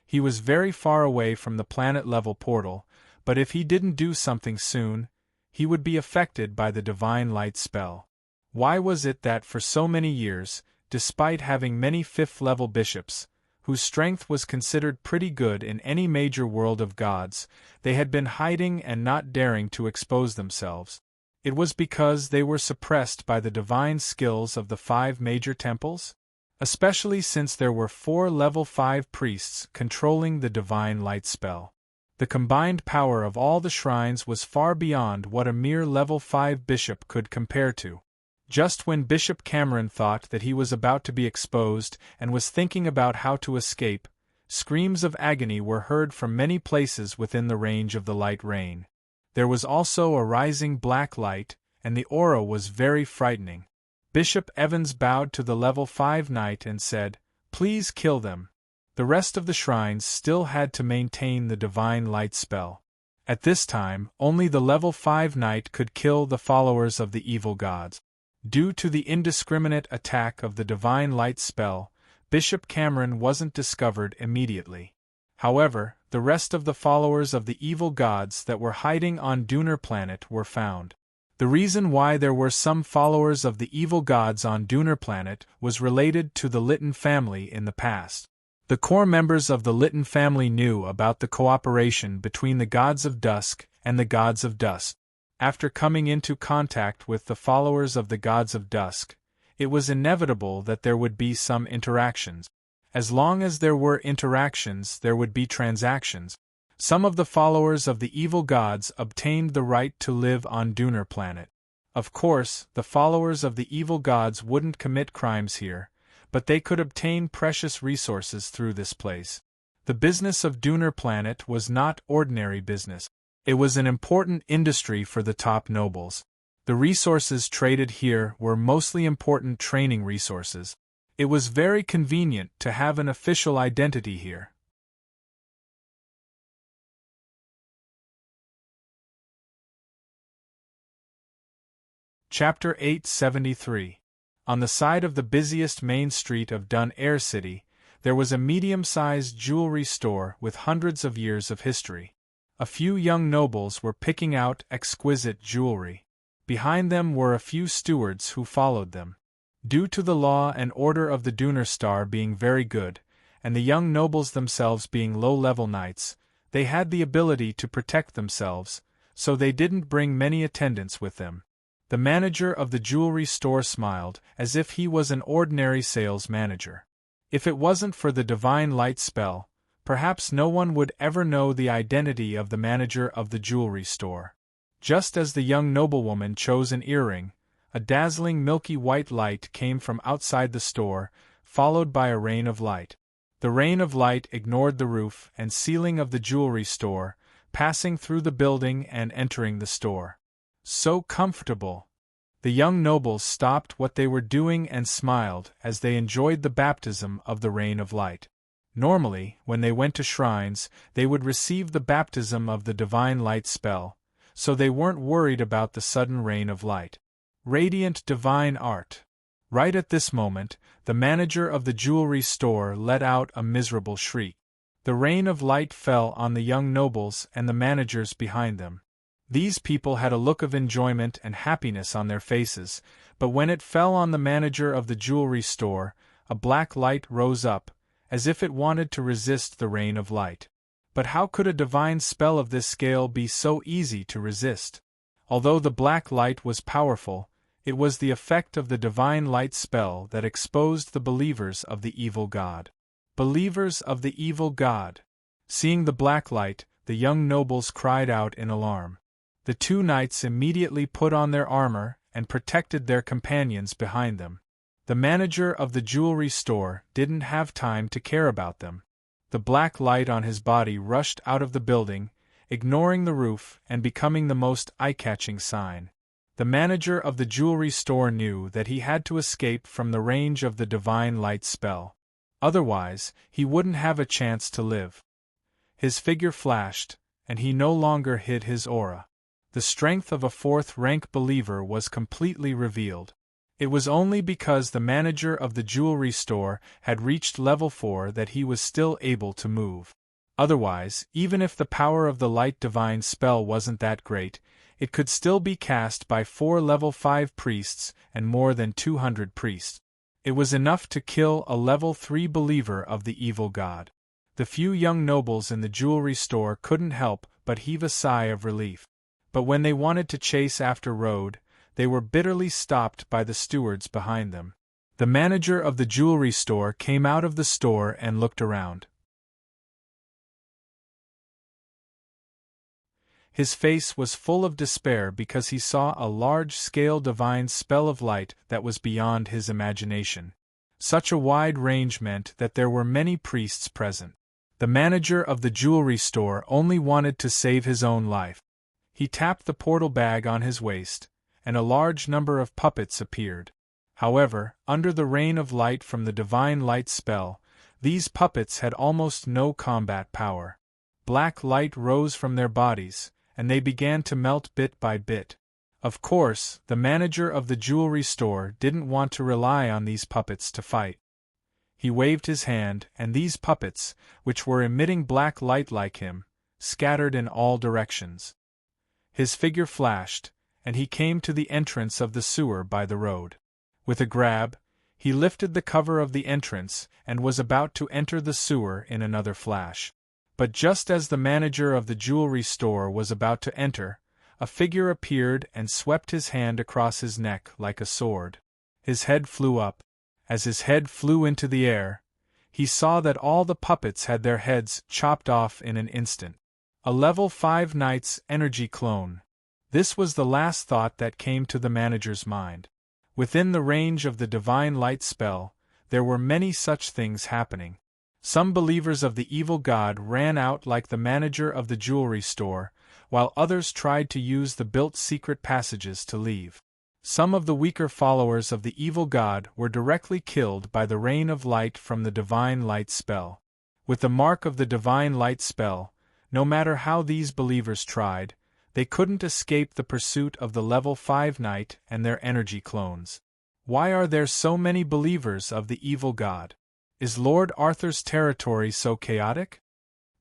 He was very far away from the planet-level portal, but if he didn't do something soon, he would be affected by the divine light spell. Why was it that for so many years, despite having many 5th-level bishops, whose strength was considered pretty good in any major world of gods, they had been hiding and not daring to expose themselves? It was because they were suppressed by the divine skills of the 5 major temples? Especially since there were 4 level 5 priests controlling the divine light spell. The combined power of all the shrines was far beyond what a mere level 5 bishop could compare to. Just when Bishop Cameron thought that he was about to be exposed and was thinking about how to escape, screams of agony were heard from many places within the range of the light rain. There was also a rising black light, and the aura was very frightening. Bishop Evans bowed to the level 5 knight and said, "Please kill them." The rest of the shrines still had to maintain the divine light spell. At this time, only the level 5 knight could kill the followers of the evil gods. Due to the indiscriminate attack of the divine light spell, Bishop Cameron wasn't discovered immediately. However, the rest of the followers of the evil gods that were hiding on Dooner Planet were found. The reason why there were some followers of the evil gods on Dooner Planet was related to the Lytton family in the past. The core members of the Lytton family knew about the cooperation between the gods of dusk and the gods of dusk. After coming into contact with the followers of the gods of dusk, it was inevitable that there would be some interactions. As long as there were interactions, there would be transactions. Some of the followers of the evil gods obtained the right to live on Dooner Planet. Of course, the followers of the evil gods wouldn't commit crimes here, but they could obtain precious resources through this place. The business of Dooner Planet was not ordinary business. It was an important industry for the top nobles. The resources traded here were mostly important training resources. It was very convenient to have an official identity here. Chapter 873. On the side of the busiest main street of Dun Air City, there was a medium-sized jewelry store with hundreds of years of history. A few young nobles were picking out exquisite jewelry. Behind them were a few stewards who followed them. Due to the law and order of the Dunerstar being very good, and the young nobles themselves being low-level knights, they had the ability to protect themselves, so they didn't bring many attendants with them. The manager of the jewelry store smiled, as if he was an ordinary sales manager. If it wasn't for the divine light spell, perhaps no one would ever know the identity of the manager of the jewelry store. Just as the young noblewoman chose an earring, a dazzling milky white light came from outside the store, followed by a rain of light. The rain of light ignored the roof and ceiling of the jewelry store, passing through the building and entering the store. So comfortable! The young nobles stopped what they were doing and smiled as they enjoyed the baptism of the rain of light. Normally, when they went to shrines, they would receive the baptism of the divine light spell, so they weren't worried about the sudden rain of light. Radiant divine art! Right at this moment, the manager of the jewelry store let out a miserable shriek. The rain of light fell on the young nobles and the managers behind them. These people had a look of enjoyment and happiness on their faces, but when it fell on the manager of the jewelry store, a black light rose up, as if it wanted to resist the rain of light. But how could a divine spell of this scale be so easy to resist? Although the black light was powerful, it was the effect of the divine light spell that exposed the believers of the evil god. Believers of the evil god! Seeing the black light, the young nobles cried out in alarm. The two knights immediately put on their armor and protected their companions behind them. The manager of the jewelry store didn't have time to care about them. The black light on his body rushed out of the building, ignoring the roof and becoming the most eye-catching sign. The manager of the jewelry store knew that he had to escape from the range of the divine light spell. Otherwise, he wouldn't have a chance to live. His figure flashed, and he no longer hid his aura. The strength of a fourth-rank believer was completely revealed. It was only because the manager of the jewelry store had reached level 4 that he was still able to move. Otherwise, even if the power of the light divine spell wasn't that great, it could still be cast by 4 level 5 priests and more than 200 priests. It was enough to kill a level 3 believer of the evil god. The few young nobles in the jewelry store couldn't help but heave a sigh of relief. But when they wanted to chase after Rode, they were bitterly stopped by the stewards behind them. The manager of the jewelry store came out of the store and looked around. His face was full of despair because he saw a large-scale divine spell of light that was beyond his imagination. Such a wide range meant that there were many priests present. The manager of the jewelry store only wanted to save his own life. He tapped the portal bag on his waist, and a large number of puppets appeared. However, under the rain of light from the divine light spell, these puppets had almost no combat power. Black light rose from their bodies, and they began to melt bit by bit. Of course, the manager of the jewelry store didn't want to rely on these puppets to fight. He waved his hand, and these puppets, which were emitting black light like him, scattered in all directions. His figure flashed, and he came to the entrance of the sewer by the road. With a grab, he lifted the cover of the entrance and was about to enter the sewer in another flash. But just as the manager of the jewelry store was about to enter, a figure appeared and swept his hand across his neck like a sword. His head flew up. As his head flew into the air, he saw that all the puppets had their heads chopped off in an instant. A level 5 knight's energy clone. This was the last thought that came to the manager's mind. Within the range of the divine light spell, there were many such things happening. Some believers of the evil god ran out like the manager of the jewelry store, while others tried to use the built secret passages to leave. Some of the weaker followers of the evil god were directly killed by the rain of light from the divine light spell. With the mark of the divine light spell, no matter how these believers tried, they couldn't escape the pursuit of the level 5 knight and their energy clones. Why are there so many believers of the evil god? Is Lord Arthur's territory so chaotic?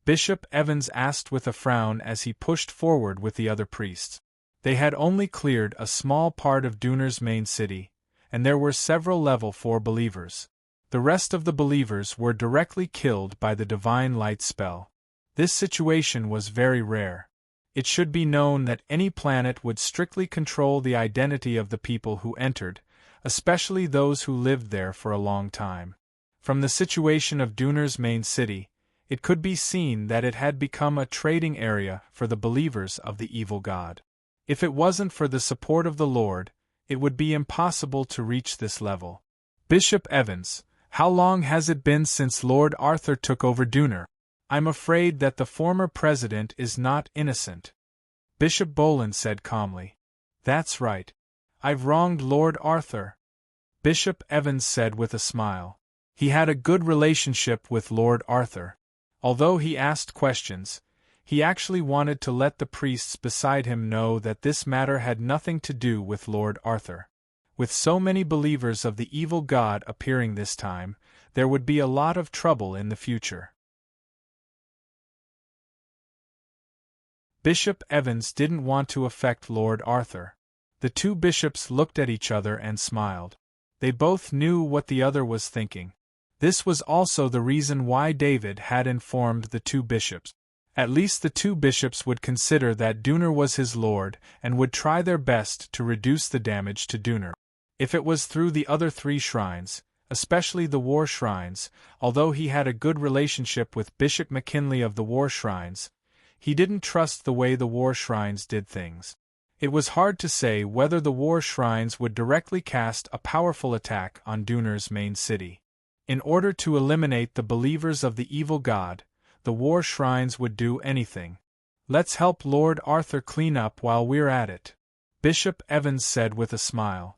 Bishop Evans asked with a frown as he pushed forward with the other priests. They had only cleared a small part of Duner's main city, and there were several level 4 believers. The rest of the believers were directly killed by the divine light spell. This situation was very rare. It should be known that any planet would strictly control the identity of the people who entered, especially those who lived there for a long time. From the situation of Dunur's main city, it could be seen that it had become a trading area for the believers of the evil god. If it wasn't for the support of the Lord, it would be impossible to reach this level. Bishop Evans, how long has it been since Lord Arthur took over Dunur? I'm afraid that the former president is not innocent. Bishop Boland said calmly. That's right. I've wronged Lord Arthur. Bishop Evans said with a smile. He had a good relationship with Lord Arthur. Although he asked questions, he actually wanted to let the priests beside him know that this matter had nothing to do with Lord Arthur. With so many believers of the evil god appearing this time, there would be a lot of trouble in the future. Bishop Evans didn't want to affect Lord Arthur. The two bishops looked at each other and smiled. They both knew what the other was thinking. This was also the reason why David had informed the two bishops. At least the two bishops would consider that Dunur was his lord and would try their best to reduce the damage to Dunur. If it was through the other 3 shrines, especially the war shrines, although he had a good relationship with Bishop McKinley of the war shrines, he didn't trust the way the war shrines did things. It was hard to say whether the war shrines would directly cast a powerful attack on Dunur's main city. In order to eliminate the believers of the evil god, the war shrines would do anything. Let's help Lord Arthur clean up while we're at it, Bishop Evans said with a smile.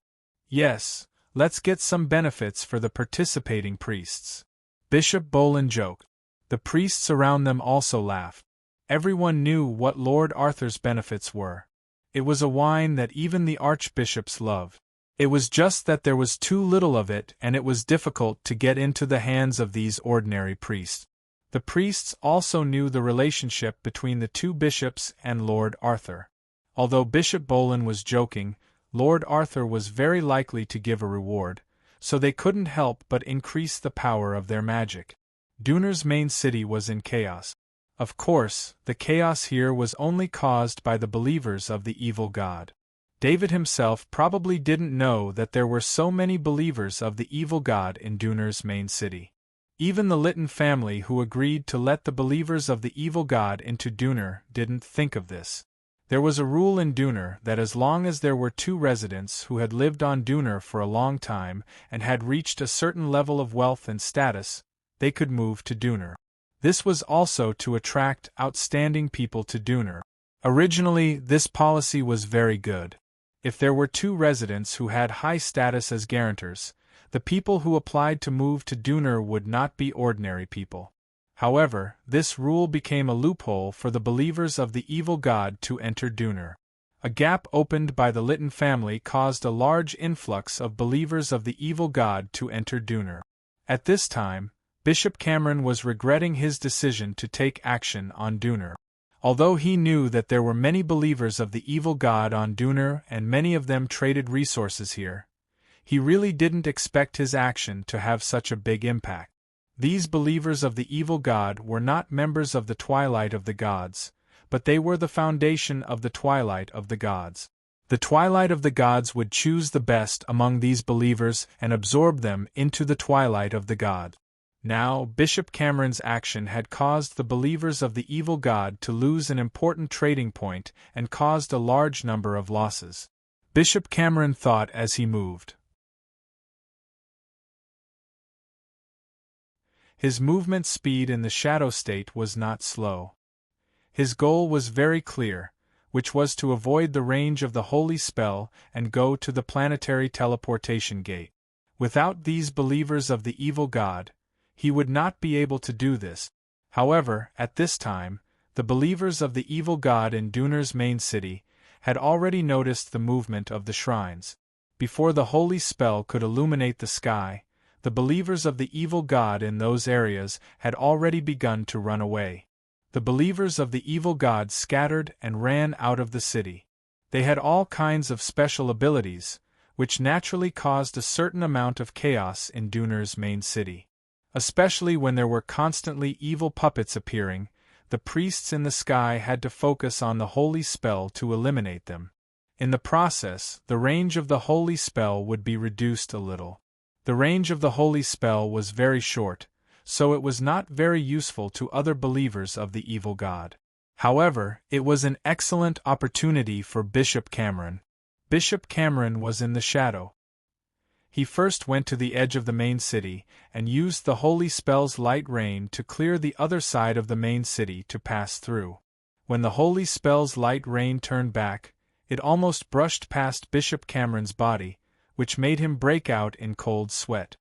Yes, let's get some benefits for the participating priests. Bishop Boland joked. The priests around them also laughed. Everyone knew what Lord Arthur's benefits were. It was a wine that even the archbishops loved. It was just that there was too little of it and it was difficult to get into the hands of these ordinary priests. The priests also knew the relationship between the two bishops and Lord Arthur. Although Bishop Boland was joking, Lord Arthur was very likely to give a reward, so they couldn't help but increase the power of their magic. Dunur's main city was in chaos. Of course, the chaos here was only caused by the believers of the evil god. David himself probably didn't know that there were so many believers of the evil god in Dunur's main city. Even the Lytton family who agreed to let the believers of the evil god into Dunur didn't think of this. There was a rule in Dunur that as long as there were 2 residents who had lived on Dunur for a long time and had reached a certain level of wealth and status, they could move to Dunur. This was also to attract outstanding people to Dunur. Originally, this policy was very good. If there were 2 residents who had high status as guarantors, the people who applied to move to Dunur would not be ordinary people. However, this rule became a loophole for the believers of the evil god to enter Dunur. A gap opened by the Lytton family caused a large influx of believers of the evil god to enter Dunur. At this time, Bishop Cameron was regretting his decision to take action on Dunur. Although he knew that there were many believers of the evil god on Dunur and many of them traded resources here, he really didn't expect his action to have such a big impact. These believers of the evil god were not members of the Twilight of the Gods, but they were the foundation of the Twilight of the Gods. The Twilight of the Gods would choose the best among these believers and absorb them into the Twilight of the Gods. Now, Bishop Cameron's action had caused the believers of the evil god to lose an important trading point and caused a large number of losses. Bishop Cameron thought as he moved. His movement speed in the shadow state was not slow. His goal was very clear, which was to avoid the range of the holy spell and go to the planetary teleportation gate. Without these believers of the evil god, he would not be able to do this. However, at this time, the believers of the evil god in Dunur's main city had already noticed the movement of the shrines. Before the holy spell could illuminate the sky, the believers of the evil god in those areas had already begun to run away. The believers of the evil god scattered and ran out of the city. They had all kinds of special abilities, which naturally caused a certain amount of chaos in Dunur's main city. Especially when there were constantly evil puppets appearing, the priests in the sky had to focus on the holy spell to eliminate them. In the process, the range of the holy spell would be reduced a little. The range of the holy spell was very short, so it was not very useful to other believers of the evil god. However, it was an excellent opportunity for Bishop Cameron. Bishop Cameron was in the shadow. He first went to the edge of the main city and used the holy spell's light rain to clear the other side of the main city to pass through. When the holy spell's light rain turned back, it almost brushed past Bishop Cameron's body, which made him break out in cold sweat.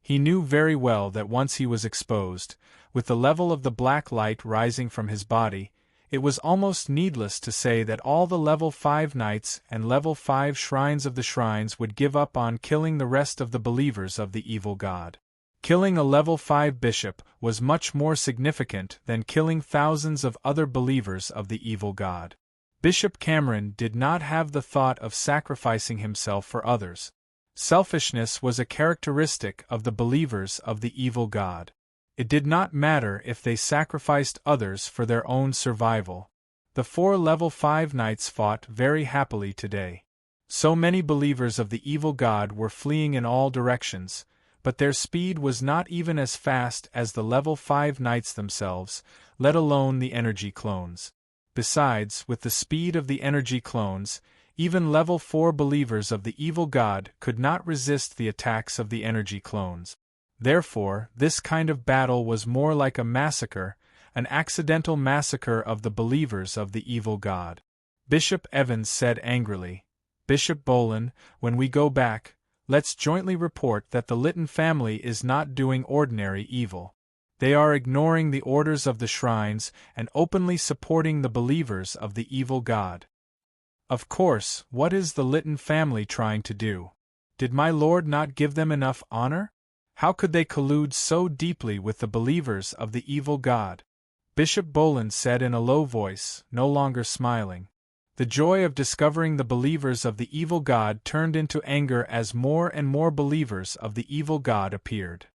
He knew very well that once he was exposed, with the level of the black light rising from his body, it was almost needless to say that all the level 5 knights and level 5 shrines of the shrines would give up on killing the rest of the believers of the evil god. Killing a level 5 bishop was much more significant than killing thousands of other believers of the evil god. Bishop Cameron did not have the thought of sacrificing himself for others. Selfishness was a characteristic of the believers of the evil god. It did not matter if they sacrificed others for their own survival. The 4 level 5 knights fought very happily today. So many believers of the evil god were fleeing in all directions, but their speed was not even as fast as the level 5 knights themselves, let alone the energy clones. Besides, with the speed of the energy clones, even level 4 believers of the evil god could not resist the attacks of the energy clones. Therefore, this kind of battle was more like a massacre, an accidental massacre of the believers of the evil god. Bishop Evans said angrily, "Bishop Bolin, when we go back, let's jointly report that the Litton family is not doing ordinary evil. They are ignoring the orders of the shrines and openly supporting the believers of the evil god." Of course, what is the Litton family trying to do? Did my lord not give them enough honor? How could they collude so deeply with the believers of the evil god? Bishop Bolin said in a low voice, no longer smiling. The joy of discovering the believers of the evil god turned into anger as more and more believers of the evil god appeared.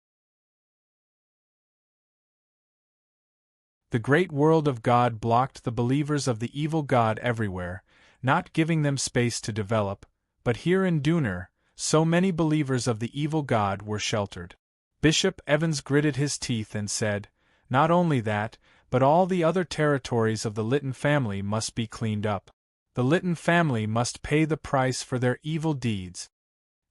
The great world of God blocked the believers of the evil god everywhere, not giving them space to develop, but here in Dunur, so many believers of the evil god were sheltered. Bishop Evans gritted his teeth and said, "Not only that, but all the other territories of the Litton family must be cleaned up. The Litton family must pay the price for their evil deeds."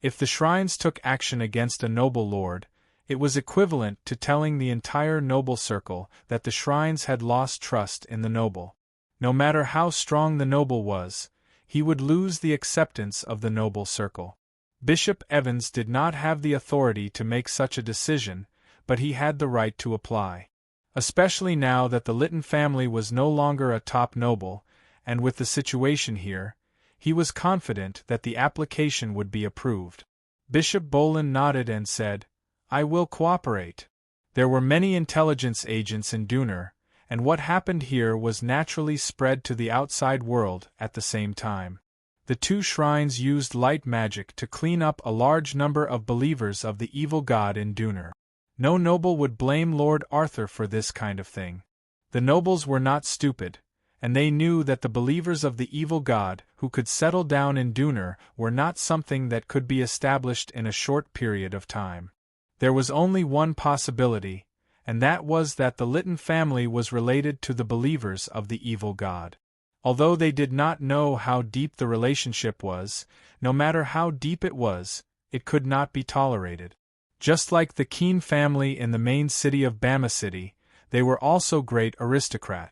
If the shrines took action against a noble lord, it was equivalent to telling the entire noble circle that the shrines had lost trust in the noble. No matter how strong the noble was, he would lose the acceptance of the noble circle. Bishop Evans did not have the authority to make such a decision, but he had the right to apply. Especially now that the Litton family was no longer a top noble, and with the situation here, he was confident that the application would be approved. Bishop Bolin nodded and said, "I will cooperate." There were many intelligence agents in Dunur, and what happened here was naturally spread to the outside world at the same time. The 2 shrines used light magic to clean up a large number of believers of the evil god in Dunur. No noble would blame Lord Arthur for this kind of thing. The nobles were not stupid, and they knew that the believers of the evil god who could settle down in Dunur were not something that could be established in a short period of time. There was only one possibility, and that was that the Litton family was related to the believers of the evil god. Although they did not know how deep the relationship was, no matter how deep it was, it could not be tolerated. Just like the Keen family in the main city of Bama City, they were also great aristocrats.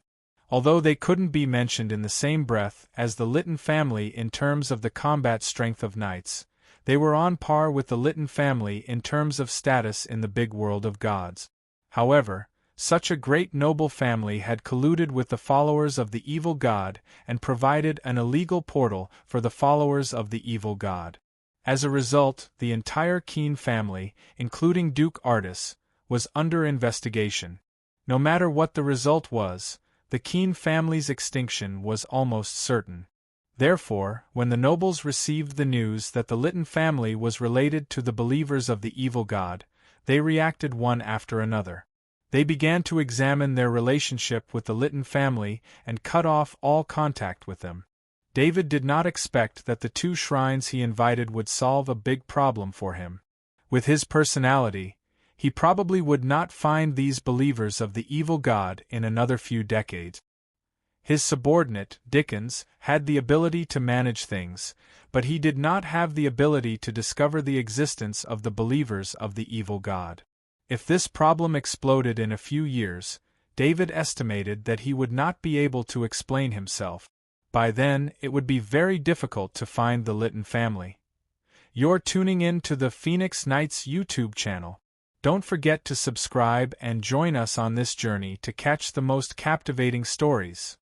Although they couldn't be mentioned in the same breath as the Litton family in terms of the combat strength of knights, they were on par with the Litton family in terms of status in the big world of gods. However, such a great noble family had colluded with the followers of the evil god and provided an illegal portal for the followers of the evil god. As a result, the entire Keen family, including Duke Artus, was under investigation. No matter what the result was, the Keen family's extinction was almost certain. Therefore, when the nobles received the news that the Litton family was related to the believers of the evil god, they reacted one after another. They began to examine their relationship with the Litton family and cut off all contact with them. David did not expect that the 2 shrines he invited would solve a big problem for him. With his personality, he probably would not find these believers of the evil god in another few decades. His subordinate, Dickens, had the ability to manage things, but he did not have the ability to discover the existence of the believers of the evil god. If this problem exploded in a few years, David estimated that he would not be able to explain himself. By then, it would be very difficult to find the Litton family. You're tuning in to the Phoenix Nights YouTube channel. Don't forget to subscribe and join us on this journey to catch the most captivating stories.